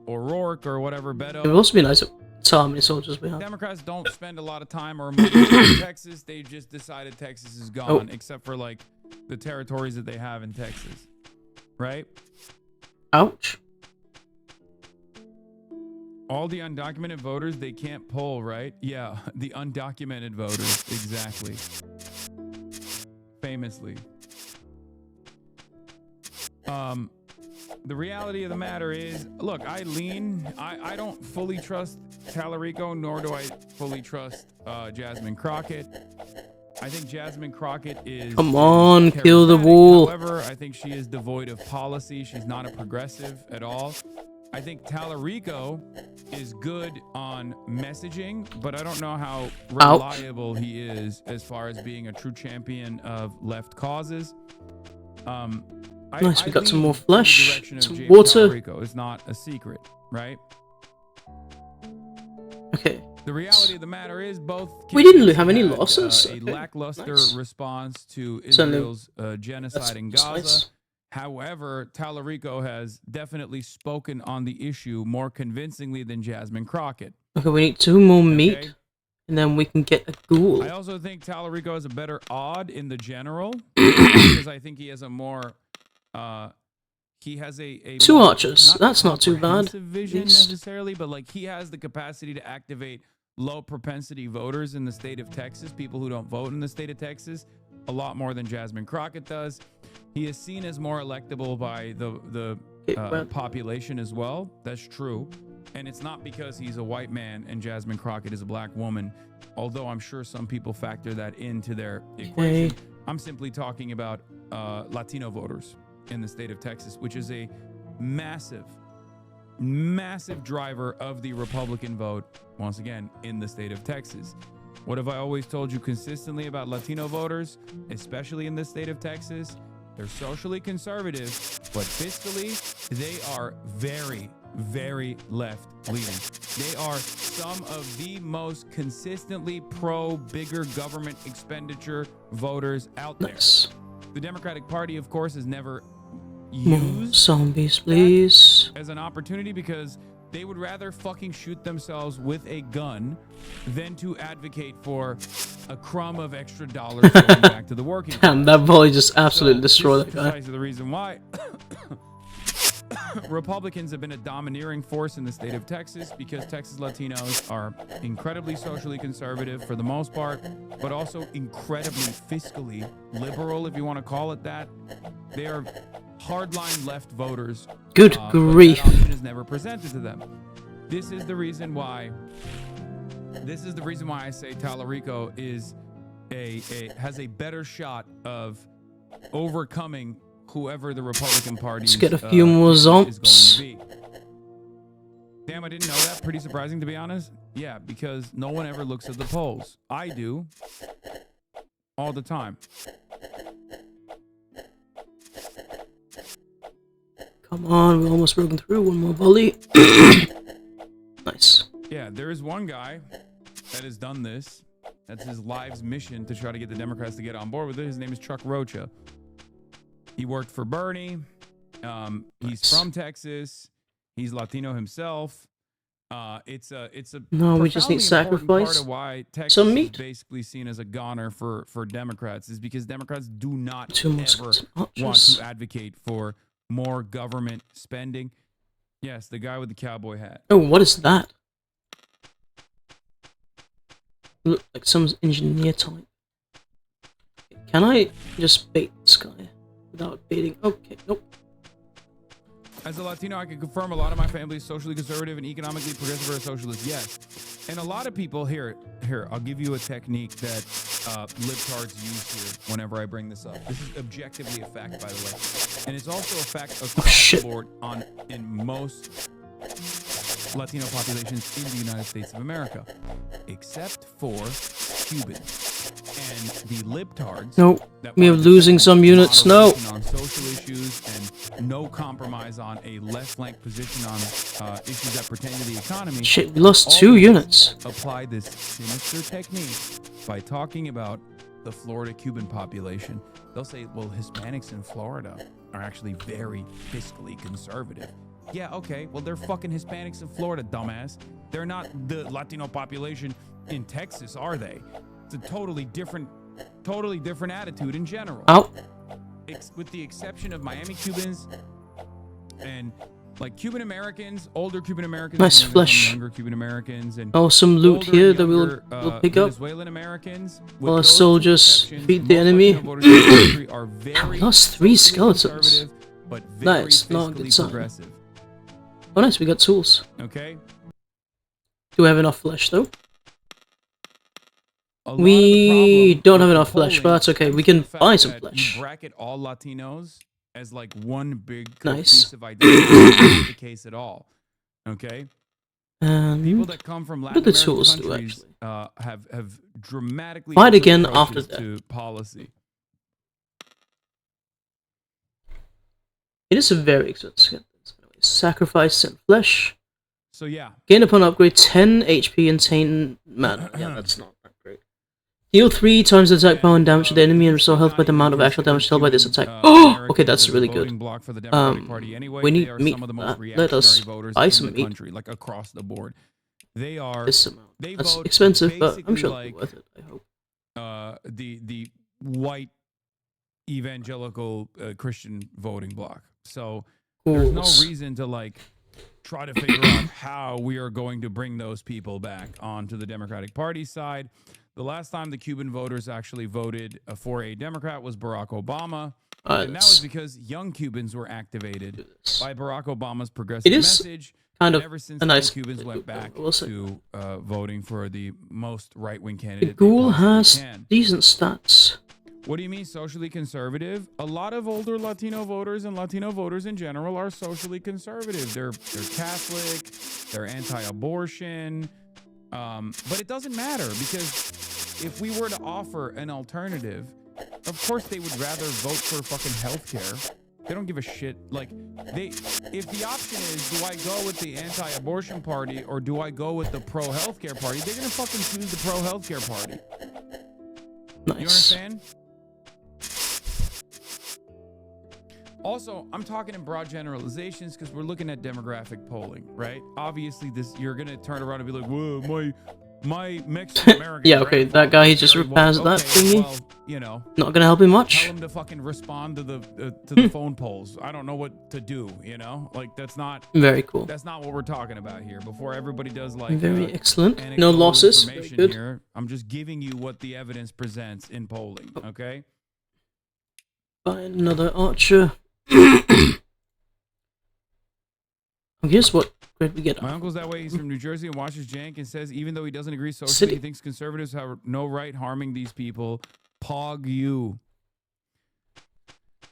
O'Rourke or whatever, Beto. It would also be nice to tell how many soldiers we have. Democrats don't spend a lot of time or money in Texas. They just decided Texas is gone, except for like the territories that they have in Texas, right? Ouch. All the undocumented voters, they can't poll, right? Yeah, the undocumented voters, exactly. Famously. The reality of the matter is, look, I don't fully trust Tallarico, nor do I fully trust Jasmine Crockett. I think Jasmine Crockett is... Come on, kill the wall. However, I think she is devoid of policy. She's not a progressive at all. I think Tallarico is good on messaging, but I don't know how reliable he is as far as being a true champion of left causes. Nice, we got some more flesh, some James water. Tallarico is not a secret, right? Okay. The reality of the matter is both... We didn't have any losses. A lackluster response to Certainly. Israel's genocide in Gaza. Nice. However, Tallarico has definitely spoken on the issue more convincingly than Jasmine Crockett. Okay, we need 2 more meat, and then we can get a ghoul. I also think Tallarico has a better odd in the general, because I think he has a more... he has a 2 archers. That's not too bad. Vision necessarily, but like he has the capacity to activate low propensity voters in the state of Texas, people who don't vote in the state of Texas, a lot more than Jasmine Crockett does. He is seen as more electable by the population as well. That's true. And it's not because he's a white man and Jasmine Crockett is a black woman, although I'm sure some people factor that into their equation. I'm simply talking about Latino voters in the state of Texas, which is a massive driver of the Republican vote, once again, in the state of Texas. What have I always told you consistently about Latino voters, especially in the state of Texas? They're socially conservative, but fiscally, they are very, very left-leaning. They are some of the most consistently pro-bigger government expenditure voters out there. The Democratic Party, of course, has never used zombies, please, as an opportunity because they would rather fucking shoot themselves with a gun than to advocate for a crumb of extra dollars going back to the working class. Damn, that volley just absolutely destroyed that guy. Precisely the reason why Republicans have been a domineering force in the state of Texas, because Texas Latinos are incredibly socially conservative for the most part, but also incredibly fiscally liberal, if you want to call it that. They are hardline left voters. Good grief. But that option is never presented to them. This is the reason why I say Tallarico is has a better shot of overcoming whoever the Republican Party Let's get a few more zomps. Damn, I didn't know that. Pretty surprising, to be honest. Yeah, because no one ever looks at the polls. I do. All the time. Come on, we're almost broken through. One more volley. Nice. Yeah, there is one guy that has done this. That's his life's mission to try to get the Democrats to get on board with it. His name is Chuck Rocha. He worked for Bernie. He's from Texas. He's Latino himself. It's a no, we just need sacrifice. Part of why Texas some meat. Is basically seen as a goner for Democrats is because Democrats do not Too ever want to advocate for more government spending. Yes, the guy with the cowboy hat. Oh, what is that? Look like some engineer type. Can I just bait this guy without baiting? Okay, nope. As a Latino, I can confirm a lot of my family is socially conservative and economically progressive or a socialist. Yes. And a lot of people here, I'll give you a technique that libtards use here whenever I bring this up. This is objectively a fact, by the way. And it's also a fact across the board in most Latino populations in the United States of America, except for Cubans. And the libtards. No, we are losing some units. No. On social issues and no compromise on a left-flank position on issues that pertain to the economy. Shit, we lost 2 units. Apply this sinister technique by talking about the Florida Cuban population. They'll say, well, Hispanics in Florida are actually very fiscally conservative. Yeah, okay. Well, they're fucking Hispanics in Florida, dumbass. They're not the Latino population in Texas, are they? It's a totally different attitude in general. Oh. With the exception of Miami Cubans and like Cuban Americans, older Cuban Americans, nice flesh. Younger Cuban Americans, and some loot older, here younger, that we'll pick up. Venezuelan Americans. While our soldiers defeat the enemy. Are very we lost 3 skeletons. but very Nice, not a fiscally good sign. progressive. Oh, nice, we got tools. Okay. Do we have enough flesh, though? We don't have enough flesh, but that's okay. We can buy some flesh. You bracket all Latinos as like one big Nice. cohesive identity. That's not the case at all. Okay. People that come from Latin what do the American tools do, countries actually? have dramatically Fight different again after approaches that. to policy. It is a very expensive. Sacrifice some flesh. So yeah. Gain upon upgrade 10 HP and 10 mana. Yeah, that's not that great. Deal 3 times the attack power and damage to the enemy and restore health by the amount of actual damage dealt by this attack. Oh, okay, that's really good. We need meat for that. Let us buy some meat. Country, like across the board. They are this amount. That's expensive, but I'm sure it'll be worth it, I hope. The white evangelical Christian voting bloc. So there's no reason to like try to figure out how we are going to bring those people back onto the Democratic Party side. The last time the Cuban voters actually voted for a Democrat was Barack Obama. And that was because young Cubans were activated by Barack Obama's progressive message. Kind of ever since a nice Cubans went back to voting for the most right-wing the candidate. ghoul has decent stats. What do you mean socially conservative? A lot of older Latino voters and Latino voters in general are socially conservative. They're Catholic, they're anti-abortion, but it doesn't matter because if we were to offer an alternative, of course they would rather vote for fucking healthcare. They don't give a shit. Like, if the option is, do I go with the anti-abortion party or do I go with the pro-healthcare party, they're gonna fucking choose the pro-healthcare party. Nice. You understand? Also, I'm talking in broad generalizations because we're looking at demographic polling, right? Obviously, you're gonna turn around and be like, "Whoa, my Mexican American." Yeah, okay, that guy, he just repairs that thingy. Well, you know, not gonna help him much. Tell him to fucking respond to the phone polls. I don't know what to do. You know, like that's not very cool. That's not what we're talking about here. Before everybody does like very excellent. No losses. Very good. Here, I'm just giving you what the evidence presents in polling. Okay. Buy another archer. Guess what grade we get? My uncle's that way. He's from New Jersey and watches Jank and says even though he doesn't agree socially, he thinks conservatives have no right harming these people. Pog you.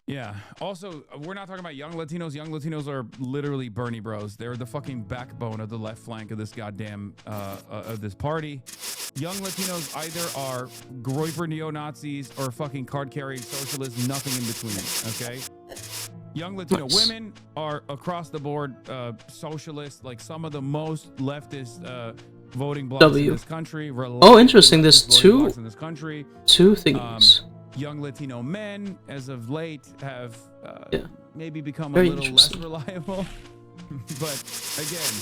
Yeah. Also, we're not talking about young Latinos. Young Latinos are literally Bernie bros. They're the fucking backbone of the left flank of this goddamn of this party. Young Latinos either are Groyper neo-Nazis or fucking card-carrying socialists, nothing in between, okay? Young Latino women are across the board socialists, like some of the most leftist voting blocks in this country. Oh, interesting. There's two things. Young Latino men, as of late, have maybe become Very a little less reliable. But again,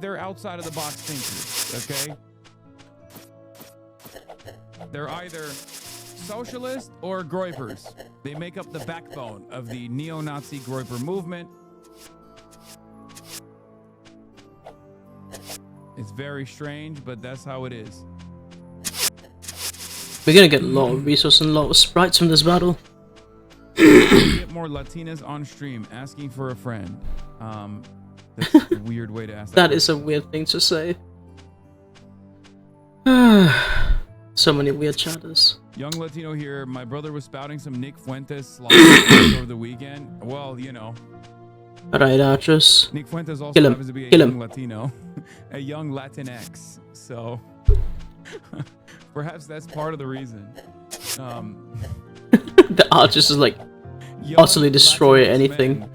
they're outside of the box thinkers, okay? They're either socialist or Groypers. They make up the backbone of the neo-Nazi Groyper movement. It's very strange, but that's how it is. We're gonna get a lot of resources and a lot of sprites from this battle. Get more Latinas on stream asking for a friend. That's a weird way to ask that. That is a weird thing to say. So many weird chatters. Young Latino here. My brother was spouting some Nick Fuentes slide over the weekend. Well, you know. Alright, Archers. Nick Fuentes also happens to be a young Latino. A young Latinx. So perhaps that's part of the reason. The Archers is like utterly destroy anything.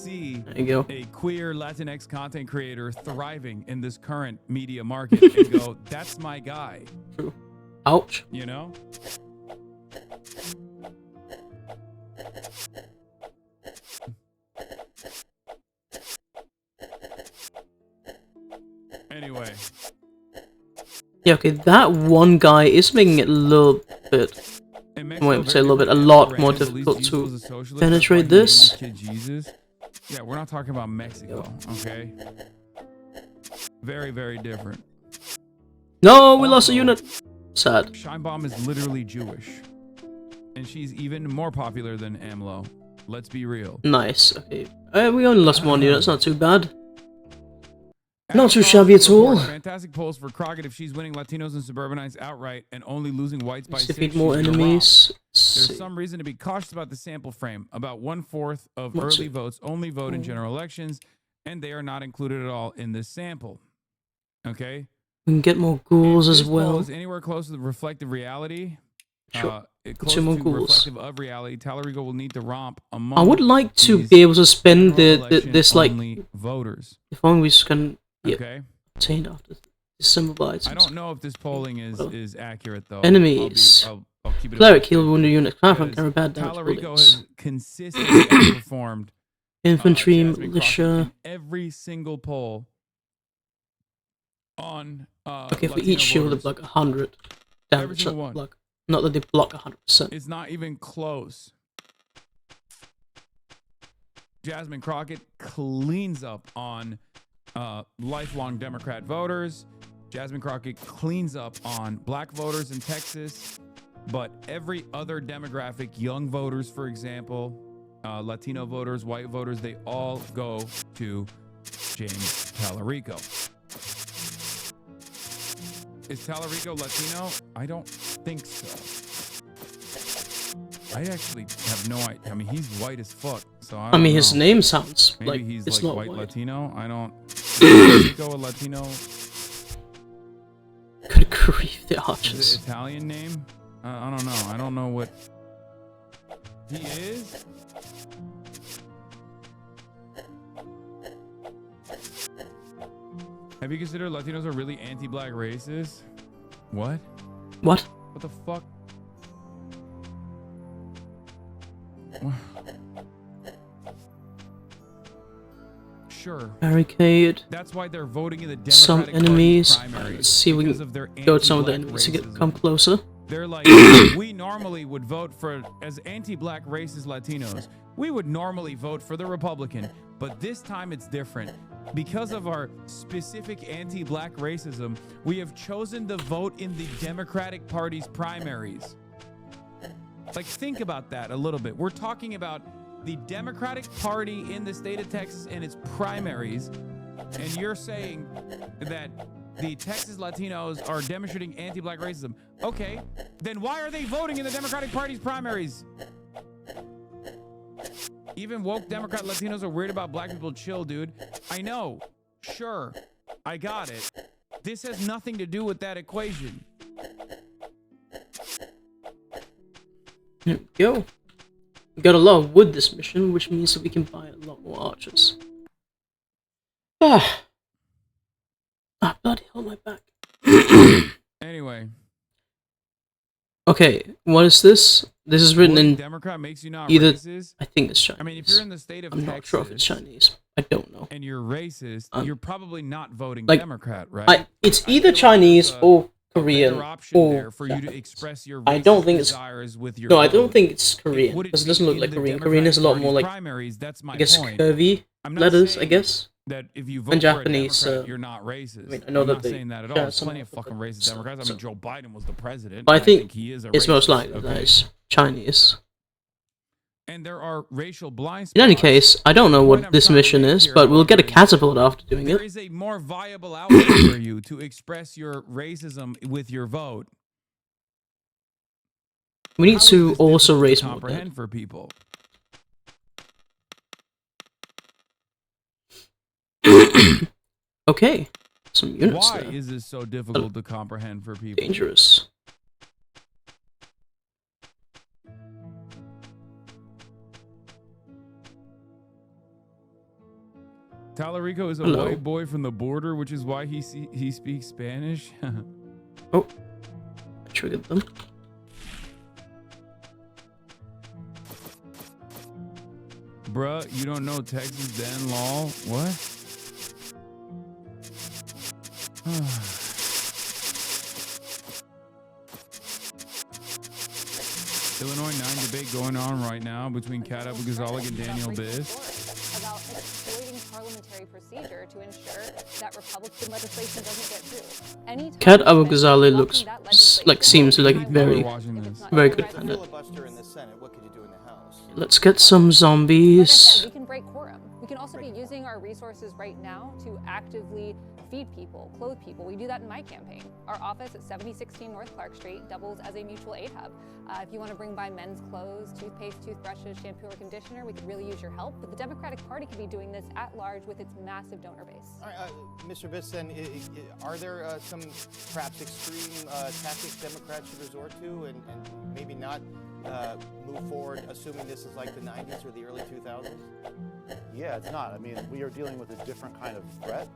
There you go. A queer Latinx content creator thriving in this current media market and go, that's my guy. True. Ouch. You know? Anyway. Yeah, okay, that one guy is making it a little bit, I might say a lot more difficult to penetrate this. Yeah, we're not talking about Mexico, okay? Very, very different. No, we lost a unit. Sad. Scheinbaum is literally Jewish. And she's even more popular than AMLO. Let's be real. Nice. Okay. We only lost 1 unit. That's not too bad. Not too shabby at all. Fantastic polls for Crockett if she's winning Latinos and suburbanites outright and only losing whites by 6. Defeat more enemies. There's some reason to be cautious about the sample frame. About 1/4 of early votes only vote in general elections, and they are not included at all in this sample. Okay? We can get more ghouls as If this poll well. is anywhere close to the reflective reality, Sure. close Some more to ghouls. reflective of reality, Tallarico will need to romp among I would like to be able to spend this like only voters. If only we just can Okay. obtain after December by items. I don't know if this polling is accurate though. Enemies. I'll keep it. Cleric heal wounded unit. Craft carry bad damage. Tallarico bullets. has consistently outperformed Infantry, Jasmine Crockett militia. in every single poll on Okay, for Latino each shield voters. of like 100 Every damage. single one. Like, not that they block 100%. It's not even close. Jasmine Crockett cleans up on lifelong Democrat voters. Jasmine Crockett cleans up on black voters in Texas. But every other demographic, young voters, for example, Latino voters, white voters, they all go to James Tallarico. Is Tallarico Latino? I don't think so. I actually have no idea. I mean, he's white as fuck. So I mean, his name sounds maybe like he's it's like not white white. Latino. I don't. Is Tallarico a Latino? Good grief, the Is archers. it Italian name? I don't know. I don't know what he is. Have you considered Latinos are really anti-black racists? What? What? What the fuck? Sure. Barricade. That's why they're voting in the Democratic Some Party enemies. primaries, Let's see if we because can of their go to some of the anti-black enemies to racism. come closer. They're like, we normally would vote for, as anti-black racist Latinos, we would normally vote for the Republican, but this time it's different. Because of our specific anti-black racism, we have chosen to vote in the Democratic Party's primaries. Like, think about that a little bit. We're talking about the Democratic Party in the state of Texas and its primaries, and you're saying that the Texas Latinos are demonstrating anti-black racism. Okay, then why are they voting in the Democratic Party's primaries? Even woke Democrat Latinos are weird about black people. Chill, dude. I know. Sure. I got it. This has nothing to do with that equation. Here we go. We got a lot of wood this mission, which means that we can buy a lot more archers. Bloody hell, my back. Anyway. Okay, what is this? This is written in Democrat makes you not either. racist? I think it's Chinese. I mean, if you're in the state of I'm Texas, not sure if it's Chinese. I don't know. And you're racist, you're probably not voting like, Democrat, right? It's either Chinese or Korean or for you to express your I don't think it's desires with your no. I vote. don't think it's Korean because it doesn't look like Korean. Korean is a lot more like primaries. That's my I guess point. curvy I'm not letters. I saying guess. That if you vote and for a Japanese, Democrat, you're not racist. I mean, I know I'm that not they saying that at all. share There's some plenty of fucking racist Democrats. I mean, Joe Biden was the president. But I and think he is a it's racist, most likely okay? that it's Chinese. And there are racial blind spots. In any case, I don't know what this mission is, but we'll get a catapult after doing There it. is a more viable outlet for you to express your racism with your vote. We need How is to this also difficult to raise more dead. comprehend for people. Okay, some units Why there. is this so difficult to comprehend for people? Dangerous. Tallarico is a Hello. white boy from the border, which is why he speaks Spanish. Oh, I triggered them. Bruh, you don't know Texas Dan law? What? Illinois 9 debate going on right now between Kat Abou-Ghazaleh and Daniel Biss. About exploiting parliamentary procedure to ensure that Republican legislation doesn't get through. Anytime Kat Abou-Ghazaleh looks like seems like very good candidate. filibuster in the Let's get some zombies. Like I said, we can break quorum. We can also be using our resources right now to actively feed people, clothe people. We do that in my campaign. Our office at 7016 North Clark Street doubles as a mutual aid hub. If you want to bring by men's clothes, toothpaste, toothbrushes, shampoo, or conditioner, we could really use your help. But the Democratic Party could be doing this at large with its massive donor base. All right, Mr. Bisson, are there some perhaps extreme tactics Democrats should resort to and maybe not move forward, assuming this is like the 90s or the early 2000s? Yeah, it's not. I mean, we are dealing with a different kind of threat,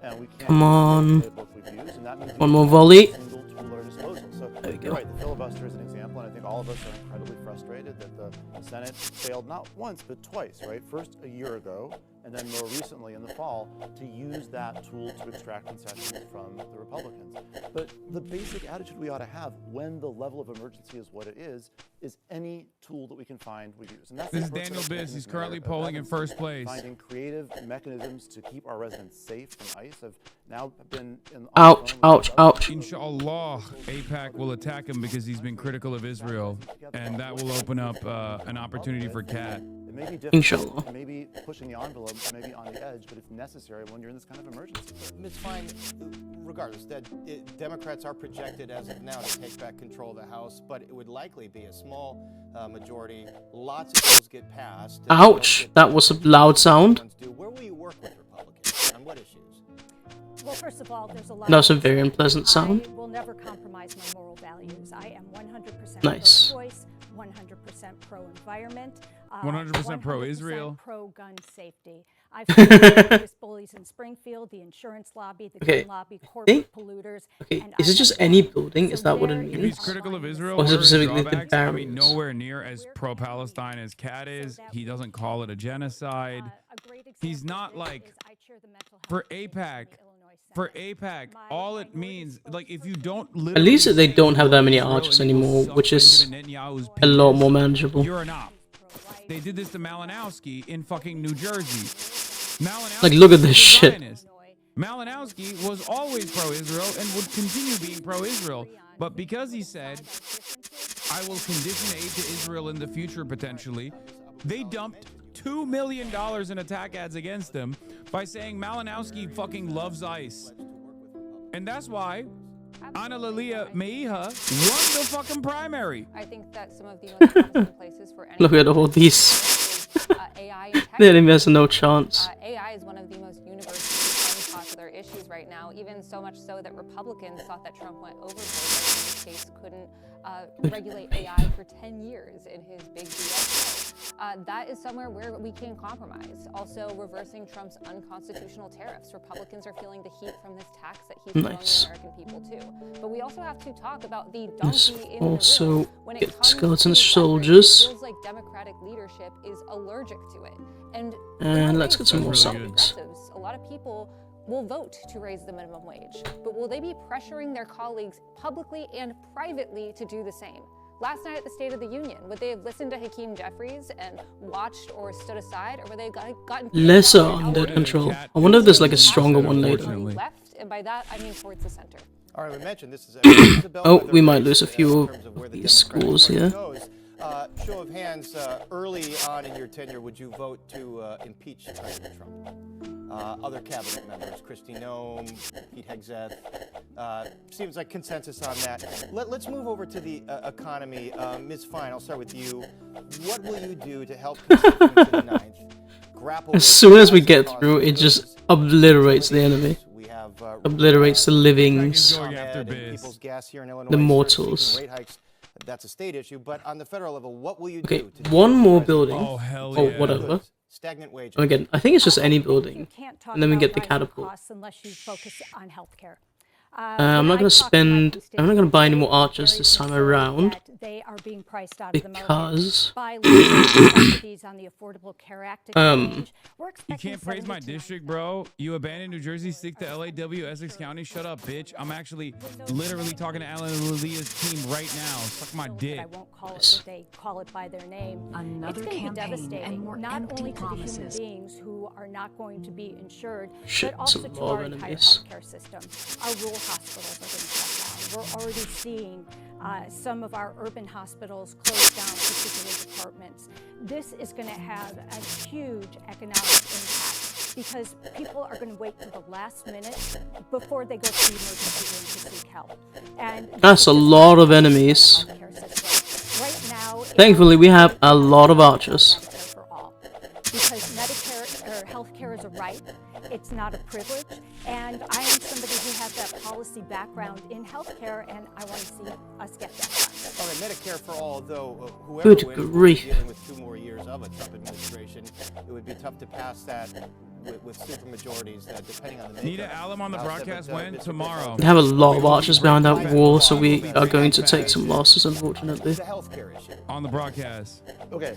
and we can't. Come on. And that means one more volley. Single tool at our disposal. So there we go. You're right, the filibuster is an example, and I think all of us are incredibly frustrated that the Senate failed not once but twice. Right, first a year ago, and then more recently in the fall, to use that tool to extract concessions from the Republicans. But the basic attitude we ought to have when the level of emergency is what it is any tool that we can find we use. And that's this is Daniel Biss. He's currently polling in first place. Finding creative mechanisms to keep our residents safe from ICE have now been in ouch, ouch, ouch. Inshallah, AIPAC will attack him because he's been critical of Israel, and that will open up an opportunity for Kat. It may be Inshallah. difficult, maybe pushing the envelope, maybe on the edge, but it's necessary when you're in this kind of emergency. Ms. Fine, regardless, Democrats are projected as of now to take back control of the House, but it would likely be a small majority. Lots of bills get passed. Ouch, that was a loud sound. Where will you work with Republicans? On what issues? Well, first of all, there's a lot. That was a very unpleasant sound. I will never compromise my moral values. I am 100% nice. pro-choice, 100% pro-environment, 100% pro-Israel, pro-gun safety. I've fought bullies in Springfield, the insurance lobby, the gun lobby, corporate polluters. Okay, is it just any building? Is that what it means? If he's critical of Israel, or is it specifically the drawbacks? I mean, barriers? nowhere near as pro-Palestine as Kat is. He doesn't call it a genocide. He's not like for AIPAC. For AIPAC, all it means, like, if you don't At least they don't have that many archers anymore, which is a lot more manageable. You're an op. They did this to Malinowski in fucking New Jersey. Malinowski Like, look at this shit. Malinowski was always pro-Israel and would continue being pro-Israel. But because he said, I will condition aid to Israel in the future potentially, they dumped $2 million in attack ads against him by saying Malinowski fucking loves ICE. And that's why Ana Lilia Meiha won the fucking primary. I think that some of the most promising places for any Look at all these. AI and tech. The enemy has no chance. AI is one of the most universally unpopular issues right now, even so much so that Republicans thought that Trump went overboard, that the case couldn't regulate AI for 10 years in his big BS. That is somewhere where we can compromise. Also, reversing Trump's unconstitutional tariffs. Republicans are feeling the heat from this tax that he's throwing on the American people too. But we also have to talk about the donkey in the room. When it comes skeleton to soldiers. it feels like Democratic leadership is allergic to it. And let's get some more songs. A lot of people will vote to raise the minimum wage, but will they be pressuring their colleagues publicly and privately to do the same? Last night at the State of the Union, would they have listened to Hakeem Jeffries and watched or stood aside, or would they have gotten lesser under control? I wonder if there's like a stronger one later. left, and by that I mean towards the center. All right, we mentioned this is Oh, we might lose a few of these scores here. Show of hands, early on in your tenure, would you vote to impeach President Trump? Other cabinet members, Kristi Noem, Pete Hegseth, seems like consensus on that. Let's move over to the economy. Ms. Fine, I'll start with you. What will you do to help constituents in the ninth grapple As soon as we get through, it just obliterates the enemy. Obliterates the livings, the mortals. That's a state issue, but on the federal level, what will you Okay, do? To one more building. Oh, hell or yeah. whatever. Stagnant wages. Again, I think it's just any building. And then we get the catapult. Unless you focus on healthcare. I'm not going to spend... I'm not going to buy any more archers this time around. They are being priced out of the Because... market by subsidies on the Affordable Care Act. You can't praise my district, bro. You abandoned New Jersey, stick to LAW, Essex County. Shut up, bitch. I'm actually literally talking to Alan Lilia's team right now. Suck my dick. I won't call it what they call it by their name. Another it's going to be campaign devastating, and more not empty only to the human promises. beings who are not going to be insured, Shit, but also some to more our entire enemies. healthcare system. Our rural hospitals are going to shut down. we're already seeing some of our urban hospitals close down particular departments. This is going to have a huge economic impact because people are going to wait to the last minute before they go to the emergency room to seek help. And that's a lot of enemies. Right now, Thankfully, we have a lot of archers. Because Medicare or healthcare is a right, it's not a privilege. And I am somebody who has that policy background in healthcare, and I want to see us get that done. All right, Medicare for all, though whoever Good wins will be grief. dealing with 2 more years of a Trump administration. It would be tough to pass that with supermajorities, depending on the Nita Allen on the broadcast when? Tomorrow. We have a lot of archers behind that wall, so we are going to take some losses, unfortunately. On the broadcast. Okay.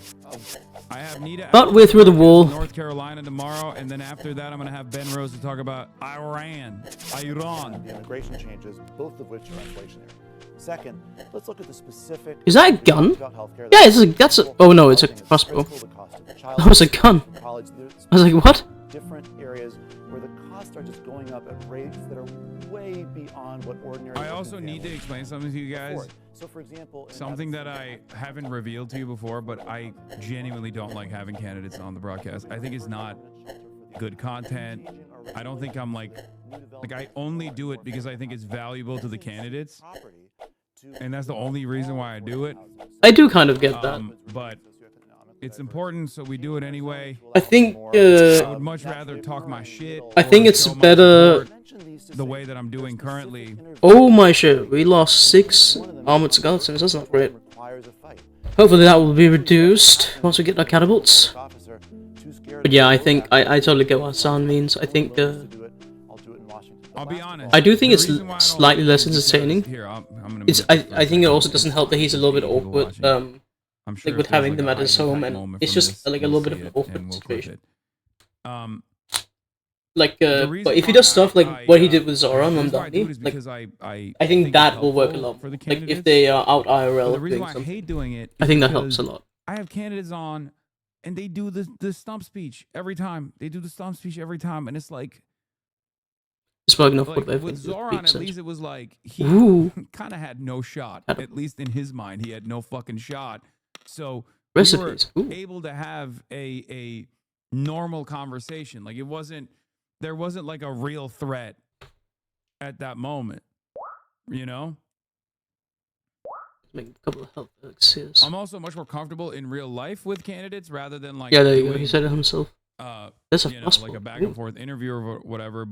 I have Nita But Allen we're through the wall. North Carolina tomorrow, and then after that, I'm going to have Ben Rose to talk about Iran. The immigration changes, both of which are inflationary. Second, let's look at the specific. Is that a gun? About healthcare. Yeah, that's a. Oh no, it's a crossbow. That was a gun. I was like, what? Different areas where the costs are just going up at rates that are way beyond what ordinary. I also need to explain something to you guys. So, for example, Something that I haven't revealed to you before, but I genuinely don't like having candidates on the broadcast. I think it's not good content. I don't think I'm like I only do it because I think it's valuable to the candidates. And that's the only reason why I do it. I do kind of get that. But it's important, so we do it anyway. I think I would much rather talk my shit. I think it's better. The way that I'm doing currently. Oh my shit, we lost 6 armored skeletons. That's not great. Hopefully that will be reduced once we get our catapults. But yeah, I think I totally get what Hassan means. I think I'll be honest. I do think it's slightly less entertaining. I think it also doesn't help that he's a little bit awkward. Like with having them at his home, and it's just like a little bit of an awkward situation. But if he does stuff like what he did with Zora and Mamdani, like I think that will work a lot. Like if they are out IRL doing something, I think that helps a lot. I have candidates on, and they do the stump speech every time. They do the stump speech every time, and it's like. Spoken of with Zoran, at least it was like he kind of had no shot. At least in his mind, he had no fucking shot. So we were able to have a normal conversation. Like there wasn't like a real threat at that moment. You know? Make a couple of health exes. I'm also much more comfortable in real life with candidates rather than like yeah, there you go. He said it himself. That's a like a back and forth interview or whatever,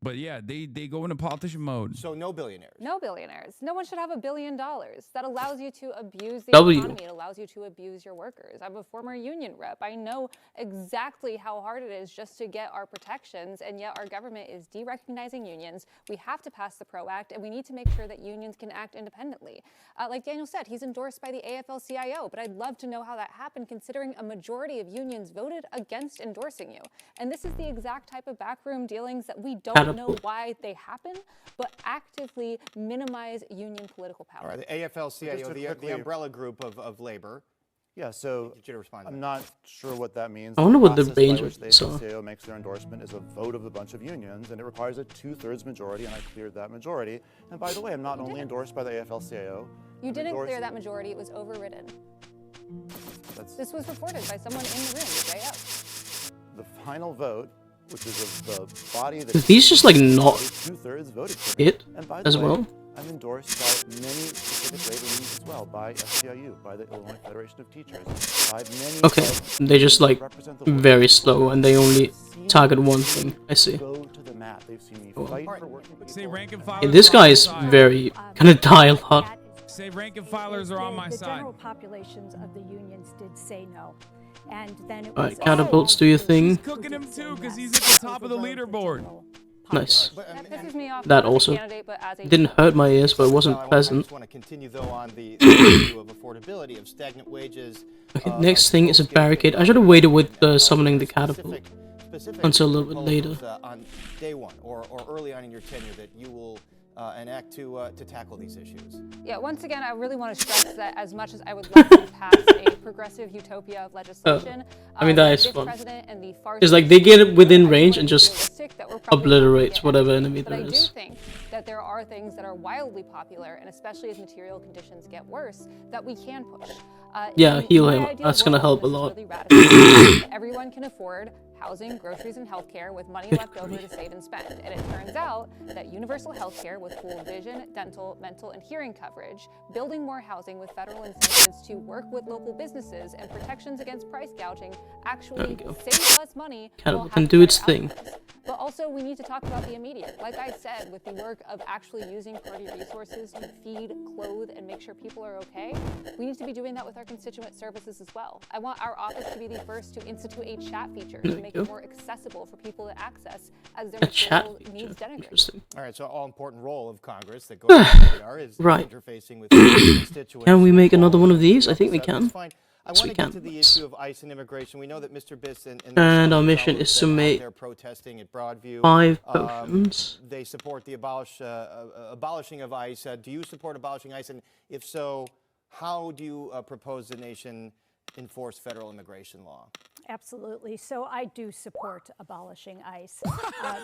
But yeah, they go into politician mode. So no billionaires. No billionaires. No one should have $1 billion. That allows you to abuse the economy. It allows you to abuse your workers. I'm a former union rep. I know exactly how hard it is just to get our protections, and yet our government is de-recognizing unions. We have to pass the PRO Act, and we need to make sure that unions can act independently. Like Daniel said, he's endorsed by the AFL-CIO, but I'd love to know how that happened considering a majority of unions voted against endorsing you. And this is the exact type of backroom dealings that we don't know why they happen, but actively minimize union political power. All right, the AFL-CIO, the umbrella group of labor. Yeah, so I'm not sure what that means. I wonder what the range of this is. The AFL-CIO makes their endorsement is a vote of a bunch of unions, and it requires a 2/3 majority, and I cleared that majority. And by the way, I'm not only endorsed by the AFL-CIO. You didn't clear that majority; it was overridden. This was reported by someone in the room the day of. The final vote, which is of the body that he's just like not 2/3 voted for me. It and by as the way, well. I'm endorsed by many specific labor unions as well, by SEIU, by the Illinois Federation of Teachers, by many. Okay, they just like very slow and they only target one thing. I see. Go to the mat. They've seen me fight for working people. Say rank and Yeah, this guy is very kind of die a lot. Say rank and filers are on my the side. general populations of the unions did say no. And then it Alright, was catapults, do your thing. He's cooking him too because he's at the top of the leaderboard. Nice. That pisses me off That not as a also candidate, but as a didn't hurt my ears, but it wasn't I pleasant. just want to continue though on the issue of affordability, of stagnant wages. Okay, next thing is a barricade. I should have waited with summoning the catapult until a little bit later. On day one or early on in your tenure that you will enact to tackle these issues. Yeah, once again, I really want to stress that as much as I would love to pass a progressive utopia of legislation, I mean, that is this fun. president and the far It's like they get it within range and just obliterates whatever enemy there is. But I do think that that there are things that are wildly popular, and especially as material conditions get worse, that we can push. Yeah, heal him. That's gonna help a lot. Everyone can afford housing, groceries, and healthcare with money left over to save and spend. And it turns out that universal healthcare with full vision, dental, mental, and hearing coverage, building more housing with federal incentives to work with local businesses, and protections against price gouging actually save us money. Cannibal can do its thing. But also, we need to talk about the immediate. Like I said, with the work of actually using party resources to feed, clothe, and make sure people are okay, we need to be doing that with our constituent services as well. I want our office to be the first to institute a chat feature to make it more accessible for people to access as their material needs denigrate. All right, so all important role of Congress that goes on the radar is interfacing with constituents. Can we make another one of these? I think we can. I want to get to the issue of ICE and immigration. We know that Mr. Biss and our mission is to make they're protesting at Broadview. 5 potions. They support the abolishing of ICE. Do you support abolishing ICE? And if so, how do you propose the nation enforce federal immigration law? Absolutely. So I do support abolishing ICE.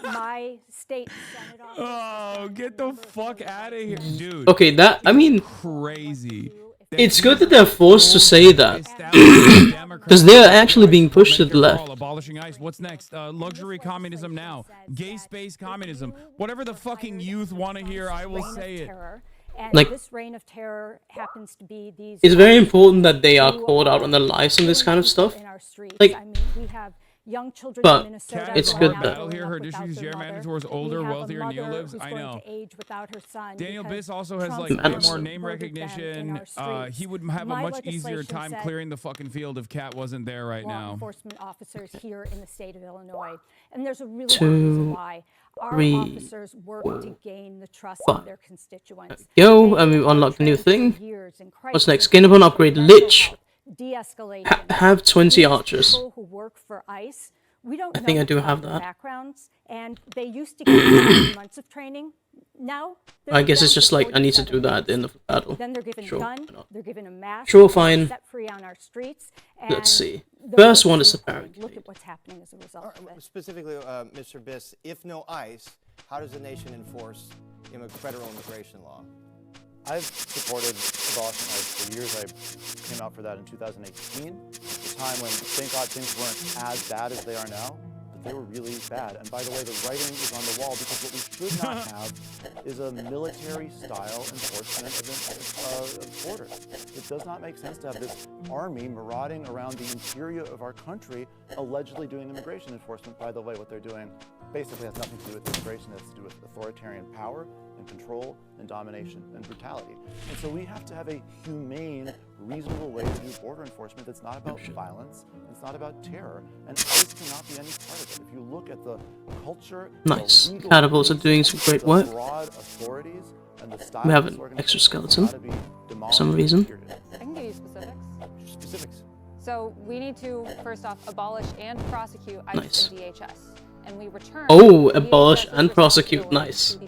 My state Senate office. Oh, get the fuck out of here, dude. Okay, that, I mean, crazy. It's good that they're forced to say that. Because they're actually being pushed to the left. Abolishing ICE. What's next? Luxury communism now. Gay space communism. Whatever the fucking youth want to hear, I will say it. And like, this reign of terror happens to be these. It's very important that they are called out on their lives and this kind of stuff. Like, I mean, we have young children but in Minnesota it's good that here her issues gerrymandered towards older, wealthier neolives. I know. Daniel Biss also has like way more name recognition. He would have a much easier time clearing the fucking field if Kat wasn't there right now. Law enforcement officers here in the state of Illinois, and there's a really good reason why. Our officers work to gain the trust of their constituents. Yo, and we unlocked a new thing. What's next? Gain upon upgrade Lich. De-escalation. Have 20 archers. People who work for ICE, we don't I think I do have that. Backgrounds, and they used to get months of training. Now, I guess it's just like I need to do that at the end of the battle. Then they're given a gun, they're given a mask, sure, fine. Set free on our streets. Let's see. First one is the barricade. Look at what's happening as a result of it. Specifically, Mr. Biss, if no ICE, how does the nation enforce federal immigration law? I've supported abolishing ICE for years. I came out for that in 2018, a time when, thank God, things weren't as bad as they are now. They were really bad. And by the way, the writing is on the wall, because what we should not have is a military-style enforcement of borders. It does not make sense to have this army marauding around the interior of our country, allegedly doing immigration enforcement. By the way, what they're doing basically has nothing to do with immigration. It has to do with authoritarian power and control and domination and brutality. And so we have to have a humane, reasonable way to do border enforcement that's not about violence, it's not about terror, and ICE cannot be any part of it. If you look at the culture, nice. Catapults are doing some great work. We have an extra skeleton for some reason. I can give you specifics. Specifics. So we need to, first off, abolish and prosecute ICE and DHS. And we return abolish and prosecute. Nice.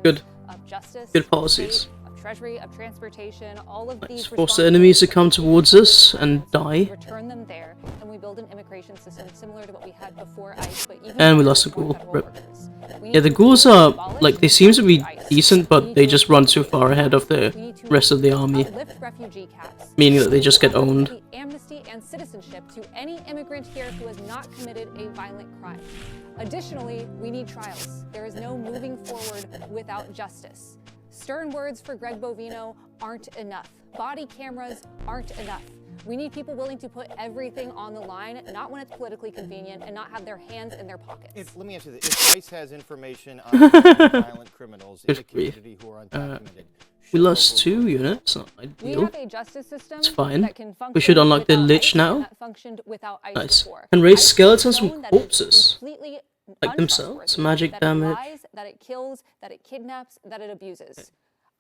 Good. Of Justice, good policies. Of Treasury, of Transportation, all of these. Force the enemies to come towards us and die. Return them there, and we build an immigration system similar to what we had before ICE, but even. And we lost a ghoul. Rip. Yeah, the ghouls are like, they seem to be decent, but they just run too far ahead of the rest of the army. Meaning that they just get owned. Amnesty and citizenship to any immigrant here who has not committed a violent crime. Additionally, we need trials. There is no moving forward without justice. Stern words for Greg Bovino aren't enough. Body cameras aren't enough. We need people willing to put everything on the line, not when it's politically convenient, and not have their hands in their pockets. Let me answer this. If ICE has information on violent criminals in the community who are undocumented, we lost 2 units, not ideal. We have a justice system it's fine. That can we should unlock the Lich now. Nice. And raise skeletons from corpses. Like themselves. Magic damage. That it kills, that it kidnaps, that it abuses.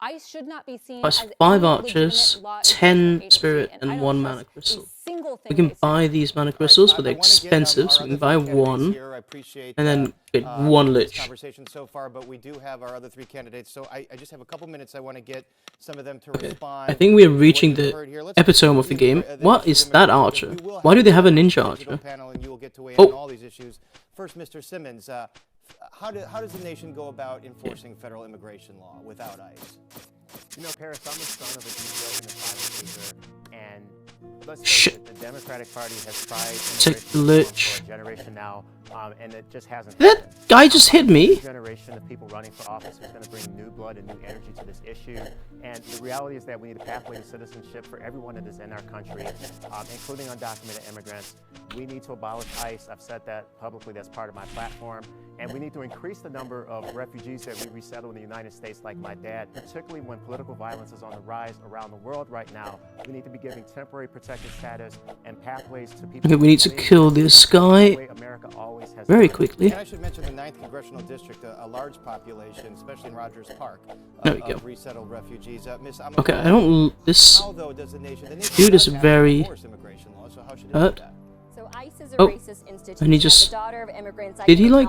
ICE should not be seen as 5 archers, 10 spirit, and 1 mana crystal. We can buy these mana crystals, but they're expensive, so we can buy 1, and then get 1 Lich. Conversation so far, but we do have our other 3 candidates, so I just have a couple minutes. I want to get some of them to respond. I think we're reaching the epitome of the game. What is that archer? Why do they have a ninja archer? Oh. First, Mr. Simmons. how does the nation go about enforcing federal immigration law without ICE? You know, Paris, I'm the son of a deep and a private speaker, and let's face it, the Democratic Party has tried immigration reform for a generation now, and it just hasn't happened. That guy just hit me. This generation of people running for office is going to bring new blood and new energy to this issue, and the reality is that we need a pathway to citizenship for everyone that is in our country, including undocumented immigrants. We need to abolish ICE. I've said that publicly. That's part of my platform. And we need to increase the number of refugees that we resettle in the United States, like my dad, particularly when political violence is on the rise around the world right now. We need to be giving temporary protected status and pathways to people. Okay, we need to kill this guy very quickly. And I should mention the 9th Congressional District, a large population, especially in Rogers Park, there we go. of resettled refugees. Miss, Okay, I don't. This dude is very hurt. ICE is a Oh, racist institution. and he just the daughter of immigrants. did he like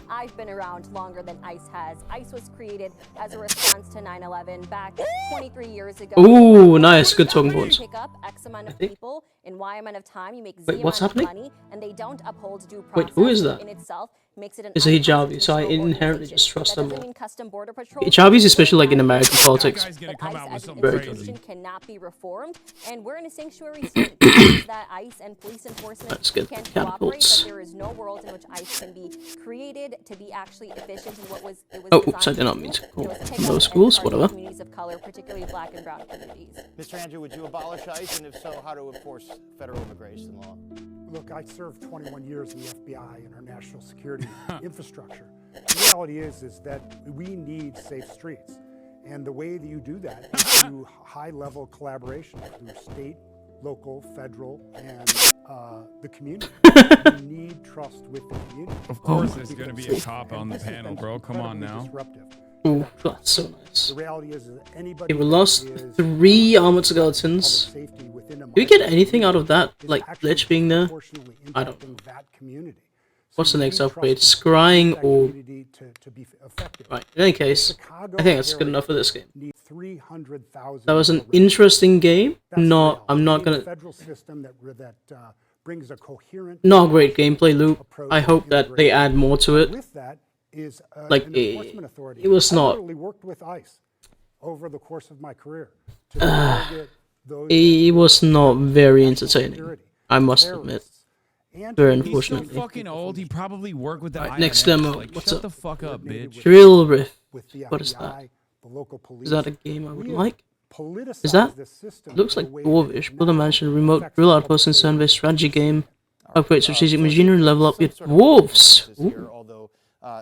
I've been around longer than ICE has. ICE was created as a response to 9/11 back 23 years ago. Ooh, nice, good talking points. Pick up X amount of people in Y amount of time. You make Z Wait, what's amount of happening? money, and they don't uphold due Wait, process. who is that? In itself makes it an It's a hijabi, so I inherently just trust them doesn't more. mean Custom Border Patrol. Hijabis, especially like in American politics, But ICE as an very institution good. cannot be reformed, and we're in a sanctuary state. It means that ICE and police enforcement Let's get can't catapults. cooperate, but there is no world in which ICE can be created to be actually efficient in what was Oh, oops, I did not mean to call those schools, whatever. Communities of color, particularly Black and Brown communities. Mr. Andrew, would you abolish ICE, and if so, how to enforce federal immigration law? Look, I served 21 years in the FBI and our national security infrastructure. The reality is that we need safe streets. And the way that you do that is through high-level collaboration through state, local, federal, and the community. We need trust with the community. Of course, there's going to be a cop on the panel, bro. Come on now. Disruptive. Ooh, that's so nice. The reality is that anybody Okay, we lost 3 armored skeletons. Do we get anything out of that, like glitch being there? I don't know. What's the next upgrade? Scrying or... Right, in any case, I think that's good enough for this game. That was an interesting game. I'm not gonna... Not a great gameplay loop. I hope that they add more to it. Like, it was not... worked with ICE over the course of my career. It was not very entertaining, I must admit. Very unfortunately. He's so fucking old, he probably worked with that. Right, next demo. Like, What's shut up? the fuck up, bitch. Drill Riff. What is that? Is that a game I would like? Is that? Looks like Dwarvish. Build a mansion, remote drill outpost, and turn-based strategy game. Upgrade strategic machinery and level up your dwarves. Although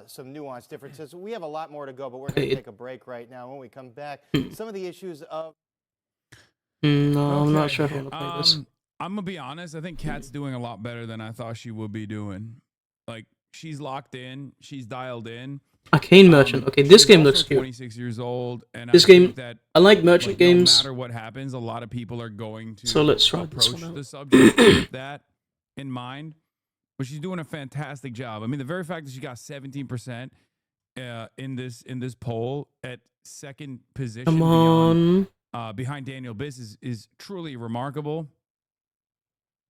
some nuanced differences. We have a lot more to go, but we're going to take a break right now. When we come back, some of the issues of... No, I'm not sure if I want to play this. I'm gonna be honest. I think Kat's doing a lot better than I thought she would be doing. Like, she's locked in, she's dialed in. Arcane Merchant. Okay, this game looks cute. 26 years old, and this game, I like merchant games. No matter what happens, a lot of people are going to so let's try approach this one the subject with that in mind. But she's doing a fantastic job. I mean, the very fact that she got 17% in this poll at second position. Come on. Behind Daniel Biss is truly remarkable.